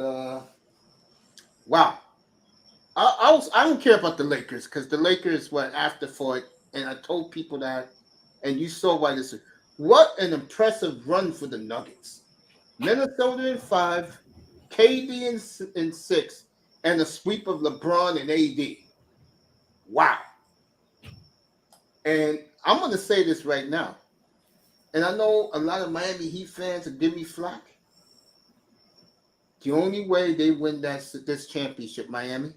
wow. I don't care about the Lakers because the Lakers were afterthought. And I told people that. And you saw why this is. What an impressive run for the Nuggets. Minnesota in 5, KD in 6, and a sweep of LeBron and AD. Wow. And I'm going to say this right now. And I know a lot of Miami Heat fans will give me flack. The only way they win this championship, Miami,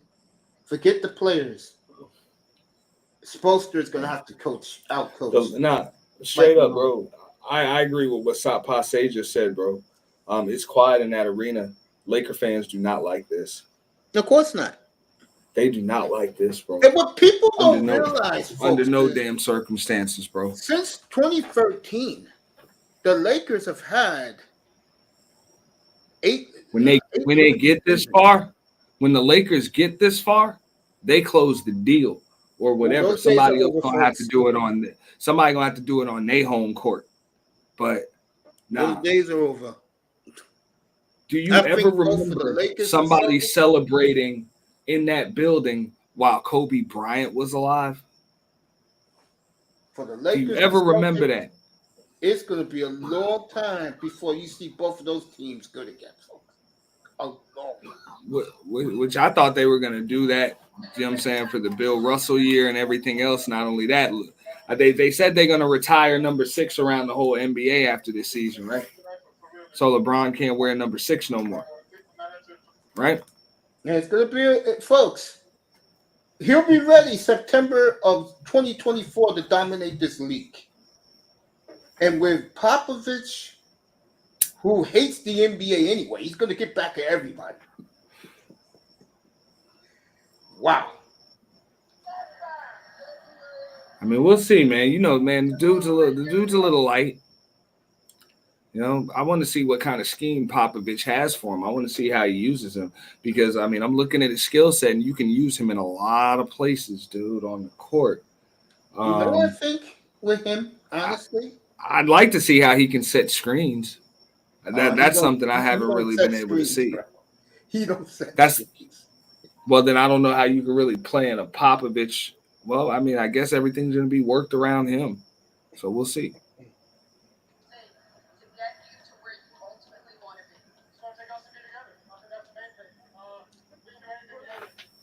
forget the players. Spoelstra is going to have to out coach. Nah, straight up, bro. I agree with what Passe just said, bro. It's quiet in that arena. Laker fans do not like this. Of course not. They do not like this, bro. And what people don't realize, folks, under no damn circumstances, bro. Since 2013, the Lakers have had 8. When they get this far, when the Lakers get this far, they close the deal or whatever. Somebody else gonna have to do it on. Somebody gonna have to do it on their home court. But nah, those days are over. Do you ever remember somebody celebrating in that building while Kobe Bryant was alive? For the Lakers, do you ever remember that? It's going to be a long time before you see both of those teams good again. Which I thought they were going to do that, you know what I'm saying, for the Bill Russell year and everything else. Not only that, they said they're going to retire number 6 around the whole NBA after this season, right? So LeBron can't wear number 6 no more, right? Yeah, it's going to be, folks, He'll be ready September of 2024 to dominate this league. And with Popovich, who hates the NBA anyway, he's going to get back at everybody. Wow. I mean, we'll see, man. You know, man, the dude's a little light. You know, I want to see what kind of scheme Popovich has for him. I want to see how he uses him because, I mean, I'm looking at his skill set, and you can use him in a lot of places, dude, on the court. You know what I think with him, honestly? I'd like to see how he can set screens. That's something I haven't really been able to see. Bro. He don't set screens. Well, then I don't know how you can really play in a Popovich. Well, I mean, I guess everything's going to be worked around him. So we'll see.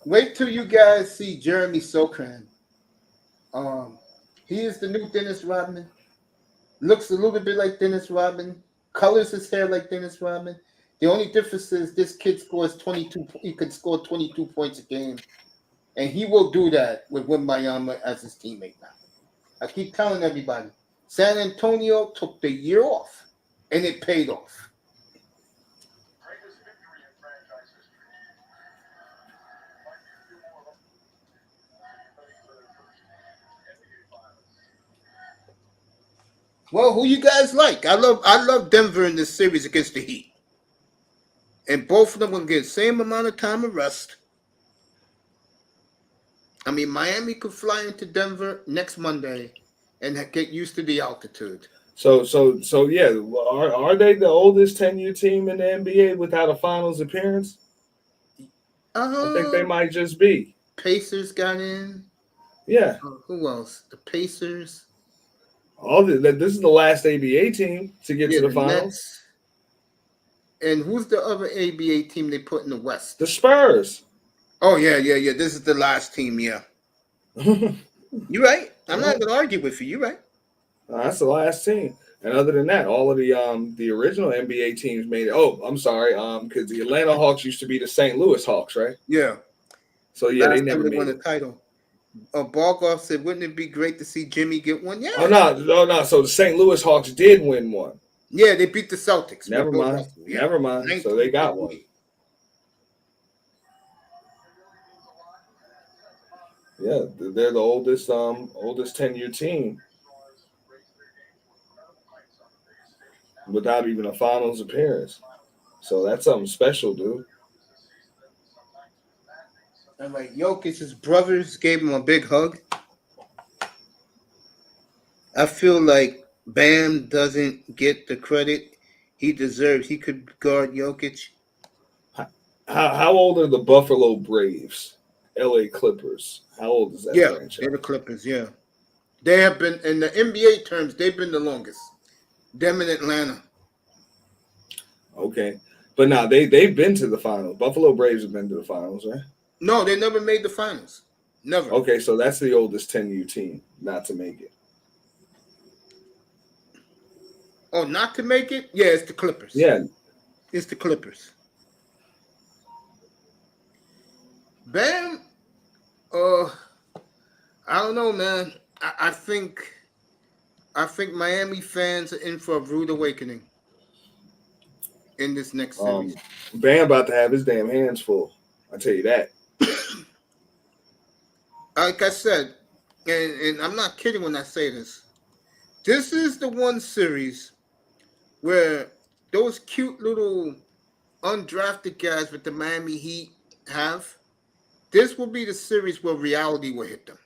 Wait till you guys see Jeremy Sochan. He is the new Dennis Rodman. Looks a little bit like Dennis Rodman. Colors his hair like Dennis Rodman. The only difference is this kid scores 22. He could score 22 points a game, and he will do that with Wembanyama as his teammate now. I keep telling everybody, San Antonio took the year off, and it paid off. Well, who you guys like? I love Denver in this series against the Heat. And both of them will get the same amount of time of rest. I mean, Miami could fly into Denver next Monday and get used to the altitude. So yeah, are they the oldest 10U team in the NBA without a finals appearance? I think they might just be. Pacers got in. Yeah. Who else? The Pacers. This is the last ABA team to get to the finals. Nets. And who's the other ABA team they put in the West? The Spurs. Oh, yeah. This is the last team, yeah. You're right. I'm not going to argue with you. You're right. That's the last team. And other than that, all of the original NBA teams made it. Oh, I'm sorry. Because the Atlanta Hawks used to be the St. Louis Hawks, right? Yeah. So, yeah, they never won the title. Bargoff said, wouldn't it be great to see Jimmy get one? Yeah. Oh, no. So the St. Louis Hawks did win one. Yeah, they beat the Celtics. Never mind. Yeah. Never mind. So they got one. Yeah, they're the oldest 10U team without even a finals appearance. So that's something special, dude. And like Jokic's brothers gave him a big hug. I feel like Bam doesn't get the credit he deserves. He could guard Jokic. How old are the Buffalo Braves? LA Clippers. How old is that franchise? They're the Clippers, yeah. They have been, in the NBA terms, they've been the longest. Them in Atlanta. Okay. But now they've been to the finals. Buffalo Braves have been to the finals, right? No, they never made the finals. Never. Okay, so that's the oldest 10U team not to make it. Oh, not to make it? Yeah, it's the Clippers. Yeah. It's the Clippers. Bam, I don't know, man. I think Miami fans are in for a rude awakening in this next series. Bam about to have his damn hands full. I'll tell you that. Like I said, and I'm not kidding when I say this. This is the one series where those cute little undrafted guys with the Miami Heat have. This will be the series where reality will hit them.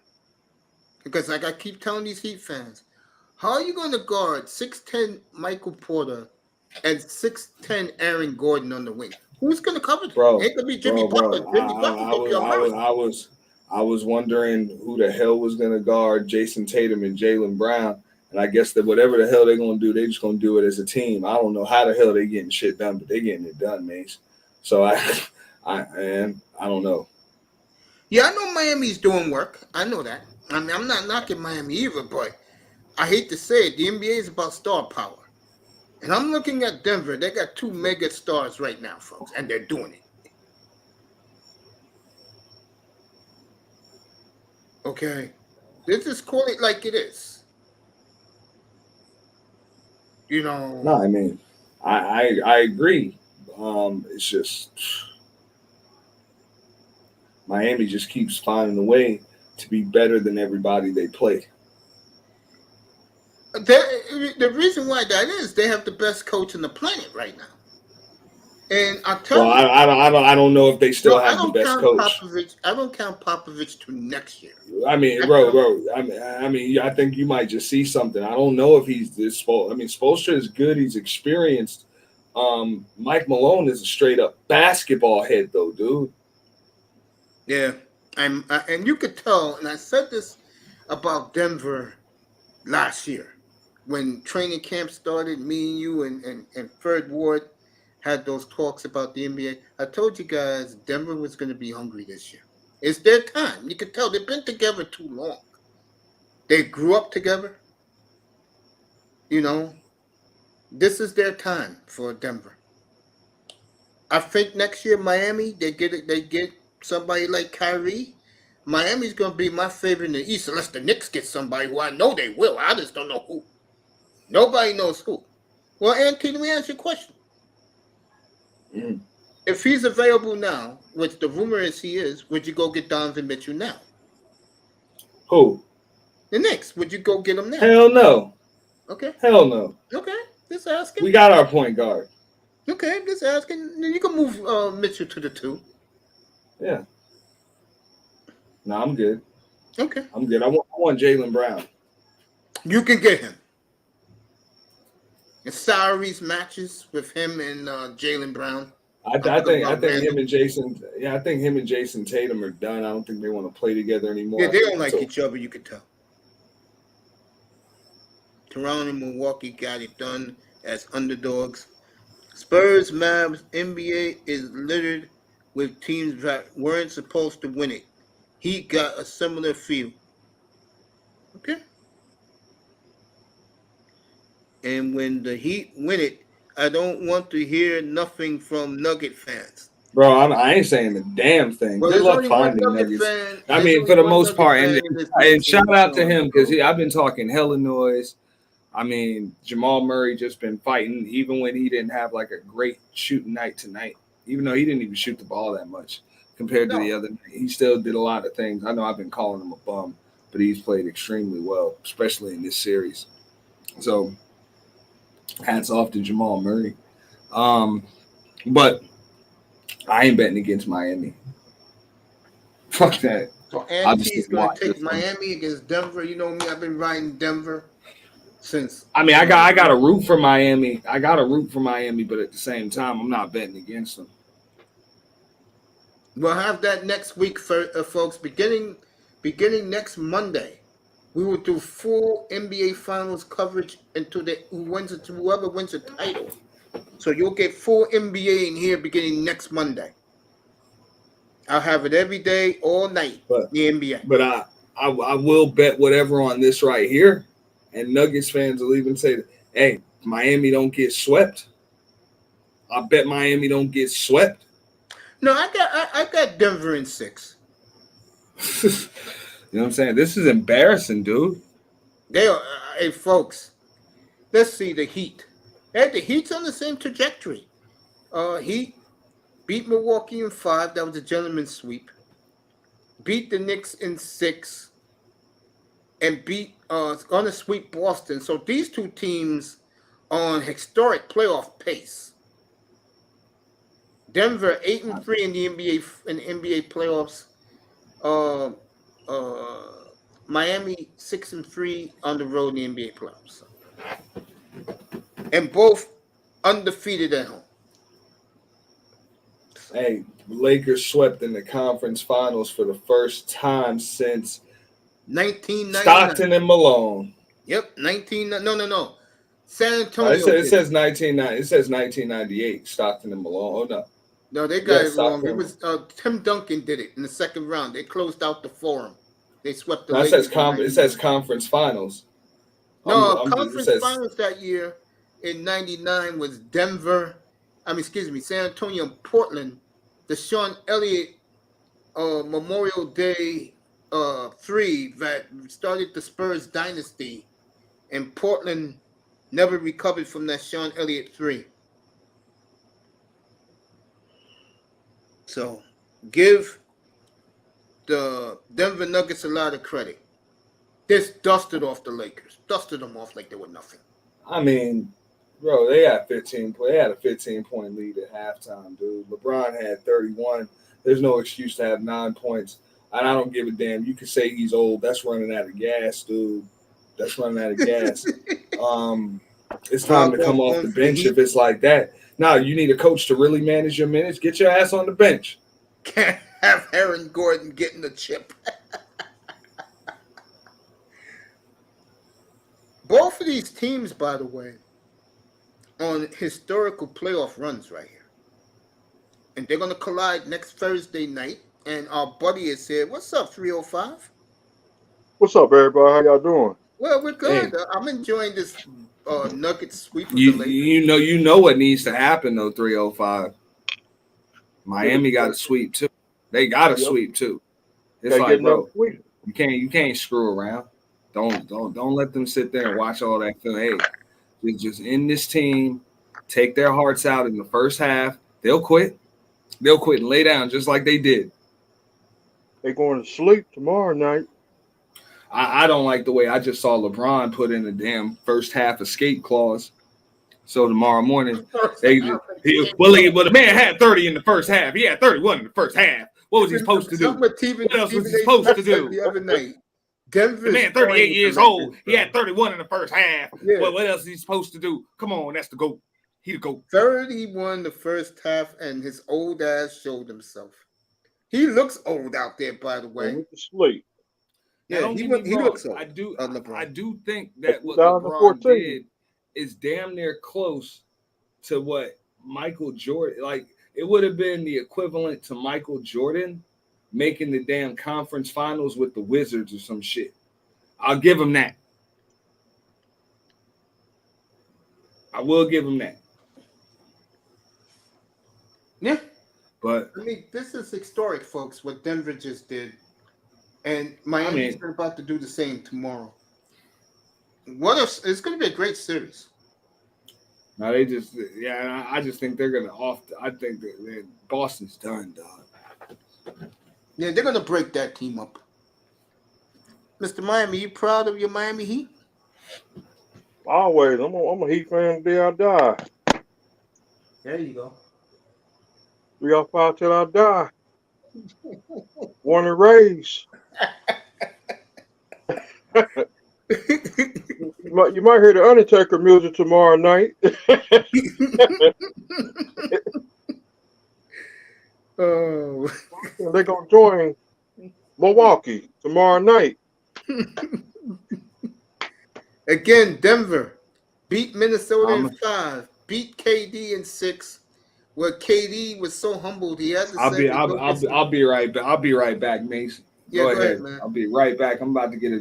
Because like I keep telling these Heat fans, how are you going to guard 6'10" Michael Porter and 6'10" Aaron Gordon on the wing? Who's going to cover them? Bro, it could be Jimmy Butler. I was wondering who the hell was going to guard Jason Tatum and Jaylen Brown. And I guess that whatever the hell they're going to do, they're just going to do it as a team. I don't know how the hell they're getting shit done, but they're getting it done, Mace. So I don't know. Yeah, I know Miami's doing work. I know that. I mean, I'm not knocking Miami either, but I hate to say it. The NBA is about star power. And I'm looking at Denver. They got 2 mega stars right now, folks, and they're doing it. Okay, let's just call it like it is. You know. No, I mean, I agree. It's just Miami just keeps finding a way to be better than everybody they play. The reason why that is, they have the best coach on the planet right now. And I tell you, I don't know if they still have the best coach. I don't count Popovich to next year. I mean, bro. I mean, I think you might just see something. I don't know if he's this. I mean, Spoelstra is good. He's experienced. Mike Malone is a straight up basketball head, though, dude. Yeah, and you could tell. And I said this about Denver last year when training camp started. Me and you and Fred Ward had those talks about the NBA. I told you guys Denver was going to be hungry this year. It's their time. You can tell they've been together too long. They grew up together. You know, this is their time for Denver. I think next year Miami, they get somebody like Kyrie. Miami's going to be my favorite in the East unless the Knicks get somebody who I know they will. I just don't know who. Nobody knows who. Well, Anthony, let me ask you a question. Mm. If he's available now, which the rumor is he is, would you go get Donovan Mitchell now? Who? The Knicks. Would you go get him now? Hell no. Okay. Hell no. Okay. Just asking. We got our point guard. Okay. Just asking. Then you can move Mitchell to the 2. Yeah. No, I'm good. Okay. I'm good. I want Jaylen Brown. You can get him. And salaries matches with him and Jaylen Brown. I think him and Jason. Yeah, I think him and Jason Tatum are done. I don't think they want to play together anymore. Yeah, they don't like each other. You could tell. Toronto and Milwaukee got it done as underdogs. Spurs, Mavs, NBA is littered with teams that weren't supposed to win it. Heat got a similar feel. Okay. And when the Heat win it, I don't want to hear nothing from Nugget fans. Bro, I ain't saying a damn thing. Well, Good luck finding Nuggets. I mean, for the most part, and shout out to him because I've been talking hella noise. I mean, Jamal Murray just been fighting, even when he didn't have like a great shooting night tonight. Even though he didn't even shoot the ball that much compared to the other night, he still did a lot of things. I know I've been calling him a bum, but he's played extremely well, especially in this series. So, hats off to Jamal Murray. But I ain't betting against Miami. Fuck that. So Andy's going to take Miami against Denver. You know me, I've been riding Denver since. I mean, I got to root for Miami. I got to root for Miami, but at the same time, I'm not betting against them. We'll have that next week, folks. Beginning next Monday, we will do full NBA Finals coverage until whoever wins the title. So you'll get full NBA in here beginning next Monday. I'll have it every day, all night. The NBA. But I will bet whatever on this right here, and Nuggets fans will even say, "Hey, Miami don't get swept." I bet Miami don't get swept. No, I got Denver in 6. You know what I'm saying? This is embarrassing, dude. They are, hey folks. Let's see the Heat. Hey, the Heat's on the same trajectory. Heat beat Milwaukee in 5. That was a gentleman's sweep. Beat the Knicks in 6, and beat on a sweep Boston. So these two teams on historic playoff pace. Denver 8-3 in the NBA playoffs. Miami 6-3 on the road in the NBA playoffs, and both undefeated at home. Hey, Lakers swept in the conference finals for the first time since 1999. Stockton and Malone. Yep, No. San Antonio. It says 1998. Stockton and Malone. Oh no. No, they got it wrong. It was Tim Duncan did it in the second round. They closed out the Forum. They swept the Lakers. It says conference finals. No, conference finals that year in 99 was San Antonio and Portland. The Sean Elliott Memorial Day 3 that started the Spurs dynasty, and Portland never recovered from that Sean Elliott 3. So give the Denver Nuggets a lot of credit. Just dusted off the Lakers. Dusted them off like they were nothing. I mean, bro, they had 15. They had a 15-point lead at halftime, dude. LeBron had 31. There's no excuse to have 9 points. And I don't give a damn. You can say he's old. That's running out of gas, dude. That's running out of gas. It's time to come off the bench if it's like that. Now, you need a coach to really manage your minutes. Get your ass on the bench. Can't have Aaron Gordon getting the chip. Both of these teams, by the way, on historical playoff runs right here. And they're going to collide next Thursday night. And our buddy is here. What's up, 305? What's up, everybody? How y'all doing? Well, we're good. Hey. I'm enjoying this Nuggets sweep of the You Lakers. know what needs to happen, though, 305. Miami got a sweep, too. They got a sweep, too. It's Gotta like, get bro, another sweep. you can't screw around. Don't let them sit there and watch all that film. Hey, just in this team, take their hearts out in the first half. They'll quit. They'll quit and lay down just like they did. They going to sleep tomorrow night. I don't like the way I just saw LeBron put in a damn first half escape clause. So tomorrow morning, the man had 30 in the first half. He had 31 in the first half. What was he supposed to do? What else was he supposed to do? The other night, The man, 38 years old. He had 31 in the first half. Yeah. What else is he supposed to do? Come on, that's the GOAT. He the GOAT. 31 the first half, and his old ass showed himself. He looks old out there, by the way. Went to sleep. Yeah, Now, he don't get me wrong. looks old. I do LeBron. think that what LeBron 2014. did is damn near close to what Michael Jordan, like it would have been the equivalent to Michael Jordan making the damn conference finals with the Wizards or some shit. I'll give him that. I will give him that. Yeah. But I mean, this is historic, folks, what Denver just did. And Miami's about to do the same tomorrow. It's going to be a great series. no, I just think they're gonna I think that Boston's done, dog. Yeah, they're going to break that team up. Mr. Miami, you proud of your Miami Heat? Always. I'm a Heat fan till I die. There you go. 3 or 5 till I die. Born and raised. You might hear the Undertaker music tomorrow night. Oh. They're going to join Milwaukee tomorrow night. Again, Denver beat Minnesota in 5, beat KD in 6. Where KD was so humbled, he had to say, I'll be right back. I'll be right back, Mason. Yeah, Go ahead, man. I'll be right back. I'm about to get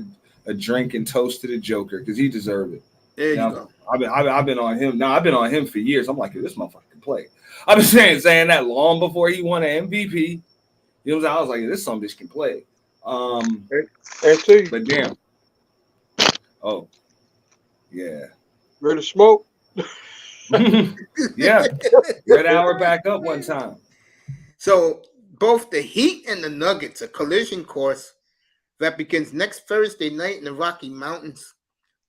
a drink and toast to the Joker because he deserved it. There you go. I've been on him. Now I've been on him for years. I'm like, this motherfucker can play. I've been saying that long before he won an MVP. You know what I'm saying? I was like, this some bitch can play. And see, But damn. Oh, yeah. ready to smoke? Yeah. Red hour back up one time. So both the Heat and the Nuggets, a collision course that begins next Thursday night in the Rocky Mountains.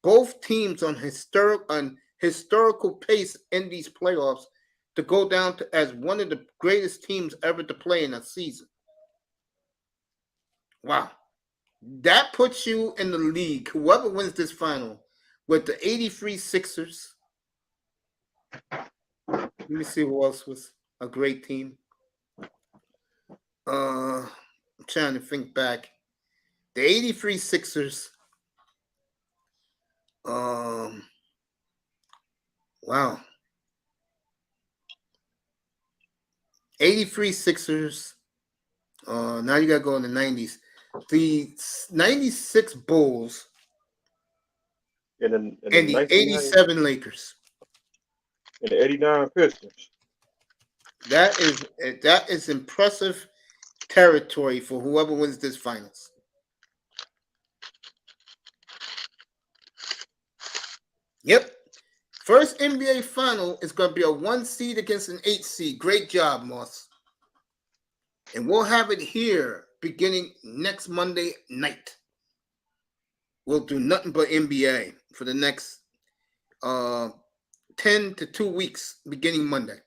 Both teams on historical pace in these playoffs to go down to as one of the greatest teams ever to play in a season. Wow. That puts you in the league, whoever wins this final, with the 83 Sixers. Let me see who else was a great team. I'm trying to think back. The 83 Sixers. Wow. 83 Sixers. Now you got to go in the 90s. The 96 Bulls And the 87 Lakers. And the 89 Pistons. That is impressive territory for whoever wins this finals. Yep. First NBA final is going to be a 1 seed against an 8 seed. Great job, Moss. And we'll have it here beginning next Monday night. We'll do nothing but NBA for the next 10 to 2 weeks beginning Monday.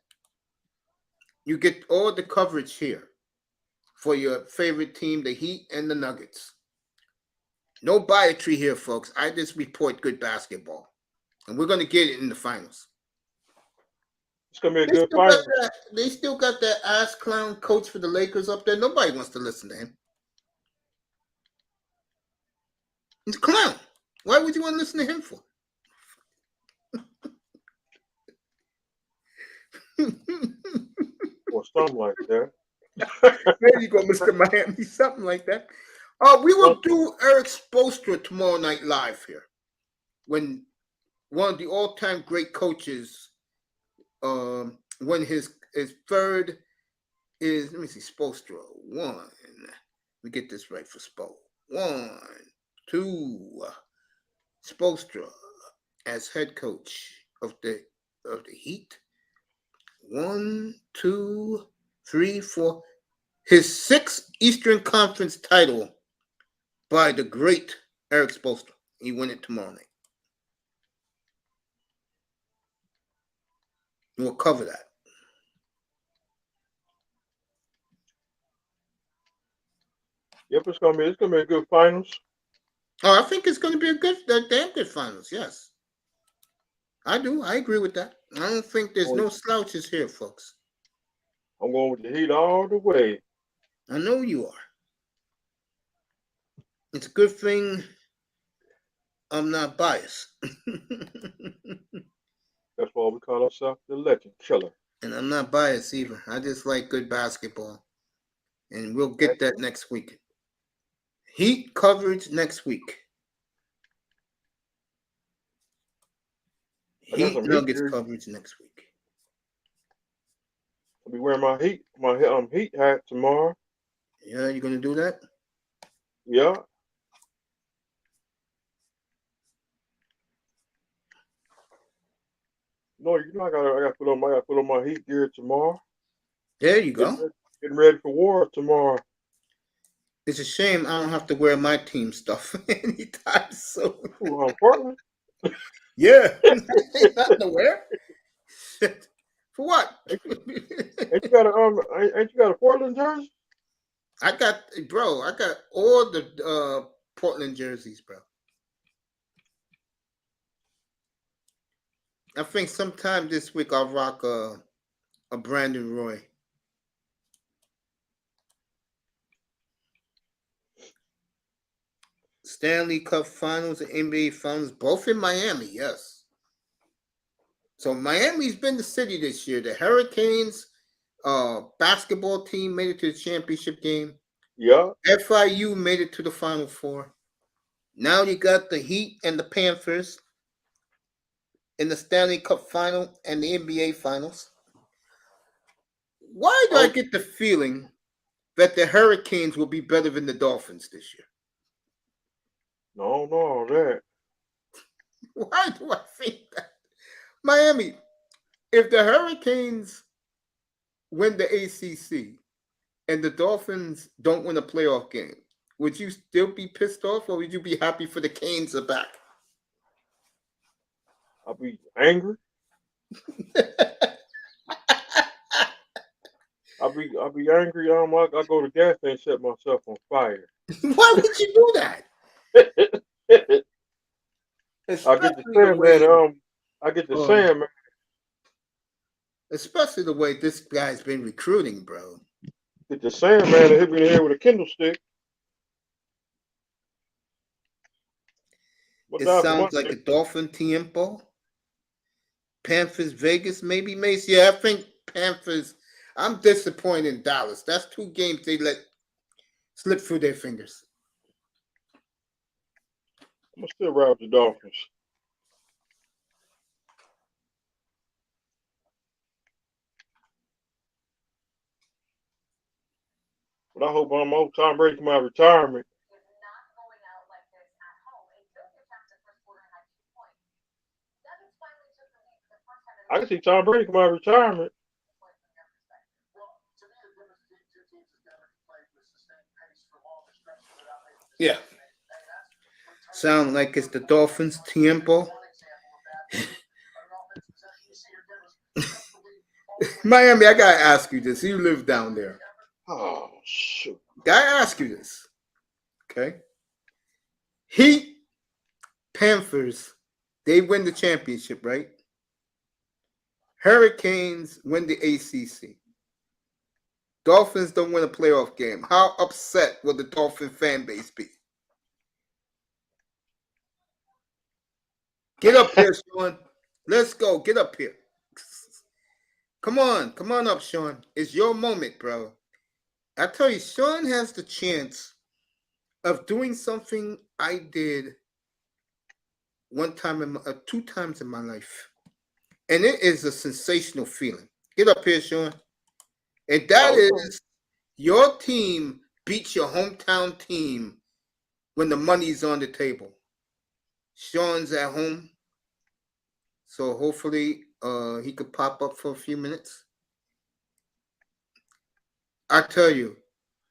You get all the coverage here for your favorite team, the Heat and the Nuggets. No biatry here, folks. I just report good basketball. And we're going to get it in the finals. It's going to be a good final. They still got that ass clown coach for the Lakers up there. Nobody wants to listen to him. He's a clown. Why would you want to listen to him for? Or something like that. There you go, Mr. Miami. Something like that. We will do Eric Spoelstra tomorrow night live here. When one of the all-time great coaches, when his third is, let me see, Spoelstra. Let me get this right for Spo. 1, 2, Spoelstra as head coach of the Heat. 1, 2, 3, 4. His 6th Eastern Conference title by the great Eric Spoelstra. He win it tomorrow night. We'll cover that. Yep, it's gonna be a good finals. Oh, I think it's gonna be a damn good finals, yes. I do. I agree with that. I don't think there's no slouches here, folks. I'm going with the Heat all the way. I know you are. It's a good thing I'm not biased. That's why we call ourselves the Legend Killer. And I'm not biased either. I just like good basketball. And we'll get that next week. Heat coverage next week. Heat Nuggets coverage next week. I'll be wearing my Heat hat tomorrow. Yeah, you gonna do that? Yeah. No, I gotta put on my Heat gear tomorrow. There you go. Getting ready for war tomorrow. It's a shame I don't have to wear my team stuff anytime soon. Portland? Yeah. Nothing to wear. For what? Ain't you got a Portland jersey? I got all the Portland jerseys, bro. I think sometime this week I'll rock a Brandon Roy. Stanley Cup Finals and NBA Finals, both in Miami, yes. So Miami's been the city this year. The Hurricanes basketball team made it to the championship game. Yeah. FIU made it to the Final Four. Now you got the Heat and the Panthers in the Stanley Cup Final and the NBA Finals. Why do I get the feeling that the Hurricanes will be better than the Dolphins this year? No, all that. Why do I think that? Miami, if the Hurricanes win the ACC and the Dolphins don't win a playoff game, would you still be pissed off, or would you be happy for the Canes are back? I'll be angry. I'll be angry. I go to the gas station and set myself on fire. Why would you do that? I get the Sandman. I get the Sandman. Especially the way this guy's been recruiting, bro. Get the Sandman and hit me in the head with a Kindle stick. It sounds like a Dolphin tiempo. Panthers, Vegas, maybe Mace. Yeah, I think Panthers. I'm disappointed in Dallas. That's 2 games they let slip through their fingers. I'm gonna still ride with the Dolphins. But I hope I'm old Tom Brady for my retirement. I can see Tom Brady come out of retirement. Yeah. Sound like it's the Dolphins' tiempo. Miami, I gotta ask you this. You live down there. Oh shoot! Gotta ask you this. Okay. Heat, Panthers, they win the championship, right? Hurricanes win the ACC. Dolphins don't win a playoff game. How upset will the Dolphin fan base be? Get up here, Sean. Let's go. Get up here. Come on up, Sean. It's your moment, bro. I tell you, Sean has the chance of doing something I did two times in my life. And it is a sensational feeling. Get up here, Sean. And that is your team beats your hometown team when the money's on the table. Sean's at home. So hopefully he could pop up for a few minutes. I tell you,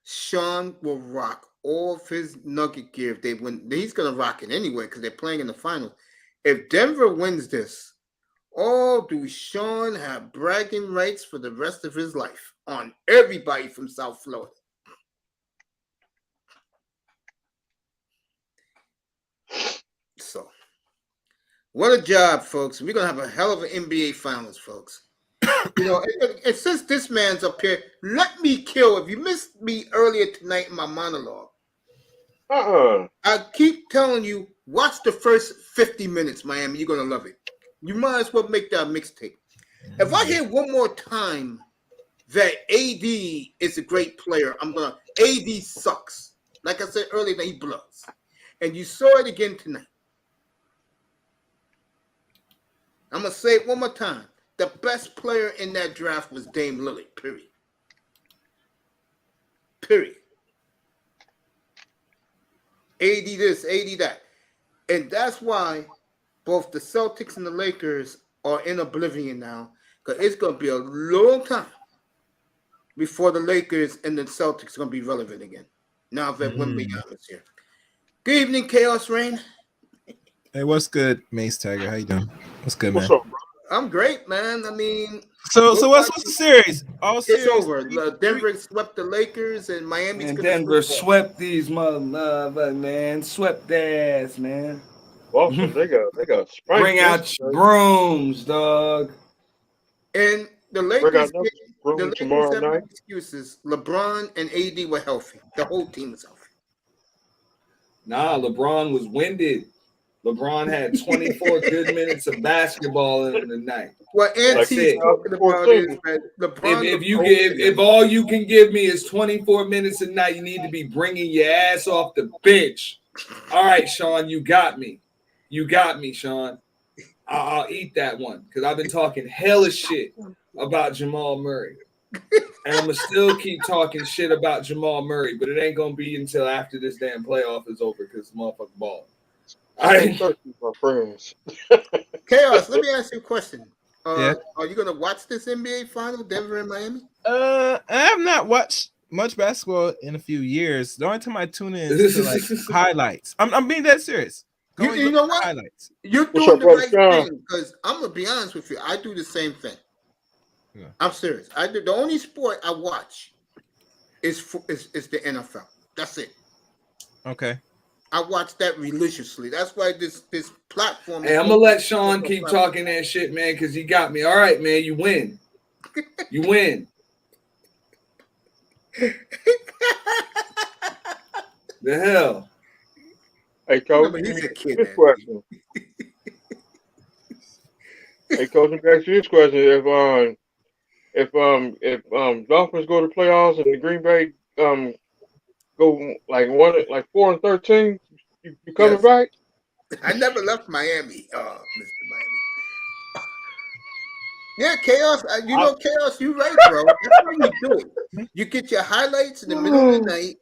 Sean will rock all of his Nugget gear if they win. He's going to rock it anyway because they're playing in the final. If Denver wins this, do Sean have bragging rights for the rest of his life on everybody from South Florida? So, what a job, folks. We're going to have a hell of an NBA Finals, folks. You know, and since this man's up here, let me kill. If you missed me earlier tonight in my monologue, I keep telling you, watch the first 50 minutes, Miami. You're going to love it. You might as well make that mixtape. If I hear one more time that AD is a great player, AD sucks. Like I said earlier, that he blows. And you saw it again tonight. I'm going to say it one more time. The best player in that draft was Dame Lillard, period. AD this, AD that. And that's why both the Celtics and the Lakers are in oblivion now, because it's going to be a long time before the Lakers and the Celtics are going to be relevant again. Now that Wembanyama is here. Good evening, Chaos Rain. Hey, what's good, Mace Tiger? How you doing? What's good, man? What's up, bro? I'm great, man. I mean, so what's the series? It's over. Denver swept the Lakers, and Miami's and going to Denver swept these motherfuckers, man. Swept their ass, man. Boston, they got bring out your brooms, dog. And the Lakers tomorrow have night. Excuses. LeBron and AD were healthy. The whole team was healthy. Nah, LeBron was winded. LeBron had 24 good minutes of basketball in the night. What Auntie's talking about is that LeBron. If all you can give me is 24 minutes a night, you need to be bringing your ass off the bench. All right, Sean, you got me. You got me, Sean. I'll eat that one because I've been talking hella shit about Jamal Murray. And I'm going to still keep talking shit about Jamal Murray, but it ain't going to be until after this damn playoff is over because the motherfucker ball. All right. My friends. Chaos, let me ask you a question. Yeah. Are you going to watch this NBA final, Denver and Miami? I have not watched much basketball in a few years. The only time I tune in is to like highlights. I'm being dead serious. You know what? Highlights. You're doing the right thing because I'm going to be honest with you. I do the same thing. Yeah. I'm serious. I do. The only sport I watch is the NFL. That's it. Okay. I watch that religiously. That's why this platform. Hey, I'm gonna let Sean keep talking that shit, man, because he got me. All right, man, you win. You win. The hell. Hey, Coach. He's a kid. This question. Hey, Coach, let me ask you this question: If Dolphins go to playoffs and the Green Bay go like 4-13, you coming back? I never left Miami, Mr. Miami. Yeah, Chaos. Chaos. You right, bro. That's how you do it. You get your highlights in the middle of the night,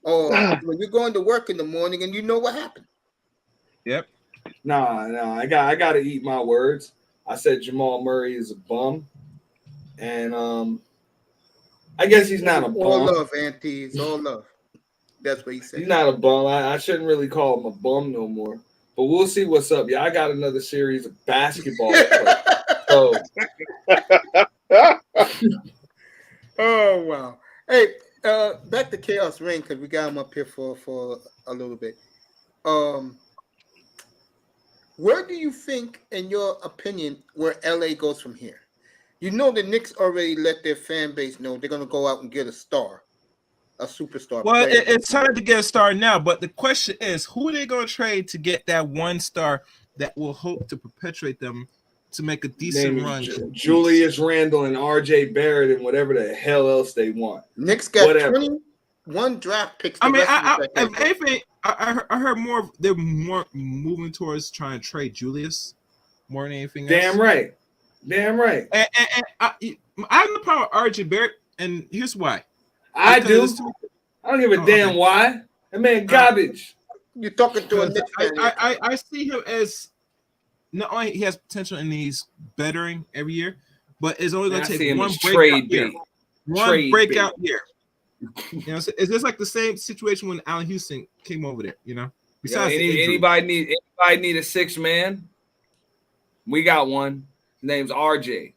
or when you're going to work in the morning, and you know what happened. Yep. Nah. I got to eat my words. I said Jamal Murray is a bum, and I guess he's not a bum. All love, Auntie. It's all love. That's what he said. He's not a bum. I shouldn't really call him a bum no more. But we'll see what's up. Yeah, I got another series of basketball. So. Oh wow! Hey, back to Chaos Ring because we got him up here for a little bit. Where do you think, in your opinion, where LA goes from here? You know the Knicks already let their fan base know they're gonna go out and get a star, a superstar. Well, it's time to get a star now, but the question is, who are they gonna trade to get that one star that will hope to perpetuate them to make a decent run? Julius Randle and RJ Barrett and whatever the hell else they want. Knicks got 21 draft picks. I mean, I heard more. They're more moving towards trying to trade Julius more than anything else. Damn right. And I have no problem with RJ Barrett, and here's why. I do. I don't give a damn why. That man garbage. You're talking to a Knicks fan. I see him as not only he has potential and he's bettering every year, but it's only going to take one breakout year. One breakout year. You know, so it's just like the same situation when Allen Houston came over there. You know, besides anybody need a six man? We got one. His name's RJ.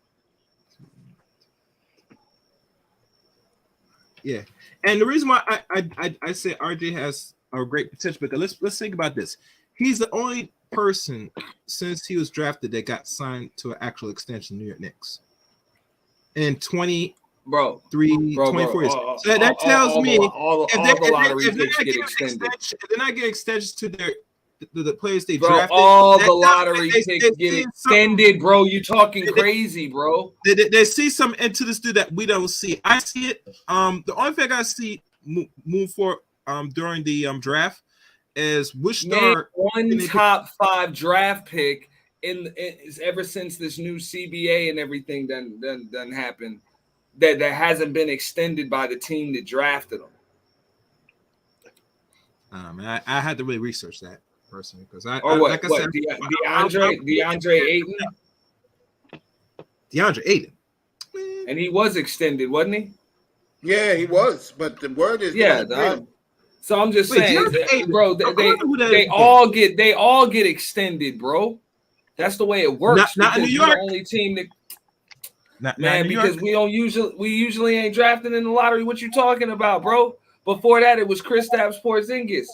Yeah, and the reason why I say RJ has a great potential because let's think about this. He's the only person since he was drafted that got signed to an actual extension, New York Knicks. In 24 years. So that tells me if they're not getting extensions to the players they drafted. All the lottery picks get extended, bro. You talking crazy, bro. They see something into this dude that we don't see. I see it. The only thing I see move for during the draft is which star one top 5 draft pick ever since this new CBA and everything done happened that hasn't been extended by the team that drafted them. I had to really research that personally because DeAndre Ayton. DeAndre Ayton, and he was extended, wasn't he? Yeah, he was, but the word is so I'm just saying, bro. They all get extended, bro. That's the way it works. Not in New York. The only team that because we usually ain't drafting in the lottery. What you talking about, bro? Before that, it was Kristaps Porzingis.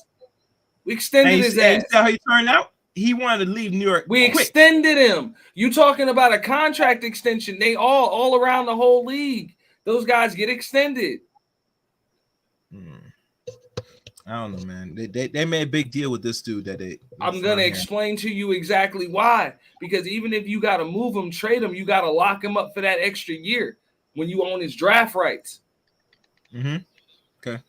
We extended his ass. How he turned out? He wanted to leave New York. We extended him. You talking about a contract extension? They all around the whole league. Those guys get extended. I don't know, man. They made a big deal with this dude I'm gonna explain to you exactly why. Because even if you gotta move him, trade him, you gotta lock him up for that extra year when you own his draft rights. Mm-hmm. Okay.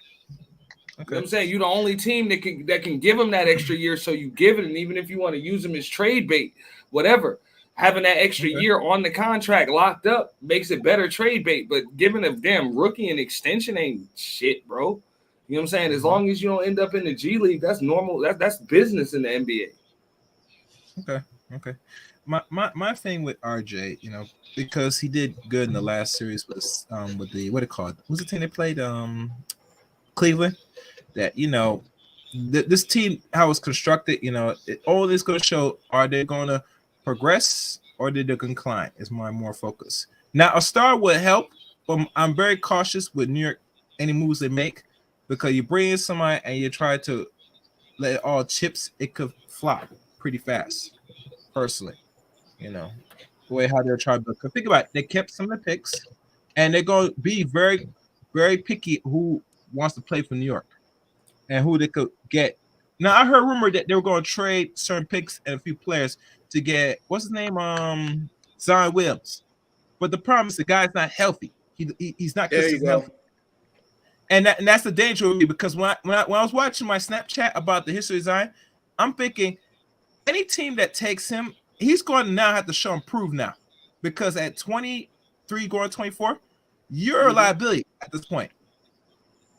You know what I'm saying? You're the only team that can give him that extra year, so you give it, and even if you want to use him as trade bait, whatever, having that extra year on the contract locked up makes it better trade bait. But giving a damn rookie an extension ain't shit, bro. You know what I'm saying? As long as you don't end up in the G League, that's normal. That's business in the NBA. Okay. My thing with RJ, you know, because he did good in the last series with the what it called? Who's the team they played? Cleveland. That, you know, this team, how it's constructed, you know, all this going to show, are they going to progress or did they decline? Is my more focus. Now, a star would help, but I'm very cautious with New York, any moves they make, because you bring in somebody and you try to let it all chips, it could flop pretty fast, personally. You know, the way how they're trying to build. Think about it, they kept some of the picks, and they're going to be very, very picky who wants to play for New York and who they could get. Now, I heard rumor that they were going to trade certain picks and a few players to get, what's his name? Zion Williams. But the problem is the guy's not healthy. He's not consistently healthy. And that's the danger of me, because when I was watching my Snapchat about the history of Zion, I'm thinking any team that takes him, he's going to now have to show and prove now. Because at 23 going 24, you're a liability at this point.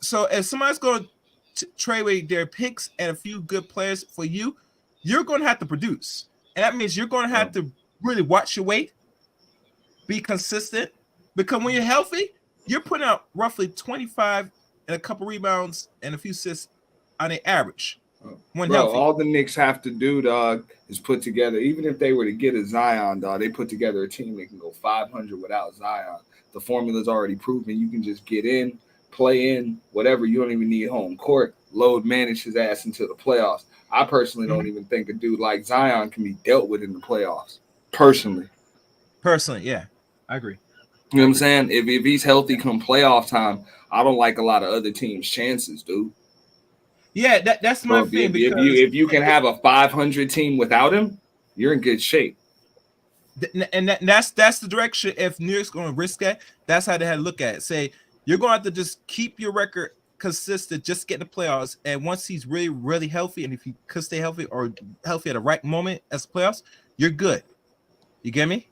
So if somebody's going to trade away their picks and a few good players for you, you're going to have to produce. And that means you're going to have to really watch your weight, be consistent, because when you're healthy, you're putting out roughly 25 and a couple rebounds and a few assists on an average. When Bro, healthy. all the Knicks have to do, dog, is put together. Even if they were to get a Zion, dog, they put together a team that can go 500 without Zion. The formula's already proven. You can just get in, play in, whatever. You don't even need home court. Load manage his ass into the playoffs. I personally don't even think a dude like Zion can be dealt with in the playoffs. Personally, yeah, I agree. You know what I'm saying? If he's healthy come playoff time, I don't like a lot of other teams' chances, dude. Yeah, that's my thing. If you can have a 500 team without him, you're in good shape. And that's the direction. If New York's going to risk that, that's how they had to look at it. Say you're going to have to just keep your record consistent, just get the playoffs. And once he's really, really healthy, and if he could stay healthy or healthy at the right moment as playoffs, you're good. You get me?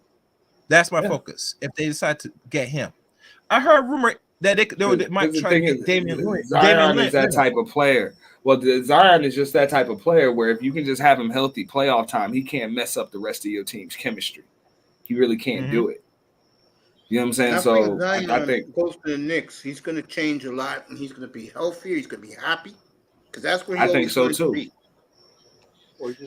That's my focus. If they decide to get him, I heard a rumor that they might try to get Damian Lillard. Zion is that type of player. Well, Zion is just that type of player where if you can just have him healthy playoff time, he can't mess up the rest of your team's chemistry. He really can't do it. You know what I'm saying? So I think goes to the Knicks. He's going to change a lot, and he's going to be healthier. He's going to be happy because that's where he I think so too. Be.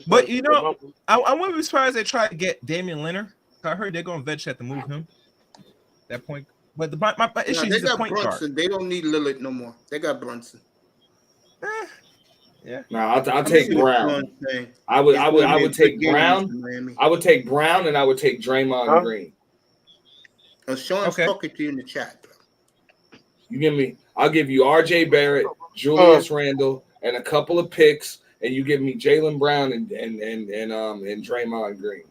But you know, I wouldn't be surprised they try to get Damian Lillard. I heard they're going to eventually have to move him. That point, but my issue is the point Brunson. guard. They don't need Lillard no more. They got Brunson. Yeah. No, I'll take Brown. I would take Brown. I would take Brown, and I would take Draymond Green. Sean's talking to you in the chat, bro. You give me. I'll give you R.J. Barrett, Julius Randle, and a couple of picks, and you give me Jaylen Brown and Draymond Green.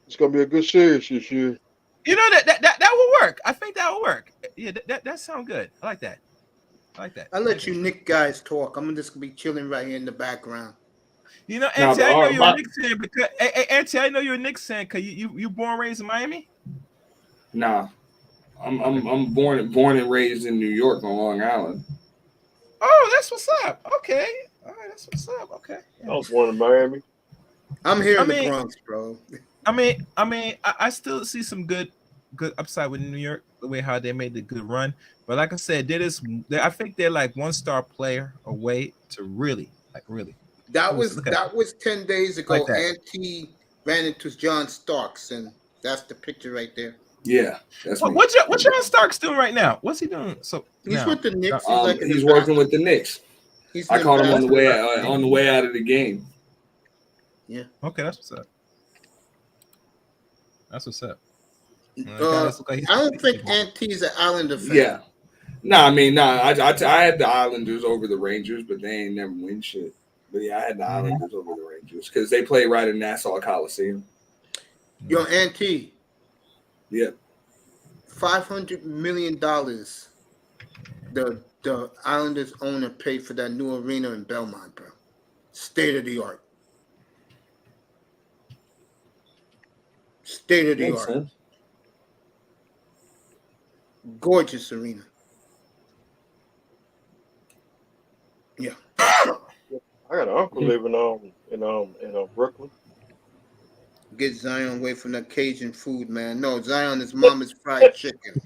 It's gonna be a good series this year. You know that will work. I think that will work. Yeah, that sounds good. I like that. I'll let you Knicks guys talk. I'm just gonna be chilling right here in the background. You know, Auntie, I know you're a Knicks fan because Auntie, I know you're a Knicks fan because you born and raised in Miami. Nah, I'm born and raised in New York on Long Island. Oh, that's what's up. Okay, all right, that's what's up. Okay, I was born in Miami. I'm here in the Bronx, bro. I still see some good upside with New York, the way how they made the good run. But like I said, I think they're like 1-star player away to really. That was 10 days ago. Like Auntie ran into John Starks, and that's the picture right there. Yeah, that's what's John Starks doing right now? What's he doing? So he's with the Knicks. He's working with the Knicks. I caught him on the way out of the game. Yeah. Okay, that's what's up. I don't think Auntie's an Islander fan. Yeah. I had the Islanders over the Rangers, but they ain't never win shit. But yeah, I had the Islanders over the Rangers because they play right in Nassau Coliseum. Yo, Auntie. Yeah. $500 million. The Islanders owner paid for that new arena in Belmont, bro. State of the art. State of the art. Sense. Gorgeous arena. Yeah. I got an uncle living in Brooklyn. Get Zion away from that Cajun food, man. No, Zion is mama's fried chicken.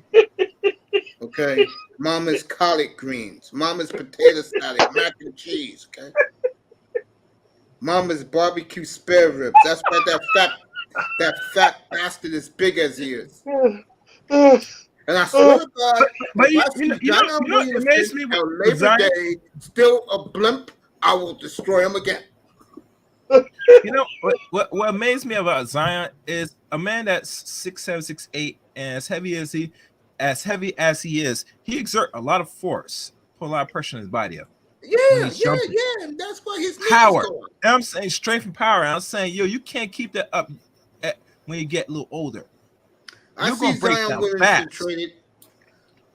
Okay? Mama's collard greens. Mama's potato salad, mac and cheese, okay? Mama's barbecue spare ribs. That's why that fat bastard is big as he is. And I swear to God, it makes me Labor Day, still a blimp, I will destroy him again. You know what amazed me about Zion is a man that's 6'7", 6'8", and as heavy as he is, he exerts a lot of force, put a lot of pressure on his body up. Yeah. That's why his power. And I'm saying strength and power. And I'm saying, you can't keep that up when you get a little older. I see Zion Williamson traded.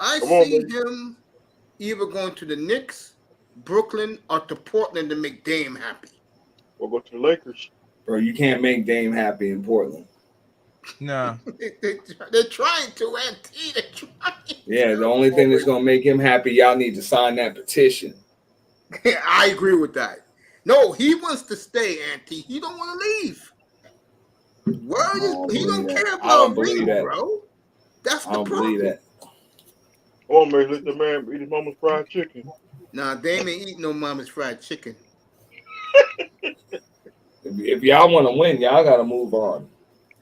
I see him either going to the Knicks, Brooklyn, or to Portland to make Dame happy. We'll go to the Lakers. Bro, you can't make Dame happy in Portland. No. They're trying to, Auntie. They're trying. Yeah, the only thing that's going to make him happy, y'all need to sign that petition. I agree with that. No, he wants to stay, Auntie. He don't want to leave. Word is, he don't care I about don't believe ring, that. bro. That's I the don't believe problem. that. Oh man, let the man eat his mama's fried chicken. Nah, they ain't eat no mama's fried chicken. If y'all want to win, y'all got to move on.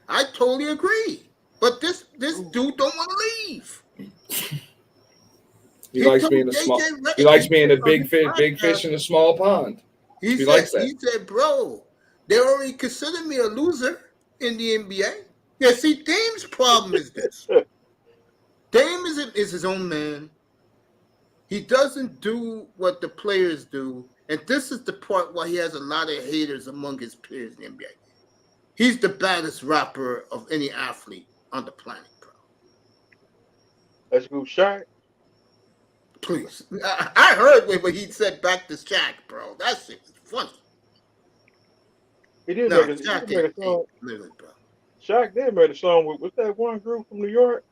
I totally agree. But this dude don't want to leave. He likes told being a JJ small. Redick- He likes being a on big his fish, big podcast, fish in a small pond. He likes that. He said, bro, they already consider me a loser in the NBA. Yeah, see, Dame's problem is this. Dame is his own man. He doesn't do what the players do. And this is the part why he has a lot of haters among his peers in the NBA. He's the baddest rapper of any athlete on the planet, bro. Let's go, Shaq. Please. I heard when he said back to Shaq, bro. That shit is funny. He did No, make a Shaq song. ain't living, bro. Shaq did make a song with that one group from New York.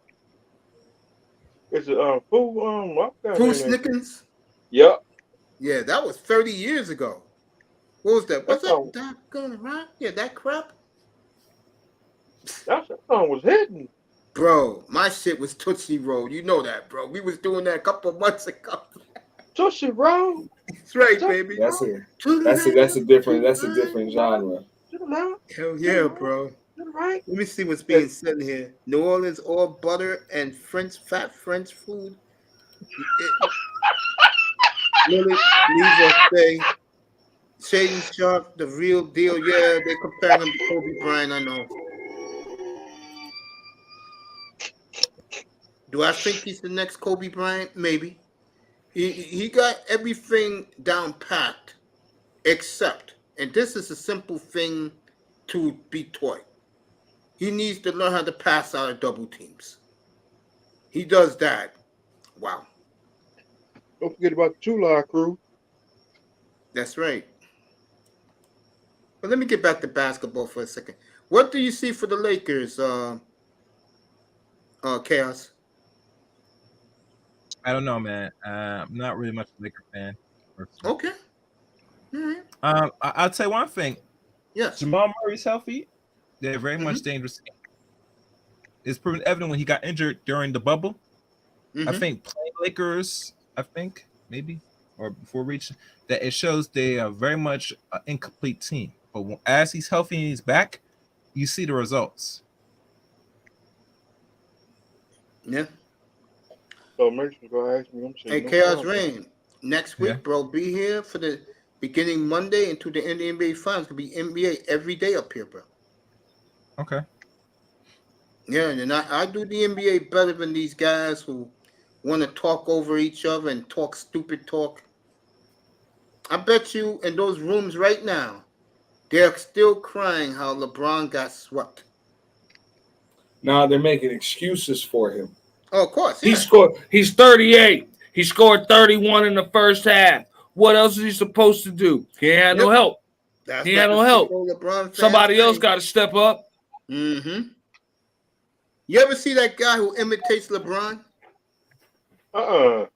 It's a Foo I forgot Foo their name. Snickens? Yep. Yeah, that was 30 years ago. What was that? What's That that gonna rock? Yeah, that crap? That song was hitting. Bro, my shit was Tootsie Roll. You know that, bro. We was doing that a couple of months ago. Tootsie Roll. That's right, baby. That's a different genre. Hell yeah, bro. Right. Let me see what's being said here. New Orleans all butter and fat French food. Lily Lever say Shaden Sharp, the real deal. Yeah, they comparing him to Kobe Bryant, I know. Do I think he's the next Kobe Bryant? Maybe. He got everything down packed, except, and this is a simple thing to be taught. He needs to learn how to pass out of double teams. He does that. Wow. Don't forget about the Two-Line crew. That's right. But let me get back to basketball for a second. What do you see for the Lakers, Chaos? I don't know, man. I'm not really much a Laker fan. Personally. Okay. All right. I'll tell you one thing. Yes. Jamal Murray's healthy. They're very much dangerous. It's proven evident when he got injured during the bubble. I think playing Lakers, maybe, or before reaching, that it shows they are very much an incomplete team. But as he's healthy and he's back, you see the results. Yeah. So make sure you go ask me. I'm saying, Hey, Chaos Rain. Next week, bro, be here for the beginning Monday into the end of the NBA Finals. It's going to be NBA every day up here, bro. Okay. Yeah, and I do the NBA better than these guys who want to talk over each other and talk stupid talk. I bet you in those rooms right now, they're still crying how LeBron got swept. Now they're making excuses for him. Oh, of course. Yeah. He scored. He's 38. He scored 31 in the first half. What else is he supposed to do? He had no help. He had no help. Somebody else got to step up. Mm-hmm. You ever see that guy who imitates LeBron? Oh,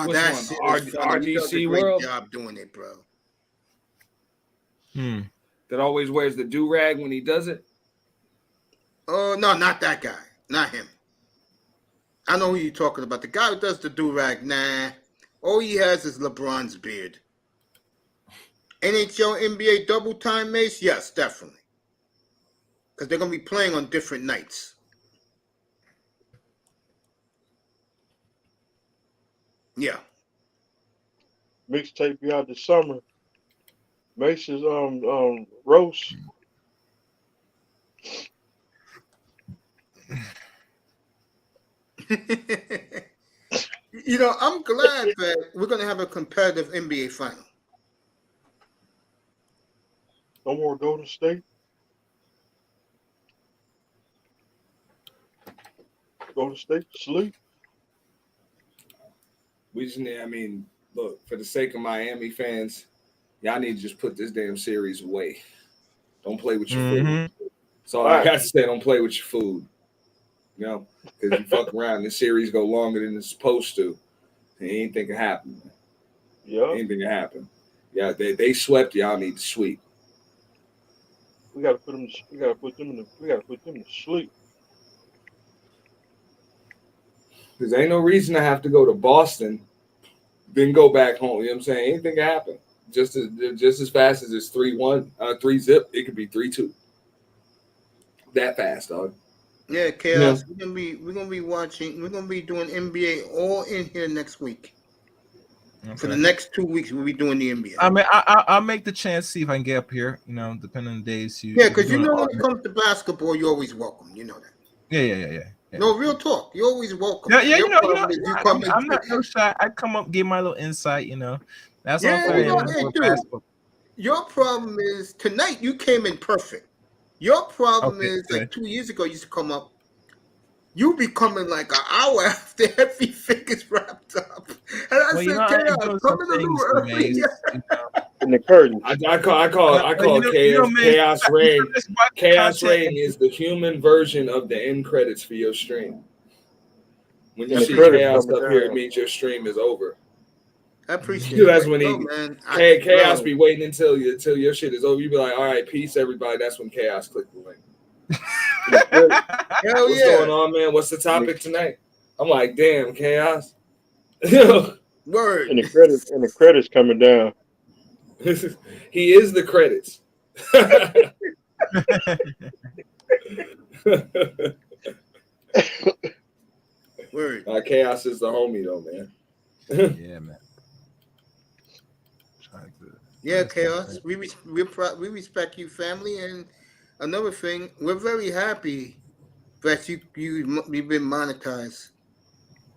which that's RDC great World job doing it, bro. That always wears the do-rag when he does it. Oh no, not that guy, not him. I know who you're talking about. The guy who does the do-rag, nah. All he has is LeBron's beard. NHL, NBA double time, Mace? Yes, definitely. Because they're going to be playing on different nights. Yeah. Mixtape be out this summer. Mace's roast. You know, I'm glad that we're going to have a competitive NBA final. No more Golden State. Golden State sleep. We just need, I mean, look, for the sake of Miami fans, y'all need to just put this damn series away. Don't play with your food. So I got to say, don't play with your food. You know, because you fuck around, this series go longer than it's supposed to. Anything can happen. Yeah. Anything can happen. Yeah, they swept. Y'all need to sweep. We gotta put them. We gotta put them to sleep. Because ain't no reason to have to go to Boston, then go back home. You know what I'm saying? Anything can happen. Just as fast as it's 3-1, 3-zip, it could be 3-2. That fast, dog. Yeah, Chaos. Yeah. We're gonna be watching. We're gonna be doing NBA all in here next week. Okay. For the next 2 weeks, we'll be doing the NBA. I mean, I'll make the chance, see if I can get up here. You know, depending on the days. Yeah, because you know when it comes to basketball, you're always welcome. You know that. Yeah. No, real talk. You're always welcome. Yeah, I'm not no shy. I come up, give my little insight. You know, that's all. Your problem is tonight you came in perfect. Your problem is like 2 years ago you used to come up. You be coming like an hour after everything is wrapped up. And I said, Chaos, come in a little early. In the curtain. I call Chaos Rain. Chaos Rain is the human version of the end credits for your stream. When you see Chaos up here, it means your stream is over. I appreciate it. That's when Chaos be waiting until your shit is over. You be like, all right, peace, everybody. That's when Chaos click the link. What's going on, man? What's the topic tonight? I'm like, damn, Chaos. Word. And the credits coming down. He is the credits. Word. Chaos is the homie though, man. Yeah, man. Yeah, Chaos. We respect you, family, and another thing, we're very happy that you've been monetized.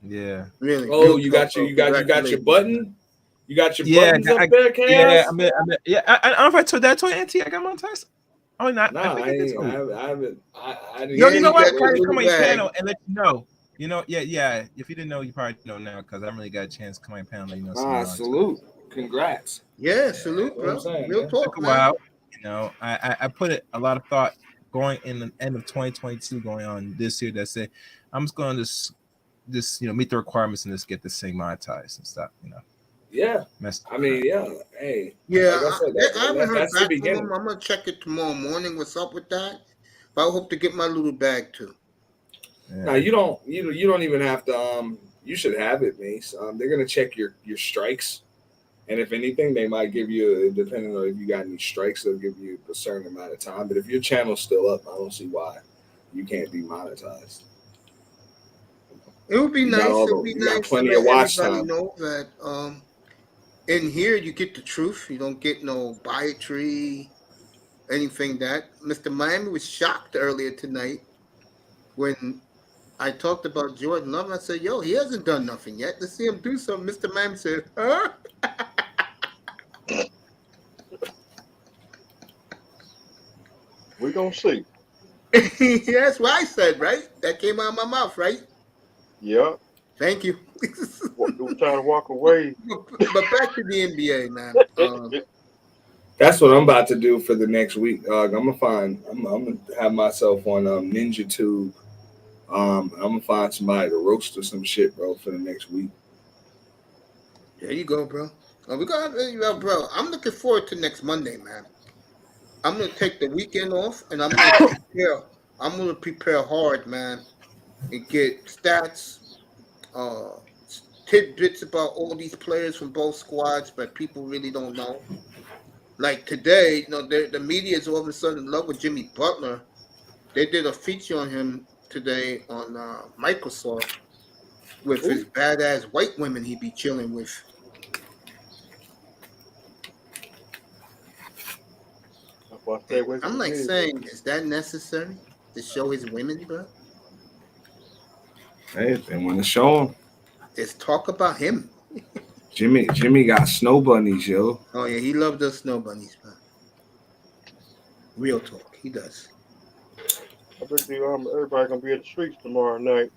Yeah. Really. Oh, you got your button. You got your buttons up there, Chaos? Yeah, I mean, I don't know if I told that to Auntie. I got monetized. Oh, not. Nah, I haven't. You know what? I can come on your panel and let you know. You know, yeah. If you didn't know, you probably know now because I haven't really got a chance to come on your panel. You know, salute. Congrats. Yeah, salute, bro. Real talk, man. Wow. You know, I put a lot of thought going in the end of 2022 going on this year that said I'm just going to just meet the requirements and just get this thing monetized and stuff. You know. Yeah. I mean, yeah. Hey. Yeah, I haven't heard back from him. I'm gonna check it tomorrow morning. What's up with that? But I hope to get my little bag too. Yeah. Now you don't even have to. You should have it, Mace. They're gonna check your strikes, and if anything, they might give you, depending on if you got any strikes, they'll give you a certain amount of time. But if your channel's still up, I don't see why you can't be monetized. It would be nice. It would be nice to let everybody know that in here you get the truth. You don't get no biatry, anything that. Mr. Miami was shocked earlier tonight when I talked about Jordan Love. I said, yo, he hasn't done nothing yet. Let's see him do something. Mr. Miami said, huh? We're going to see. That's what I said, right? That came out of my mouth, right? Yeah. Thank you. We're trying to walk away. But back to the NBA, man. That's what I'm about to do for the next week. I'm gonna have myself on NinjaTube. I'm gonna find somebody to roast or some shit, bro, for the next week. There you go, bro. We're gonna bro. I'm looking forward to next Monday, man. I'm gonna take the weekend off and I'm gonna prepare. I'm gonna prepare hard, man, and get stats, tidbits about all these players from both squads, but people really don't know. Like today, the media is all of a sudden in love with Jimmy Butler. They did a feature on him today on Microsoft with his badass white women he be chilling with. I'm like saying, is that necessary to show his women, bro? Hey, if they want to show him, just talk about him. Jimmy got snow bunnies, yo. Oh yeah, he loved those snow bunnies, man. Real talk, he does. I bet everybody gonna be at the streets tomorrow night.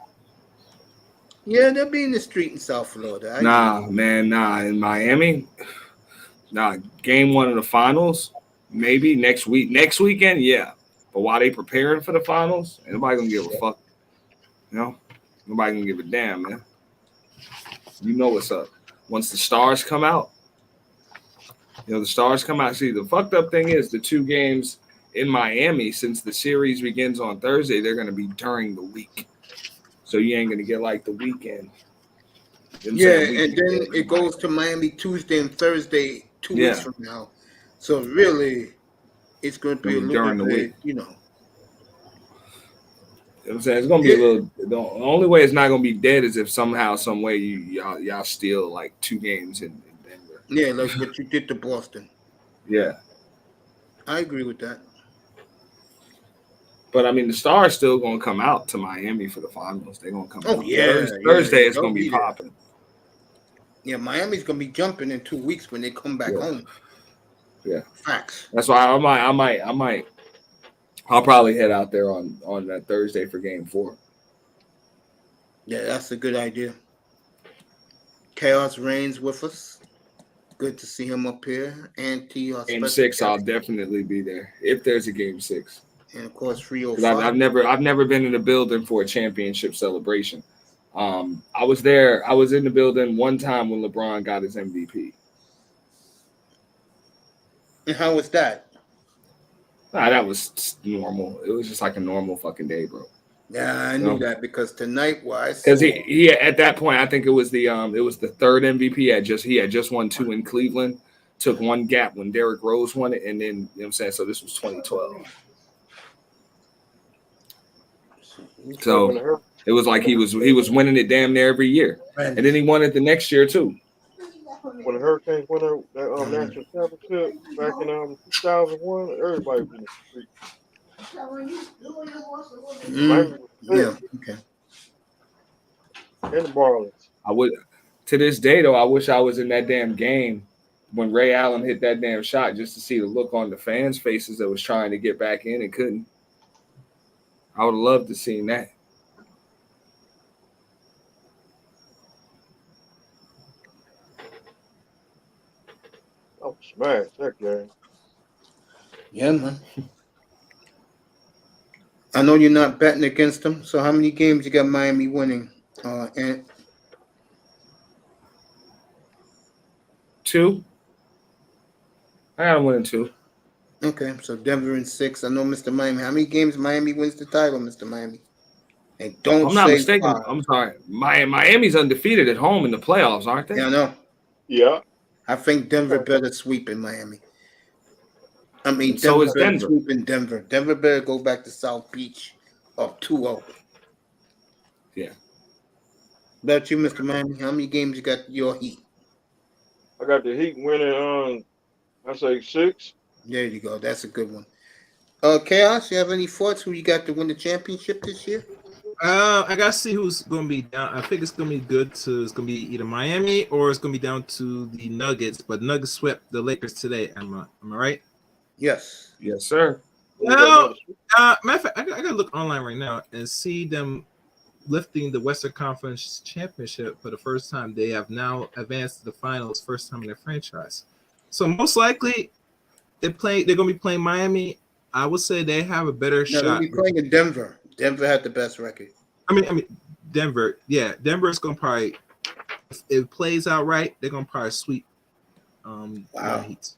Yeah, they'll be in the street in South Florida. Nah. In Miami, game 1 of the finals, maybe next weekend, yeah. But while they preparing for the finals, ain't nobody gonna give a fuck. Nobody gonna give a damn, man. You know what's up. Once the stars come out, the stars come out. See, the fucked up thing is the 2 games in Miami, since the series begins on Thursday, they're going to be during the week. So you ain't going to get like the weekend. Yeah, and then it goes to Miami Tuesday and Thursday 2 weeks from now. So really, it's going to be a little during the week. You know. You know what I'm saying? It's going to be a little. The only way it's not going to be dead is if somehow, some way, y'all steal like 2 games in Denver. Yeah, like what you did to Boston. Yeah. I agree with that. But I mean, the Stars still going to come out to Miami for the finals. They're going to come out. Yeah. Thursday it's going to be popping. Yeah, Miami's going to be jumping in 2 weeks when they come back home. Yeah. Facts. That's why I'll probably head out there on that Thursday for Game 4. Yeah, that's a good idea. Chaos reigns with us. Good to see him up here. And Game 6, I'll definitely be there if there's a Game 6. And of course, 305. I've never been in the building for a championship celebration. I was there. I was in the building one time when LeBron got his MVP. And how was that? Nah, that was normal. It was just like a normal fucking day, bro. Yeah, I knew that because tonight because he at that point I think it was the 3rd MVP. He had just won 2 in Cleveland. Took one gap when Derrick Rose won it, and then you know what I'm saying. So this was 2012. So it was like he was winning it damn near every year, and then he won it the next year too. When the Hurricanes won that national championship back in 2001, everybody was in the street. Yeah, okay. And the Marlins. To this day though, I wish I was in that damn game when Ray Allen hit that damn shot just to see the look on the fans' faces that was trying to get back in and couldn't. I would have loved to see that. Oh, smash that game. Yeah, man. I know you're not betting against them. So how many games you got Miami winning? And 2. I got him winning 2. Okay, so Denver in 6. I know Mr. Miami. How many games Miami wins the title, Mr. Miami? And don't I'm not mistaken. I'm sorry. Miami's undefeated at home in the playoffs, aren't they? Yeah, I know. Yeah. I think Denver better sweep in Miami. I mean, so is Denver. Sweep in Denver. Denver better go back to South Beach up 2-0. Yeah. About you, Mr. Miami, how many games you got your Heat? I got the Heat winning, I say 6. There you go. That's a good one. Chaos, you have any thoughts who you got to win the championship this year? I gotta see who's gonna be down. I think it's gonna be good to. It's gonna be either Miami or it's gonna be down to the Nuggets. But Nuggets swept the Lakers today. Am I right? Yes. Yes, sir. Well, matter of fact, I gotta look online right now and see them lifting the Western Conference Championship for the first time. They have now advanced to the finals, first time in their franchise. So most likely, they're gonna be playing Miami. I would say they have a better shot. They'll be playing in Denver. Denver had the best record. I mean, Denver. Yeah, Denver is gonna probably, if it plays out right, they're gonna probably sweep the Heat.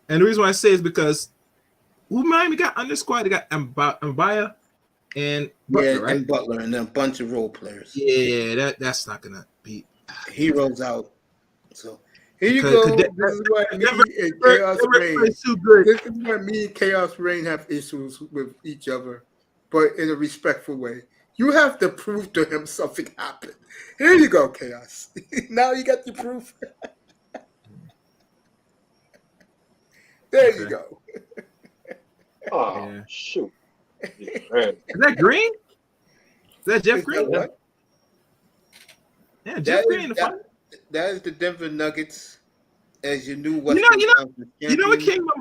And the reason why I say is because who Miami got on their squad? They got Mbaya and Butler, right? And Butler, and then a bunch of role players. Yeah, that's not gonna beat. Heroes out. So here you go. This is why me and Chaos Reign. This is why me and Chaos Reign have issues with each other, but in a respectful way. You have to prove to him something happened. Here you go, Chaos. Now you got your proof. There you go. Oh, yeah. Shoot. Is that Green? Is that Jeff Green? What? Yeah, Jeff Green. That is the Denver Nuggets as your new Western Conference champion. You know what came up?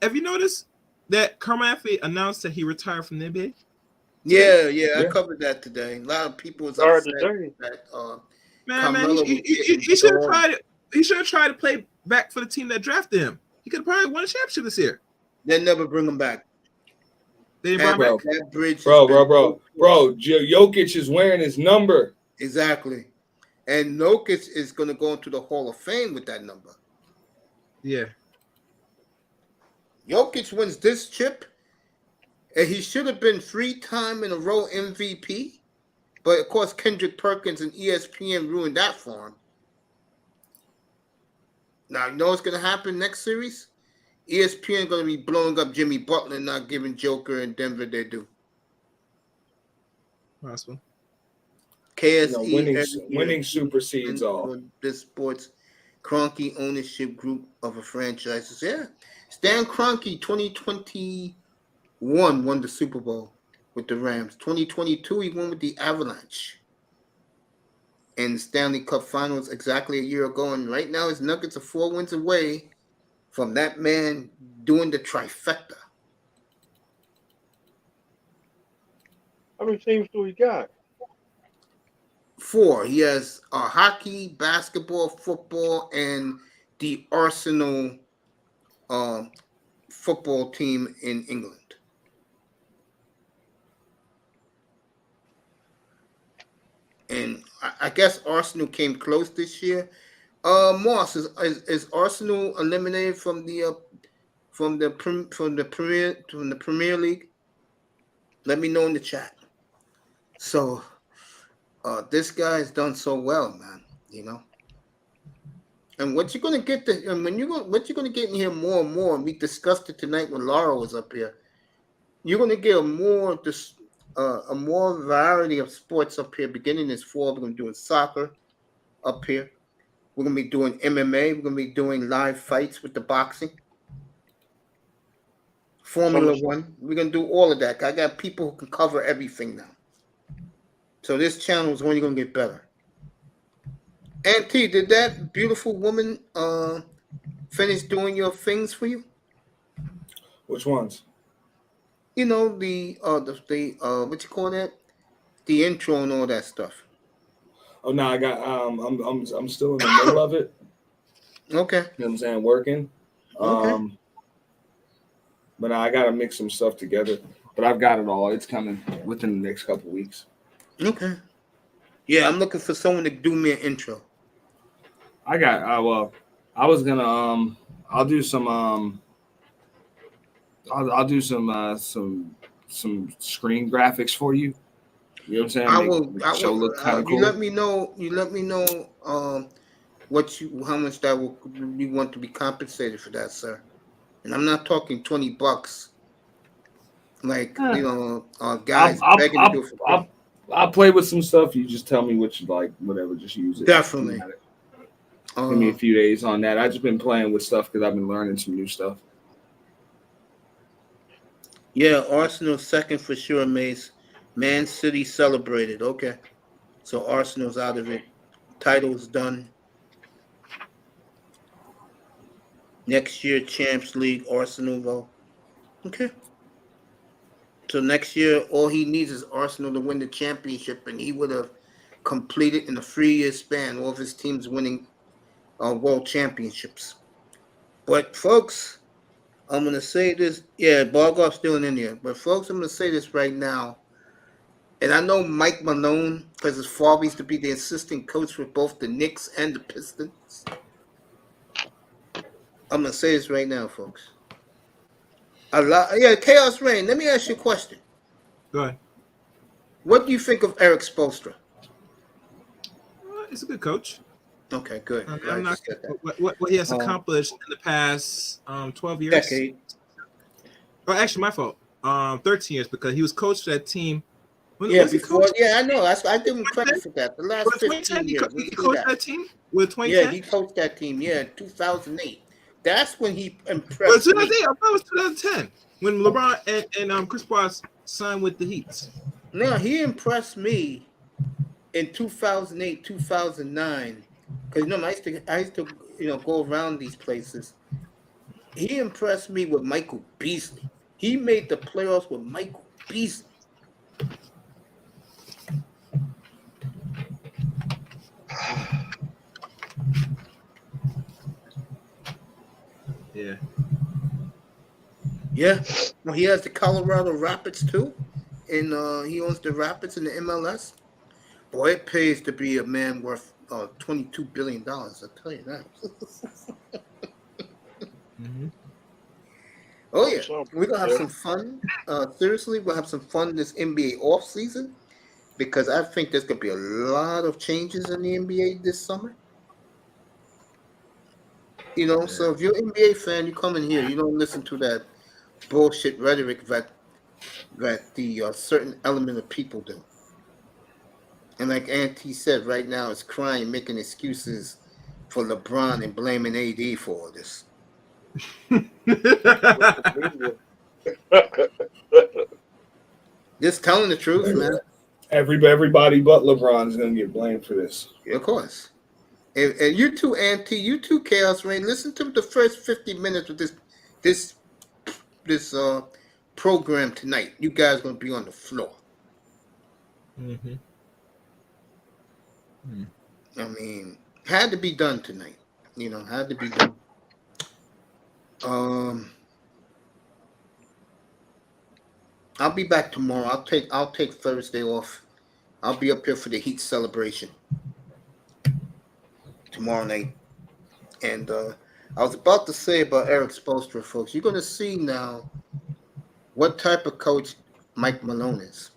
Have you noticed that Carmelo Anthony announced that he retired from the NBA? Yeah. I covered that today. A lot of people was upset that man, he should have tried it. He should have tried to play back for the team that drafted him. He could have probably won a championship this year. They never bring him back. They didn't bring him back. That bridge bro. Jokic is wearing his number. Exactly. And Jokic is going to go into the Hall of Fame with that number. Yeah. Jokic wins this chip, and he should have been 3-time in a row MVP. But of course, Kendrick Perkins and ESPN ruined that for him. Now, you know what's going to happen next series? ESPN going to be blowing up Jimmy Butler and not giving Joker and Denver their due. Possible. KSE winning supersedes all. This sports Kroenke ownership group of a franchise. Yeah. Stan Kroenke 2021 won the Super Bowl with the Rams. 2022 he won with the Avalanche. And Stanley Cup Finals exactly a year ago. And right now his Nuggets are 4 wins away from that man doing the trifecta. How many teams do he got? 4. He has hockey, basketball, football, and the Arsenal football team in England. And I guess Arsenal came close this year. Moss, is Arsenal eliminated from the Premier League? Let me know in the chat. So this guy has done so well, man. You know. And what you're gonna get what you're gonna get in here more and more, and we discussed it tonight when Laura was up here. You're gonna get a more variety of sports up here. Beginning this fall, we're gonna be doing soccer up here. We're gonna be doing MMA. We're gonna be doing live fights with the boxing, Formula One. We're gonna do all of that. I got people who can cover everything now. So this channel is only gonna get better. Auntie, did that beautiful woman finish doing your things for you? Which ones? You know, the what you call that? The intro and all that stuff. Oh no, I got I'm still in the middle of it. Okay. You know what I'm saying? Working. Okay. But I gotta mix some stuff together. But I've got it all. It's coming within the next couple weeks. Okay. Yeah, I'm looking for someone to do me an intro. I was gonna I'll do some I'll do some screen graphics for you. You know what I'm saying? I will. Look kind of cool. You let me know how much that will you want to be compensated for that, sir. And I'm not talking $20. Like guys begging to do it for free. I'll play with some stuff. You just tell me what you like, whatever. Just use it. Definitely. Give me a few days on that. I've just been playing with stuff because I've been learning some new stuff. Yeah, Arsenal second for sure, Mace. Man City celebrated. Okay. So Arsenal's out of it. Title's done. Next year, Champs League, Arsenal though. Okay. So next year, all he needs is Arsenal to win the championship, and he would have completed in a 3-year span all of his teams winning world championships. But folks, I'm gonna say this. Yeah, Bargoff's still in India. But folks, I'm gonna say this right now. And I know Mike Malone, because his father used to be the assistant coach for both the Knicks and the Pistons. I'm gonna say this right now, folks. Chaos Reign. Let me ask you a question. Go ahead. What do you think of Eric Spoelstra? He's a good coach. Okay, good. I'm not what he has accomplished in the past 12 years. Decade. Oh, actually, my fault. 13 years because he was coach for that team. Before. Yeah, I know. I give him credit for that. The last 15 years. He coached that team with 2010. Yeah, he coached that team. Yeah, 2008. That's when he impressed. But 2008, I thought it was 2010 when LeBron and Chris Paul signed with the Heat. No, he impressed me in 2008, 2009. Because I used to go around these places. He impressed me with Michael Beasley. He made the playoffs with Michael Beasley. Yeah. Yeah. Well, he has the Colorado Rapids too, and he owns the Rapids in the MLS. Boy, it pays to be a man worth $22 billion. I'll tell you that. Mm-hmm. Oh yeah, we're gonna have some fun. Seriously, we'll have some fun this NBA off season because I think there's gonna be a lot of changes in the NBA this summer. You know, so if you're an NBA fan, you come in here, you don't listen to that bullshit rhetoric that the certain element of people do. And like Auntie said, right now it's crying, making excuses for LeBron and blaming AD for all this. Just telling the truth, man. Everybody but LeBron is gonna get blamed for this. Yeah, of course. And you two, Auntie, you two, Chaos Rain, listen to the first 50 minutes of this program tonight. You guys gonna be on the floor. Mm-hmm. I mean, had to be done tonight. You know, had to be done. I'll be back tomorrow. I'll take Thursday off. I'll be up here for the Heat celebration tomorrow night. And I was about to say about Eric Spoelstra, folks. You're gonna see now what type of coach Mike Malone is.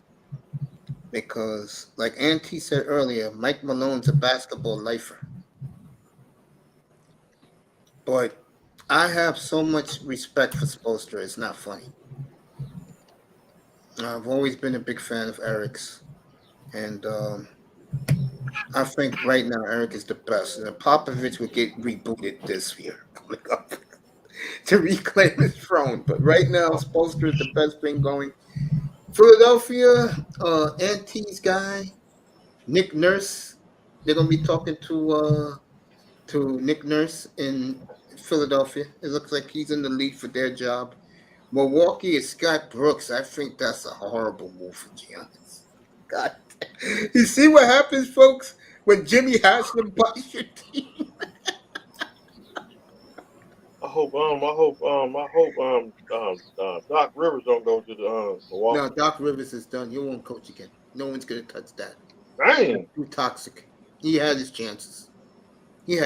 Because, like Auntie said earlier, Mike Malone's a basketball lifer. But I have so much respect for Spoelstra, it's not funny. I've always been a big fan of Eric's. And I think right now Eric is the best. And Popovich will get rebooted this year to reclaim his throne. But right now, Spoelstra is the best thing going. Philadelphia, Auntie's guy, Nick Nurse. They're gonna be talking to Nick Nurse in Philadelphia. It looks like he's in the lead for their job. Milwaukee is Scott Brooks. I think that's a horrible move for Giannis. God, you see what happens, folks, when Jimmy Haslam buys your team. I hope Doc Rivers don't go to the Milwaukee. No, Doc Rivers is done. He won't coach again. No one's gonna touch that. Dang. Too toxic. He had his chances. He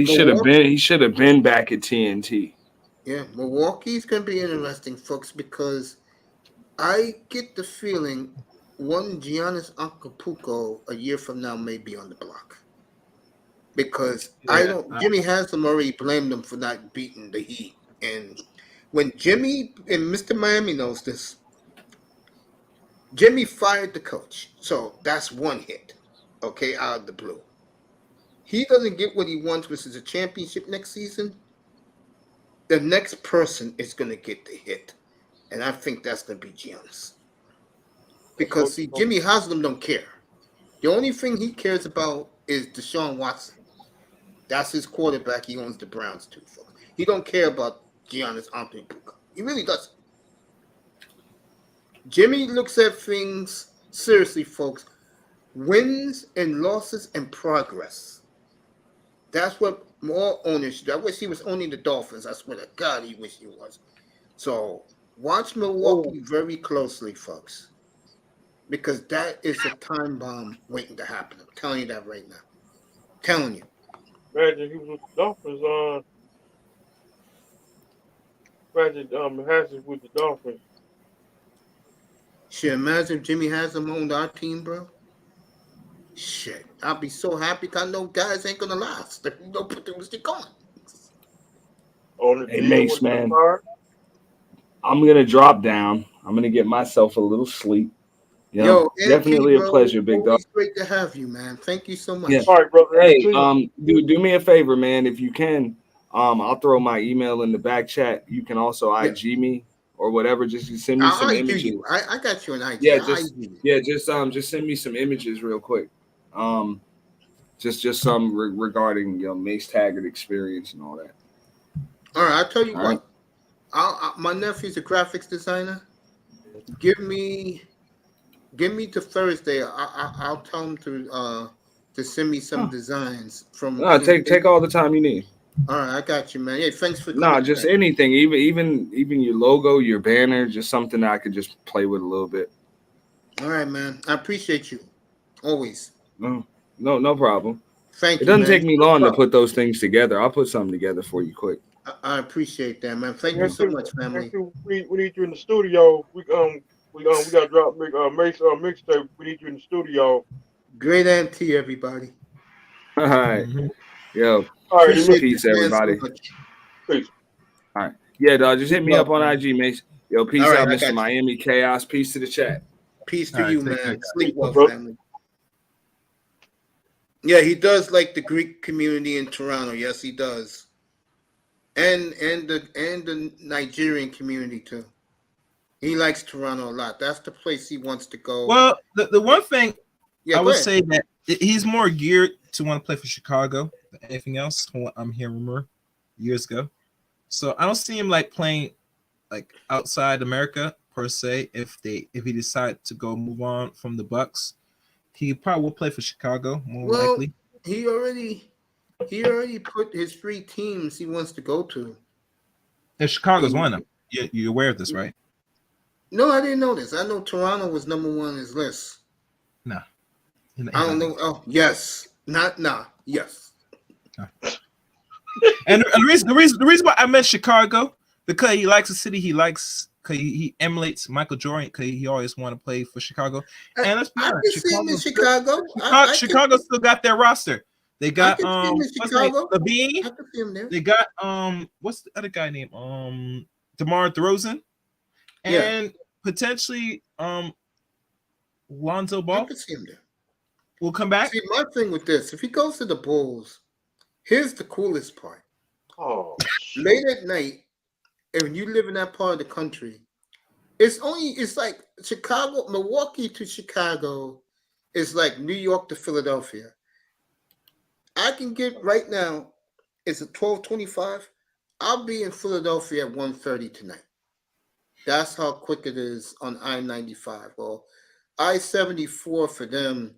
should have been back at TNT. Yeah, Milwaukee's gonna be interesting, folks, because I get the feeling one Giannis Antetokounmpo a year from now may be on the block. Because Jimmy Haslam already blamed them for not beating the Heat. And when Jimmy, and Mr. Miami knows this, Jimmy fired the coach. So that's one hit, okay, out of the blue. He doesn't get what he wants, which is a championship next season. The next person is going to get the hit. And I think that's going to be Giannis. Because, see, Jimmy Haslam don't care. The only thing he cares about is Deshaun Watson. That's his quarterback. He owns the Browns too. Folks. He don't care about Giannis Antetokounmpo. He really doesn't. Jimmy looks at things seriously, folks. Wins and losses and progress. That's what more ownership. I wish he was owning the Dolphins. I swear to God, he wish he was. So watch Milwaukee very closely, folks. Because that is a time bomb waiting to happen. I'm telling you that right now. I'm telling you. Imagine he was with the Dolphins. Imagine Haslam with the Dolphins. Shit, imagine if Jimmy Haslam owned our team, bro. Shit, I'll be so happy because I know guys ain't gonna last. They're gonna put the stick on. Hey, Mace, man. I'm gonna drop down. I'm gonna get myself a little sleep. You know, definitely a pleasure, big dog. It's great to have you, man. Thank you so much. Yeah. All right, brother. Hey, do me a favor, man. If you can, I'll throw my email in the back chat. You can also IG me or whatever. Just send me some images. I got you on IG. Just send me some images real quick. Just some regarding Mace Taggart experience and all that. All right, I'll tell you what. My nephew's a graphics designer. Give me to Thursday. I'll tell him to send me some designs from. No, take all the time you need. All right, I got you, man. Hey, thanks for. No, just anything, even your logo, your banner, just something that I could just play with a little bit. All right, man. I appreciate you. Always. No problem. Thank you. It doesn't take me long to put those things together. I'll put something together for you quick. I appreciate that, man. Thank you so much, family. We need you in the studio. We gotta drop mixtape. We need you in the studio. Great MT, everybody. All right. Yo. All right, Peace, everybody. So Peace. All right. Yeah, dog. Just hit me up on IG, Mace. Yo, peace All right, out, I Mr. got you. Miami Chaos. Peace to the chat. Peace to All right, you, take man. care. Sleep well, Bro. family. Yeah, he does like the Greek community in Toronto. Yes, he does. And the Nigerian community too. He likes Toronto a lot. That's the place he wants to go. Well, the one thing yeah, I go would ahead. say that he's more geared to want to play for Chicago than anything else. From what I'm hearing rumor years ago, so I don't see him like playing like outside America per se. If he decide to go move on from the Bucks, he probably will play for Chicago more likely. He already put his 3 teams he wants to go to. And Chicago's one of them. You're aware of this, right? No, I didn't know this. I know Toronto was number 1 on his list. No. I don't know. Oh, yes. Yes. And the reason why I meant Chicago, because he likes the city, he likes, because he emulates Michael Jordan, because he always want to play for Chicago. And let's be I honest, can see him in Chicago. Chicago still got their roster. They got Chicago. Levine. I can see him there. They got what's the other guy named DeMar DeRozan, and potentially Lonzo Ball. I can see him there. Will come back. See, my thing with this, if he goes to the Bulls, here's the coolest part. Oh, late at night, and you live in that part of the country, it's like Chicago, Milwaukee to Chicago is like New York to Philadelphia. I can get right now, it's at 12:25. I'll be in Philadelphia at 1:30 tonight. That's how quick it is on I-95. Well, I-74 for them.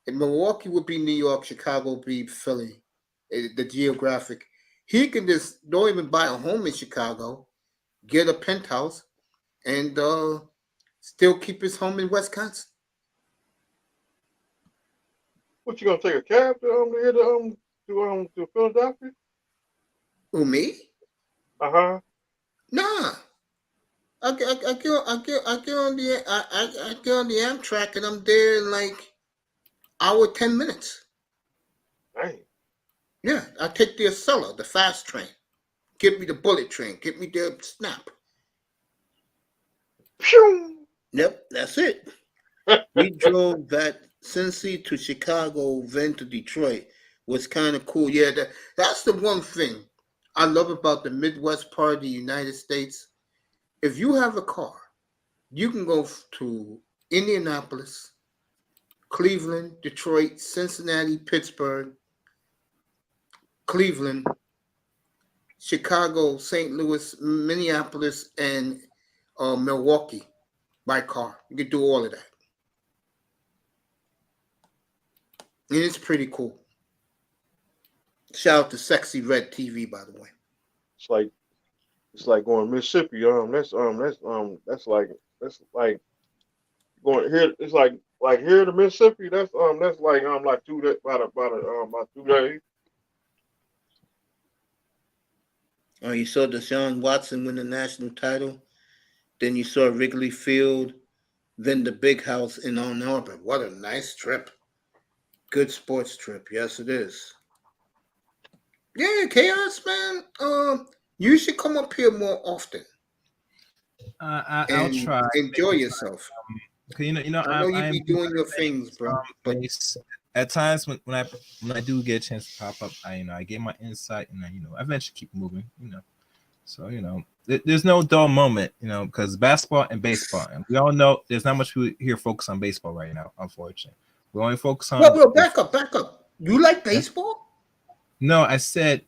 And Milwaukee would be New York, Chicago would be Philly, the geographic. He can just don't even buy a home in Chicago, get a penthouse, and still keep his home in Wisconsin. What, you gonna take a cab to Philadelphia? Who, me? Uh-huh. Nah. I get on the Amtrak and I'm there in like hour 10 minutes. Dang. Yeah, I take the Acela, the fast train. Get me the bullet train. Get me the snap. Pew! Yep, that's it. We drove that Cincy to Chicago, then to Detroit. Was kind of cool. Yeah, that's the one thing I love about the Midwest part of the United States. If you have a car, you can go to Indianapolis, Cleveland, Detroit, Cincinnati, Pittsburgh, Cleveland, Chicago, St. Louis, Minneapolis, and Milwaukee by car. You can do all of that. And it's pretty cool. Shout out to Sexy Red TV, by the way. It's like going to Mississippi. That's like going here. It's like here to Mississippi. That's like 2 days, about 2 days. Oh, you saw Deshaun Watson win the national title. Then you saw Wrigley Field. Then the big house in Ann Arbor. What a nice trip. Good sports trip. Yes, it is. Yeah, Chaos, man. You should come up here more often. I'll try. Enjoy yourself. You know, I know you be doing your things, bro. But at times when I do get a chance to pop up, I get my insight, and I eventually keep moving. So there's no dull moment, because basketball and baseball, and we all know there's not much people here focused on baseball right now. Unfortunately, we only focus on. Well, back up. You like baseball? No, I said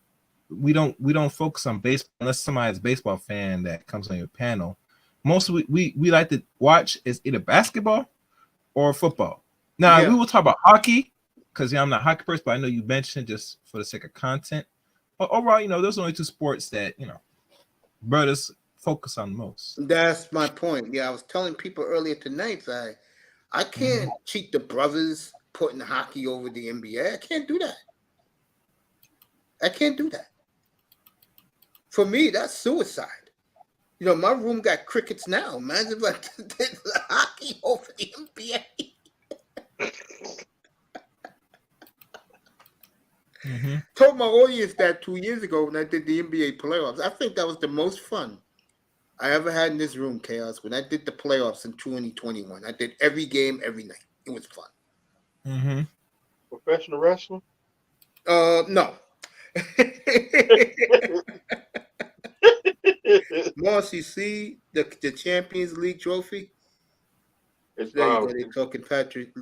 we don't focus on baseball unless somebody's a baseball fan that comes on your panel. Most we like to watch is either basketball or football. Now we will talk about hockey because I'm not a hockey person, but I know you mentioned just for the sake of content. But overall, those are only 2 sports that brothers focus on most. That's my point. Yeah, I was telling people earlier tonight that I can't cheat the brothers putting hockey over the NBA. I can't do that. For me, that's suicide. You know, my room got crickets now. Imagine like the hockey over the NBA. Told my audience that 2 years ago when I did the NBA playoffs. I think that was the most fun I ever had in this room, Chaos, when I did the playoffs in 2021. I did every game, every night. It was fun. Professional wrestling? No. Moss, you see the Champions League trophy? It's There you go. They're talking championship.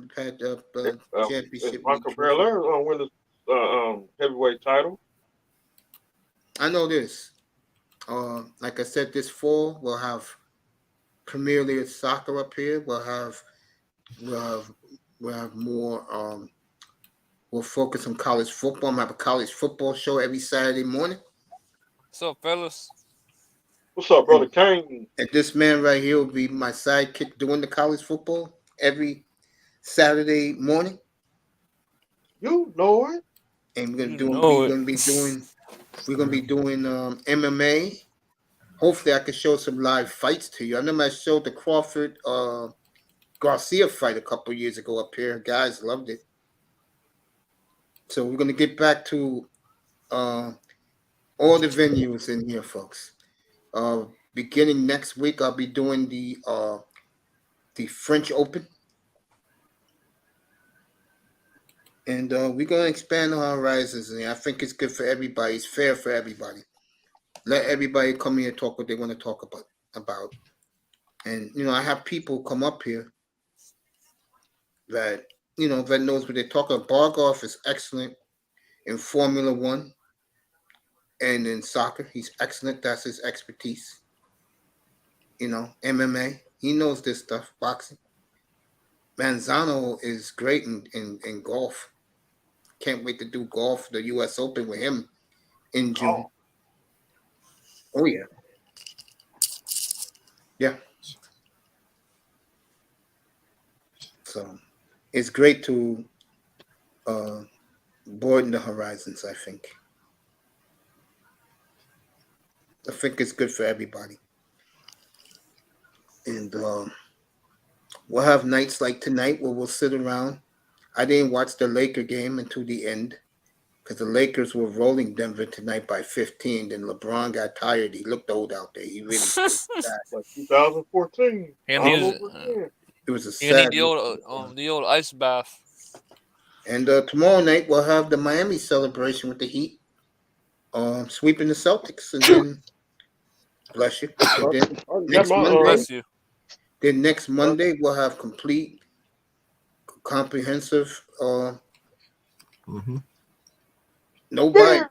Michael Belair win the heavyweight title. I know this. Like I said, this fall we'll have Premier League soccer up here. We'll have more. We'll focus on college football. I'm gonna have a college football show every Saturday morning. What's up, fellas? What's up, brother Kane? And this man right here will be my sidekick doing the college football every Saturday morning. You know it. And we're gonna be doing MMA. Hopefully, I can show some live fights to you. I remember I showed the Crawford Garcia fight a couple years ago up here. Guys loved it. So we're gonna get back to all the venues in here, folks. Beginning next week, I'll be doing the French Open. And we're going to expand our horizons. And I think it's good for everybody. It's fair for everybody. Let everybody come here and talk what they want to talk about. And, you know, I have people come up here that, you know, that knows what they're talking about. Bargoff is excellent in Formula One and in soccer. He's excellent. That's his expertise. You know, MMA. He knows this stuff. Boxing. Manzano is great in golf. Can't wait to do golf, the U.S. Open with him in June. Oh yeah. Yeah. So it's great to broaden the horizons, I think. I think it's good for everybody. And we'll have nights like tonight where we'll sit around. I didn't watch the Laker game until the end because the Lakers were rolling Denver tonight by 15. Then LeBron got tired. He looked old out there. He really like 2014. It was a sad the old ice bath. And tomorrow night we'll have the Miami celebration with the Heat, sweeping the Celtics, and then bless you. Then next Monday we'll have complete, comprehensive. Nobody.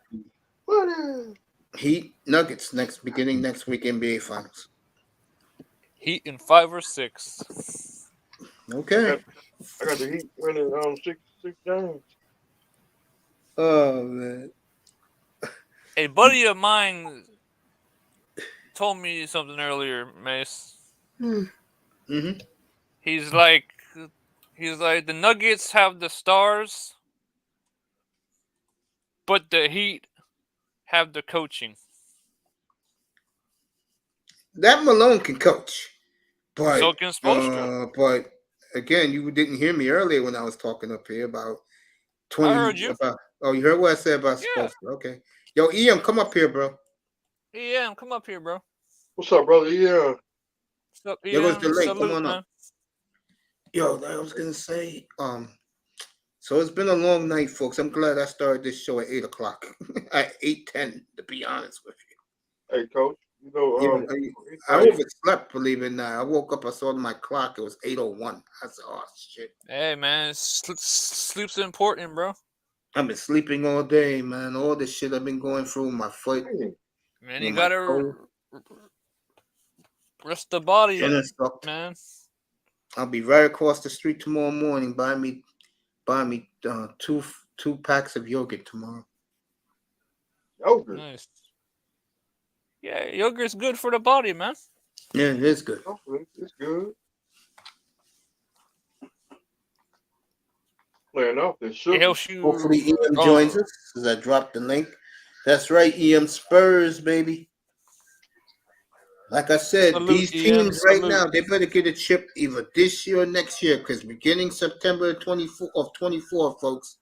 Heat Nuggets beginning next week NBA Finals. Heat in 5 or 6. Okay. I got the Heat winning 6 games. Oh man. A buddy of mine told me something earlier, Mace. Mm-hmm. He's like the Nuggets have the stars, but the Heat have the coaching. That Malone can coach, but so can Spoelstra. But again, you didn't hear me earlier when I was talking up here about 20. I heard you. You heard what I said about Spoelstra? Okay. Yo, EM, come up here, bro. EM, come up here, bro. What's up, brother? Yeah. What's up, EM? There goes the link. Salute, come on man. up. Yo, I was gonna say, so it's been a long night, folks. I'm glad I started this show at 8:00, at 8:10, to be honest with you. Hey, Coach. You know, I overslept, believe it or not. I woke up, I saw my clock. It was 8:01. I said, "Oh shit." Hey, man, sleep's important, bro. I've been sleeping all day, man. All the shit I've been going through, my foot. Man, you gotta rest the body, man. I'll be right across the street tomorrow morning. Buy me two packs of yogurt tomorrow. Yogurt. Nice. Yeah, yogurt's good for the body, man. Yeah, it is good. It's good. Playing off this sugar. It helps you. Hopefully, Ian joins us as I drop the link That's right, EM Spurs, baby. Like I said, Salute, these EM, teams right salute. now, they better get a chip either this year or next year, because beginning September 24, folks,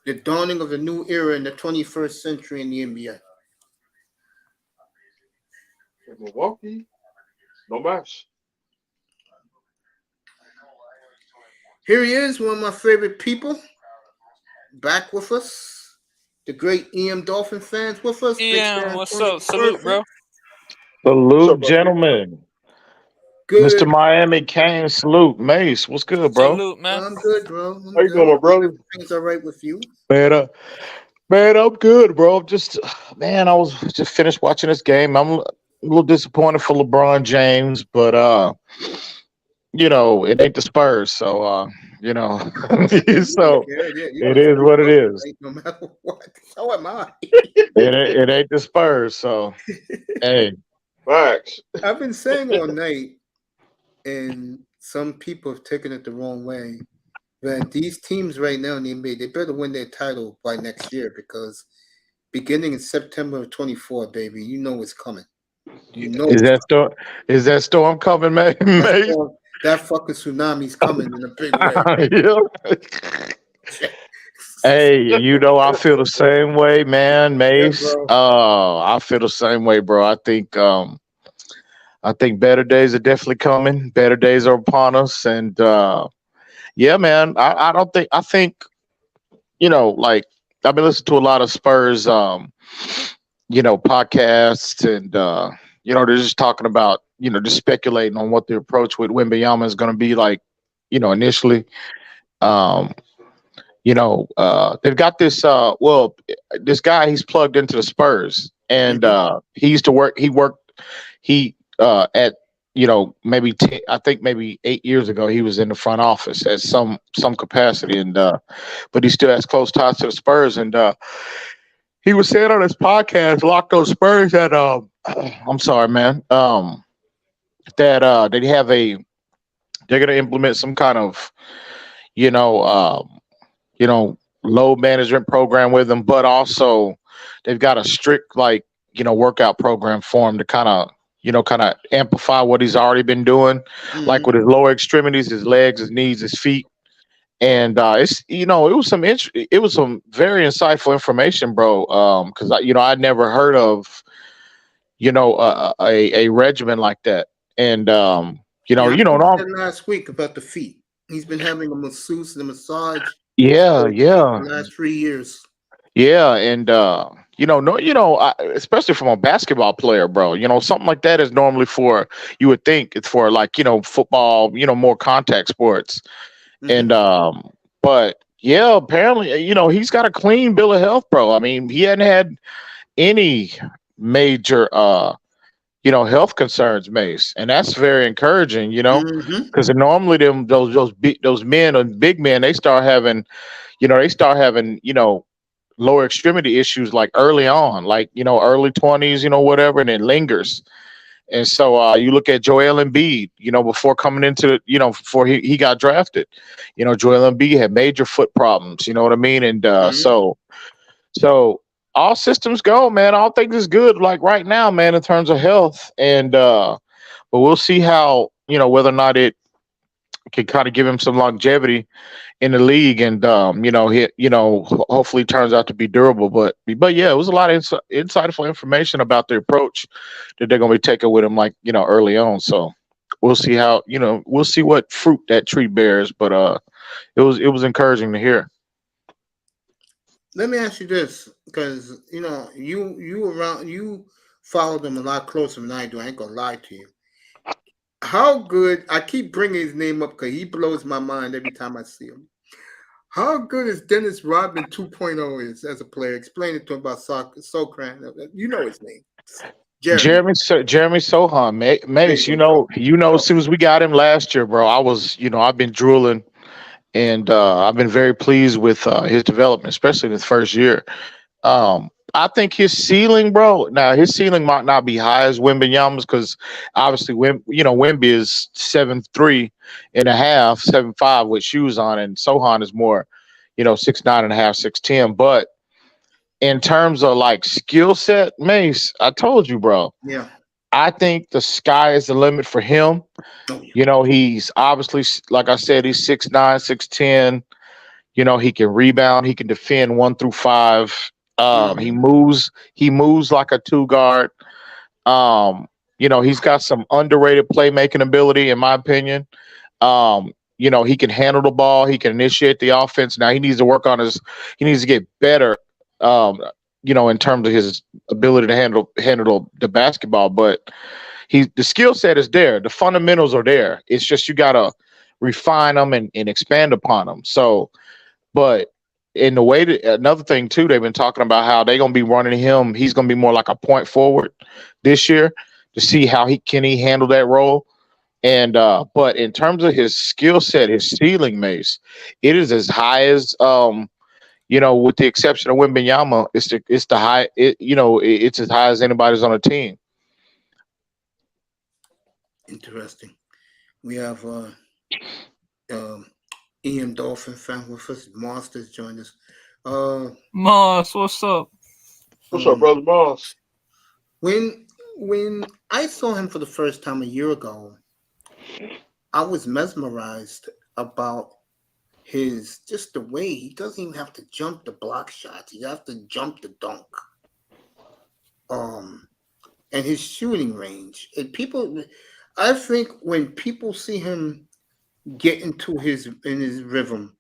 the dawning of a new era in the 21st century in the NBA. In Milwaukee, no match. Here he is, one of my favorite people, back with us. The great EM Dolphin fans with us. Big EM, San what's Antonio up? Salute, Spurs bro. Salute, gentlemen. Good. Mr. Miami Kane, salute. Mace, what's good, bro? Salute, man. I'm good, bro. I'm How you good. doing, my brother? Things all right with you? Man, I'm good, bro. Man, I was just finished watching this game. I'm a little disappointed for LeBron James, but it ain't the Spurs, so so it is what it is. No matter what. So am I. It ain't the Spurs, so hey. Facts. I've been saying all night, and some people have taken it the wrong way, that these teams right now in the NBA, they better win their title by next year, because beginning in September of 24, baby, you know it's coming. You know Is that storm coming, man? that fucking tsunami's coming in a big way. Hey, I feel the same way, man, Mace. Yeah, I feel the same way, bro. I think better days are definitely coming. Better days are upon us, and yeah, man. I think like I've been listening to a lot of Spurs, podcasts, and they're just talking about just speculating on what the approach with Wembanyama is going to be like, initially. They've got this this guy, he's plugged into the Spurs, and he worked at maybe 10, I think maybe 8 years ago he was in the front office at some capacity, and but he still has close ties to the Spurs, and he was saying on his podcast, Lock Those Spurs, that I'm sorry, man, that they're gonna implement some kind of load management program with them, but also they've got a strict workout program for him to kind of amplify what he's already been doing, like with his lower extremities, his legs, his knees, his feet. And it was some very insightful information, bro. Because I'd never heard of a regimen like that. And last week about the feet. He's been having a masseuse and a massage. Yeah. The last 3 years. Yeah, and especially from a basketball player, bro. Something like that is normally for, you would think it's for football, more contact sports. And but yeah, apparently, he's got a clean bill of health, bro. I mean, he hadn't had any major health concerns, Mace, and that's very encouraging, because normally those men and big men, they start having lower extremity issues like early on, early 20s, whatever, and it lingers. And so you look at Joel Embiid, before coming into before he got drafted, Joel Embiid had major foot problems, you know what I mean? And so all systems go, man. All things is good, like right now, man, in terms of health. And but we'll see how, whether or not it can kind of give him some longevity in the league, and hopefully turns out to be durable. But yeah, it was a lot of insightful information about the approach that they're gonna be taking with him, early on. So we'll see how, we'll see what fruit that tree bears. But it was encouraging to hear. Let me ask you this, because you follow them a lot closer than I do. I ain't gonna lie to you. How good, I keep bringing his name up because he blows my mind every time I see him. How good is Dennis Rodman 2.0 is as a player? Explain it to him about Sokran. You know his name. Jeremy Sohan, Mace. As soon as we got him last year, bro, I've been drooling, and I've been very pleased with his development, especially in his first year. I think his ceiling, bro. Now his ceiling might not be high as Wembanyama's, because obviously Wemby is 7'3.5", 7'5" with shoes on, and Sohan is more, 6'9.5", 6'10". But in terms of like skill set, Mace, I told you, bro. Yeah. I think the sky is the limit for him. Oh, yeah. You know, he's obviously, like I said, he's 6'9", 6'10". You know, he can rebound, he can defend 1 through 5. He moves like a 2 guard. You know, he's got some underrated playmaking ability, in my opinion. You know, he can handle the ball, he can initiate the offense. Now he needs to work on he needs to get better, you know, in terms of his ability to handle the basketball. But the skill set is there, the fundamentals are there. It's just you gotta refine them and expand upon them. So, but in the way that another thing too, they've been talking about how they're gonna be running him. He's gonna be more like a point forward this year to see how he can handle that role. And but in terms of his skill set, his ceiling, Mace, it is as high as you know, with the exception of Wembanyama, it's the high. It's as high as anybody's on a team. Interesting. We have EM Dolphin fan with us. Monsters joined us. Moss, what's up? What's up, brother Moss? When I saw him for the first time a year ago, I was mesmerized about just the way he doesn't even have to jump the block shots. He has to jump the dunk. And his shooting range. I think when people see him get into his rhythm,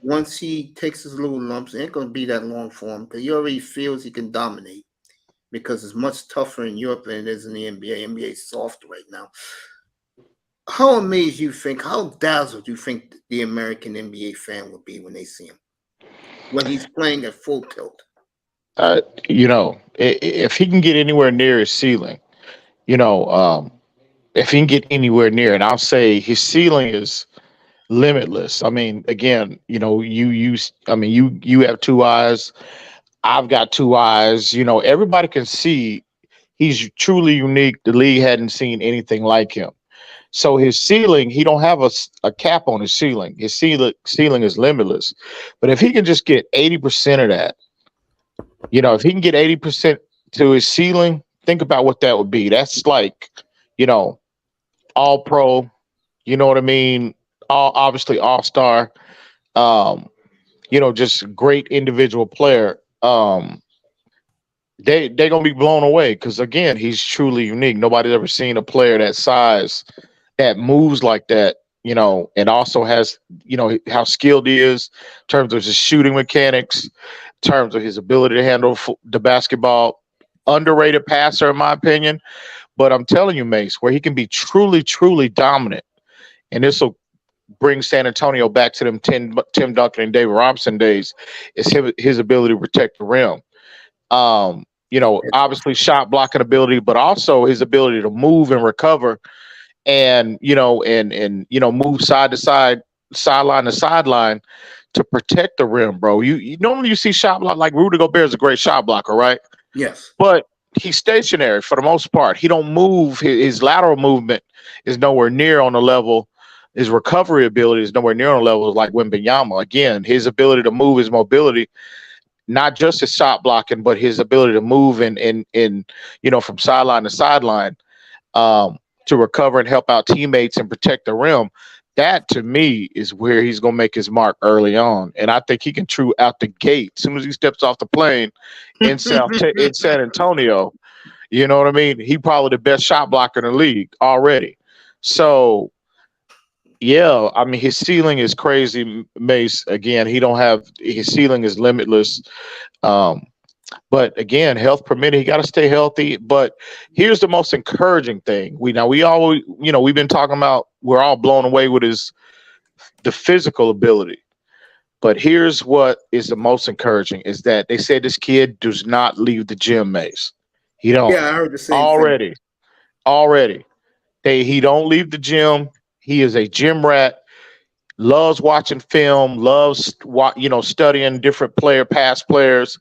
once he takes his little lumps, it ain't gonna be that long for him because he already feels he can dominate because it's much tougher in Europe than it is in the NBA. NBA is soft right now. How amazed you think, how dazzled you think the American NBA fan would be when they see him? When he's playing at full tilt? You know, if he can get anywhere near his ceiling, you know, if he can get anywhere near, and I'll say his ceiling is limitless. I mean, again, you know, you have 2 eyes. I've got 2 eyes. You know, everybody can see he's truly unique. The league hadn't seen anything like him. So his ceiling, he don't have a cap on his ceiling. His ceiling is limitless. But if he can just get 80% of that, you know, if he can get 80% to his ceiling, think about what that would be. That's like, you know, all pro, you know what I mean? Obviously all-star, you know, just great individual player. They're gonna be blown away because again, he's truly unique. Nobody's ever seen a player that size that moves like that, you know, and also has, you know, how skilled he is in terms of his shooting mechanics, in terms of his ability to handle the basketball. Underrated passer, in my opinion. But I'm telling you, Mace, where he can be truly, truly dominant, and this will bring San Antonio back to them Tim Duncan and David Robinson days, is his ability to protect the rim. You know, obviously shot blocking ability, but also his ability to move and recover and, you know, and you know, move side to side, sideline to sideline to protect the rim, bro. You normally see shot block, like Rudy Gobert is a great shot blocker, right? Yes. But he's stationary for the most part. He don't move. His lateral movement is nowhere near on the level. His recovery ability is nowhere near on the level like Wembanyama. Again, his ability to move, his mobility, not just his shot blocking, but his ability to move and you know, from sideline to sideline, to recover and help out teammates and protect the rim. That to me is where he's gonna make his mark early on, and I think he can true out the gate as soon as he steps off the plane in San Antonio. You know what I mean? He probably the best shot blocker in the league already. So yeah, I mean his ceiling is crazy, Mace. Again, his ceiling is limitless. But again, health permitting, he got to stay healthy. But here's the most encouraging thing. We always, you know, we've been talking about, we're all blown away with the physical ability. But here's what is the most encouraging is that they said this kid does not leave the gym, Mace. He don't. Yeah, I heard the same thing. Already. He don't leave the gym. He is a gym rat. Loves watching film, loves studying different past players.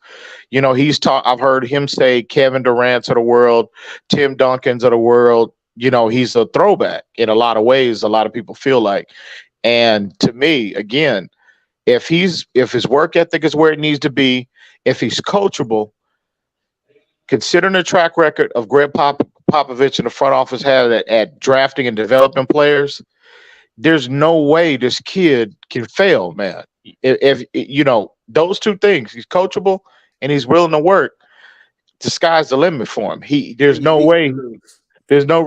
You know, I've heard him say Kevin Durant's of the world, Tim Duncan's of the world. You know, he's a throwback in a lot of ways, a lot of people feel like. And to me, again, if his work ethic is where it needs to be, if he's coachable, considering the track record of Greg Popovich and the front office have at drafting and developing players, there's no way this kid can fail, man. If you know those two things, he's coachable and he's willing to work. The sky's the limit for him. There's no way. There's no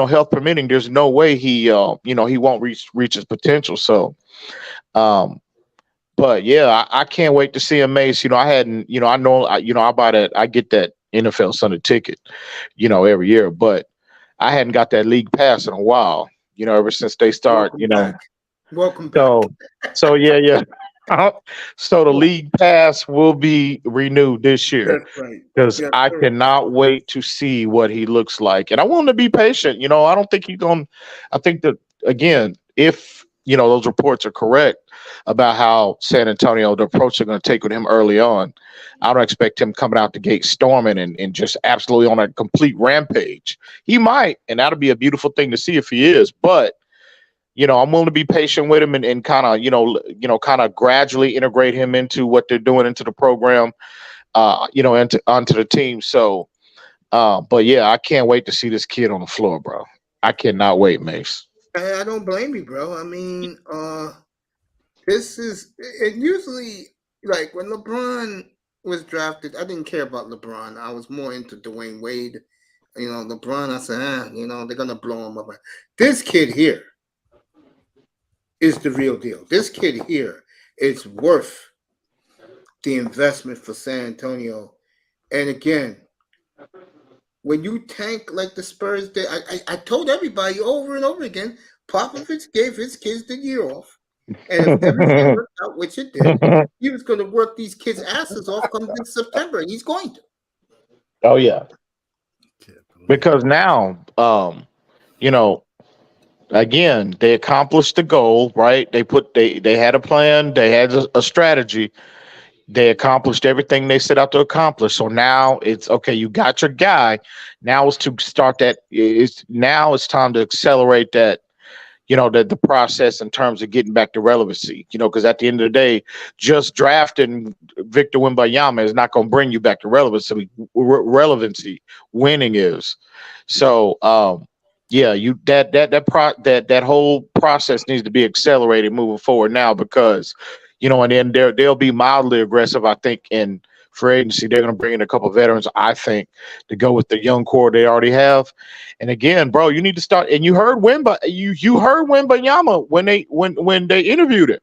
health permitting. There's no way he he won't reach his potential. So, but yeah, I can't wait to see him, Mace. I hadn't, I get that NFL Sunday ticket, every year, but I hadn't got that league pass in a while. Ever since they start, Welcome back. So yeah. So the league pass will be renewed this year. That's right. Because I cannot wait to see what he looks like. And I want him to be patient. I don't think he's going to. I think that, again, if, those reports are correct about how San Antonio, the approach they're going to take with him early on, I don't expect him coming out the gate storming and just absolutely on a complete rampage. He might, and that'll be a beautiful thing to see if he is. But, I'm willing to be patient with him and kind of, kind of gradually integrate him into what they're doing into the program. Onto the team. So, but yeah, I can't wait to see this kid on the floor, bro. I cannot wait, Mace. I don't blame you, bro. I mean, this is it. Usually, like when LeBron was drafted, I didn't care about LeBron. I was more into Dwayne Wade. LeBron, I said, they're gonna blow him up. This kid here is the real deal. This kid here is worth the investment for San Antonio. And again, when you tank like the Spurs did, I told everybody over and over again, Popovich gave his kids the year off. And if everything worked out, which it did, he was going to work these kids' asses off come this September, and he's going to. Oh, yeah. Because now, again, they accomplished the goal, right? They had a plan, they had a strategy. They accomplished everything they set out to accomplish. So now it's okay. You got your guy. Now it's to start that. It's time to accelerate that. The process in terms of getting back to relevancy. Because at the end of the day, just drafting Victor Wembanyama is not going to bring you back to relevancy. Winning is. So that whole process needs to be accelerated moving forward now because. And then they'll be mildly aggressive, I think, in free agency. They're going to bring in a couple of veterans, I think, to go with the young core they already have. And again, bro, you need to start. And you heard you heard Wembanyama when they interviewed him.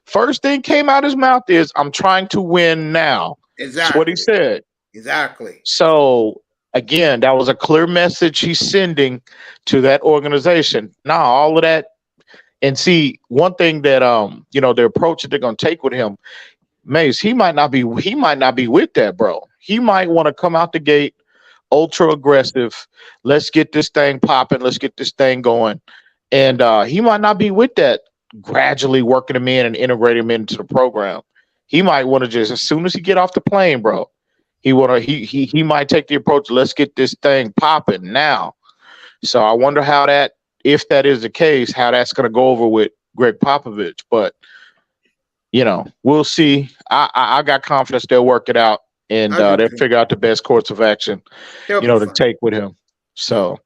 First thing came out his mouth is, "I'm trying to win now." Exactly. That's what he said. Exactly. So again, that was a clear message he's sending to that organization. Now, all of that. And see, one thing that the approach that they're gonna take with him, Mace, he might not be with that, bro. He might want to come out the gate ultra aggressive. Let's get this thing popping, let's get this thing going. And he might not be with that gradually working him in and integrating him into the program. He might want to just as soon as he get off the plane, bro, he might take the approach, let's get this thing popping now. So I wonder how that. If that is the case, how that's going to go over with Greg Popovich. But, we'll see. I got confidence they'll work it out and they'll figure out the best course of action, to take with him. So.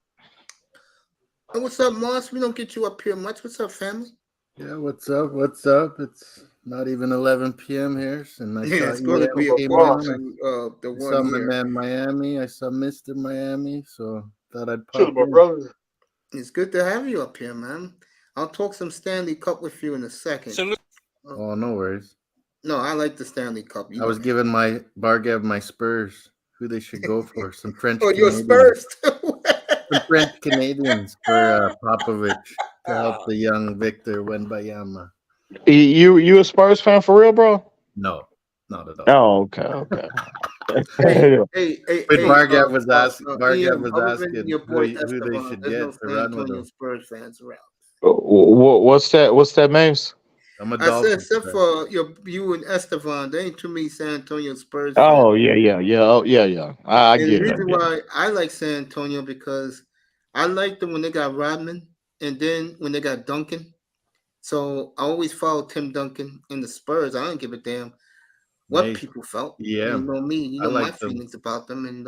And what's up, Moss? We don't get you up here much. What's up, family? Yeah, what's up? What's up? It's not even 11 p.m. here. And it's going to be a bar. The one saw my man Miami. I saw Mr. Miami. So thought I'd pop in. Brother. It's good to have you up here, man. I'll talk some Stanley Cup with you in a second. Oh, no worries. No, I like the Stanley Cup. I was giving my Bargav my Spurs, who they should go for. Some French your Spurs too. Some French Canadians for Popovich to help the young Victor Wembanyama. You a Spurs fan for real, bro? No, not at all. Oh, okay. But Bargav was asking who they should get to run with them. Spurs fans around. What's that, Mace? I'm a I said, except for you and Estevan, there ain't too many San Antonio Spurs fans. Oh, yeah. Oh, yeah. I get it. The reason why I like San Antonio because I liked them when they got Rodman, and then when they got Duncan, So I always followed Tim Duncan in the Spurs. I don't give a damn what Nice. people felt. Yeah. You know me. You I know my like them. feelings about them. And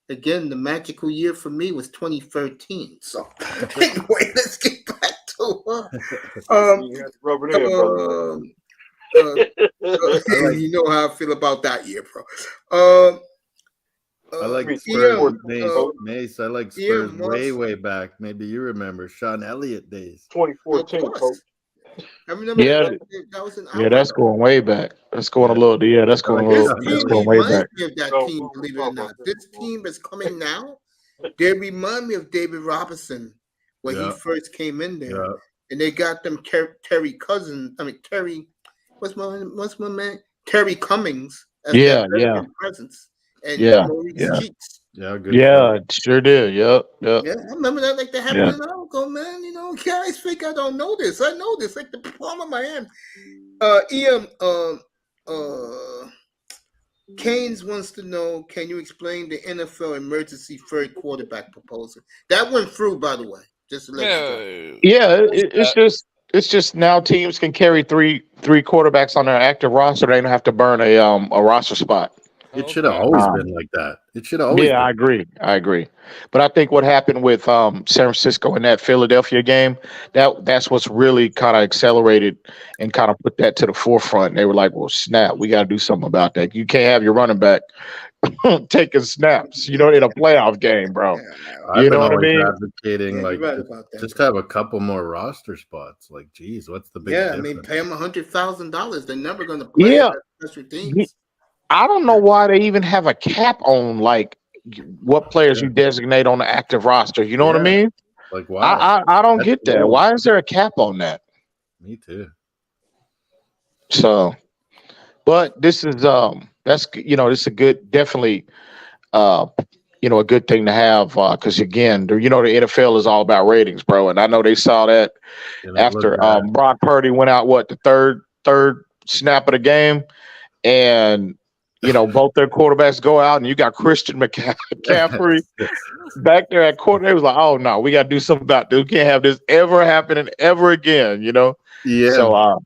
again, the magical year for me was 2013. So anyway, let's get back to You had to rub it in, brother. you know how I feel about that year, bro. I like Ian, Spurs. Coach. Mace. I like Ian Spurs way, Moss. way back. Maybe you remember Sean Elliott days. 2014, Of coach. course. I remember Yeah, that was an yeah, that's going way back. That's going a little. Yeah, that's going a This little. That's team going way reminds back. me of that No, team, we'll believe it talk or about not. this This tomorrow. team that's coming now, they remind me of David Robinson when he Yeah. first came in there. Yeah. And they got them Terry Cousins. I mean Terry, what's my man? Terry Cummings as Yeah, their yeah, veteran presence. And yeah, Maurice yeah, Cheeks. Yeah. Good. yeah. Sure did. Yep, yep. Yeah, I remember that like that Yeah. happened an hour ago, man. You know, guys think I don't know this. I know this, like the palm of my hand. Ian, Keynes wants to know, can you explain the NFL emergency third quarterback proposal? That went through, by the way. Just to let you know. Yeah, it's just now teams can carry three quarterbacks on their active roster. They don't have to burn a roster spot. It should have always been like that. It should have always Yeah, been. I agree. But I think what happened with San Francisco in that Philadelphia game, that's what's really kind of accelerated and kind of put that to the forefront. They were like, well, snap, we got to do something about that. You can't have your running back taking snaps, in a playoff game, bro. I've You been know what I always mean? advocating, Yeah, like, you're right about that. just have a couple more roster spots. Like, geez, what's the big Yeah, I difference? mean, pay them $100,000. They're never going to play Yeah. at special teams. I don't know why they even have a cap on like what players you designate on the active roster. You know what I Yeah. mean? Like, why? I don't That's get that. low. Why is there a cap on that? Me too. So, but this is this is a good, definitely a good thing to have because again, the NFL is all about ratings, bro, and I know they saw that And it after looked bad. Brock Purdy went out the third snap of the game, and both their quarterbacks go out, and you got Christian McCaffrey back there at quarter. They was like, oh no, we got to do something about this. We can't have this ever happening ever again. Yeah. So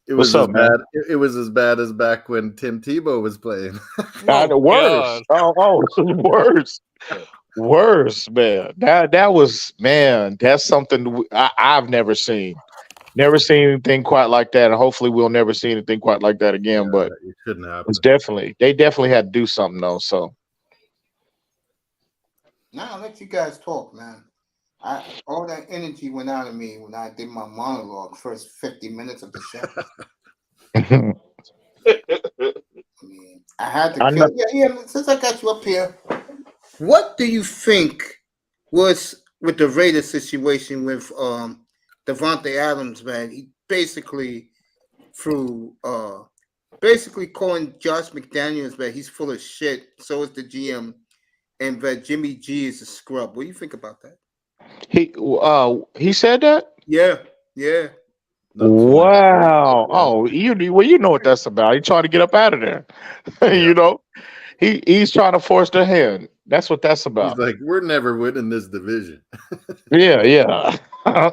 It was what's up, as man? bad. It was as bad as back when Tim Tebow was playing. The worst. Worse, man. That was, man. That's something I've never seen. Never seen anything quite like that, and hopefully we'll never see anything quite like that again. But it shouldn't happen. they definitely had to do something though. So Now I'll let you guys talk, man. All that energy went out of me when I did my monologue first 50 minutes of the show. I mean, I had to. Yeah. Since I got you up here, what do you think was with the Raiders situation with Devontae Adams, man? He basically basically calling Josh McDaniels, man, he's full of shit. So is the GM, and that Jimmy G is a scrub. What do you think about that? He said that? Yeah. Wow. Oh, you know what that's about. He trying to get up out of there. He's trying to force their hand. That's what that's about. He's like, we're never winning this division. Yeah. Yeah. And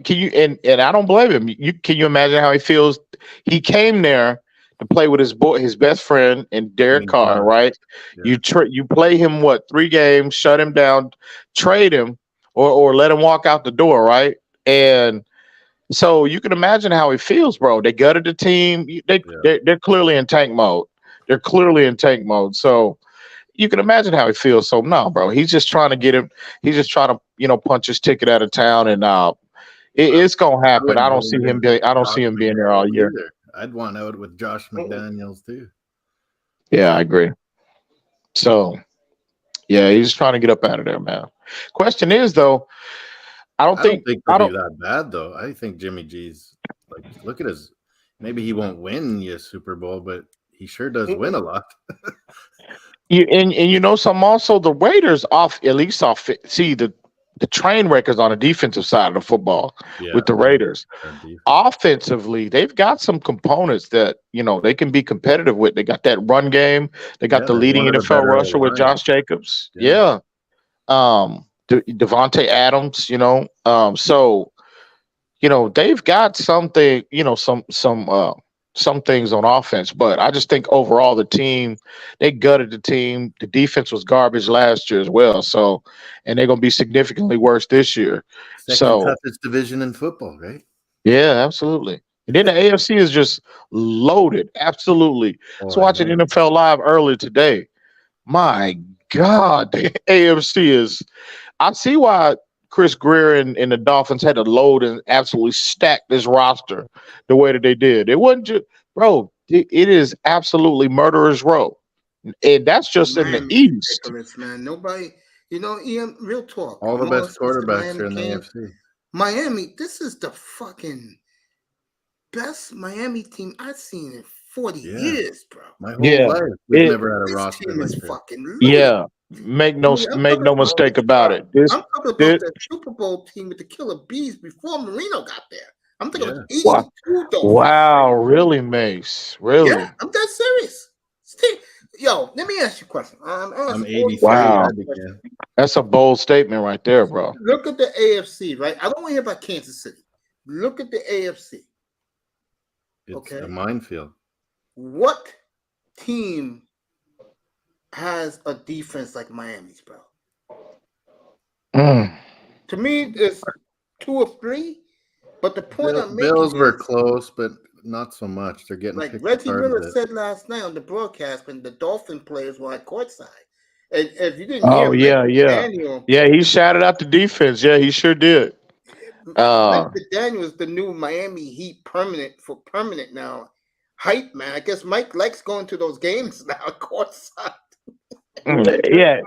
can you and I don't blame him. Can you imagine how he feels? He came there to play with his best friend and Derek Carr, right? Yeah. You play him 3 games, shut him down, trade him, or let him walk out the door, right? And so you can imagine how he feels, bro. They gutted the team. They're clearly in tank mode. So you can imagine how he feels. So no, bro, he's just trying to get him. He's just trying to, punch his ticket out of town, and it's gonna happen. I don't see him being there all year. I'd want out with Josh McDaniels too. Yeah, I agree. So, yeah, he's trying to get up out of there, man. Question is though, I don't think it'll be that bad though. I think Jimmy G's like, look at his. Maybe he won't win you a Super Bowl, but he sure does win a lot. Some also the Raiders see the train wreckers on the defensive side of the football with the Raiders. Offensively, they've got some components that they can be competitive with. They got that run game. They got the leading NFL rusher with Josh Jacobs. Devontae Adams. So they've got something, some things on offense, but I just think overall the team, they gutted the team. The defense was garbage last year as well. So, and they're gonna be significantly worse this year. Second toughest division in football, right? Yeah, absolutely. And then the AFC is just loaded. Absolutely. I was watching NFL Live earlier today. My God, the AFC is. I see why Chris Greer and the Dolphins had to load and absolutely stack this roster the way that they did. It wasn't just, bro, it is absolutely murderer's row. And that's just in the East. Man. Nobody, Ian, real talk. All the best quarterbacks are in the AFC. Miami, this is the fucking best Miami team I've seen in 40 years, bro. My whole life, we've never had a roster team like is this. fucking loaded. Yeah. Make no mistake about it. I'm talking about that Super Bowl team with the killer bees before Marino got there. I'm thinking of 82 though. Wow, really, Mace? Really? Yeah, I'm that serious. Yo, let me ask you a question. I'm 83. Wow. That's a bold statement right there, bro. Look at the AFC, right? I don't want to hear about Kansas City. Look at the AFC. It's a minefield. What team has a defense like Miami's, bro? To me, it's 2 or 3. But the point I'm making, Bills were close, but not so much. They're getting like Reggie Miller said last night on the broadcast when the Dolphin players were at courtside. And if you didn't hear, Daniel, he shouted out the defense. Yeah, he sure did. Daniel is the new Miami Heat permanent now. Hype man. I guess Mike likes going to those games now at courtside. Yeah,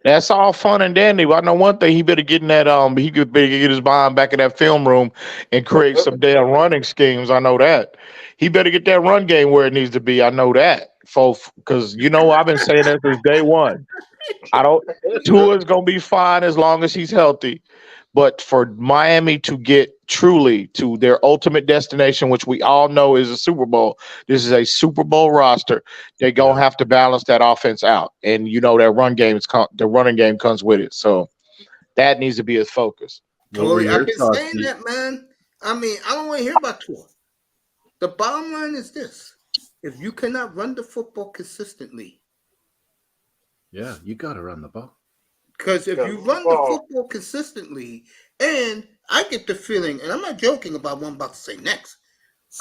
that's all fun and dandy. But I know one thing: he better get in that. He could better get his behind back in that film room and create some damn running schemes. I know that. He better get that run game where it needs to be. I know that, folks, because I've been saying that since day one. Tua's gonna be fine as long as he's healthy. But for Miami to get truly to their ultimate destination, which we all know is a Super Bowl, this is a Super Bowl roster. They're going to have to balance that offense out. And that the running game comes with it. So that needs to be his focus. Tori, I've been saying that, man. I mean, I don't want to hear about Tua. The bottom line is this. If you cannot run the football consistently. Yeah, you got to run the ball. Because if you run the football consistently, and I get the feeling, and I'm not joking about what I'm about to say next,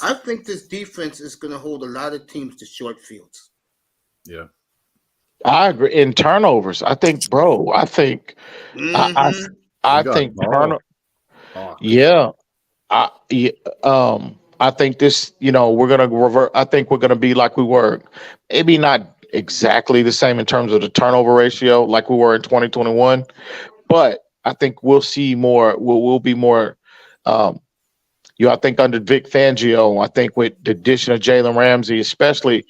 I think this defense is going to hold a lot of teams to short fields. Yeah. I agree. In turnovers, I think, bro, I think turnover. Yeah. I think this, we're going to revert. I think we're going to be like we were. Maybe not exactly the same in terms of the turnover ratio like we were in 2021, but I think we'll see more. We'll be more. I think under Vic Fangio, I think with the addition of Jalen Ramsey, especially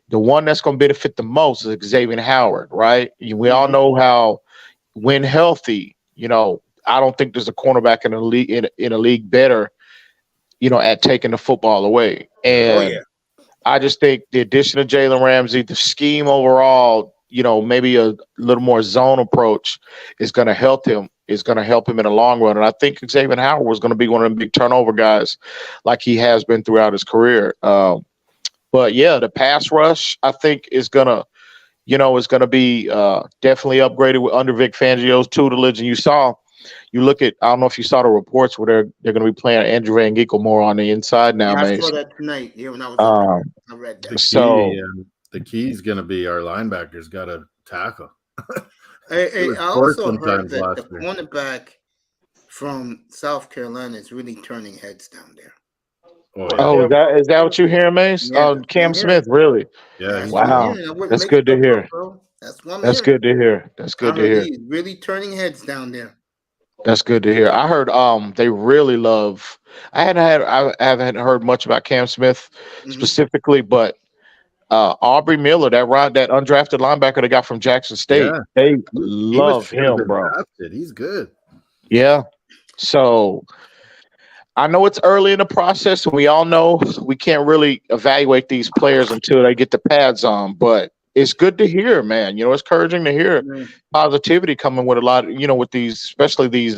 the one that's going to benefit the most is Xavier Howard, right? We all know how, when healthy, I don't think there's a cornerback in the league in a league better, at taking the football away. And I just think the addition of Jalen Ramsey, the scheme overall, maybe a little more zone approach is going to help him. Is going to help him in the long run. And I think Xavier Howard was going to be one of the big turnover guys like he has been throughout his career. But yeah, the pass rush, I think is going to, is going to be definitely upgraded under Vic Fangio's tutelage. And you look at, I don't know if you saw the reports where they're going to be playing Andrew Van Ginkel more on the inside now. Yeah, I saw that tonight. Yeah, when I was I read that. The key is going to be our linebackers got to tackle. I also heard that the cornerback from South Carolina is really turning heads down there. Is that what you hear, Mace? Yeah, Cam Smith, really? Yeah. Wow. That's good to hear. That's good to hear. That's good to hear. He's really turning heads down there. That's good to hear. I heard they really love. I haven't heard much about Cam Smith specifically, but Aubrey Miller, that undrafted linebacker they got from Jackson State, they love him, bro. He's good. Yeah. So I know it's early in the process, and we all know we can't really evaluate these players until they get the pads on, but it's good to hear, man. It's encouraging to hear positivity coming with a lot of, with these, especially these,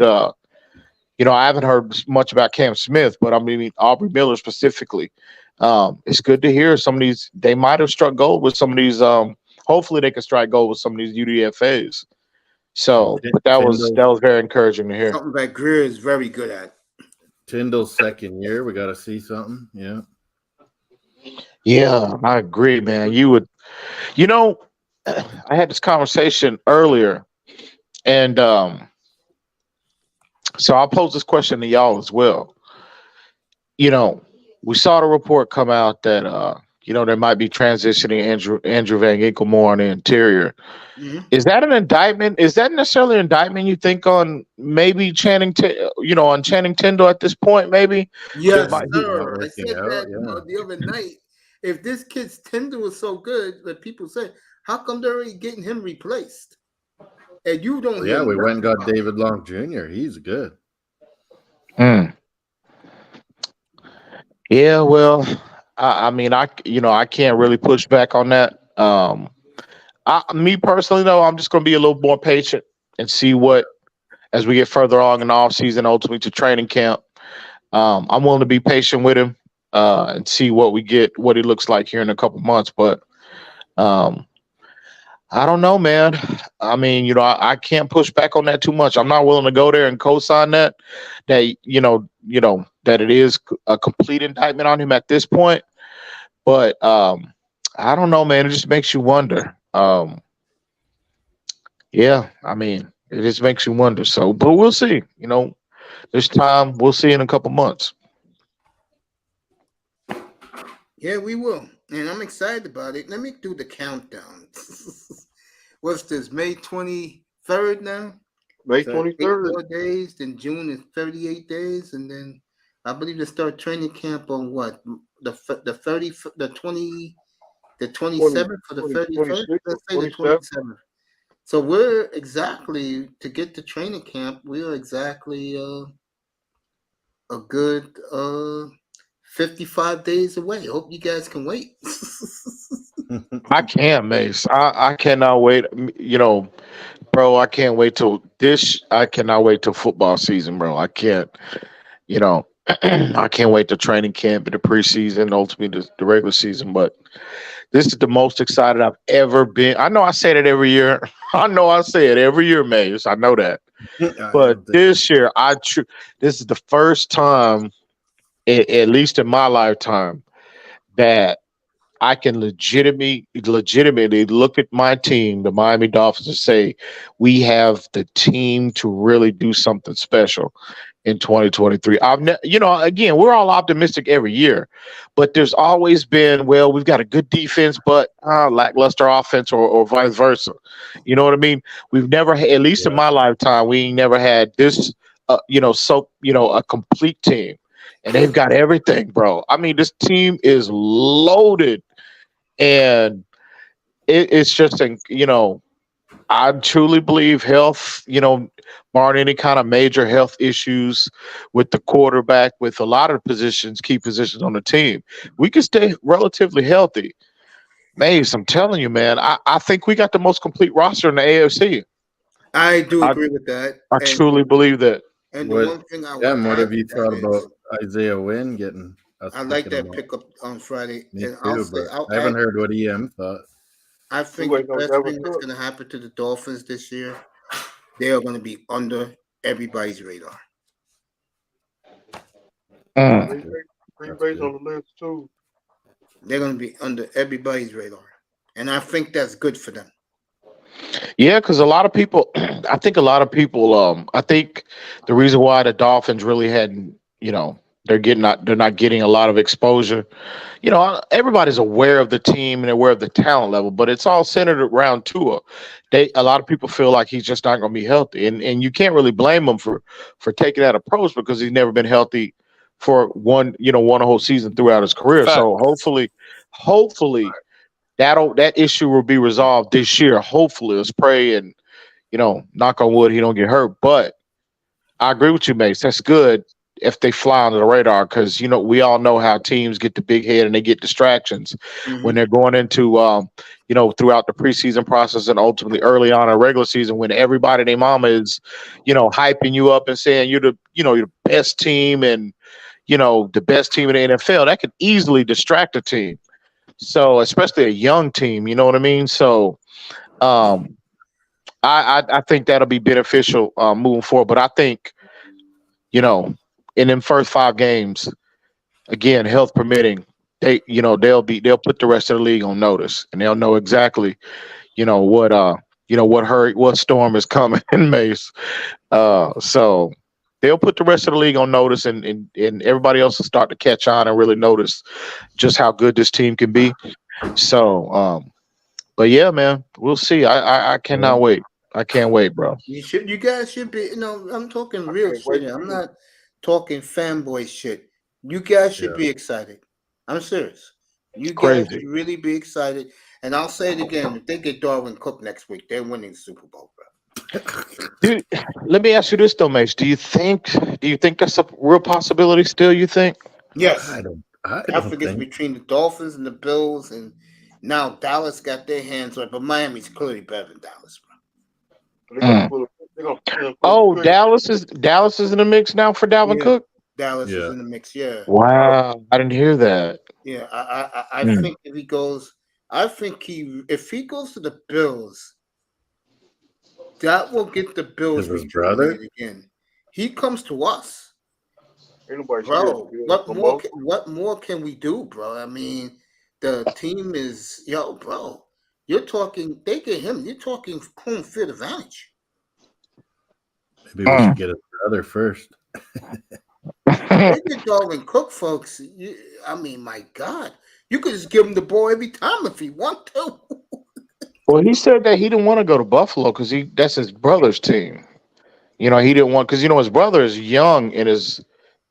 I haven't heard much about Cam Smith, but I mean Aubrey Miller specifically. It's good to hear some of these. They might have struck gold with some of these. Hopefully, they can strike gold with some of these UDFAs. So, but that was very encouraging to hear. Something that Greer is very good at. Tyndall's second year, we got to see something. Yeah. Yeah, I agree, man. I had this conversation earlier, and so I'll pose this question to y'all as well. We saw the report come out that there might be transitioning Andrew Van Ginkel more on the interior. Mm-hmm. Is that an indictment? Is that necessarily an indictment you think on maybe Channing Tindall at this point? Maybe. Yes, sir. I said that the other night. If this kid's Tindall is so good that people say, how come they're already getting him replaced? And you don't. Yeah, we went and got David Long Jr. He's good. Yeah, well, I can't really push back on that. Me personally, though, I'm just going to be a little more patient and see what, as we get further along in the offseason, ultimately to training camp. I'm willing to be patient with him and see what we get, what he looks like here in a couple months. But I don't know, man. I mean, I can't push back on that too much. I'm not willing to go there and co-sign that that it is a complete indictment on him at this point. But I don't know, man. It just makes you wonder. Yeah, I mean, it just makes you wonder. So, but we'll see. This time we'll see in a couple months. Yeah, we will. And I'm excited about it. Let me do the countdown. What's this? May 23rd now? May 23rd. 4 days. Then June is 38 days. And then I believe they start training camp on what? The 27th or the 31st? Let's say the 27th. So we're exactly, to get to training camp, we're exactly a good 55 days away. Hope you guys can wait. I can, Mace. I cannot wait. Bro, I can't wait till this. I cannot wait till football season, bro. I can't, I can't wait to training camp and the preseason, ultimately the regular season. But this is the most excited I've ever been. I know I say it every year. I know I say it every year, Mace. I know that. But this year, this is the first time, at least in my lifetime, that I can legitimately look at my team, the Miami Dolphins, and say we have the team to really do something special in 2023. Again, we're all optimistic every year, but there's always been, well, we've got a good defense, but lackluster offense, or vice versa. You know what I mean? We've never, at least in my lifetime, we ain't never had this, a complete team, and they've got everything, bro. I mean, this team is loaded, and it's just, I truly believe health, barring any kind of major health issues with the quarterback, with a lot of key positions on the team, we can stay relatively healthy. Mace, I'm telling you, man, I think we got the most complete roster in the AFC. I do agree with that. I truly believe that. And the one thing what have you thought about Isaiah Wynn getting us? I like that pickup on Friday. Me too, I haven't heard what EM thought. I think the best thing that's going to happen to the Dolphins this year, they are going to be under everybody's radar. Green Bay's on the list too. They're going to be under everybody's radar, and I think that's good for them. Yeah, because I think the reason why the Dolphins really hadn't, they're not getting a lot of exposure. Everybody's aware of the team and aware of the talent level, but it's all centered around Tua. A lot of people feel like he's just not going to be healthy, and you can't really blame him for taking that approach, because he's never been healthy for one whole season throughout his career. Fact. So hopefully that issue will be resolved this year. Hopefully, let's pray and knock on wood he don't get hurt. But I agree with you, Mace. That's good. if they fly under the radar, because we all know how teams get the big head and they get distractions when they're going into throughout the preseason process and ultimately early on in regular season when everybody their mama is hyping you up and saying you're the best team and the best team in the NFL. That could easily distract a team. So especially a young team, you know what I mean? So I think that'll be beneficial moving forward. But I think in them first 5 games, again, health permitting, they'll put the rest of the league on notice, and they'll know exactly what storm is coming in Mace. So they'll put the rest of the league on notice, and everybody else will start to catch on and really notice just how good this team can be. So, but yeah, man, we'll see. I cannot wait. I can't wait, bro. You guys should be. I'm talking real shit. I'm not talking fanboy shit. You guys should be excited. I'm serious. You guys should really be excited. And I'll say it again: if they get Darwin Cook next week, they're winning the Super Bowl, bro. Dude, let me ask you this though, Mace. Do you think that's a real possibility still? You think? Yes. I don't think it's between the Dolphins and the Bills, and now Dallas got their hands on it, but Miami's clearly better than Dallas, bro. Dallas is in the mix now for Dalvin Cook. Dallas is in the mix. Yeah. Wow, I didn't hear that. Yeah, I think if he goes to the Bills, that will get the Bills his brother again. He comes to us, bro. What more can we do, bro? I mean, the team is bro. You're talking. They get him. You're talking home field advantage. Maybe we should get his brother first. They get Darwin Cook, folks. I mean, my God, you could just give him the ball every time if he want to. Well, he said that he didn't want to go to Buffalo because that's his brother's team. He didn't want because his brother is young in his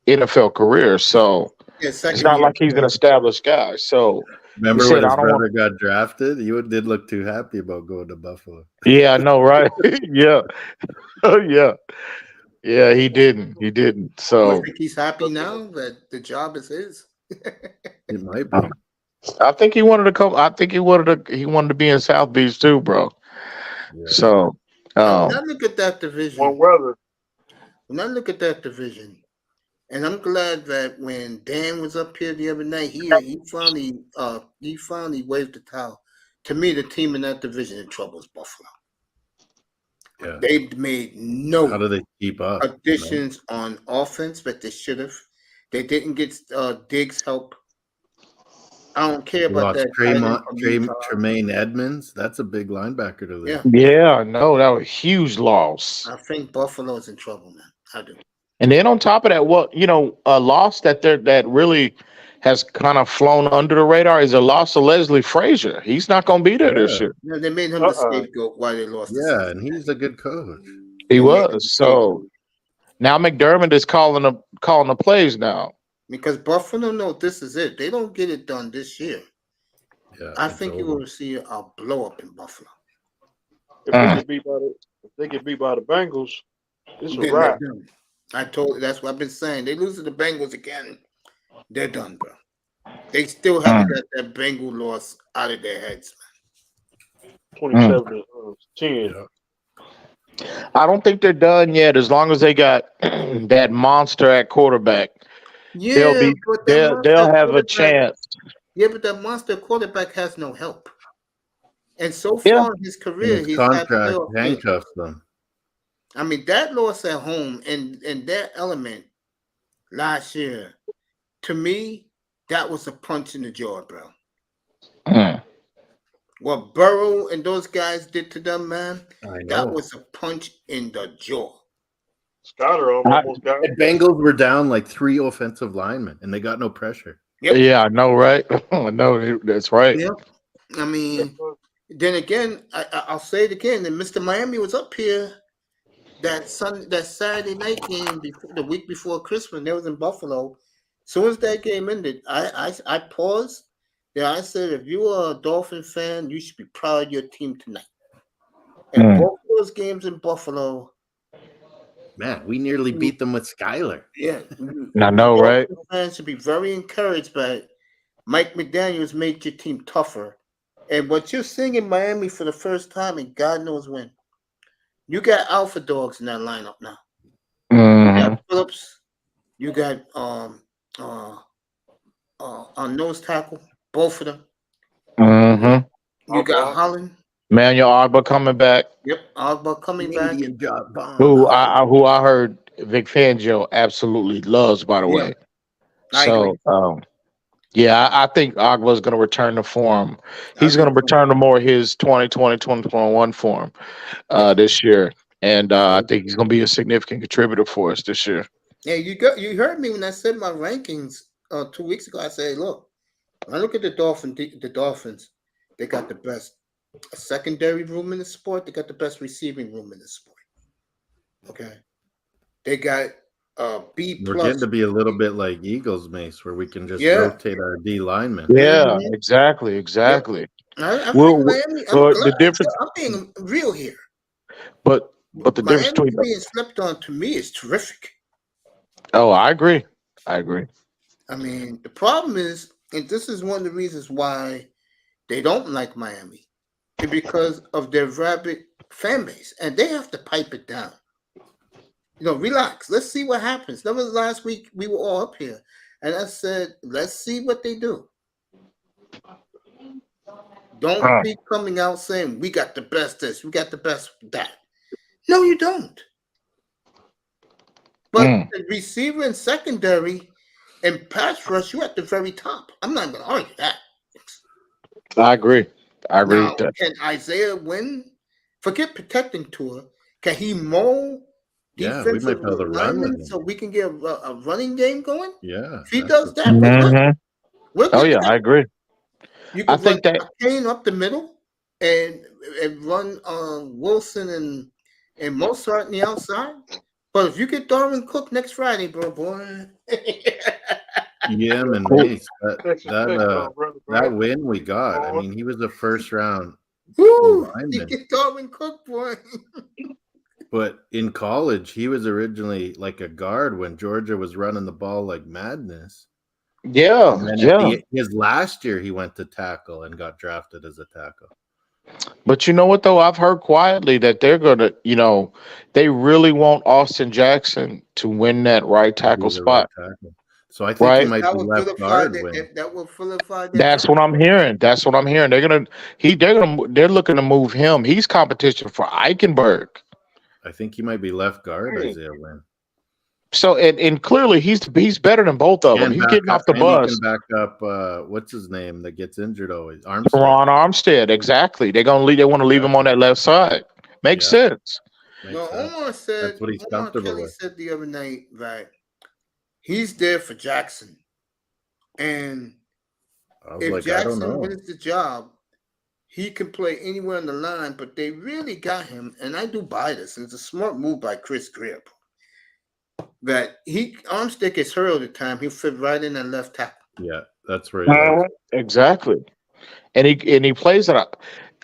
NFL career, so it's not like he's an established guy. So remember when his brother got drafted? You did look too happy about going to Buffalo. Yeah, I know, right? Yeah, yeah. He didn't. So I think he's happy now that the job is his. It might be. I think he wanted to come. I think he wanted to be in South Beach too, bro. Yeah. So when I look at that division, and I'm glad that when Dan was up here the other night, he finally waved the towel. To me, the team in that division in trouble is Buffalo. Yeah. They made no How do they keep up? additions on offense, but they should have. They didn't get Diggs help. I don't care about that. Tremaine Edmonds, that's a big linebacker to lose. Yeah, no, that was a huge loss. I think Buffalo's in trouble, man. I do. And then on top of that, a loss that really has kind of flown under the radar is a loss of Leslie Frazier. He's not going to be there this year. Yeah, they made him the scapegoat why they lost. Yeah, and he's a good coach. He was. So now McDermott is calling the plays now. Because Buffalo knows this is it. They don't get it done this year. Yeah, I think you will see a blow up in Buffalo. If they get beat by the Bengals, it's a wrap. I told you that's what I've been saying. They lose to the Bengals again, they're done, bro. They still haven't got that Bengal loss out of their heads, man. 27-10. I don't think they're done yet. As long as they got that monster at quarterback. Yeah, they'll have a chance. Yeah, but that monster quarterback has no help. And so far in his career, he's contract handcuffs them. I mean, that loss at home and that element last year, to me, that was a punch in the jaw, bro. What Burrow and those guys did to them, man, that was a punch in the jaw. Scotter almost got it. The Bengals were down like 3 offensive linemen, and they got no pressure. Yep. Yeah, I know, right? I know, that's right. Yep. I mean, then again, I'll say it again. And Mr. Miami was up here that Saturday night game the week before Christmas. They was in Buffalo. As soon as that game ended, I paused. Yeah, I said, if you are a Dolphin fan, you should be proud of your team tonight. And both those games in Buffalo, Man, we nearly beat them with Skyler. Yeah. I know, right? Fans should be very encouraged by Mike McDaniels made your team tougher. And what you're seeing in Miami for the first time, and God knows when, you got alpha dogs in that lineup now. You got Phillips, you got on nose tackle, both of them. You got Holland. Manuel Agba coming back. Yep, Agba coming back. Who I heard Vic Fangio absolutely loves, by the way. So I think Agba's going to return to form. He's going to return to more his 2020, 2021 form this year. And I think he's going to be a significant contributor for us this year. Yeah, you heard me when I said my rankings 2 weeks ago. I said, look, when I look at the Dolphins, they got the best secondary room in the sport. They got the best receiving room in the sport. Okay. They got B+. We're getting to be a little bit like Eagles, Mace, where we can just rotate our D linemen. Yeah, exactly. I Well, Miami, the difference. I'm being real here. But the difference Miami between being slept on to me is terrific. Oh, I agree. I mean, the problem is, and this is one of the reasons why they don't like Miami, is because of their rabid fan base, and they have to pipe it down. Relax. Let's see what happens. That was last week. We were all up here, and I said, let's see what they do. Don't be coming out saying we got the best this, we got the best that. No, you don't. But the receiver and secondary and pass rush, you at the very top. I'm not going to argue that. I agree. Now, can Isaiah win? Forget protecting Tua. Can he mold defensive linemen so we can get a running game going? Yeah. If he does that, I agree. You can run Kane up the middle and run Wilson and Mozart on the outside. But if you get Darwin Cook next Friday, boy. Yeah, man. That win we got. I mean, he was the first round. You get Darwin Cook, boy. But in college, he was originally like a guard when Georgia was running the ball like madness. His last year, he went to tackle and got drafted as a tackle. But you know what, though? I've heard quietly that they're going to, they really want Austin Jackson to win that right tackle spot. So I think he might be left guard. That will solidify that. That's what I'm hearing. They're looking to move him. He's competition for Eichenberg. I think he might be left guard, Isaiah Wynn. So and clearly he's better than both of them. He's getting off the bus. He can back up what's his name that gets injured always? Ron Armstead, exactly. They want to leave him on that left side. Makes sense. Omar said that's what he's comfortable with. Said the other night that he's there for Jackson. And if Jackson wins the job, he can play anywhere on the line, but they really got him, and I do buy this. It's a smart move by Chris Greer. That Armstead gets hurt all the time. He'll fit right in that left tackle. Yeah, that's right. Exactly. And he plays it.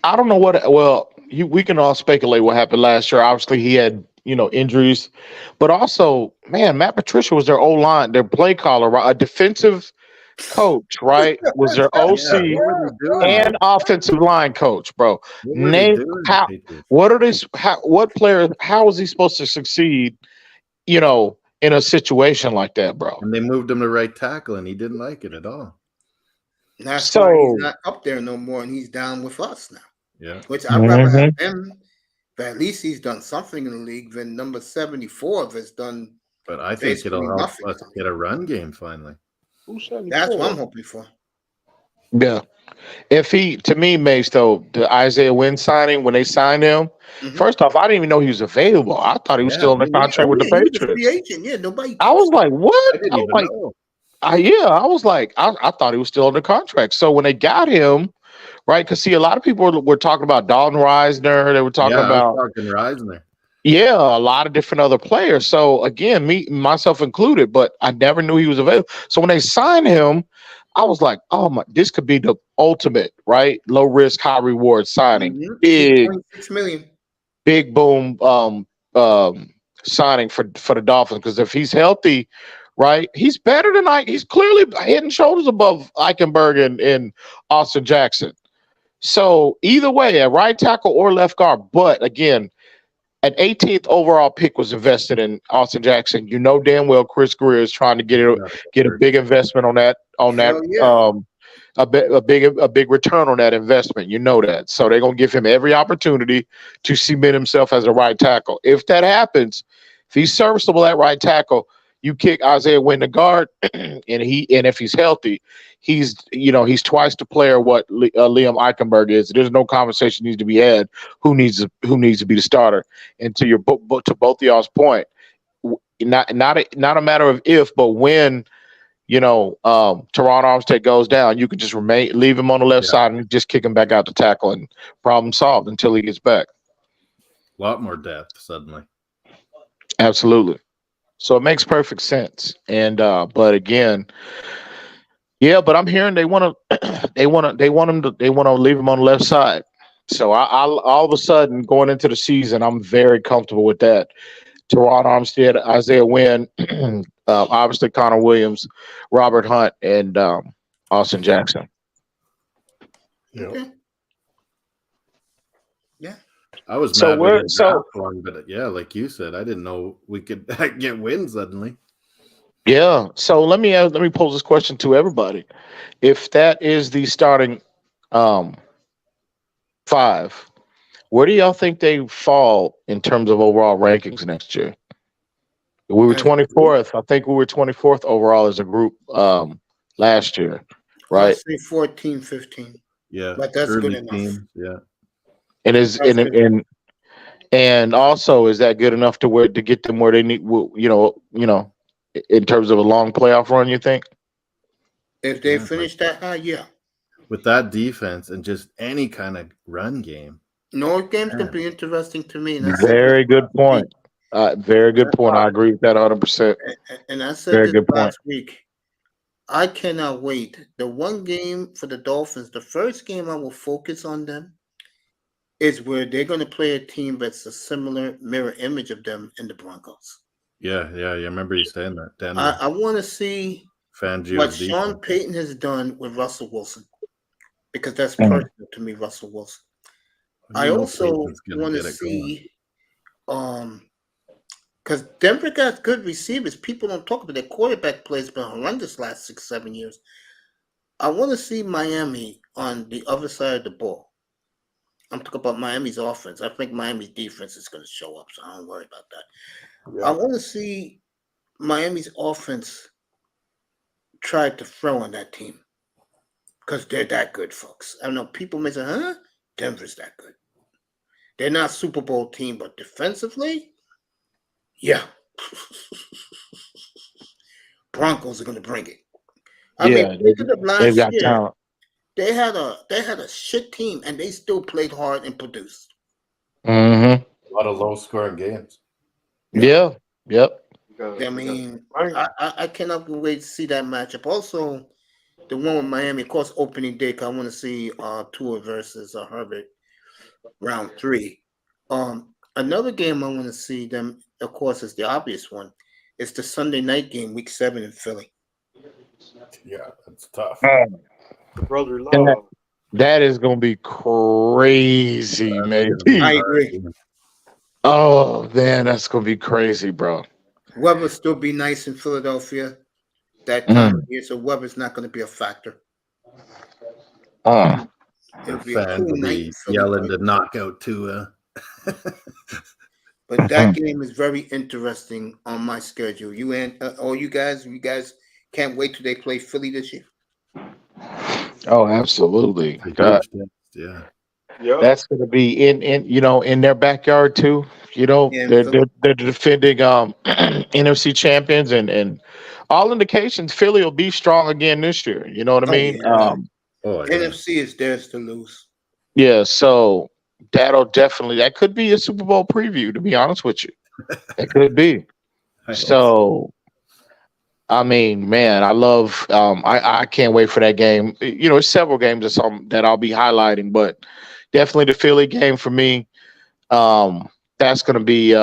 I don't know what. Well, we can all speculate what happened last year. Obviously, he had injuries, but also, man, Matt Patricia was their O-line, their play caller, right? A defensive coach, right? Was their OC and offensive line coach, bro. What player? How is he supposed to succeed? In a situation like that, bro. And they moved him to right tackle, and he didn't like it at all. That's why he's not up there no more, and he's down with us now. Yeah. Which I'd rather have him, but at least he's done something in the league than number 74 has done. But I think it'll help us get a run game finally. That's what I'm hoping for. Yeah. If to me, Mace, though, the Isaiah Wynn signing, when they signed him, first off, I didn't even know he was available. I thought he was still in the contract with the Patriots. Free agent. Yeah, nobody. I was like, what? I was like, I thought he was still under contract. So when they got him, right? Because a lot of people were talking about Dalton Reisner. They were talking about Reisner. Yeah, a lot of different other players. So again, myself included, but I never knew he was available. So when they signed him, I was like, oh my, this could be the ultimate, right? Low risk, high reward signing. Big, $6 million. Big boom signing for the Dolphins, because if he's healthy, right, he's better than he's clearly head and shoulders above Eichenberg and Austin Jackson. So either way, a right tackle or left guard. But again, an 18th overall pick was invested in Austin Jackson. You know damn well Chris Greer is trying to get a big investment on that. A big return on that investment. You know that. So they're gonna give him every opportunity to cement himself as a right tackle. If that happens, if he's serviceable at right tackle, you kick Isaiah Wynn the guard, and if he's healthy, he's twice the player what Liam Eichenberg is. There's no conversation needs to be had who needs to be the starter. And to both of y'all's point, not a matter of if, but when Teron Armstead goes down, you can just leave him on the left side and just kick him back out to tackle, and problem solved until he gets back. A lot more depth suddenly. Absolutely. So it makes perfect sense. And but again, but I'm hearing they want to leave him on the left side. So I all of a sudden going into the season, I'm very comfortable with that. Teron Armstead, Isaiah Wynn, obviously Connor Williams, Robert Hunt, and Austin Jackson. Yep. Yeah. I was mad we didn't draft one, but like you said, I didn't know we could get wins suddenly. Yeah. So let me pose this question to everybody: if that is the starting 5, where do y'all think they fall in terms of overall rankings next year? We were 24th. I think we were 24th overall as a group last year, right? Let's say 14, 15. Yeah, but that's good enough. Team, yeah. And also, is that good enough to get them where they need? In terms of a long playoff run, you think? If they finish that high, yeah. With that defense and just any kind of run game, no game's gonna be interesting to me. Very good point. Very good point. I agree with that 100%. And I said this last week. I cannot wait. The one game for the Dolphins, the first game I will focus on them is where they're going to play a team that's a similar mirror image of them in the Broncos. Yeah. I remember you saying that. I want to see what Sean Payton has done with Russell Wilson, because that's personal to me, Russell Wilson. I also want to see, because Denver got good receivers. People don't talk about their quarterback play has been horrendous last 6-7 years. I want to see Miami on the other side of the ball. I'm talking about Miami's offense. I think Miami's defense is going to show up, so I don't worry about that. Yeah. I want to see Miami's offense try to throw on that team, because they're that good, folks. I know people may say, Denver's that good. They're not a Super Bowl team, but defensively, yeah. Broncos are going to bring it. I mean, they've got talent. They had a shit team, and they still played hard and produced. Mm-hmm. A lot of low-scoring games. Yeah. Yep. I mean, I cannot wait to see that matchup. Also, the one with Miami, of course, opening day. I want to see Tua versus Herbert, round 3. Another game I want to see them, of course, is the obvious one. It's the Sunday night game, Week 7 in Philly. Yeah, that's tough. Brother love. That is going to be crazy, man. I agree. Oh, man, that's going to be crazy, bro. Weather still be nice in Philadelphia that time of year, so weather's not going to be a factor. It'll be a cool night. Yelling to knock out Tua. But that game is very interesting on my schedule. You and all you guys can't wait till they play Philly this year. Oh, absolutely. Yeah. Yep. That's going to be in their backyard too. They're defending NFC champions, and all indications Philly will be strong again this year. You know what I mean? Yeah. NFC is theirs to lose. Yeah, so that could be a Super Bowl preview, to be honest with you. It could be. So, I mean, man, I love. I can't wait for that game. It's several games that I'll be highlighting, but definitely the Philly game for me. That's going to be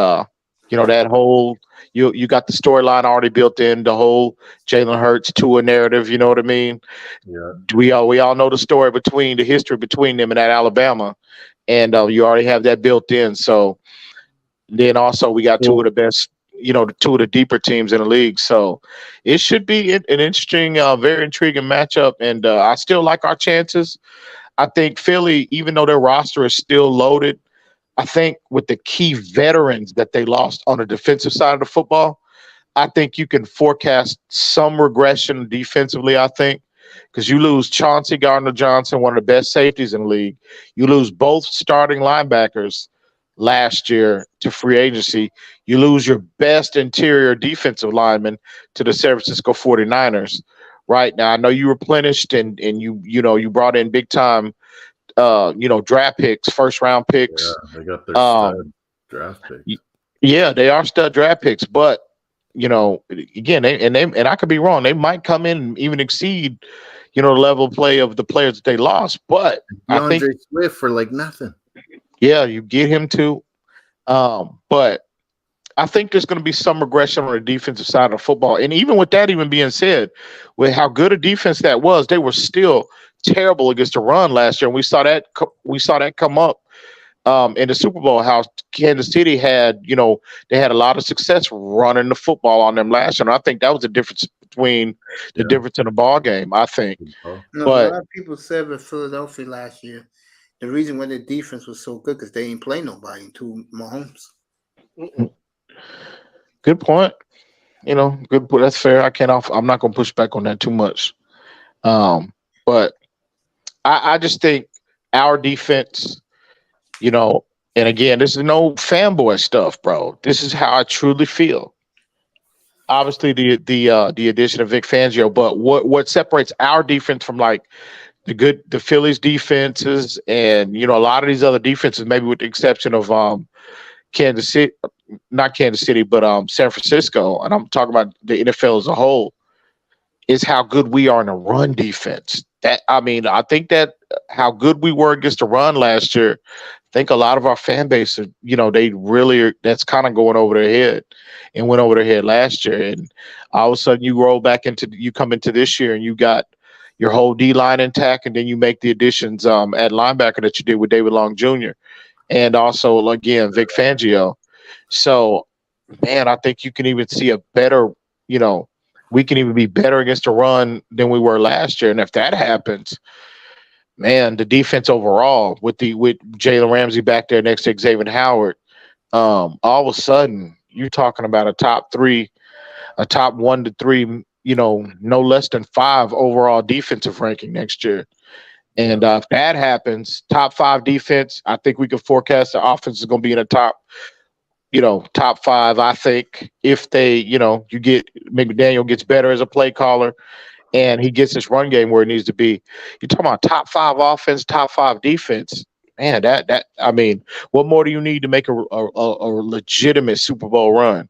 that whole you got the storyline already built in, the whole Jalen Hurts Tua narrative. You know what I mean? Yeah. We all know the story the history between them and that Alabama, and you already have that built in. So then also we got two of the best, two of the deeper teams in the league. So it should be an interesting, very intriguing matchup. And I still like our chances. I think Philly, even though their roster is still loaded, I think with the key veterans that they lost on the defensive side of the football, I think you can forecast some regression defensively, I think, because you lose Chauncey Gardner-Johnson, one of the best safeties in the league. You lose both starting linebackers last year to free agency. You lose your best interior defensive lineman to the San Francisco 49ers. Right now, I know you replenished and you brought in big time draft picks, first round picks. Yeah, they got their stud draft picks. Yeah, they are stud draft picks, but again, and I could be wrong. They might come in and even exceed, the level of play of the players that they lost. But I think Swift for like nothing. Yeah, you get him too. But I think there's going to be some regression on the defensive side of football. And even with that even being said, with how good a defense that was, they were still terrible against the run last year. And we saw that come up in the Super Bowl, how Kansas City had, they had a lot of success running the football on them last year. And I think that was the difference between the difference in the ball game, I think. No, But a lot of people said with Philadelphia last year, the reason why their defense was so good because they ain't play nobody until Mahomes. Good point. Good. That's fair. I'm not going to push back on that too much. But I just think our defense, and again, this is no fanboy stuff, bro. This is how I truly feel. Obviously, the addition of Vic Fangio, but what separates our defense from like the Phillies defenses and a lot of these other defenses, maybe with the exception of Kansas City, not Kansas City, but San Francisco, and I'm talking about the NFL as a whole, is how good we are in a run defense. I think that how good we were against the run last year, I think a lot of our fan base, they really that's kind of going over their head and went over their head last year. And all of a sudden you come into this year and you got your whole D line intact, and then you make the additions at linebacker that you did with David Long Jr. and also again Vic Fangio. So, man, I think you can even see a better, we can even be better against the run than we were last year. And if that happens, man, the defense overall with Jalen Ramsey back there next to Xavier Howard, all of a sudden you're talking about a top 1 to 3, no less than 5 overall defensive ranking next year. And if that happens, top 5 defense, I think we can forecast the offense is going to be in the top 5. I think if they, you get McDaniel gets better as a play caller and he gets his run game where it needs to be. You're talking about top 5 offense, top 5 defense. Man, what more do you need to make a legitimate Super Bowl run?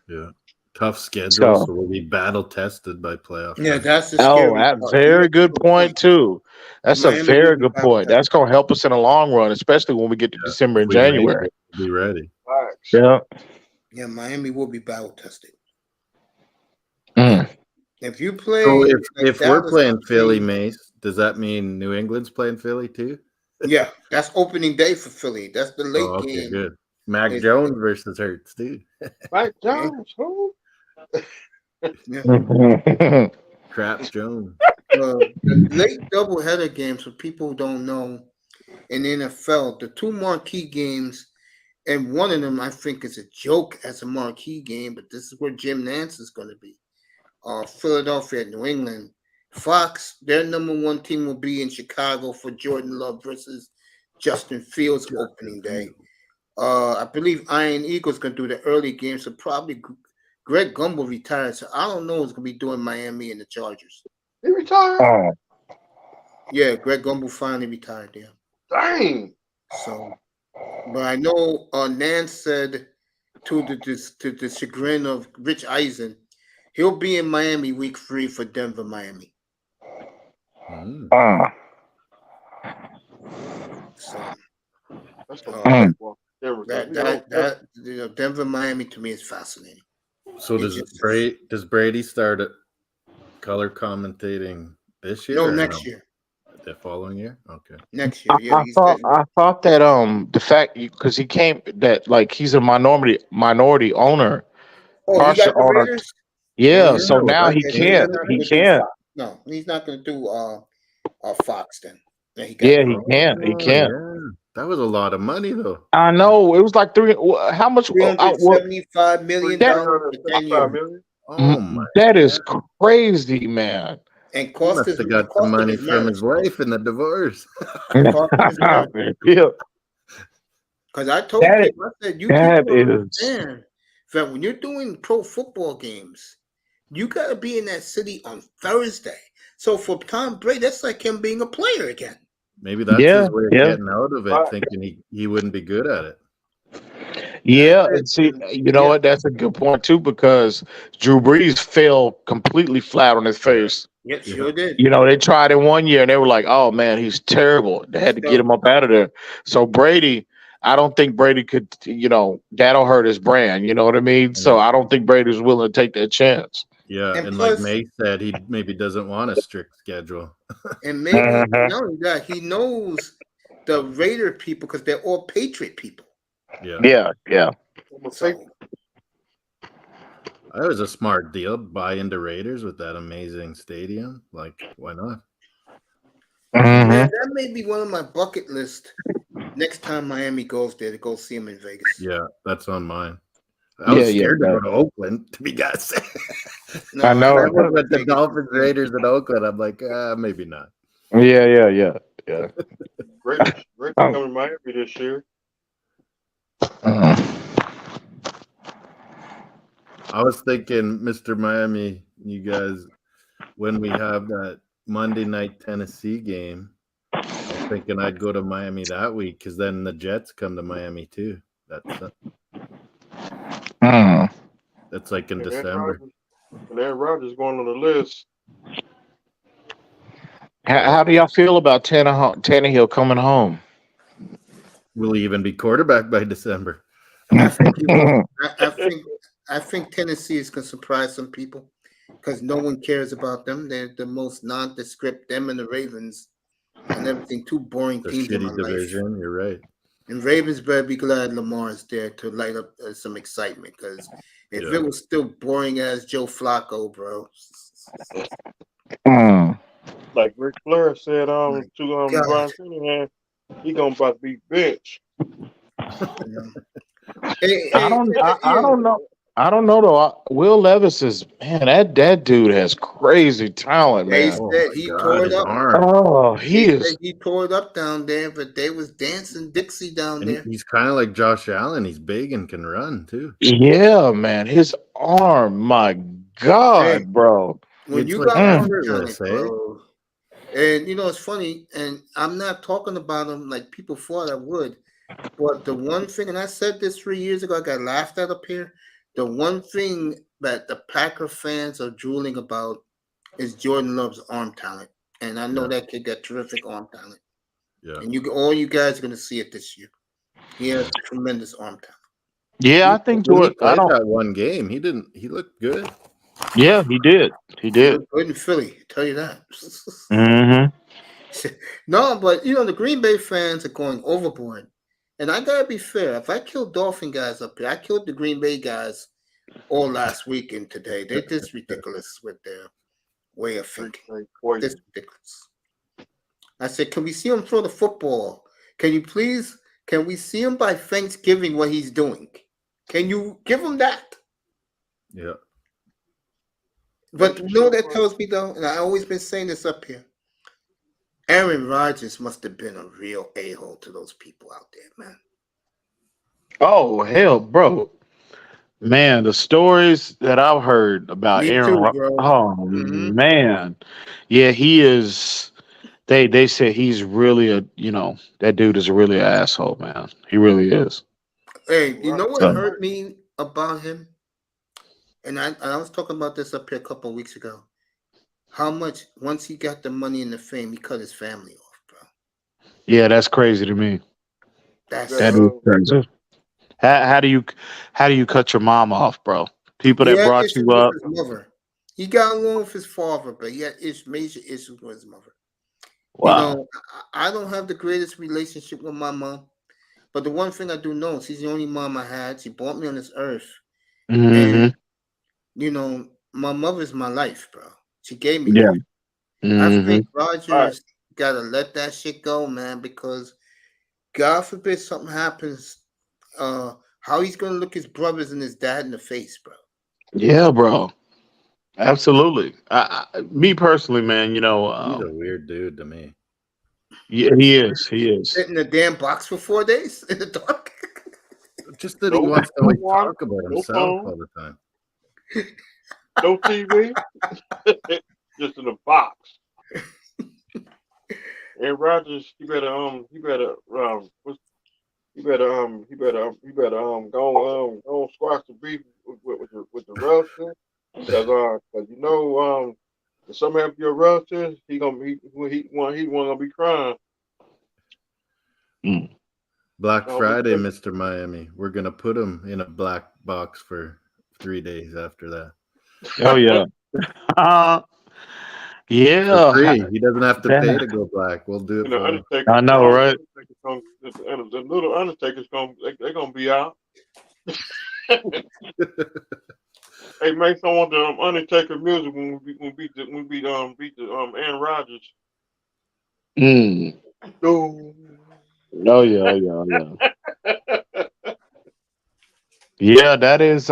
Yeah. Tough schedule, so we'll be battle tested by playoff. Yeah, that's the scary part. Very good point too. That's a very good point. That's going to help us in the long run, especially when we get to December and January. Be ready. Yeah. Yeah, Miami will be battle tested. Mm. If you play, so if we're playing Philly, Mace, does that mean New England's playing Philly too? Yeah, that's opening day for Philly. That's the late game. Good. Mac Jones versus Hurts too. Mac Jones, who? Crap Jones. The late doubleheader games, for people who don't know, in the NFL, the 2 marquee games, and one of them I think is a joke as a marquee game, but this is where Jim Nantz is going to be. Philadelphia, New England. Fox, their number 1 team will be in Chicago for Jordan Love versus Justin Fields opening day. I believe Iron Eagle's going to do the early game, so probably Greg Gumbel retired, so I don't know who's going to be doing Miami and the Chargers. He retired? Yeah, Greg Gumbel finally retired there. Dang. So, but I know Nance said to the chagrin of Rich Eisen, he'll be in Miami week 3 for Denver, Miami. So, that's the Denver, Miami to me is fascinating. So does Brady start color commentating this year? No, or next year. The following year? Okay. Next year. Yeah, I thought that the fact because he came that like he's a minority owner, Oh, he partial got the owner. Raiders? Yeah, so now he can't. He can't. No, he's not going to do Fox then. Yeah, he can't. He can't. Yeah. That was a lot of money, though. I know it was like how much? $375 million for 10 years. Oh my! That is crazy, man. And cost must have got the money from his wife in the divorce. Yeah. Because I told people, I said, you understand that when you're doing pro football games, you got to be in that city on Thursday. So for Tom Brady, that's like him being a player again. Maybe that's his way of getting out of it, thinking he wouldn't be good at it. Yeah, and see, you know what? That's a good point too, because Drew Brees fell completely flat on his face. Yeah, sure did. You know, they tried it one year and they were like, "Oh man, he's terrible." They had to get him up out of there. So Brady, I don't think Brady could. You know, that'll hurt his brand. You know what I mean? So I don't think Brady's willing to take that chance. Yeah, and plus, like May said, he maybe doesn't want a strict schedule. And maybe not only that, he knows the Raider people because they're all Patriot people. Yeah. So, that was a smart deal. Buy into Raiders with that amazing stadium. Like, why not? Man, that may be one of my bucket list. Next time Miami goes there, to go see him in Vegas. Yeah, that's on mine. I was scared to go to Oakland, to be honest. No, I know. With the Dolphins, Raiders in Oakland, I'm like, maybe not. Yeah. Raiders coming to Miami this year. I was thinking, Mr. Miami, you guys, when we have that Monday night Tennessee game, I was thinking I'd go to Miami that week because then the Jets come to Miami too. That's like in December. And Aaron Rodgers going on the list. How do y'all feel about Tannehill coming home? Will he even be quarterback by December? I think he will. I think Tennessee is going to surprise some people because no one cares about them. They're the most nondescript. Them and the Ravens and everything. Two boring teams in my division. You're right. And Ravens better be glad Lamar is there to light up some excitement because if it was still boring as Joe Flacco, bro. Like Ric Flair said to Brian Shanahan, he gonna about to be bench. I don't know. I don't know though. Will Levis is that dude has crazy talent, man. They said he tore it up. Oh, he tore it up down there, but they was dancing Dixie down there. He's kind of like Josh Allen. He's big and can run too. Yeah, man. His arm, my God, bro. When you got talent, bro. And you know it's funny, and I'm not talking about him like people thought I would, but the one thing, and I said this 3 years ago, I got laughed at up here. The one thing that the Packer fans are drooling about is Jordan Love's arm talent, and I know that kid got terrific arm talent. Yeah, and all you guys are going to see it this year. He has tremendous arm talent. Yeah, I think Jordan played that one game. He didn't. He looked good. Yeah, he did. He did. Good in Philly, I tell you that. No, but you know the Green Bay fans are going overboard. And I gotta be fair. If I killed Dolphin guys up here, I killed the Green Bay guys all last week and today. They're just ridiculous with their way of thinking. Just ridiculous. I said, can we see him throw the football? Can we see him by Thanksgiving what he's doing? Can you give him that? Yeah. But you know what that tells me though, and I always been saying this up here. Aaron Rodgers must have been a real a-hole to those people out there, man. Oh, hell, bro. Man, the stories that I've heard about Aaron Rodgers, man. Yeah, he is. They say he's really that dude is really an asshole, man. He really is. Hey, you know what hurt me about him? And I was talking about this up here a couple of weeks ago. How much, once he got the money and the fame, he cut his family off, bro. Yeah, that's crazy to me. That is crazy. How do you cut your mom off, bro? People He that had brought issues you with up. his mother. He got along with his father, but he had major issues with his mother. Wow. You know, I don't have the greatest relationship with my mom, but the one thing I do know is she's the only mom I had. She brought me on this earth, and you know, my mother's my life, bro. She gave me life. I think Rogers gotta let that shit go, man, because God forbid something happens. How he's gonna look his brothers and his dad in the face, bro. Yeah, bro. Absolutely. Me personally, man, He's a weird dude to me. Yeah, he is. He is. Sit in the damn box for 4 days in the dark. Just that he wants to no like water, talk about no himself phone, all the time. no TV, just in a box. And Rogers, you better go squash the beef with the relatives, cause you know if some of your relatives, he gonna be crying. Black Oh, Friday, we- Mr. Miami. We're gonna put him in a black box for 3 days after that. Oh yeah. For Yeah. free. He doesn't have to pay Yeah. to go black. We'll do it And the for him. Undertaker, I know, right? the little Undertaker's they're gonna be out. Hey, make someone the Undertaker music when we beat the Aaron Rodgers. No. Oh yeah. Yeah, that is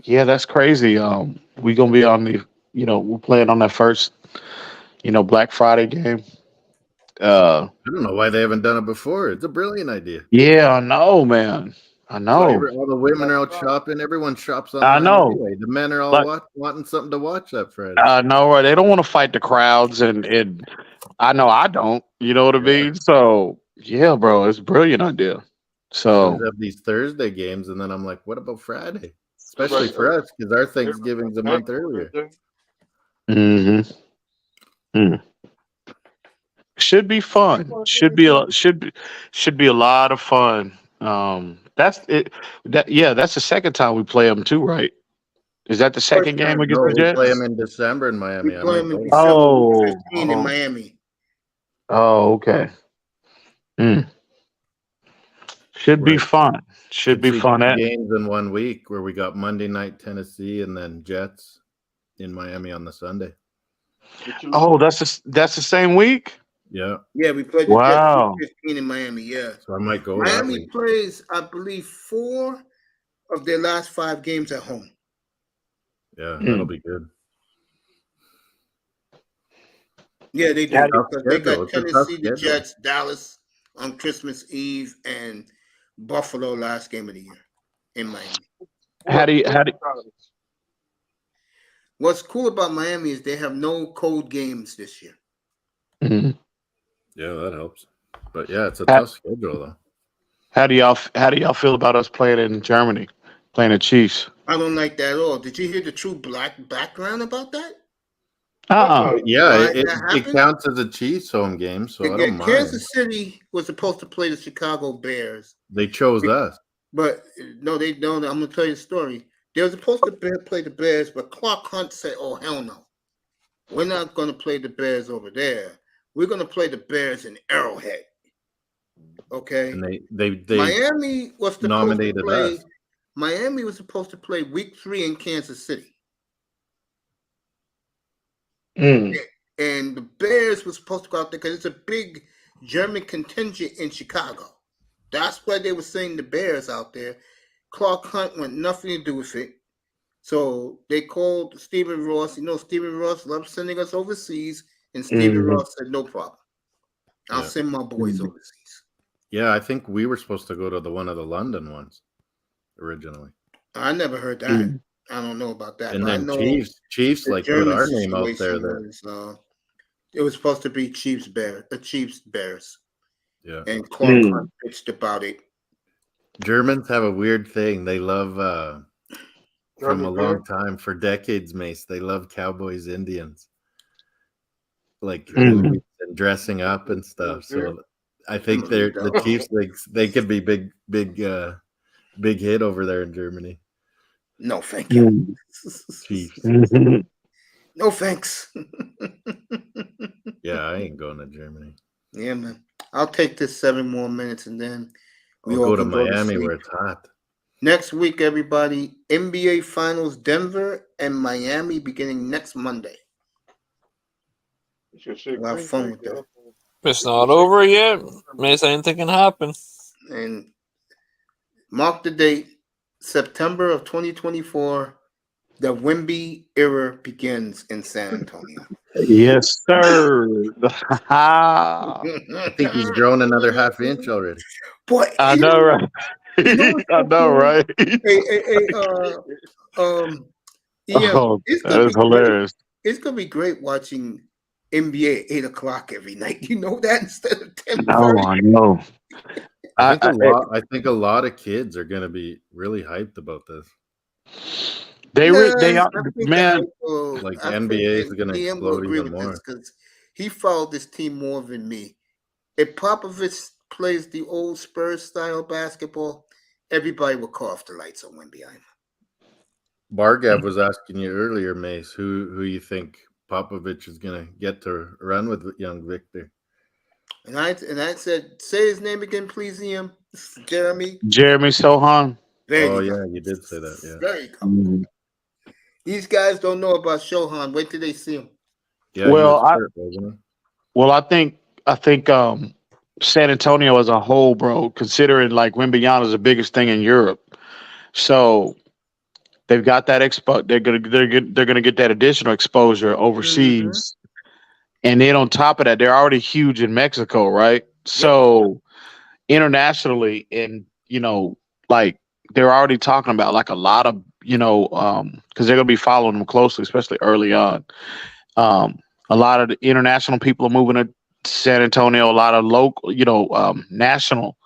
yeah, that's crazy. We gonna be on the we're playing on that first, Black Friday game. I don't know why they haven't done it before. It's a brilliant idea. Yeah, I know, man. I know. All the women are out shopping. Everyone shops I online know. anyway. The men are all Like wanting something to watch that Friday. I know, right? They don't want to fight the crowds, and I know I don't. You know what I mean? So yeah, bro, it's a brilliant idea. I So always have these Thursday games, and then I'm like, what about Friday? Especially for us, because our Thanksgiving's a month earlier. should be fun. Should be a lot of fun. That's it. That's the second time we play them too, right? Is that the second game against No, the we Jets? play them in December in Miami. We I play might him in go. December Oh, 15 in Miami. Oh, okay. Should be fun. Should be see fun. two games in 1 week where we got Monday night Tennessee and then Jets in Miami on the Sunday. Oh, that's the same week? Yeah. Yeah, we played the Wow. Jets 15 in Miami. Yeah. So I might go that Miami week. plays, I believe, 4 of their last 5 games at home. Yeah, that'll be good. Yeah, they do. Tough Because they schedule. got It's a tough Tennessee, the schedule. Jets, Dallas on Christmas Eve, and Buffalo last game of the year in Miami. How do you What's cool about Miami is they have no cold games this year. Yeah, that helps. But yeah, it's a How- tough schedule though. How do y'all feel about us playing in Germany, playing the Chiefs? I don't like that at all. Did you hear the true black background about that? Yeah, Why it that happened? counts as a Chiefs home game, so I don't mind. Kansas City was supposed to play the Chicago Bears. They chose us. But no, they don't. I'm gonna tell you the story. They were supposed to play the Bears, but Clark Hunt said, "Oh hell no, we're not gonna play the Bears over there. We're gonna play the Bears in Arrowhead." Okay. And they Miami was supposed nominated to play. us. Miami was supposed to play Week 3 in Kansas City, and the Bears were supposed to go out there because it's a big German contingent in Chicago. That's why they were saying the Bears out there. Clark Hunt want nothing to do with it. So they called Stephen Ross. You know, Stephen Ross loves sending us overseas. And Stephen Ross said, no problem. I'll send my boys overseas. Yeah, I think we were supposed to go to one of the London ones originally. I never heard that. I don't know about that. And but I then know Chiefs the like put German our name out there. situation was, it was supposed to be Chiefs Bears. Yeah. And Clark Hunt pitched about it. Germans have a weird thing. They love from a German long Bears? time, for decades, Mace. They love Cowboys, Indians, like movies and dressing up and stuff. So I think the Chiefs they could be big big hit over there in Germany. No, thank you. Chiefs. No thanks. Yeah, I ain't going to Germany. Yeah, man. I'll take this 7 more minutes and then we I'll all go to can Miami sleep. where it's hot. Next week, everybody, NBA Finals, Denver and Miami beginning next Monday. We'll have fun with that. It's not over yet. Maybe anything can happen. And mark the date, September of 2024. The Wemby era begins in San Antonio. Yes, sir. I think he's grown another half inch already. Boy, I know, right? I know, right? Yeah, it's that gonna is be hilarious. Great. It's gonna be great watching NBA at 8 o'clock every night. You know that instead of 10. No, I know. I think a lot of kids are gonna be really hyped about this. They are, man. Like the NBA is gonna explode even more because he followed this team more than me. If Popovich plays the old Spurs style basketball, everybody will call off the lights on Wemby. Bargav was asking you earlier, Mace, who you think Popovich is gonna get to run with young Victor. And I said, say his name again, please, Ian. Jeremy Sohan. Oh yeah, you did say that. Yeah. Very comfortable. These guys don't know about Shohan. Wait till they see him. Yeah. Well, I think San Antonio as a whole, bro, considering like Wembanyama is the biggest thing in Europe, so they've got that They're gonna get that additional exposure overseas, and then on top of that, they're already huge in Mexico, right? So internationally, and like they're already talking about like a lot of because they're gonna be following them closely, especially early on. A lot of the international people are moving to San Antonio. A lot of local, national,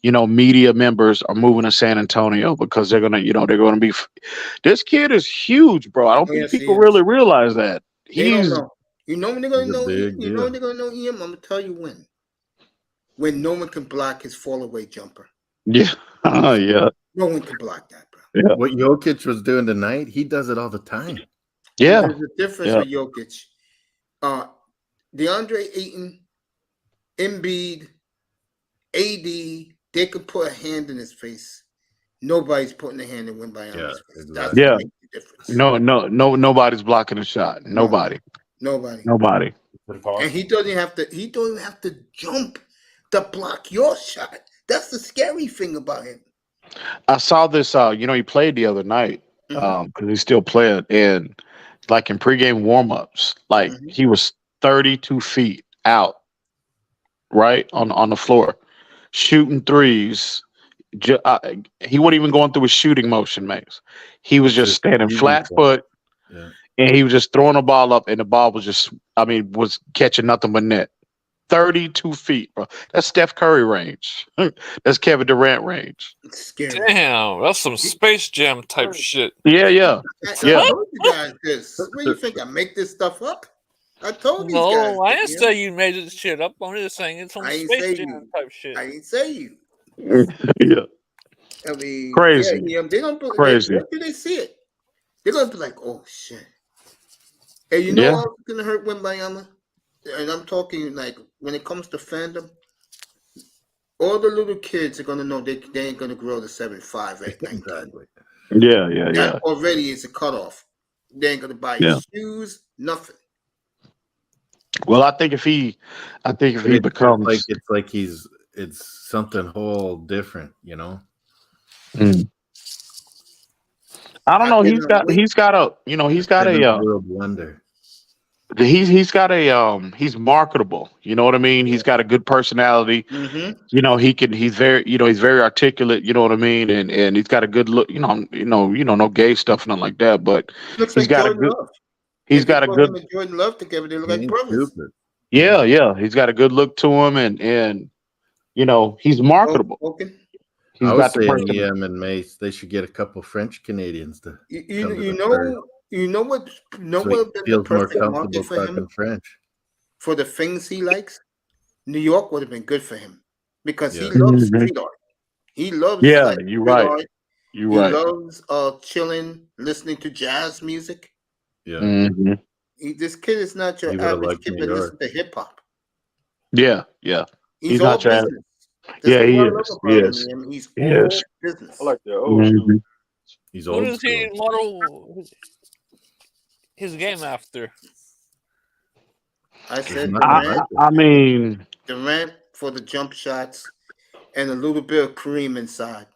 media members are moving to San Antonio because they're gonna be. This kid is huge, bro. I don't think people really realize that. They don't know. You know when they're gonna know. You know when they're gonna know him. I'm gonna tell you when. When no one can block his fall away jumper. Yeah. Yeah. No one can block that, bro. Yeah. What Jokic was doing tonight, he does it all the time. Yeah. There's a difference with Jokic. DeAndre Ayton, Embiid, AD, they could put a hand in his face. Nobody's putting a hand in Wembanyama's face. That's what makes the difference. Nobody's blocking a shot. Nobody. And he doesn't have to jump to block your shot. That's the scary thing about him. I saw this. He played the other night because he's still playing, and like in pregame warmups, like he was 32 feet out, right on the floor, shooting threes. He wasn't even going through a shooting motion, Max. He was just standing flat foot, and he was just throwing the ball up, and the ball was was catching nothing but net. 32 feet, bro. That's Steph Curry range. That's Kevin Durant range. It's scary. Damn, that's some Space Jam type shit. Yeah. I told you guys this. What do you think? I make this stuff up? I told these guys. No, I didn't say you made this shit up. I'm just saying it's some Space Jam type shit. I didn't say you. Yeah. I mean, crazy. They don't believe. Crazy. After they see it, they're gonna be like, "Oh shit!" Hey, you know what's gonna hurt Wembanyama? And I'm talking like when it comes to fandom, all the little kids are gonna know they ain't gonna grow to 7'5" at 19. Exactly. Yeah. That already is a cutoff. They ain't gonna buy shoes, nothing. Well, I think if he becomes like it's something whole different, I don't know. He's got a world wonder. He's marketable. You know what I mean? He's got a good personality. He's very articulate, you know what I mean? And he's got a good look, no gay stuff, nothing like that, but he's got a good Jordan Love together, they look like brothers. Yeah. He's got a good look to him and he's marketable. I was saying EM and Mace, they should get a couple French Canadians to what feels more comfortable talking French. For the things he likes, New York would have been good for him because he loves street art. He loves Yeah, you're right. art. You're He right. loves chilling, listening to jazz music. Yeah. Mm-hmm. This kid is not your He would've average liked kid New that York. listens to hip hop. Yeah, yeah. He's not all your business. That's Yeah, what he I is. love He about is. him. He's He all is. business. I like that old Mhm. school. He's Who old does he school. model his game after? I said nothing I, Durant, I mean, Durant for the jump shots and a little bit of Kareem inside.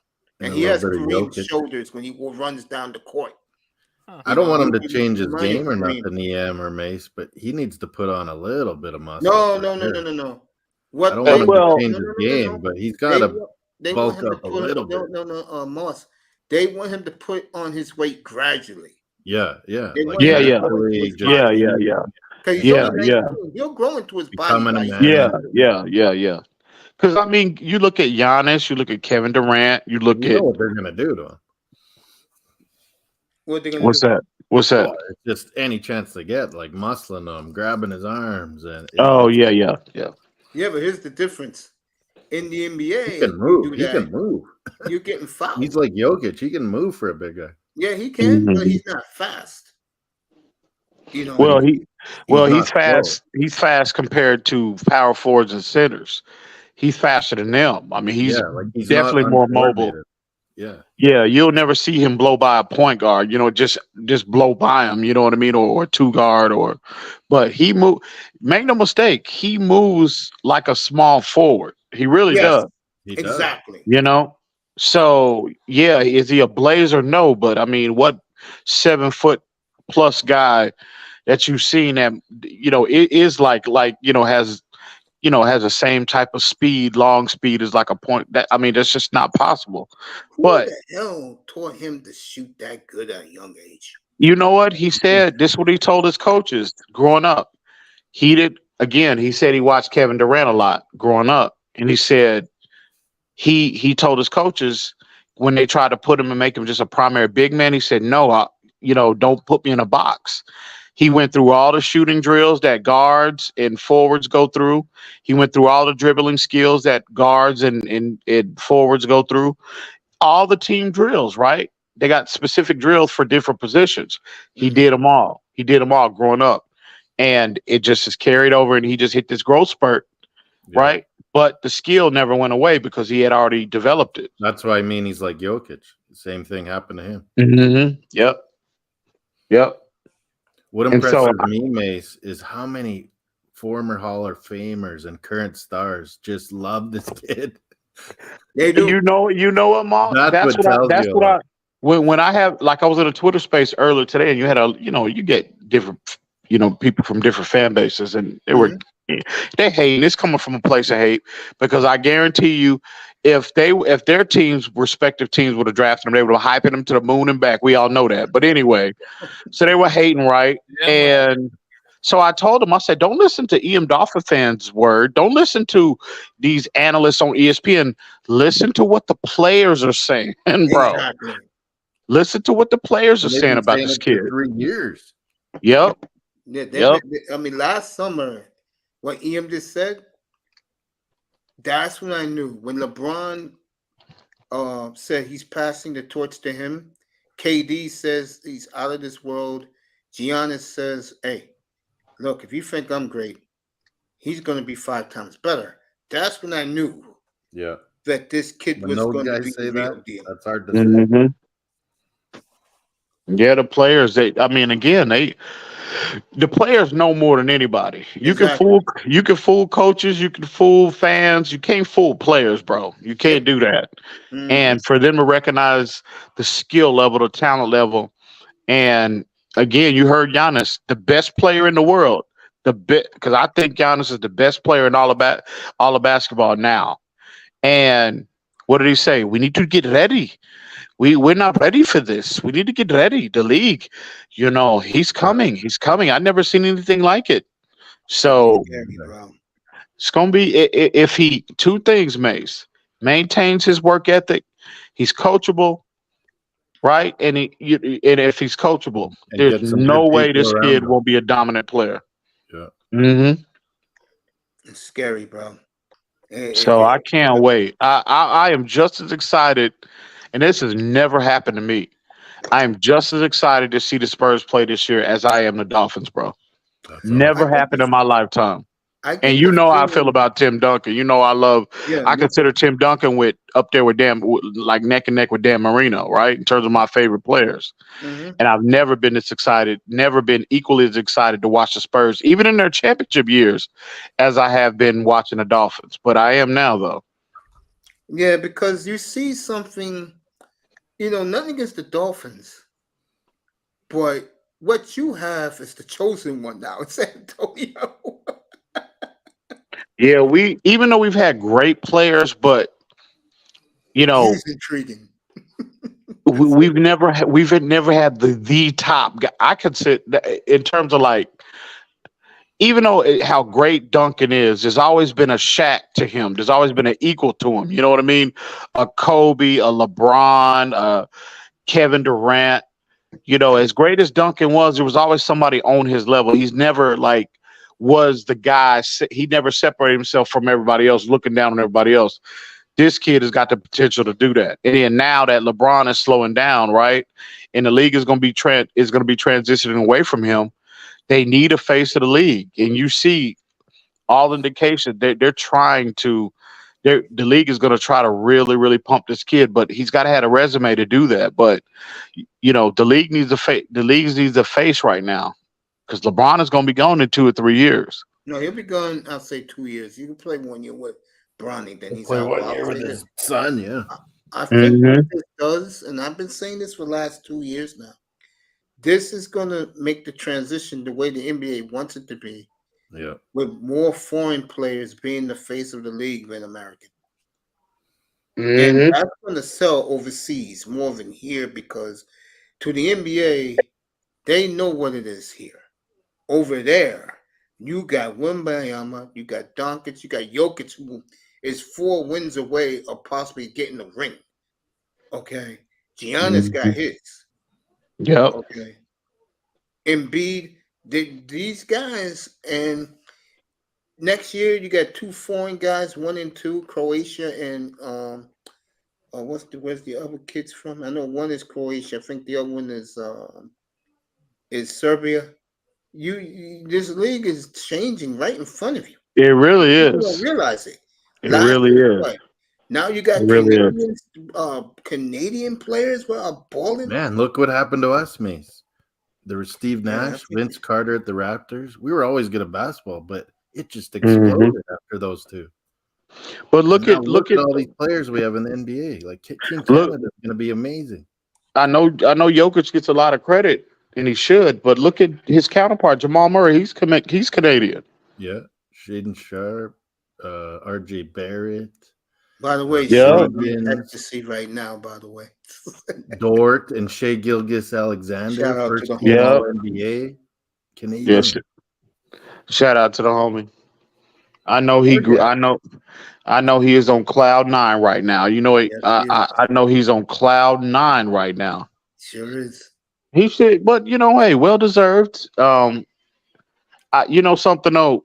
And And a he little has bit of Kareem's Jokic. shoulders when he runs down the court. I don't want him to He change his reminds me of game or Kareem. nothing, EM or Mace, but he needs to put on a little bit of muscle. No, for no, no, sure. no, no, no. I What don't they want him well, to change no, his no, no, no, game, no. but he's got to They bulk want him to up a put little no, bit. no, Moss. They want him to put on his weight gradually. Yeah, yeah. They Like want him to yeah, grow into naturally his just yeah, body. yeah, yeah, Because he's yeah, only yeah, 19. He'll grow into his body becoming a by man. yeah, yeah, yeah, yeah. Because I mean, you look at Giannis, you look at Kevin Durant, you look You know at what they're gonna do to him. what they're gonna what's do. that? What's that? Oh, it's just any chance they get, like muscling him, grabbing his arms, and Oh yeah, yeah, yeah. Yeah, but here's the difference. In the NBA, he can you move. do He that, can move. you're getting fouled. He's like Jokic. He can move for a big guy. Yeah, he can, but Mhm. he's not fast. You know. Well, he's not fast. He's fast compared to power forwards and centers. He's faster than them. I mean, he's Yeah, like he's definitely not more mobile. uncoordinated. Yeah. Yeah, you'll never see him blow by a point guard. You know, just blow by him. You know what I mean, or two guard, but he move. Make no mistake, he moves like a small forward. He really Yes, does. He does. exactly. You know. So yeah, is he a blazer? No, but I mean, what 7 foot plus guy that you've seen that it is like has has the same type of speed, long speed as like a point that I mean that's just not possible. Who But the hell taught him to shoot that good at a young age? you know what he said? This is what he told his coaches growing up. He said he watched Kevin Durant a lot growing up, and he said he told his coaches when they tried to put him and make him just a primary big man, he said, no, don't put me in a box. He went through all the shooting drills that guards and forwards go through. He went through all the dribbling skills that guards and forwards go through. All the team drills, right? They got specific drills for different positions. He did them all. He did them all growing up. And it just is carried over and he just hit this growth spurt, right? But the skill never went away because he had already developed it. That's why I mean he's like Jokic. The same thing happened to him. Mm-hmm. Yep. What And impresses so- me, Mace, is how many former Hall of Famers and current stars just love this kid. They do. You know what, Mom? That's what tells that's you what a I lot. when I have like I was in a Twitter space earlier today and you had you get different people from different fan bases and they hating. It's coming from a place of hate because I guarantee you if their respective teams would have drafted them, they would have hyping them to the moon and back. We all know that. But anyway, so they were hating, right? And so I told them, I said, don't listen to EM Dolphin fans' word. Don't listen to these analysts on ESPN. Listen to what the players are saying, bro. Exactly. Listen to what the players are They've saying been about saying this it kid. for 3 years. Yep. Yeah, I mean, last summer, what EM just said, that's when I knew. When LeBron said he's passing the torch to him, KD says he's out of this world. Giannis says, hey, look, if you think I'm great, he's going to be 5 times better. That's when I knew Yeah. that this kid When was those going to guys be say the real that, deal. that's hard to say. Mm-hmm. Yeah, the players. The players know more than anybody. You can fool coaches, you can fool fans. You can't fool players, bro. You can't do that. And for them to recognize the skill level, the talent level, and again, you heard Giannis, the best player in the world. Because I think Giannis is the best player in all of basketball now. And what did he say? We need to get ready. We're not ready for this. We need to get ready. The league, he's coming. He's coming. I've never seen anything like it. So it's gonna be if he 2 things, Mace, maintains his work ethic, he's coachable, right? And if he's coachable, And there's get some no good way people this around kid him. won't be a dominant player. Yeah. Mm-hmm. It's scary, bro. So I can't wait. I am just as excited, and this has never happened to me. I am just as excited to see the Spurs play this year as I am the Dolphins, bro. Never happened in my lifetime. And you know how I feel about Tim Duncan. You know I consider Tim Duncan up there with like neck and neck with Dan Marino, right? In terms of my favorite players. Mm-hmm. And I've never been this excited, never been equally as excited to watch the Spurs, even in their championship years, as I have been watching the Dolphins. But I am now, though. Yeah, because you see something, nothing against the Dolphins, but what you have is the chosen one now. It's Antonio. Yeah, even though we've had great players, but he's intriguing. we've never had the top guy. I consider in terms of like, even though how great Duncan is, there's always been a Shaq to him. There's always been an equal to him. You know what I mean? A Kobe, a LeBron, a Kevin Durant. As great as Duncan was, there was always somebody on his level. He's never was the guy. He never separated himself from everybody else, looking down on everybody else. This kid has got the potential to do that. And then now that LeBron is slowing down, right, and the league is going to be transitioning away from him, they need a face of the league. And you see all indications they're trying to. The league is going to try to really, really pump this kid, but he's got to have a resume to do that. But the league needs a face. The league needs a face right now, because LeBron is going to be gone in 2 or 3 years. No, he'll be gone. I'll say 2 years. You can play 1 year with Bronny, then he's play out. 1 year with his son. Yeah, I think what this does, and I've been saying this for the last 2 years now. This is going to make the transition the way the NBA wants it to be. Yeah, with more foreign players being the face of the league than American. And that's going to sell overseas more than here, because to the NBA, they know what it is here. Over there, you got Wembanyama, you got Doncic, you got Jokic, who is 4 wins away of possibly getting the ring. Okay. Giannis got his. Yep. Okay. Embiid, these guys, and next year you got 2 foreign guys, 1 and 2, Croatia and where's the other kids from? I know one is Croatia. I think the other one is Serbia. This league is changing right in front of you. It really You is. don't realize it. It really is. Now you got Canadian players who are balling. man, look what happened to us, Mace. There was Steve Nash, Vince Carter at the Raptors. We were always good at basketball, but it just exploded after those two. But look at all these players we have in the NBA. Like King Canada is going to be amazing. I know Jokic gets a lot of credit, and he should. But look at his counterpart, Jamal Murray. He's Canadian. Yeah, Shaden Sharp, R.J. Barrett. By the way, Yeah. ecstasy right now. By the way, Dort and Shea Gilgeous-Alexander, Shout out first to the team Yeah. All-NBA Canadian. Yes. Shout out to the homie. I know he grew. I know he is on cloud 9 right now. You know, I know he's on cloud 9 right now. Sure is. He should, but hey, well deserved. Something though.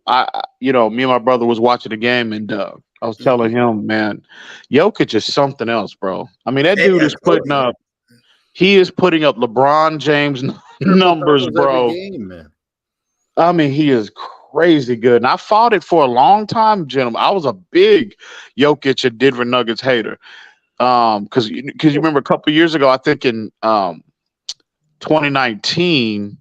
Me and my brother was watching the game, and I was telling him, man, Jokic is something else, bro. I mean, that dude is putting up. He is putting up LeBron James numbers, bro. Game, man. I mean, he is crazy good. And I fought it for a long time, gentlemen. I was a big Jokic and Denver Nuggets hater. Because you remember a couple years ago, I think in 2019,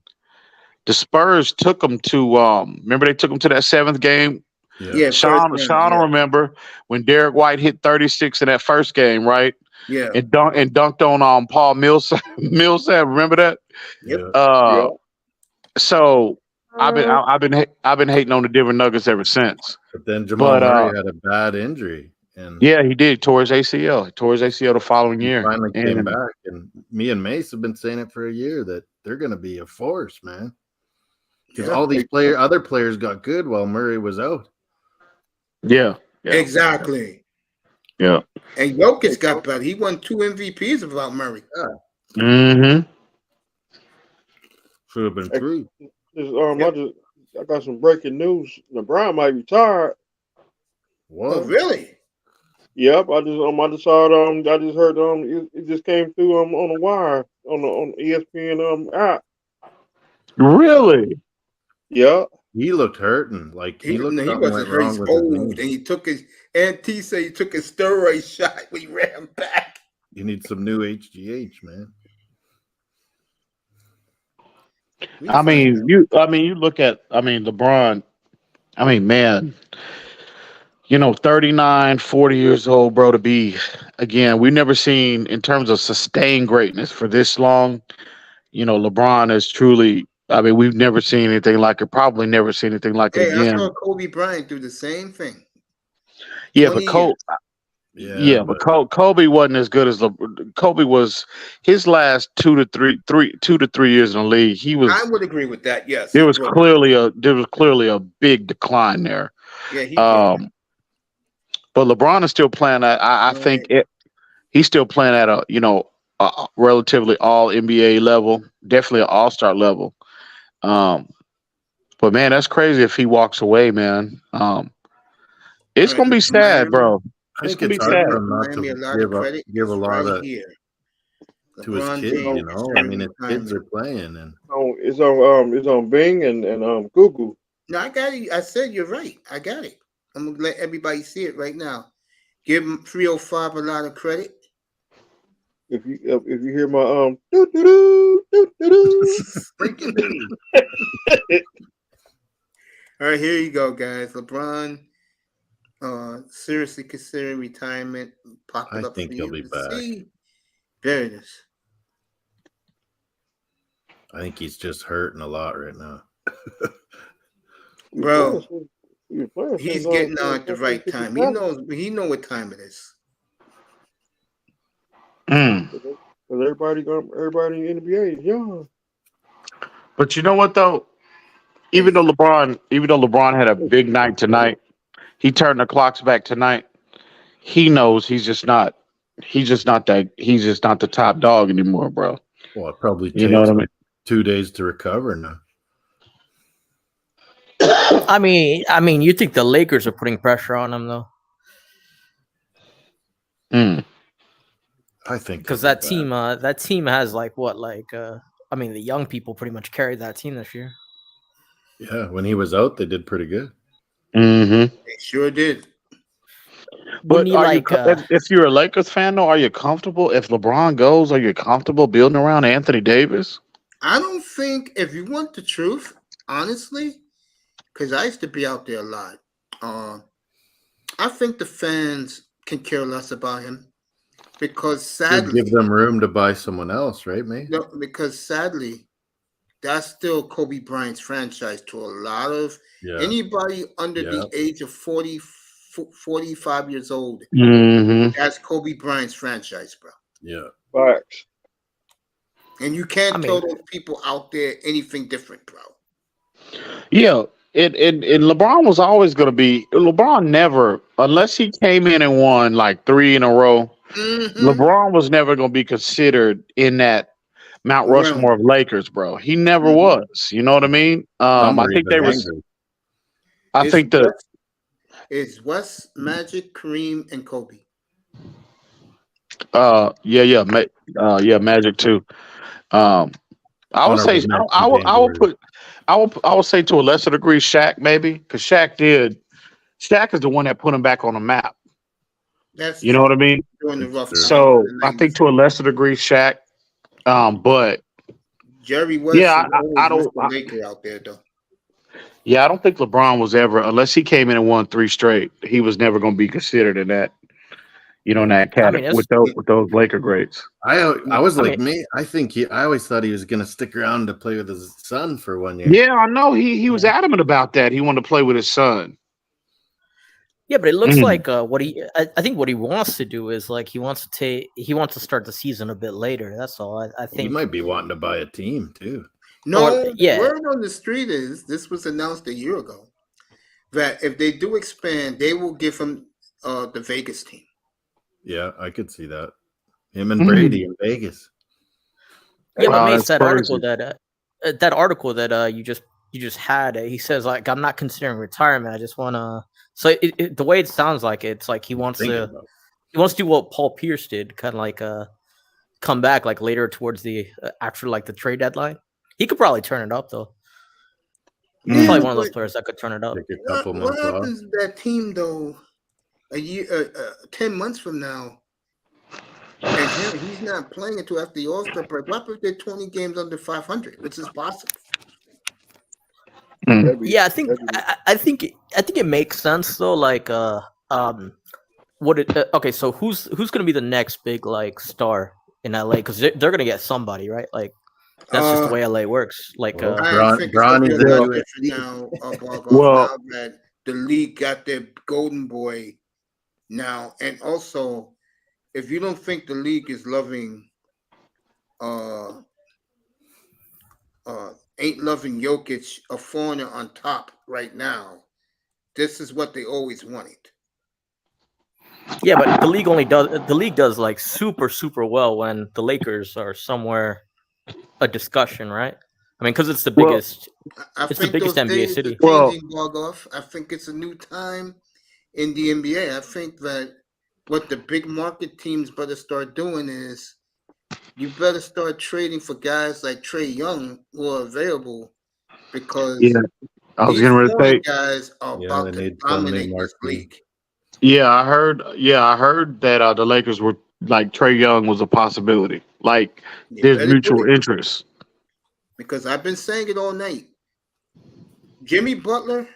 the Spurs took them to remember they took them to that 7th game. Yeah, Sean will remember when Derek White hit 36 in that first game, right? Yeah. And dunked on Paul Millsap. Remember that? Yep. So I've been hating on the Denver Nuggets ever since. But then Jamal Murray had a bad injury, and yeah, he did. Tore his ACL. The following year. Finally came back, and me and Mace have been saying it for a year that they're going to be a force, man. Because all these other players got good while Murray was out. Yeah. Exactly. Yeah. And Jokic got better. He won 2 MVPs without Murray. Should have been 3. I got some breaking news. LeBron might retire. What? Oh, really? Yep, I just saw it. I just heard it just came through on the wire on ESPN app. Really? Yeah. He looked hurting. Like he looked something wasn't went hurt. wrong He's with his old, knee. and he took his. And T said he took his steroid shot when he ran back. You need some new HGH, man. I mean, you look at LeBron. I mean, man, 39, 40 years old, bro, to be again, we've never seen in terms of sustained greatness for this long. LeBron is truly. I mean, we've never seen anything like it. Probably never seen anything like it again. I saw Kobe Bryant do the same thing. Yeah, but Kobe wasn't as good as Kobe was. His last 2 to 3 years in the league, he was. I would agree with that. Yes, there was clearly a big decline there. Yeah, but LeBron is still playing at. I think he's still playing at a relatively all NBA level, definitely an all-star level. But man, that's crazy if he walks away, man. It's gonna be sad, bro. I think it's hard for him not to give a lot of to his kids. I mean, his kids are playing, and it's on Bing and Google. No, I got it. I said you're right. I got it. I'm gonna let everybody see it right now. Give him 305 a lot of credit. If you hear my doo doo doo doo doo. All right, here you go, guys. LeBron seriously considering retirement. I think he'll be back. There it is. I think he's just hurting a lot right now. Bro, he's getting on at the right time. He knows what time it is. Everybody in the NBA is young. But you know what though? Even though LeBron had a big night tonight, he turned the clocks back tonight. He knows he's just not the top dog anymore, bro. Well, it probably takes you know what I mean? 2 days to recover now. I mean, you think the Lakers are putting pressure on him though? I think because that team has the young people pretty much carried that team this year. Yeah, when he was out, they did pretty good. Mm-hmm. They sure did. But if you're a Lakers fan, though, are you comfortable if LeBron goes? Are you comfortable building around Anthony Davis? I don't think, if you want the truth, honestly, because I used to be out there a lot. I think the fans can care less about him because sadly, give them room to buy someone else, right, mate? No, because sadly, that's still Kobe Bryant's franchise to a lot of anybody under the age of 40, 45 years old. Mm-hmm. That's Kobe Bryant's franchise, bro. Yeah. Facts. And you can't tell those people out there anything different, bro. Yeah. And LeBron was always going to be – LeBron never – unless he came in and won like 3 in a row, LeBron was never going to be considered in that Mount Rushmore of Lakers, bro. He never was. You know what I mean? I think they were – I think the – It's West, Magic, Kareem, and Kobe. Magic too. I would say I would say to a lesser degree Shaq maybe because Shaq is the one that put him back on the map. You know what I mean? During the rough so I think to a lesser degree Shaq, but Jerry West. I don't Laker out there though. Yeah, I don't think LeBron was ever, unless he came in and won 3 straight, he was never going to be considered in that, in that category with those Laker greats. I was I think I always thought he was going to stick around to play with his son for 1 year. Yeah, I know. He was adamant about that. He wanted to play with his son. Yeah, but it looks like I think what he wants to do is he wants to start the season a bit later. That's all. I think he might be wanting to buy a team too. No, word on the street is this was announced a year ago that if they do expand, they will give him the Vegas team. Yeah, I could see that. Him and Brady in Vegas. Yeah, but Mace, that article that you just had, he says I'm not considering retirement. I just want to So the way it sounds like it's like he wants to do what Paul Pierce did, kind of like come back like later towards the after like the trade deadline. He could probably turn it up though. He's probably one of those players that could turn it up. What happens to that team though? A year, 10 months from now, and he's not playing until after the All-Star break. What if they're 20 games under 500, which is possible? Yeah, I think it makes sense though. Like, okay, so who's gonna be the next big like star in LA? Because they're gonna get somebody, right? Like, that's just the way LA works. Like, Bronny's now, now that the league got their golden boy now, and also, if you don't think the league is loving, ain't loving Jokic, a foreigner on top right now, this is what they always wanted. Yeah, but the league does like super well when the Lakers are somewhere a discussion, right? I mean, because it's the biggest, it's the biggest NBA city. I think it's a new time in the NBA. I think that what the big market teams better start doing is you better start trading for guys like Trae Young who are available, because I was getting ready to say guys are about to dominate this league. Yeah, I heard that the Lakers were like Trae Young was a possibility. Like there's mutual interest. Because I've been saying it all night. Jimmy Butler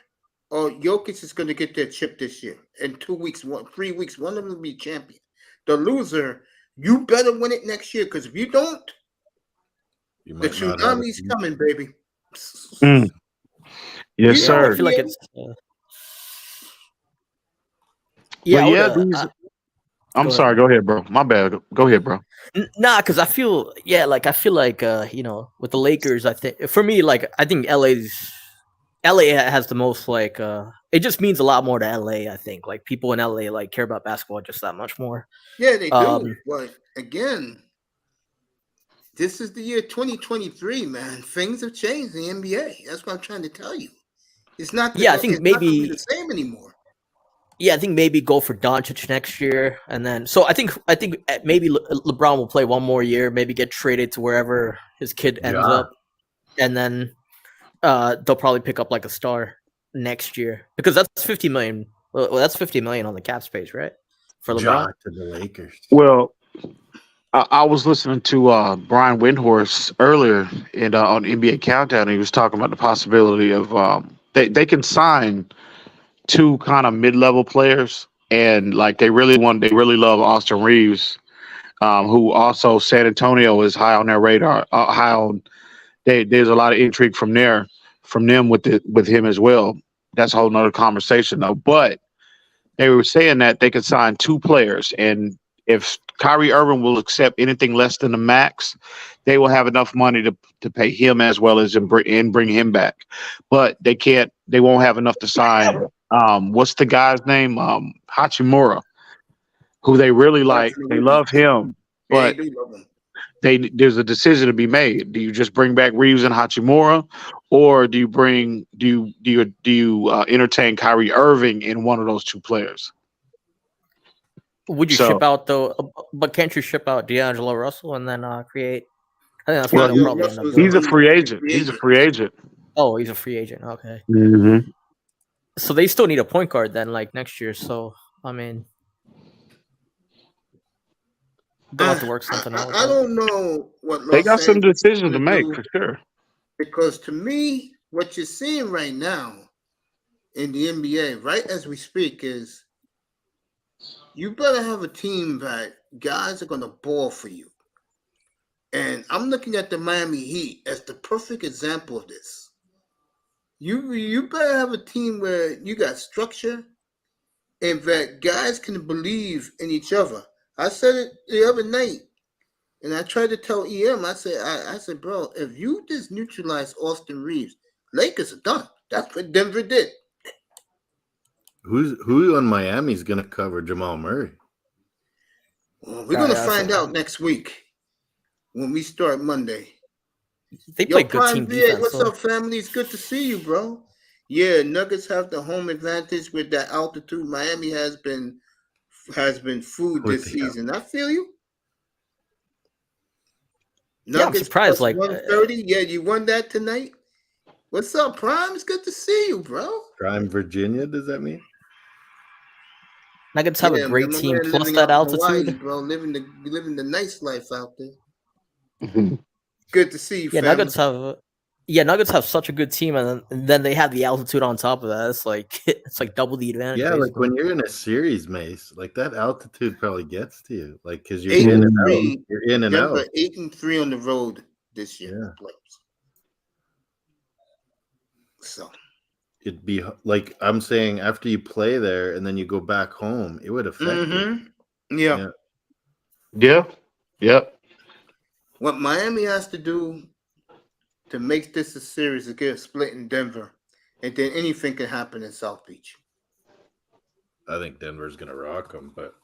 or Jokic is going to get their chip this year. In 2 weeks, 3 weeks, one of them will be champion. The loser, you better win it next year, because if you don't, the tsunami's coming, baby. Yes, sir. I feel like it's. I'm sorry. Go ahead, bro. My bad. Go ahead, bro. Nah, because I feel like you know, with the Lakers, I think for me, like I think LA has the most like it just means a lot more to LA. I think like people in LA like care about basketball just that much more. Yeah, they do. But again, this is the year 2023, man. Things have changed in the NBA. That's what I'm trying to tell you. It's not. I think maybe the same anymore. Yeah, I think maybe go for Doncic next year, and then I think maybe LeBron will play one more year, maybe get traded to wherever his kid ends up, and then they'll probably pick up like a star next year, because that's $50 million. Well, that's $50 million on the cap space, right? For LeBron to the Lakers. Well, I was listening to Brian Windhorst earlier on NBA Countdown. And he was talking about the possibility of they can sign two kind of mid-level players, and like they really love Austin Reeves, who also San Antonio is high on their radar. There's a lot of intrigue from them with him as well. That's a whole nother conversation though. But they were saying that they could sign two players, and if Kyrie Irving will accept anything less than the max, they will have enough money to pay him as well as bring him back. But they won't have enough to sign. What's the guy's name? Hachimura, who they really like. They love him, but there's a decision to be made. Do you just bring back Reeves and Hachimura, or do you entertain Kyrie Irving in one of those two players? Would you ship out though? But can't you ship out D'Angelo Russell and then create? I think that's what they'll probably end up doing. He's a free agent. Oh, he's a free agent. Okay. Mm-hmm. So they still need a point guard then, like next year. So I mean, they'll have to work something out. I don't know what they got some decisions to make for sure. Because to me, what you're seeing right now in the NBA, right as we speak, is you better have a team that guys are going to ball for you. And I'm looking at the Miami Heat as the perfect example of this. You better have a team where you got structure and that guys can believe in each other. I said it the other night, and I tried to tell EM, I said, bro, if you just neutralize Austin Reeves, Lakers are done. That's what Denver did. Who on Miami's going to cover Jamal Murray? Well, we're going to find out next week when we start Monday. They play good team defense. What's up, family? It's good to see you, bro. Yeah, Nuggets have the home advantage with that altitude. Miami has been food this season. I feel you. Yeah, I'm Nuggets surprised. plus Like 130. Yeah, you won that tonight. What's up, Prime? It's good to see you, bro. Prime Virginia, does that mean? Nuggets have a great team plus that altitude. Hawaii, bro, living the nice life out there. Good to see you, Yeah, family. Nuggets have such a good team, and then they have the altitude on top of that. It's like double the advantage. Yeah, basically. like when you're in a series, Mace, like that altitude probably gets to you, like because you're 8 in and and out. 3. You're in and Denver out. 8-3 on the road this year. Yeah. So It'd be like I'm saying after you play there and then you go back home, it would affect you. Yeah. Yep. What Miami has to do to make this a series is get a split in Denver, and then anything can happen in South Beach. I think Denver's gonna rock them, but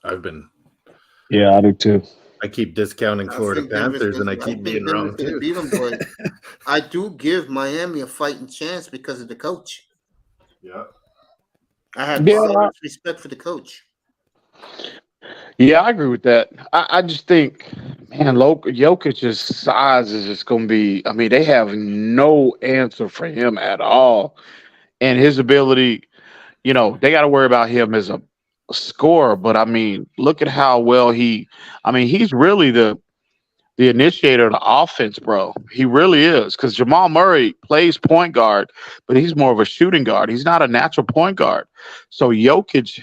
Yeah, I do too. I keep discounting Florida Panthers, and I keep being wrong too. Beat them, but I do give Miami a fighting chance because of the coach. Yeah, I have so much respect for the coach. Yeah, I agree with that. I just think, man, Jokic's size is just going to be. I mean, they have no answer for him at all, and his ability. They got to worry about him as a scorer. But I mean, look at how well he's really the initiator of the offense, bro. He really is, because Jamal Murray plays point guard, but he's more of a shooting guard. He's not a natural point guard. So Jokic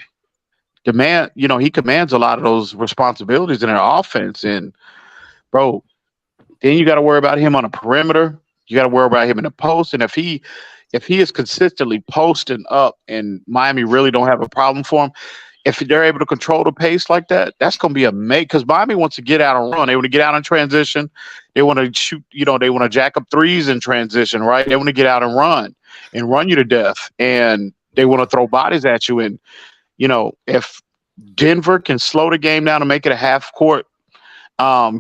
he commands a lot of those responsibilities in their offense. And bro, then you got to worry about him on a perimeter. You got to worry about him in the post. And if he is consistently posting up and Miami really don't have a problem for him, if they're able to control the pace like that, that's going to be amazing, because Miami wants to get out and run. They want to get out in transition. They want to shoot, they want to jack up threes in transition, right? They want to get out and run you to death. And they want to throw bodies at you. And, if Denver can slow the game down and make it a half-court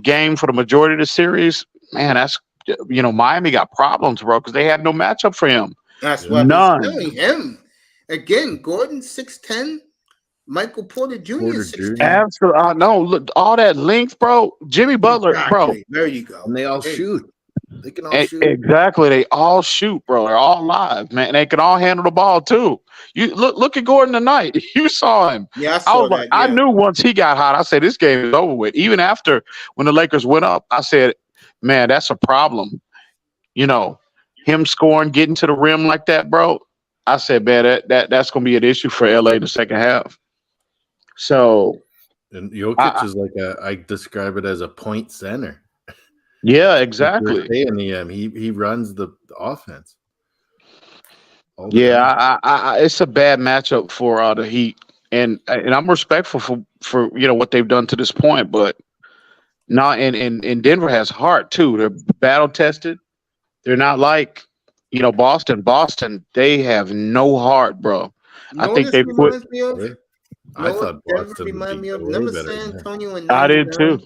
game for the majority of the series, man, that's, Miami got problems, bro, because they had no matchup for him. That's what None. I'm telling him. Again, Gordon 6'10", Michael Porter Jr. 6'10". Absolutely. No, look, all that length, bro. Jimmy Butler, bro. There you go. And they all shoot. They can all shoot. Exactly. They all shoot, bro. They're all live, man. They can all handle the ball too. You look at Gordon tonight. You saw him. Yeah, I knew once he got hot, I said this game is over with. Even after when the Lakers went up, I said, man, that's a problem. Him scoring, getting to the rim like that, bro. I said, man, that's gonna be an issue for LA in the second half. So, and Jokic is like I describe it as a point center. Yeah, exactly. He runs the offense. Yeah, it's a bad matchup for the Heat, and I'm respectful for what they've done to this point, but now and Denver has heart too. They're battle tested. They're not like Boston. Boston, they have no heart, bro. I think they put. I thought Boston remind me of San Antonio and I did too.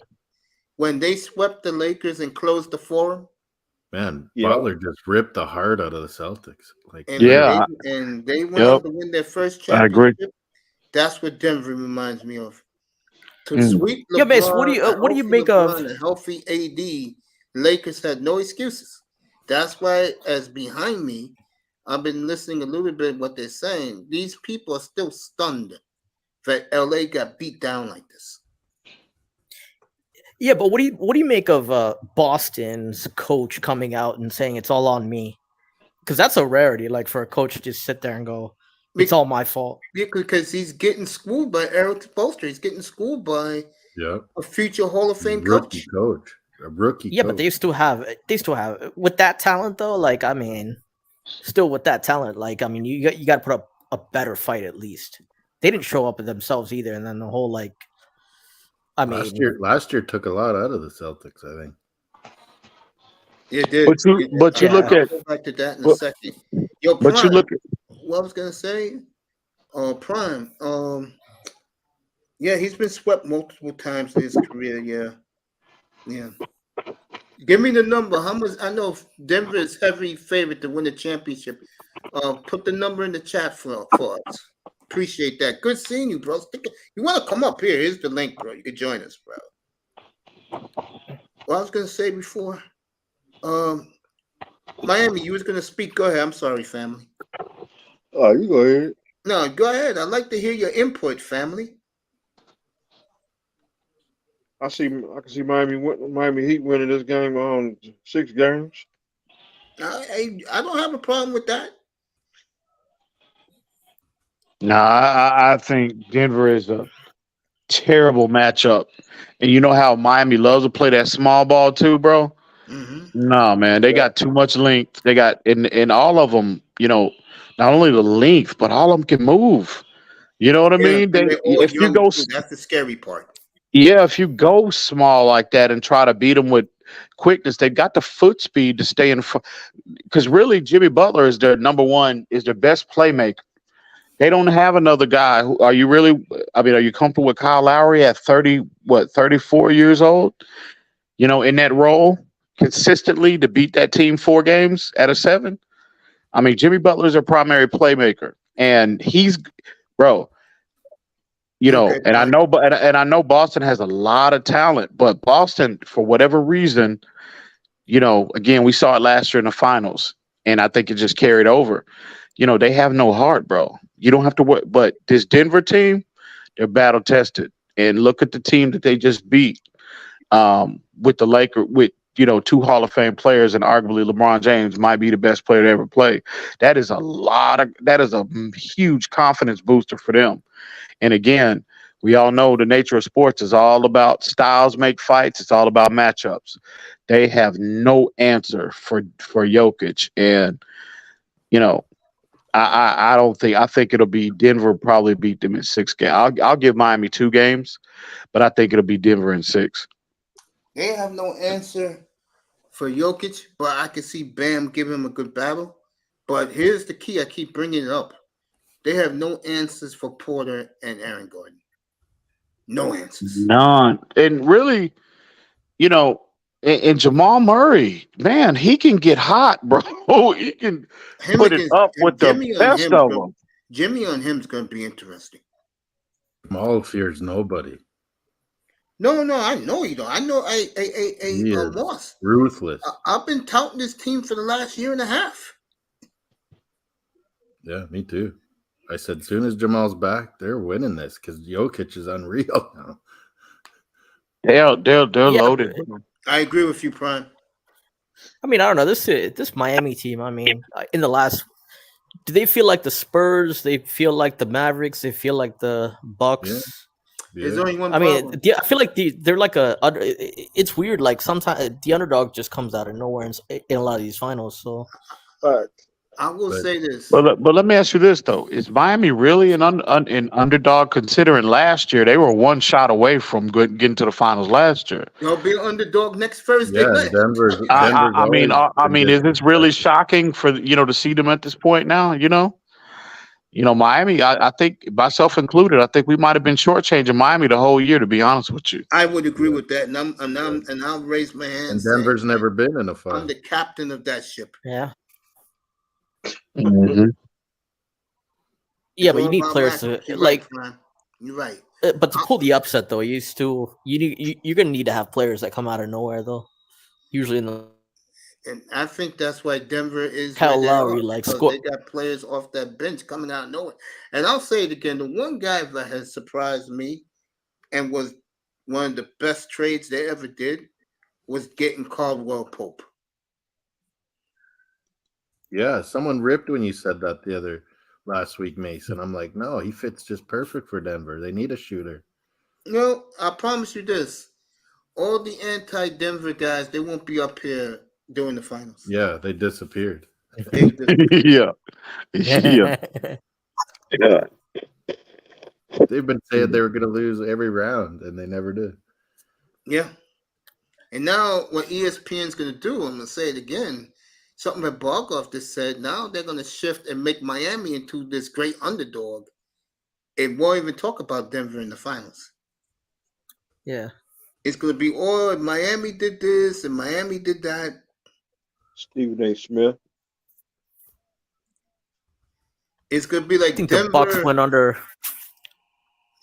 When they swept the Lakers and closed the Forum. Man, Butler just ripped the heart out of the Celtics. And they went on to win their first championship. I agree. That's what Denver reminds me of. To sweep LeBron, yeah, Mace, what do you make of a healthy AD? Lakers had no excuses. That's why, as behind me, I've been listening a little bit what they're saying. These people are still stunned that LA got beat down like this. Yeah, but what do you make of Boston's coach coming out and saying it's all on me? Because that's a rarity, like for a coach to just sit there and go, it's all my fault. Yeah, because he's getting schooled by Eric Spoelstra. He's getting schooled by a future Hall of Fame coach. A rookie Yeah, coach. but they still have with that talent though. Like, I mean, still with that talent, like, I mean, you got to put up a better fight at least. They didn't show up themselves either, and then the whole last year took a lot out of the Celtics, I think. It did. But you look at. I'll go back to that in a second. Yo, Prime, but you look at. What I was gonna say, Prime. Yeah, he's been swept multiple times in his career. Yeah. Give me the number. How much? I know Denver is heavy favorite to win the championship. put the number in the chat for us. Appreciate that. Good seeing you, bro. You want to come up here? Here's the link, bro. You can join us, bro. What I was gonna say before, Miami, you was gonna speak. Go ahead. I'm sorry, family. Oh, you go ahead. No, go ahead. I'd like to hear your input, family. I can see Miami Heat winning this game on 6 games. I don't have a problem with that. No, I think Denver is a terrible matchup. And you know how Miami loves to play that small ball too, bro? Mm-hmm. No, man. They got too much length. They got in all of them, not only the length, but all of them can move. You know what I mean? If you go, that's the scary part. Yeah, if you go small like that and try to beat them with quickness, they've got the foot speed to stay in front. Because really, Jimmy Butler is their number one, is their best playmaker. They don't have another guy. Are you comfortable with Kyle Lowry at 34 years old? In that role consistently to beat that team 4 games out of 7? I mean, Jimmy Butler is their primary playmaker, and he's, bro. And I know Boston has a lot of talent, but Boston, for whatever reason, again, we saw it last year in the finals, and I think it just carried over. They have no heart, bro. You don't have to worry. But this Denver team, they're battle tested. And look at the team that they just beat with the Lakers, with 2 Hall of Fame players, and arguably LeBron James might be the best player to ever play. That is a huge confidence booster for them. And again, we all know the nature of sports is all about styles make fights. It's all about matchups. They have no answer for Jokic. And, I think it'll be Denver probably beat them in 6 games. I'll give Miami 2 games, but I think it'll be Denver in 6. They have no answer for Jokic, but I can see Bam give him a good battle. But here's the key. I keep bringing it up. They have no answers for Porter and Aaron Gordon. No answers. None. And really, and Jamal Murray, man, he can get hot, bro. He can put it up with the best of them. Jimmy on him is going to be interesting. Jamal fears nobody. No, I know you don't. I know Moss. Ruthless. I've been touting this team for the last year and a half. Yeah, me too. I said, as soon as Jamal's back, they're winning this because Jokic is unreal now. They're loaded. I agree with you, Prime. I mean, I don't know. This Miami team, I mean, in the last, do they feel like the Spurs? They feel like the Mavericks? They feel like the Bucks? Yeah. There's only one I problem. mean, I feel like they're like it's weird. Like sometimes the underdog just comes out of nowhere in a lot of these finals. So, I will say this. But let me ask you this though: is Miami really an underdog? Considering last year they were 1 shot away from getting to the finals last year. They'll be an underdog next Thursday. Yeah, night. Denver's I mean, is this really shocking for to see them at this point now? Miami. I think myself included. I think we might have been shortchanging Miami the whole year. To be honest with you, I would agree with that, and I'll raise my hand. And Denver's never been in a final. I'm the captain of that ship. Yeah. Mm-hmm. Yeah, but you need players to like. You're right. But to pull the upset though, you're gonna need to have players that come out of nowhere though. Usually in the. And I think that's why Denver is. Kyle Lowry, like they got players off that bench coming out of nowhere. And I'll say it again: the one guy that has surprised me and was one of the best trades they ever did was getting Caldwell Pope. Yeah, someone ripped when you said that last week, Mason. I'm like, no, he fits just perfect for Denver. They need a shooter. I promise you this: all the anti-Denver guys, they won't be up here during the finals. Yeah, they disappeared. Yeah. They've been saying they were going to lose every round, and they never did. Yeah. And now what ESPN's going to do, I'm going to say it again, something that Barkov just said, now they're going to shift and make Miami into this great underdog. It won't even talk about Denver in the finals. Yeah. It's going to be, Miami did this and Miami did that. Stephen A. Smith. It's gonna be like I think Denver. the Bucks went under.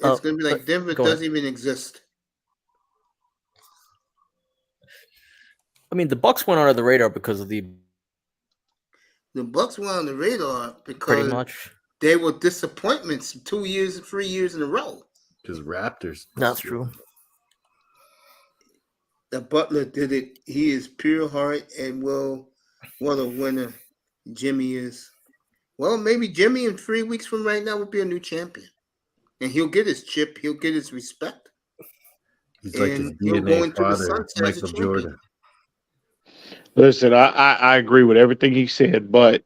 It's gonna be like Denver doesn't even exist. I mean, the Bucks went under the radar because of the Bucks went on the radar because pretty much they were disappointments 2 years, 3 years in a row. Because Raptors. That's true. The Butler did it. He is pure heart, and what a winner Jimmy is. Well, maybe Jimmy in 3 weeks from right now will be a new champion, and he'll get his chip. He'll get his respect. He's like his DNA father, Michael Jordan. Listen, I agree with everything he said, but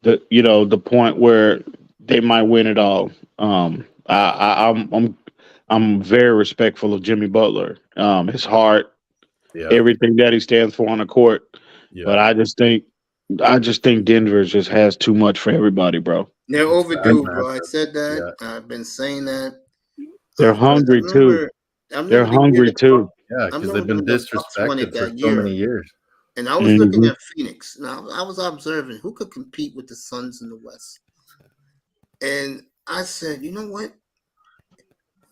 the point where they might win it all. I'm very respectful of Jimmy Butler. His heart, everything that he stands for on the court. Yeah. But I just think Denver just has too much for everybody, bro. They're overdue, bro. I said that. Yeah. I've been saying that. They're hungry too. They're hungry too. Yeah, because they've been disrespected for so many years. And I was looking at Phoenix. Now, I was observing who could compete with the Suns in the West. And I said, you know what?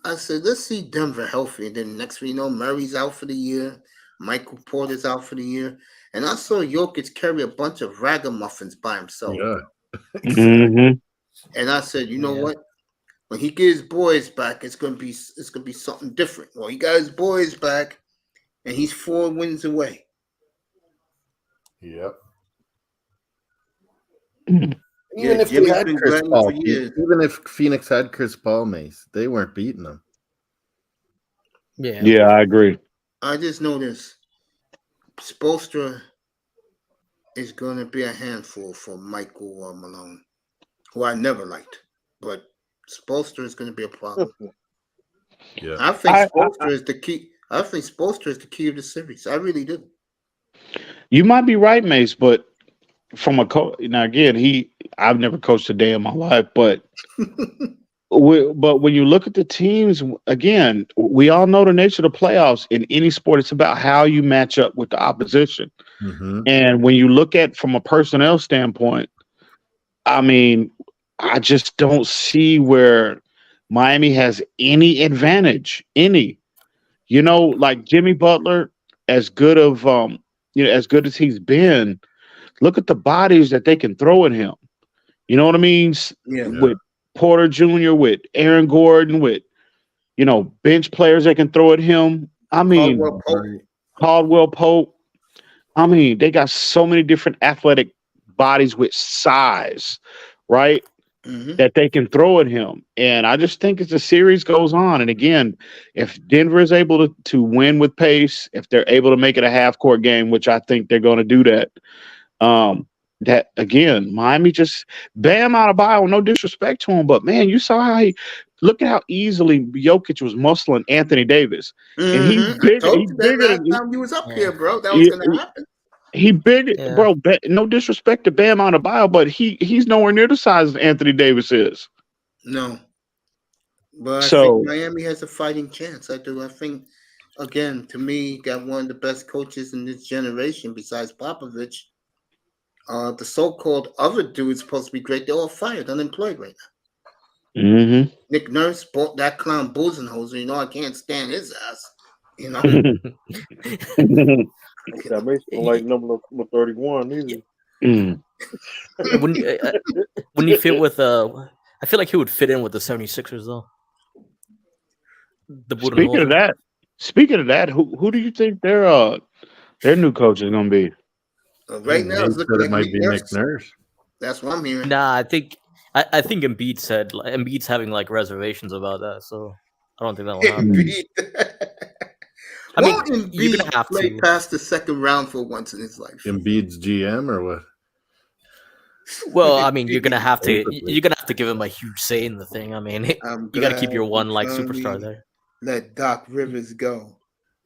I said, let's see Denver healthy. And then next thing you know, Murray's out for the year. Michael Porter's out for the year. And I saw Jokic carry a bunch of ragamuffins by himself. Yeah. Mm-hmm. And I said, you know what? When he gets his boys back, it's gonna be something different. Well, he got his boys back, and he's 4 wins away. Yep. Even if they had Chris Paul, even if Phoenix had Chris Paul, Mace, they weren't beating them. Yeah, I agree. I just know this. Spoelstra is going to be a handful for Michael Malone, who I never liked. But Spoelstra is going to be a problem. Yeah, I think Spoelstra is the key. I think Spoelstra is the key of the series. I really do. You might be right, Mace, but from a coach, now again, I've never coached a day in my life, but when you look at the teams, again, we all know the nature of the playoffs in any sport. It's about how you match up with the opposition. Mm-hmm. And when you look at from a personnel standpoint, I mean, I just don't see where Miami has any advantage. Like Jimmy Butler, as good as he's been, look at the bodies that they can throw at him. You know what I mean? Yeah. With Porter Jr., with Aaron Gordon, with bench players that can throw at him. I mean, Caldwell Pope. I mean, they got so many different athletic bodies with size, right? Mm-hmm. That they can throw at him. And I just think as the series goes on, and again, if Denver is able to win with pace, if they're able to make it a half-court game, which I think they're going to do that, that again, Miami just Bam Adebayo, no disrespect to him, but man, you saw how look at how easily Jokic was muscling Anthony Davis. Mm-hmm. And he's bigger than time he was up here, bro. That was gonna happen. He big, bro. No disrespect to Bam Adebayo, but he's nowhere near the size that Anthony Davis is. No, but I think Miami has a fighting chance. I do. I think again, to me, got one of the best coaches in this generation besides Popovich. The so-called other dudes supposed to be great. They're all fired, unemployed right now. Mm-hmm. Nick Nurse bought that clown Buzenholzer. I can't stand his ass. That makes me like number 31 either. When you fit with I feel like he would fit in with the 76ers though. Speaking of that, who do you think their new coach is gonna be? Right now, it's looking like it might be Nick Nurse. That's what I'm hearing. Nah, I think Embiid's having like reservations about that, so I don't think that will happen. I mean, you're gonna have to pass the second round for once in his life. Embiid's GM or what? Well, I mean, you're gonna have to give him a huge say in the thing. I mean, you got to keep your one like superstar there. Let Doc Rivers go.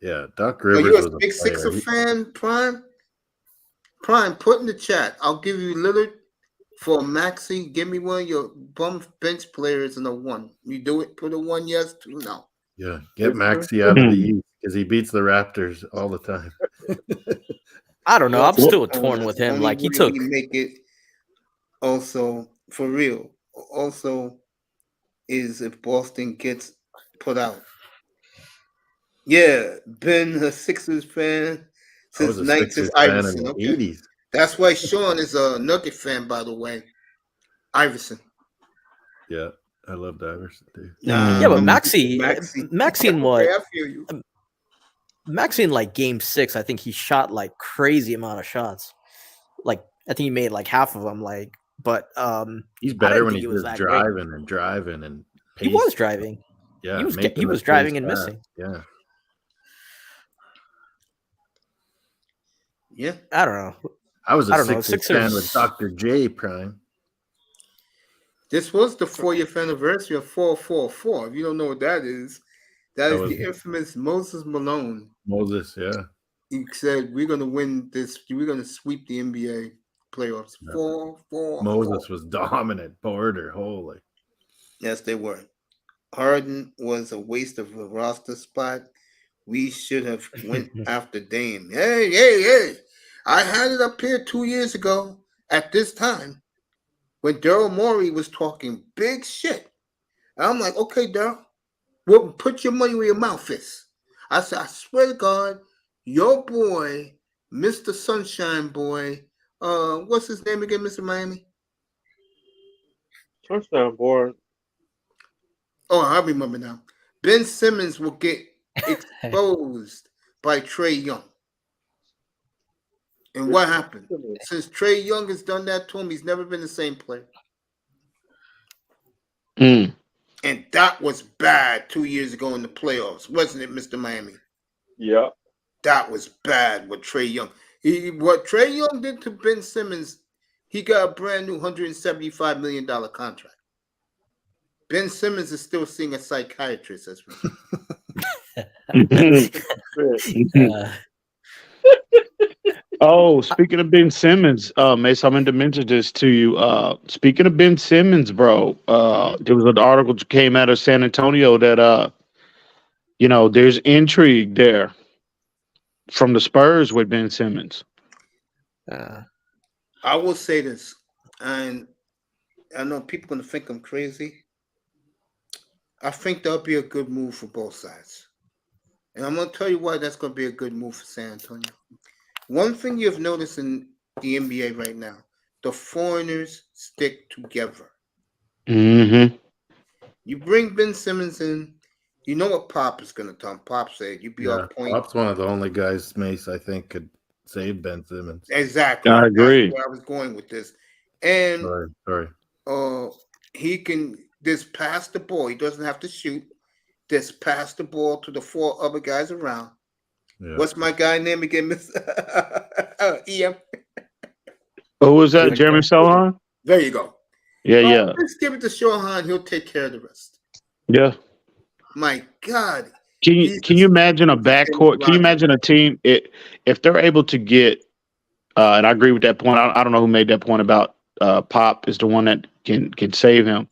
Yeah, Doc Rivers. Are you a big Sixer fan, Prime? Prime, put in the chat. I'll give you Lillard for Maxey. Give me one of your bum bench players in a 1. You do it. Put a 1, yes, 2, no. Yeah, get Maxey out of the East because he beats the Raptors all the time. I don't know. I'm still torn with him. Like he took. Make it. Also, for real. Also, is if Boston gets put out. Yeah, been a Sixers fan I was since a Sixers fan in Iverson. the Okay, 80s. that's why Sean is a Nugget fan, by the way. Iverson. Yeah, I loved Iverson too. Nah, Yeah, but Maxey. Maxine what? Okay, I feel you. Maxine like game 6, I think he shot like crazy amount of shots. Like I think he made like half of them. Like, but he's I better didn't when think he's he was just that great. driving and He was pacing. driving. Yeah, he was making he the was pace driving and fast. missing. Yeah. Yeah. I don't know. I was a I don't know. Sixers fan with Sixers. Dr. J Prime. This was the 40th anniversary of 444. If you don't know what that is was the infamous Moses Malone. Moses, yeah. He said, "We're going to win this. We're going to sweep the NBA playoffs." Yeah. 4-4. Moses was dominant. Porter, holy. Yes, they were. Harden was a waste of a roster spot. We should have went after Dame. Hey. I had it up here 2 years ago at this time when Daryl Morey was talking big shit. And I'm like, okay, Daryl, well, put your money where your mouth is. I said, I swear to God, your boy, Mr. Sunshine Boy, what's his name again, Mr. Miami? Touchdown, boy. Oh, I remember now. Ben Simmons will get exposed by Trae Young. And what happened? Since Trae Young has done that to him, he's never been the same player. Mm. And that was bad 2 years ago in the playoffs, wasn't it, Mr. Miami? Yeah. That was bad with Trae Young. What Trae Young did to Ben Simmons, he got a brand new $175 million contract. Ben Simmons is still seeing a psychiatrist as Uh, Oh, speaking of Ben Simmons, Mace, I meant to mention this to you. Speaking of Ben Simmons, bro, there was an article that came out of San Antonio that there's intrigue there from the Spurs with Ben Simmons. I will say this, and I know people are going to think I'm crazy. I think that'll be a good move for both sides. And I'm going to tell you why that's going to be a good move for San Antonio. One thing you've noticed in the NBA right now, the foreigners stick together. Mm-hmm. You bring Ben Simmons in, you know what Pop is going to tell him. Pop said, you be on point. Pop's one of the only guys, Mace, I think, could save Ben Simmons. Exactly. I agree. That's where I was going with this. And Sorry. he can just pass the ball. He doesn't have to shoot. Just pass the ball to the 4 other guys around. Yeah. What's my guy name again, Miss EM? Who was that? Jeremy Sohan? There you go. Yeah. Let's give it to Sohan. He'll take care of the rest. Yeah. My God. Can you imagine a backcourt? Can you imagine a team if they're able to get? And I agree with that point. I don't know who made that point about Pop is the one that can save him,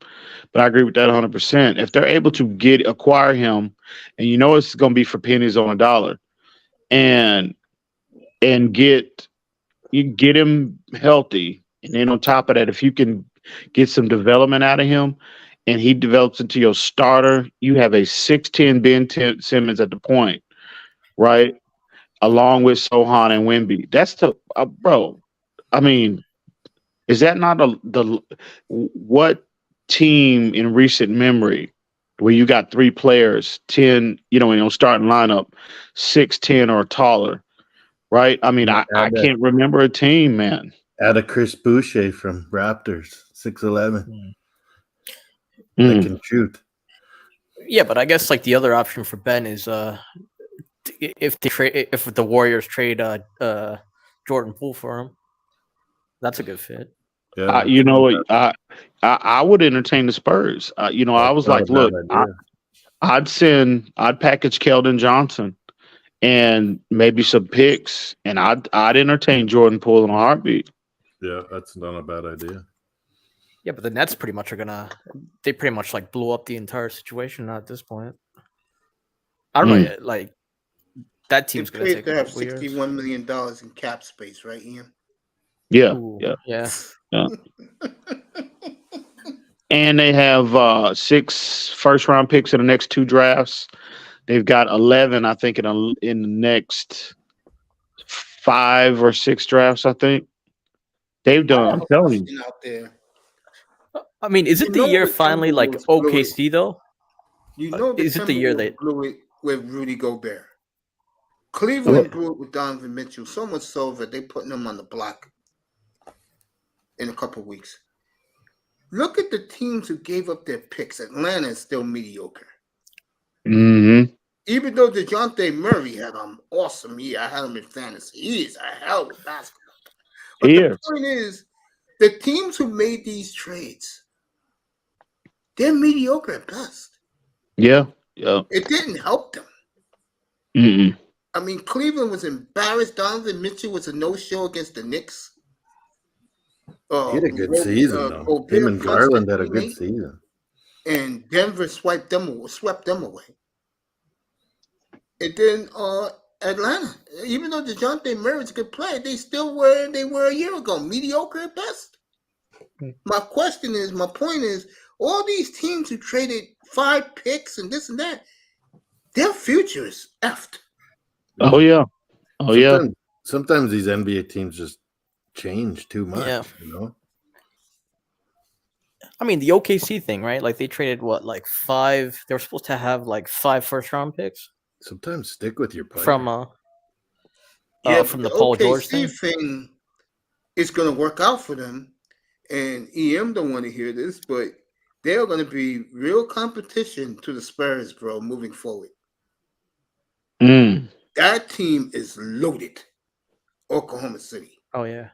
but I agree with that 100%. If they're able to acquire him, and it's going to be for pennies on a dollar, and get him healthy, and then on top of that, if you can get some development out of him, and he develops into your starter, you have a 6'10" Ben Simmons at the point, right? Along with Sohan and Wemby. That's bro. I mean, is that not what team in recent memory where you got 3 players, 10, starting lineup, 6'10" or taller, right? I mean, I can't remember a team, man. Add a Chris Boucher from Raptors, 6'11". They can shoot. Yeah, but I guess like the other option for Ben is if the Warriors trade Jordan Poole for him, that's a good fit. Yeah, I would entertain the Spurs. I was like, look, I'd package Keldon Johnson and maybe some picks, and I'd entertain Jordan Poole in a heartbeat. Yeah, that's not a bad idea. Yeah, but the Nets pretty much they pretty much like blew up the entire situation at this point. I don't know yet, like that team's going to take to have $61 million in cap space, right, Ian? Yeah. Ooh, yeah. And they have 6 first-round picks in the next 2 drafts. They've got 11, I think, in the next 5 or 6 drafts. I think they've done. I'm telling you. Out there. I mean, is it the year finally like OKC though? You know, is it the year they blew it with Rudy Gobert? Cleveland blew it with Donovan Mitchell so much so that they putting him on the block in a couple of weeks. Look at the teams who gave up their picks. Atlanta is still mediocre. Mm-hmm. Even though DeJounte Murray had an awesome year, I had him in fantasy. He is a hell of a basketball. But the point is, the teams who made these trades, they're mediocre at best. Yeah. Yeah. It didn't help them. Mm-mm. I mean, Cleveland was embarrassed. Donovan Mitchell was a no-show against the Knicks. He had a good season, though. Him and Garland had a good season. And Denver swept them away. And then Atlanta, even though DeJounte Murray's a good player, they still were they were a year ago, mediocre at best. My point is, all these teams who traded 5 picks and this and that, their future is effed. Oh yeah. Oh yeah. Sometimes these NBA teams just change too much. Yeah. You know. I mean, the OKC thing, right? Like they traded like 5. They were supposed to have like 5 first-round picks. Sometimes stick with your player. From the Paul George thing is going to work out for them, and EM don't want to hear this, but they're going to be real competition to the Spurs, bro, moving forward. That team is loaded. Oklahoma City. Oh yeah.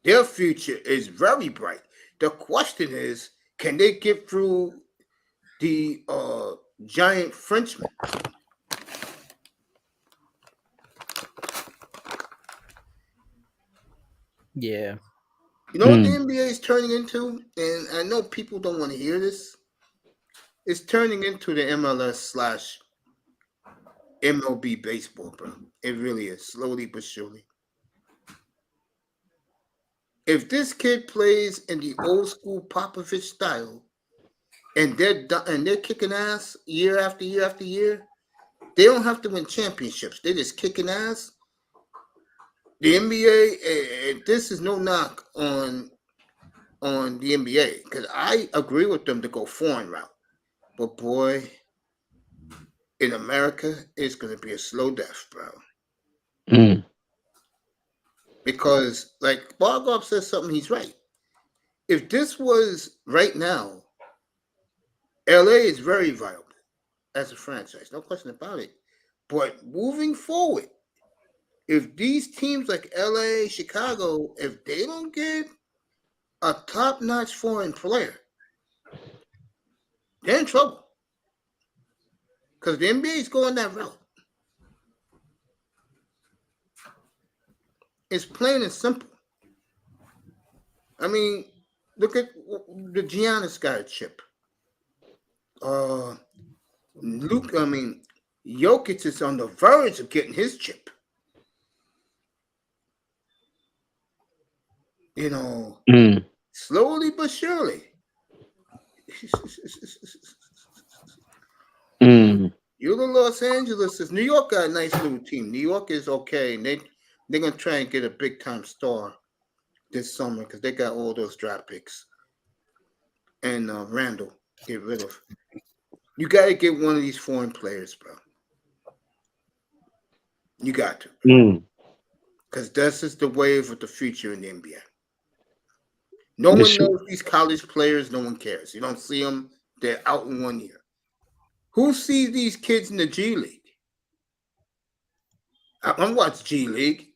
Their future is very bright. The question is, can they get through the giant Frenchman? Yeah. You know what the NBA is turning into? And I know people don't want to hear this. It's turning into the MLS/MLB baseball, bro. It really is, slowly but surely. If this kid plays in the old school Popovich style, and they're kicking ass year after year after year, they don't have to win championships. They're just kicking ass. The NBA, and this is no knock on the NBA, because I agree with them to go foreign route. But boy, in America, it's going to be a slow death, bro. Because, like Bogov says something, he's right. If this was right now, LA is very viable as a franchise, no question about it. But moving forward, if these teams like LA, Chicago, if they don't get a top-notch foreign player, they're in trouble. Because the NBA is going that route. It's plain and simple. I mean, look at the Giannis guy chip. Jokic is on the verge of getting his chip. You know, slowly but surely. You're the Los Angeles. New York got a nice little team. New York is okay, and they're gonna try and get a big time star this summer because they got all those draft picks. And Randall, get rid of. You got to get one of these foreign players, bro. You got to, because this is the wave of the future in the NBA. No one knows these college players. No one cares. You don't see them. They're out in 1 year. Who sees these kids in the G League? I'm watching G League.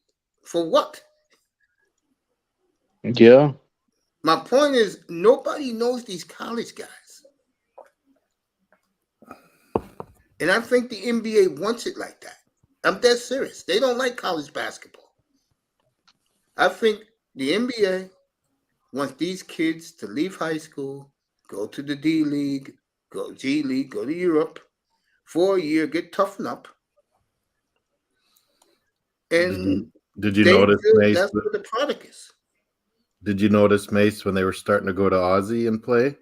For what? Yeah. My point is, nobody knows these college guys. And I think the NBA wants it like that. I'm dead serious. They don't like college basketball. I think the NBA wants these kids to leave high school, go to the D League, go G League, go to Europe for a year, get toughened up. And did you notice, Mace? That's what the product is. Did you notice, Mace, when they were starting to go to Aussie and play?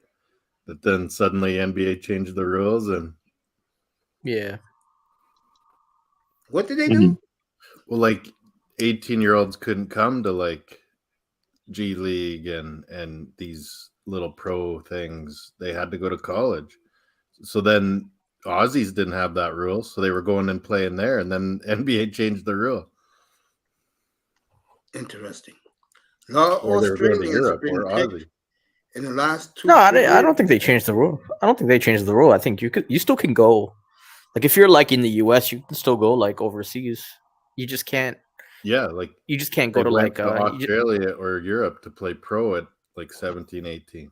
But then suddenly NBA changed the rules, and Yeah. What did they do? well, like 18-year-olds couldn't come to like G League and these little pro things. They had to go to college. So then Aussies didn't have that rule, so they were going and playing there, and then NBA changed the rule. Interesting. A lot of Or they were going to Australians Europe have been or picked Aussie. in the last 2 No, I 3 don't years. think they changed the rule. I don't think they changed the rule. I think you still can go. Like if you're like in the US, you can still go like overseas. You just can't. Yeah, like You just can't go they to went like to Australia or Europe to play pro at like 17, 18.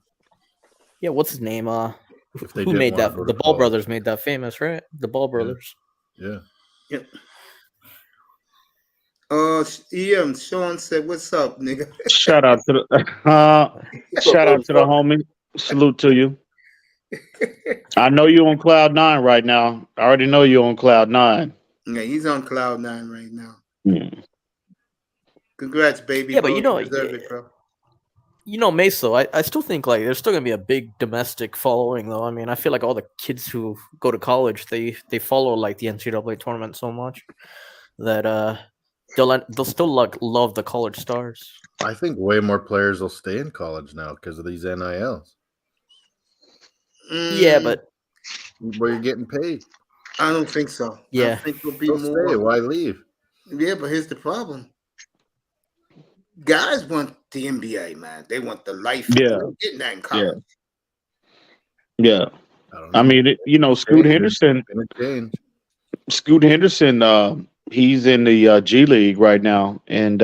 yeah. What's his name? If they Who didn't made want to that? go The to Ball college. brothers made that famous, right? The Ball brothers. Yeah. Yep. Ian, Sean said, "What's up, nigga?" Shout out to the shout out to the homie. Salute to you. I know you on cloud 9 right now. I already know you on cloud 9. Yeah, he's on cloud 9 right now. Hmm. Congrats, baby. Yeah, but bro. you know, deserve it, bro. You know, Meso, I still think like there's still gonna be a big domestic following though. I mean, I feel like all the kids who go to college, they follow like the NCAA tournament so much that they'll still like love the college stars. I think way more players will stay in college now because of these NILs. Yeah, but where you're getting paid. I don't think so. I Yeah. think there'll be They'll more. stay. Why leave? Yeah, but here's the problem. Guys want the NBA, man. They want the life. Yeah. They're getting that in college. Yeah. I mean, Scoot Henderson. Scoot Henderson, he's in the G League right now, and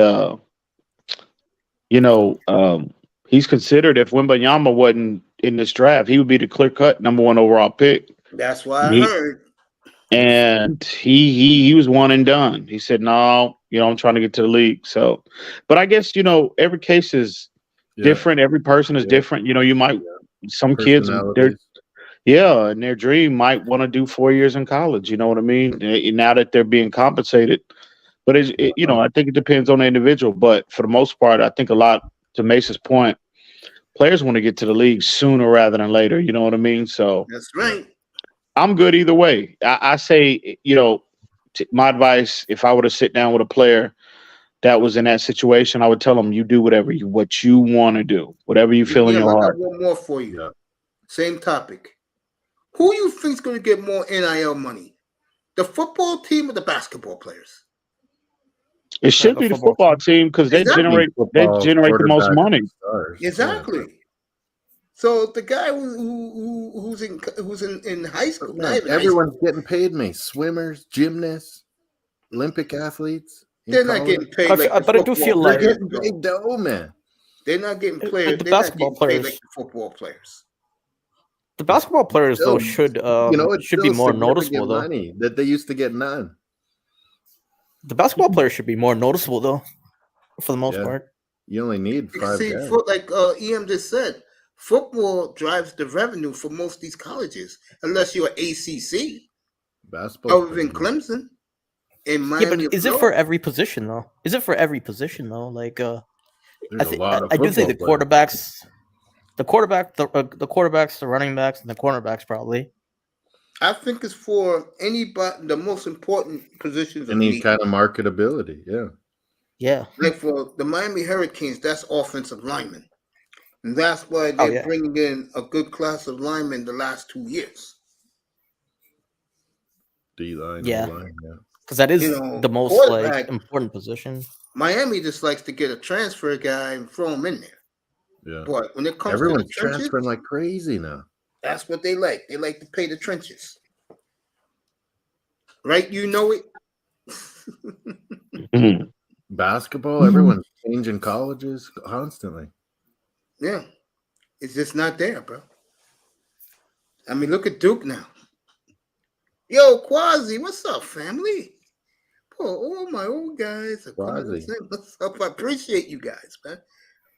he's considered. If Wembanyama wasn't in this draft, he would be the clear-cut number 1 overall pick. That's why I heard. And he was one and done. He said, "No, I'm trying to get to the league." So, but I guess every case is different. Every person is different. You might some kids, and their dream might want to do 4 years in college. You know what I mean? Now that they're being compensated, but I think it depends on the individual. But for the most part, I think a lot to Mace's point, players want to get to the league sooner rather than later. You know what I mean? So that's right. I'm good either way. I say, my advice, if I were to sit down with a player that was in that situation, I would tell them, you do what you want to do, whatever you feel in your I heart. got one more for you. Same topic. Who you think's going to get more NIL money? The football team or the basketball players? It should be the football team because they generate the most money. Exactly. So the guy who's in high school, Everyone's getting paid. Swimmers, gymnasts, Olympic athletes. They're not getting paid. But I do feel like they're getting paid though, man. They're not getting players. The They're not basketball getting paid players. like the football players. The basketball players though should it's should be still more significant noticeable though. money that they used to get none. The basketball players should be more noticeable though, for the most Yeah. part. You only need 5 See, guys. like EM just said, football drives the revenue for most of these colleges, unless you're ACC. Basketball. Other than Clemson. In Yeah, Miami, but is it for every position though? Is it for every position though? Like, There's I a lot of do think the football players. the quarterbacks, the running backs, and the cornerbacks probably. I think it's for anybody, the most important positions. Any kind of marketability, yeah. Yeah. Like for the Miami Hurricanes, that's offensive linemen. And that's why they're bringing in a good class of linemen the last 2 years. D-line, Yeah. O-line, yeah. Because that is the most like important position. Miami just likes to get a transfer guy and throw him in there. Yeah. But when it comes Everyone's to the trenches, transferring like crazy now. that's what they like. They like to pay the trenches. Right? You know it. Basketball, everyone's changing colleges constantly. Yeah. It's just not there, bro. I mean, look at Duke now. Yo, Quasi, what's up, family? All my old guys are coming. What's up? I appreciate you guys, man.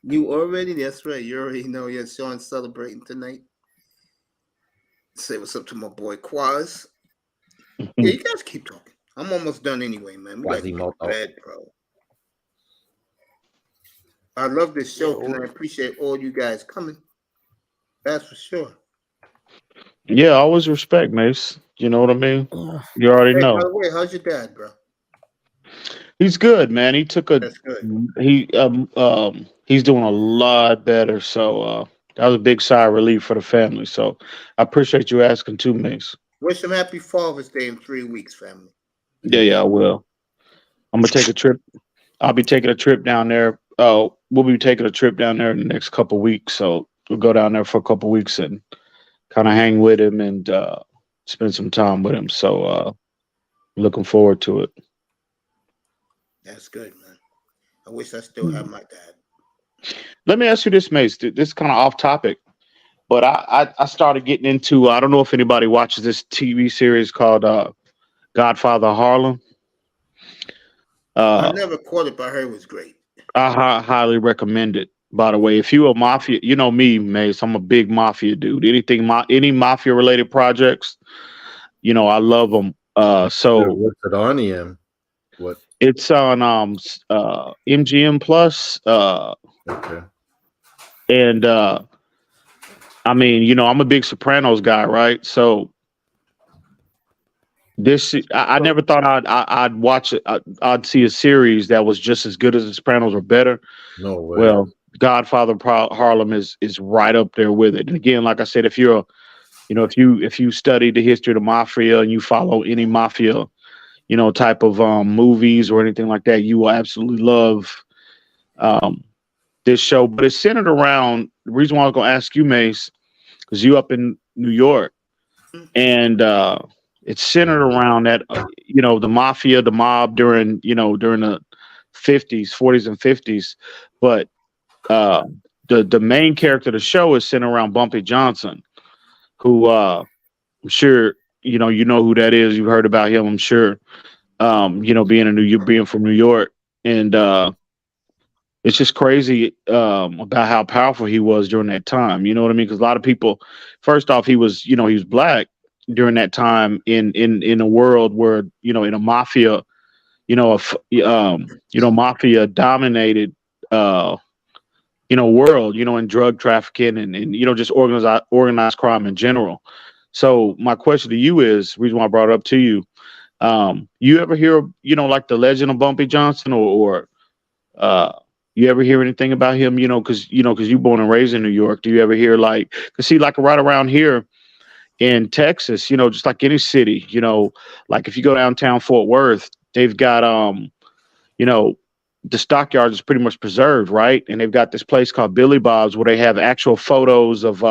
That's right. You already know. Yeah, Sean's celebrating tonight. Say what's up to my boy Quaz. Yeah, you guys keep talking. I'm almost done anyway, man. We got to go to bed, bro. I love this show, and I appreciate all you guys coming. That's for sure. Yeah, always respect, Mace. You know what I mean? You already Hey, by know. the way, how's your dad, bro? He's good, man. He took a That's good. he's doing a lot better. So that was a big sigh of relief for the family. So I appreciate you asking too, Mace. Wish him happy Father's Day in 3 weeks, family. Yeah, I will. I'm gonna take a trip. I'll be taking a trip down there. We'll be taking a trip down there in the next couple weeks. So we'll go down there for a couple weeks and kind of hang with him and spend some time with him. So looking forward to it. That's good, man. I wish I still had my dad. Let me ask you this, Mace. This is kind of off topic, but I started getting into. I don't know if anybody watches this TV series called Godfather Harlem. I never caught it, but I heard it was great. I highly recommend it. By the way, if you a mafia, you know me, Mace. I'm a big mafia dude. Any mafia related projects, you know, I love them. So what's it on EM? What? It's on MGM Plus. Okay. And I mean, you know, I'm a big Sopranos guy, right? So this, I never thought I'd watch it. I'd see a series that was just as good as the Sopranos or better. No way. Well, Godfather Harlem is right up there with it. And again, like I said, if you're, you know, if you study the history of the mafia and you follow any mafia, you know, type of movies or anything like that, you will absolutely love this show. But it's centered around the reason why I was going to ask you, Mace, because you up in New York, and it's centered around that, you know, the mafia, the mob during the 50s, 40s, and 50s. But the main character of the show is centered around Bumpy Johnson, who I'm sure you know who that is. You've heard about him, I'm sure. You know, being from New York, and it's just crazy about how powerful he was during that time. You know what I mean? Because a lot of people, first off, he was black during that time in a world where, you know, in a mafia, mafia dominated world, in drug trafficking and just organized crime in general. So my question to you is, reason why I brought it up to you, you ever hear, like the legend of Bumpy Johnson, or you ever hear anything about him, because you born and raised in New York? Do you ever hear like right around here in Texas, just like any city, like if you go downtown Fort Worth, they've got the stockyards is pretty much preserved, right? And they've got this place called Billy Bob's where they have actual photos of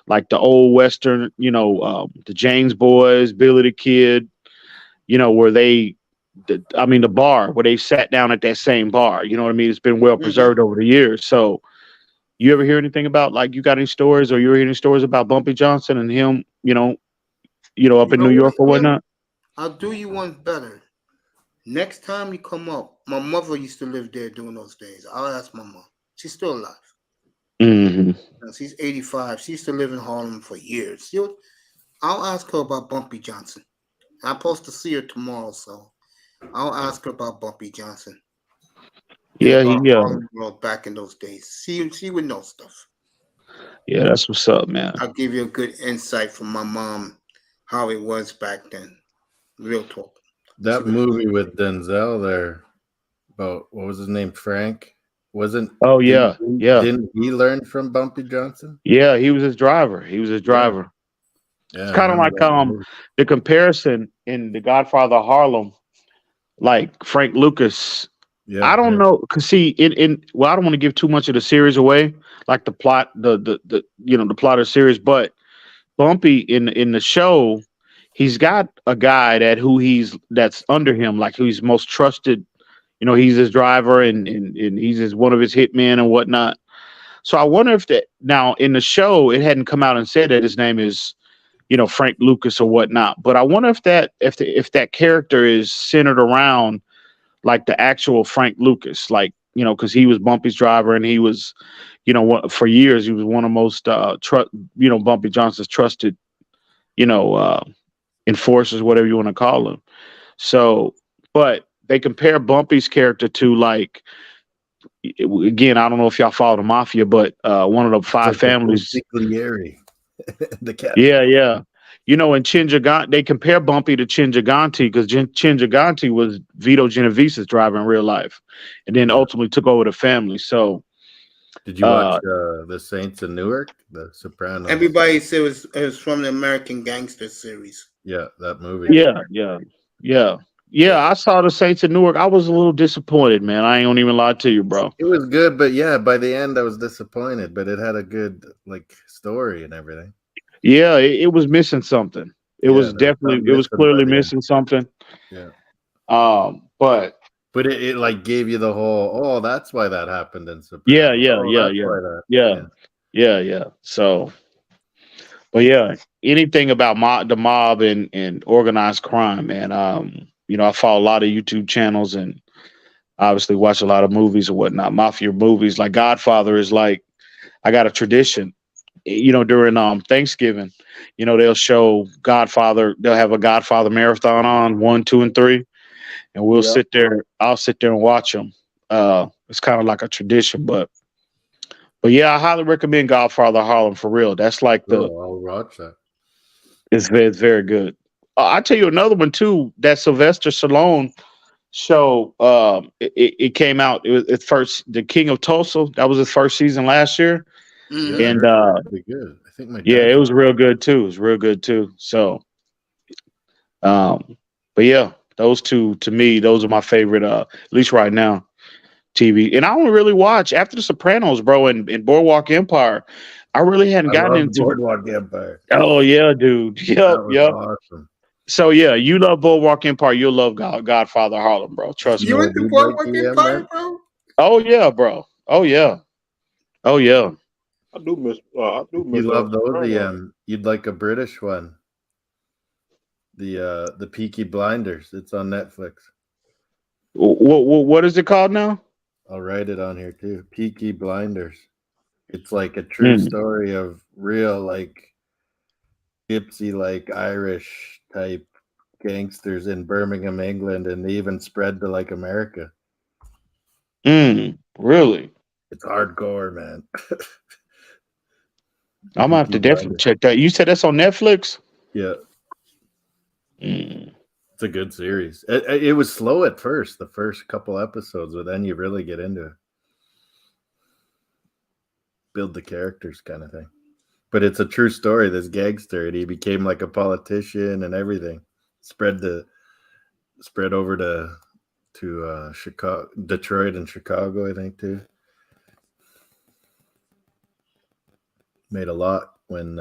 like the old Western, the James Boys, Billy the Kid, where the bar where they sat down at that same bar. You know what I mean? It's been well preserved over the years. So you ever hear anything about, like, you got any stories, or you ever hear any stories about Bumpy Johnson and him, up in New York or whatnot? I'll do you one better. Next time you come up, my mother used to live there during those days. I'll ask my mom. She's still alive. Mm-hmm. She's 85. She used to live in Harlem for years. I'll ask her about Bumpy Johnson. I'm supposed to see her tomorrow, so I'll ask her about Bumpy Johnson. Yeah, Harlem World back in those days. She would know stuff. Yeah, that's what's up, man. I'll give you a good insight from my mom how it was back then. Real talk. That movie with Denzel there about, what was his name? Frank? Wasn't? Oh yeah, yeah. Didn't he learn from Bumpy Johnson? Yeah, he was his driver. Yeah, it's kind of like the comparison in The Godfather Harlem, like Frank Lucas. Yeah, I don't know, cause see, I don't want to give too much of the series away, like the plot, the plot of the series. But Bumpy in the show, he's got a guy that's under him, like who's most trusted. He's his driver and he's one of his hitmen and whatnot. So I wonder if that now in the show it hadn't come out and said that his name is, Frank Lucas or whatnot. But I wonder if that character is centered around like the actual Frank Lucas, like, because he was Bumpy's driver and he was, for years he was one of most Bumpy Johnson's trusted, enforcers, whatever you want to call him. So, but they compare Bumpy's character to, like, again, I don't know if y'all follow the mafia, but one of the five families. The cat. Yeah. You know, in Chinjagante, they compare Bumpy to Chinjagante because Chinjagante was Vito Genovese's driver in real life, and then ultimately took over the family. So, did you watch The Saints in Newark, The Sopranos? Everybody said it was from the American Gangster series. Yeah, that movie. Yeah. I saw the Saints in Newark. I was a little disappointed, man. I ain't gonna even lie to you, bro. It was good, but yeah, by the end I was disappointed. But it had a good story and everything. Yeah, it was missing something. It was clearly missing something. Yeah. But it like gave you the whole, that's why that happened in Sopranos. Yeah. So, but yeah, anything about the mob and organized crime, man. You know, I follow a lot of YouTube channels and obviously watch a lot of movies and whatnot. Mafia movies, like Godfather is like, I got a tradition. You know, during Thanksgiving, you know, they'll show Godfather. They'll have a Godfather marathon on 1, 2, and 3, and we'll sit there. I'll sit there and watch them. It's kind of like a tradition, but yeah, I highly recommend Godfather Harlem for real. That's like I'll watch that. It's very good. I'll tell you another one too. That Sylvester Stallone show. It came out. It was at first The King of Tulsa. That was his first season last year. Yeah, And pretty good. I think it was real good too. So, but yeah, those two to me, those are my favorite. At least right now, TV. And I don't really watch after The Sopranos, bro, and Boardwalk Empire. I really hadn't gotten into Boardwalk Empire. Oh yeah, dude. Yep. Awesome. So yeah, you love Boardwalk Empire. You'll love Godfather Harlem, bro. Trust me. You into Boardwalk Empire, bro? Oh yeah, bro. Oh yeah. I do miss. You love those? You'd like a British one. The Peaky Blinders. It's on Netflix. What is it called now? I'll write it on here too. Peaky Blinders. It's like a true story of real gypsy Irish type gangsters in Birmingham, England, and they even spread to America. Really? It's hardcore, man. I'm gonna have to definitely check that. You said that's on Netflix? Yeah. It's a good series. It was slow at first, the first couple episodes, but then you really get into it. Build the characters kind of thing. But it's a true story. This gangster, and he became like a politician and everything. Spread over to Chicago, Detroit and Chicago, I think too. Made a lot when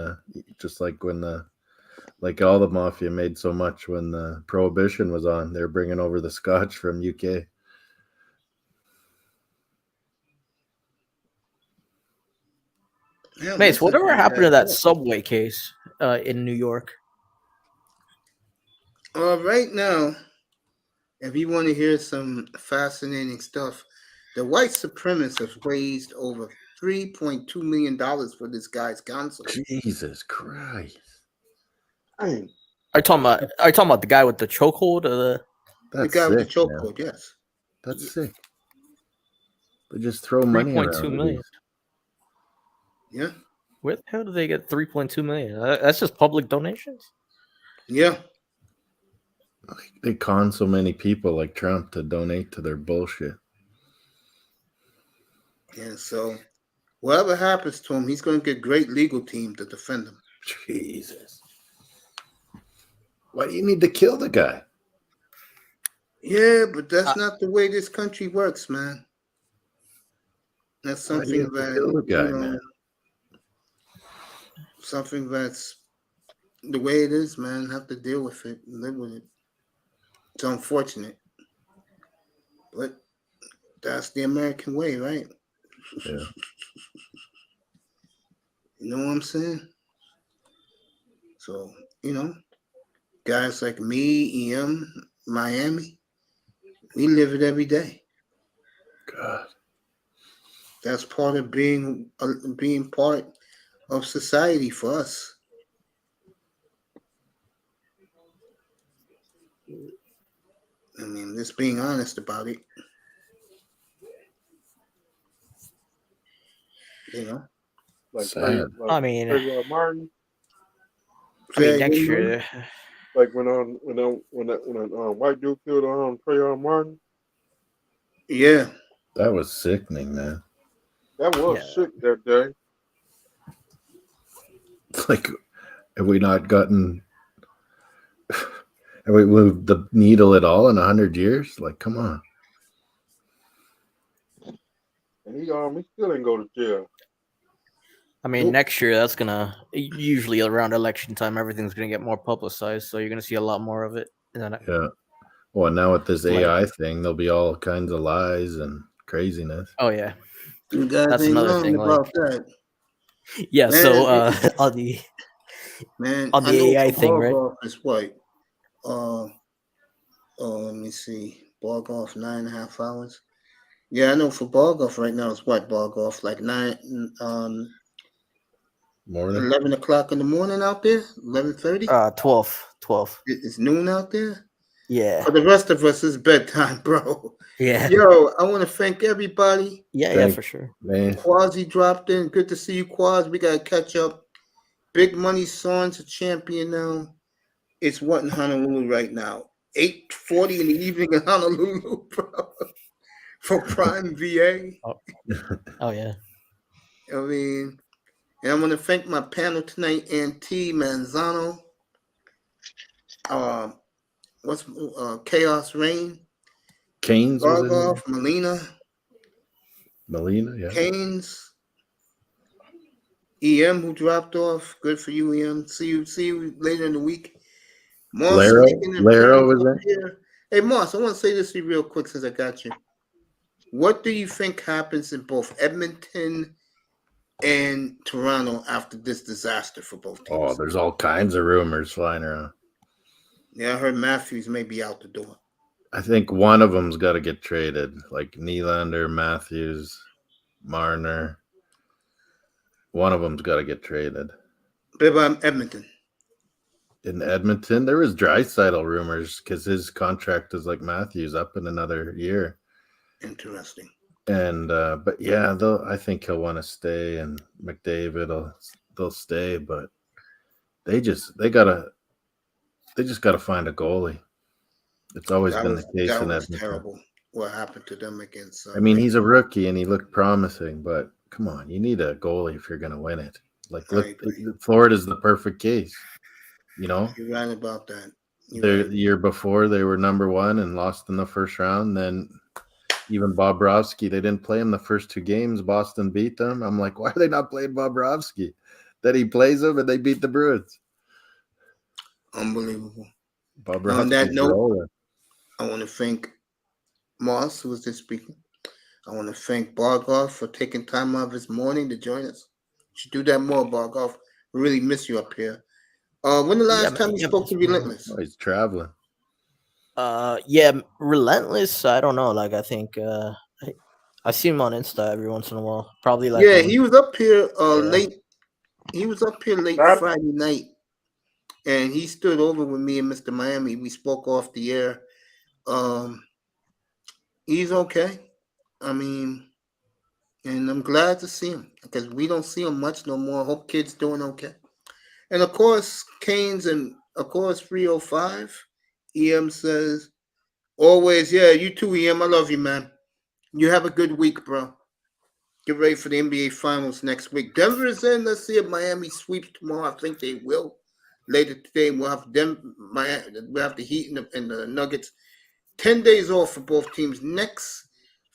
like all the mafia made so much when the Prohibition was on. They're bringing over the Scotch from UK. Yeah, Mace, whatever happened to that subway case in New York? Right now, if you want to hear some fascinating stuff, the white supremacists have raised over $3.2 million for this guy's console. Jesus Christ! Are you talking about the guy with the chokehold? The guy with the chokehold, yes. That's sick. They just throw money around. 3.2 million. Yeah. Where the hell do they get 3.2 million? That's just public donations. Yeah. They con so many people like Trump to donate to their bullshit. Yeah, so whatever happens to him, he's going to get a great legal team to defend him. Jesus. Why do you need to kill the guy? Yeah, but that's not the way this country works, man. That's something that, kill the guy, man? Something that's the way it is, man. Have to deal with it and live with it. It's unfortunate, but that's the American way, right? Yeah. You know what I'm saying? So, guys like me, EM, Miami, we live it every day. God. That's part of being part of society for us. I mean, just being honest about it. Like I mean, Martin. I mean, next year. Like when white dude killed Trayvon Martin. Yeah, that was sickening, man. That was sick that day. It's like, have we not gotten? Have we moved the needle at all in 100 years? Like, come on. And he still didn't go to jail. I mean, next year that's gonna usually around election time, everything's gonna get more publicized, so you're gonna see a lot more of it. Yeah. Well, now with this AI thing, there'll be all kinds of lies and craziness. Oh yeah, you guys that's ain't another lying thing. about that. Yeah. Man, So on the AI thing, right? Golf is what? Let me see. Ball golf 9.5 hours. Yeah, I know for ball golf right now it's what ball golf like 9 morning 11 o'clock in the morning out there. 11:30. 12. It's noon out there. Yeah. For the rest of us, it's bedtime, bro. Yeah. Yo, I want to thank everybody. Yeah, for sure. Man. Quasi dropped in. Good to see you, Quaz. We gotta catch up. Big Money Son's a champion now. It's what in Honolulu right now? 8:40 in the evening in Honolulu, bro. For Prime VA. Oh yeah. I mean, and I want to thank my panel tonight, T. Manzano. What's Chaos Rain? Keynes was in there? Melina, yeah. Keynes, EM who dropped off. Good for you, EM. See you later in the week. Moss Laro was there. Here. Hey Moss, I want to say this to you real quick since I got you. What do you think happens in both Edmonton and Toronto after this disaster for both teams? Oh, there's all kinds of rumors flying around. Yeah, I heard Matthews may be out the door. I think one of them's got to get traded, like Nylander, Matthews, Marner. One of them's got to get traded. But about Edmonton. In Edmonton, there was Draisaitl rumors because his contract is like Matthews up in another year. Interesting. And but yeah, I think he'll want to stay, and McDavid they'll stay, but they just gotta find a goalie. It's always been the case in Edmonton. Terrible what happened to them against. I mean, he's a rookie and he looked promising, but come on, you need a goalie if you're going to win it. Like, look, Florida's the perfect case. You know, you're right about that. The year before they were number one and lost in the first round. Then even Bobrovsky, they didn't play him the first 2 games. Boston beat them. I'm like, why are they not playing Bobrovsky? Then he plays him and they beat the Bruins. Unbelievable. Bobrovsky's on that note, rolling. I want to thank Moss, who was just speaking. I want to thank Bargoff for taking time out of his morning to join us. You should do that more, Bargoff. We really miss you up here. When the last time you spoke to Relentless? Oh, he's traveling. Yeah, Relentless. I don't know. Like, I think I see him on Insta every once in a while. Probably like he was up here late. He was up here late Friday night, and he stood over with me and Mr. Miami. We spoke off the air. He's okay. I mean, and I'm glad to see him because we don't see him much no more. Hope kid's doing okay. And of course, Canes and of course 305. EM says, always, yeah, you too, EM. I love you, man. You have a good week, bro. Get ready for the NBA Finals next week. Denver is in. Let's see if Miami sweeps tomorrow. I think they will. Later today, we'll have we'll have the Heat and the Nuggets. 10 days off for both teams. Next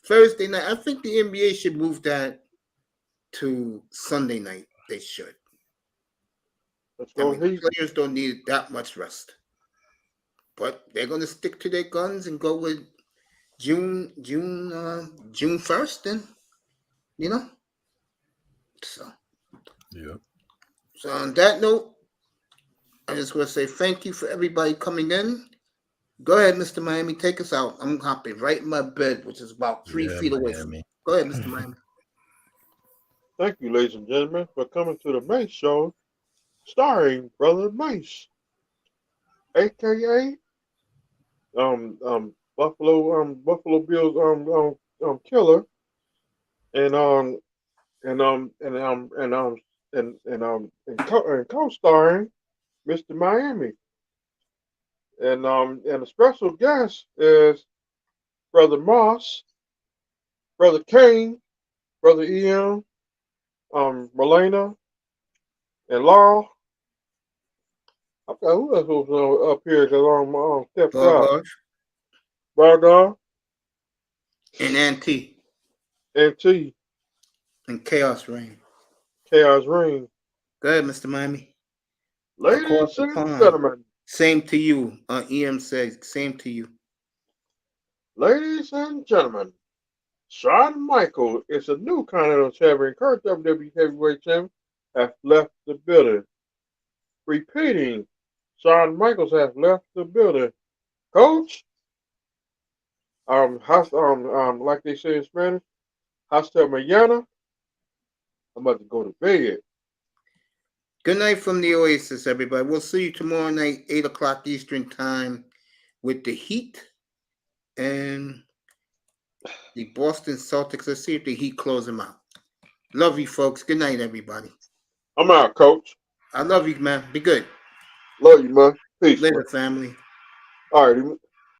Thursday night, I think the NBA should move that to Sunday night. They should. Players don't need that much rest. But they're going to stick to their guns and go with June 1st, then, you know. So, yeah. So on that note, I just want to say thank you for everybody coming in. Go ahead, Mr. Miami, take us out. I'm hopping right in my bed, which is about 3 feet away from me. Go ahead, Mr. Miami. Thank you, ladies and gentlemen, for coming to the Mace Show, starring Brother Mace, aka Buffalo Bills killer, and co-starring Mr. Miami. And a special guest is Brother Moss, Brother Kane, Brother EM, Melena, and Laurel. I forgot who else was up here because I'm stepped out. Bargar. And Auntie. Auntie. And Chaos Reign. Chaos Reign. Go ahead, Mr. Miami. Ladies and gentlemen. Same to you. EM says, same to you. Ladies and gentlemen, Shawn Michaels is a new Continental Champion. Current WWE Heavyweight Champion has left the building. Repeating, Shawn Michaels has left the building. Coach, like they say in Spanish, hasta mañana. I'm about to go to bed. Good night from the Oasis, everybody. We'll see you tomorrow night, 8 o'clock Eastern Time, with the Heat and the Boston Celtics. Let's see if the Heat close them out. Love you, folks. Good night, everybody. I'm out, Coach. I love you, man. Be good. Love you, man. Peace. Later, man. family. All right.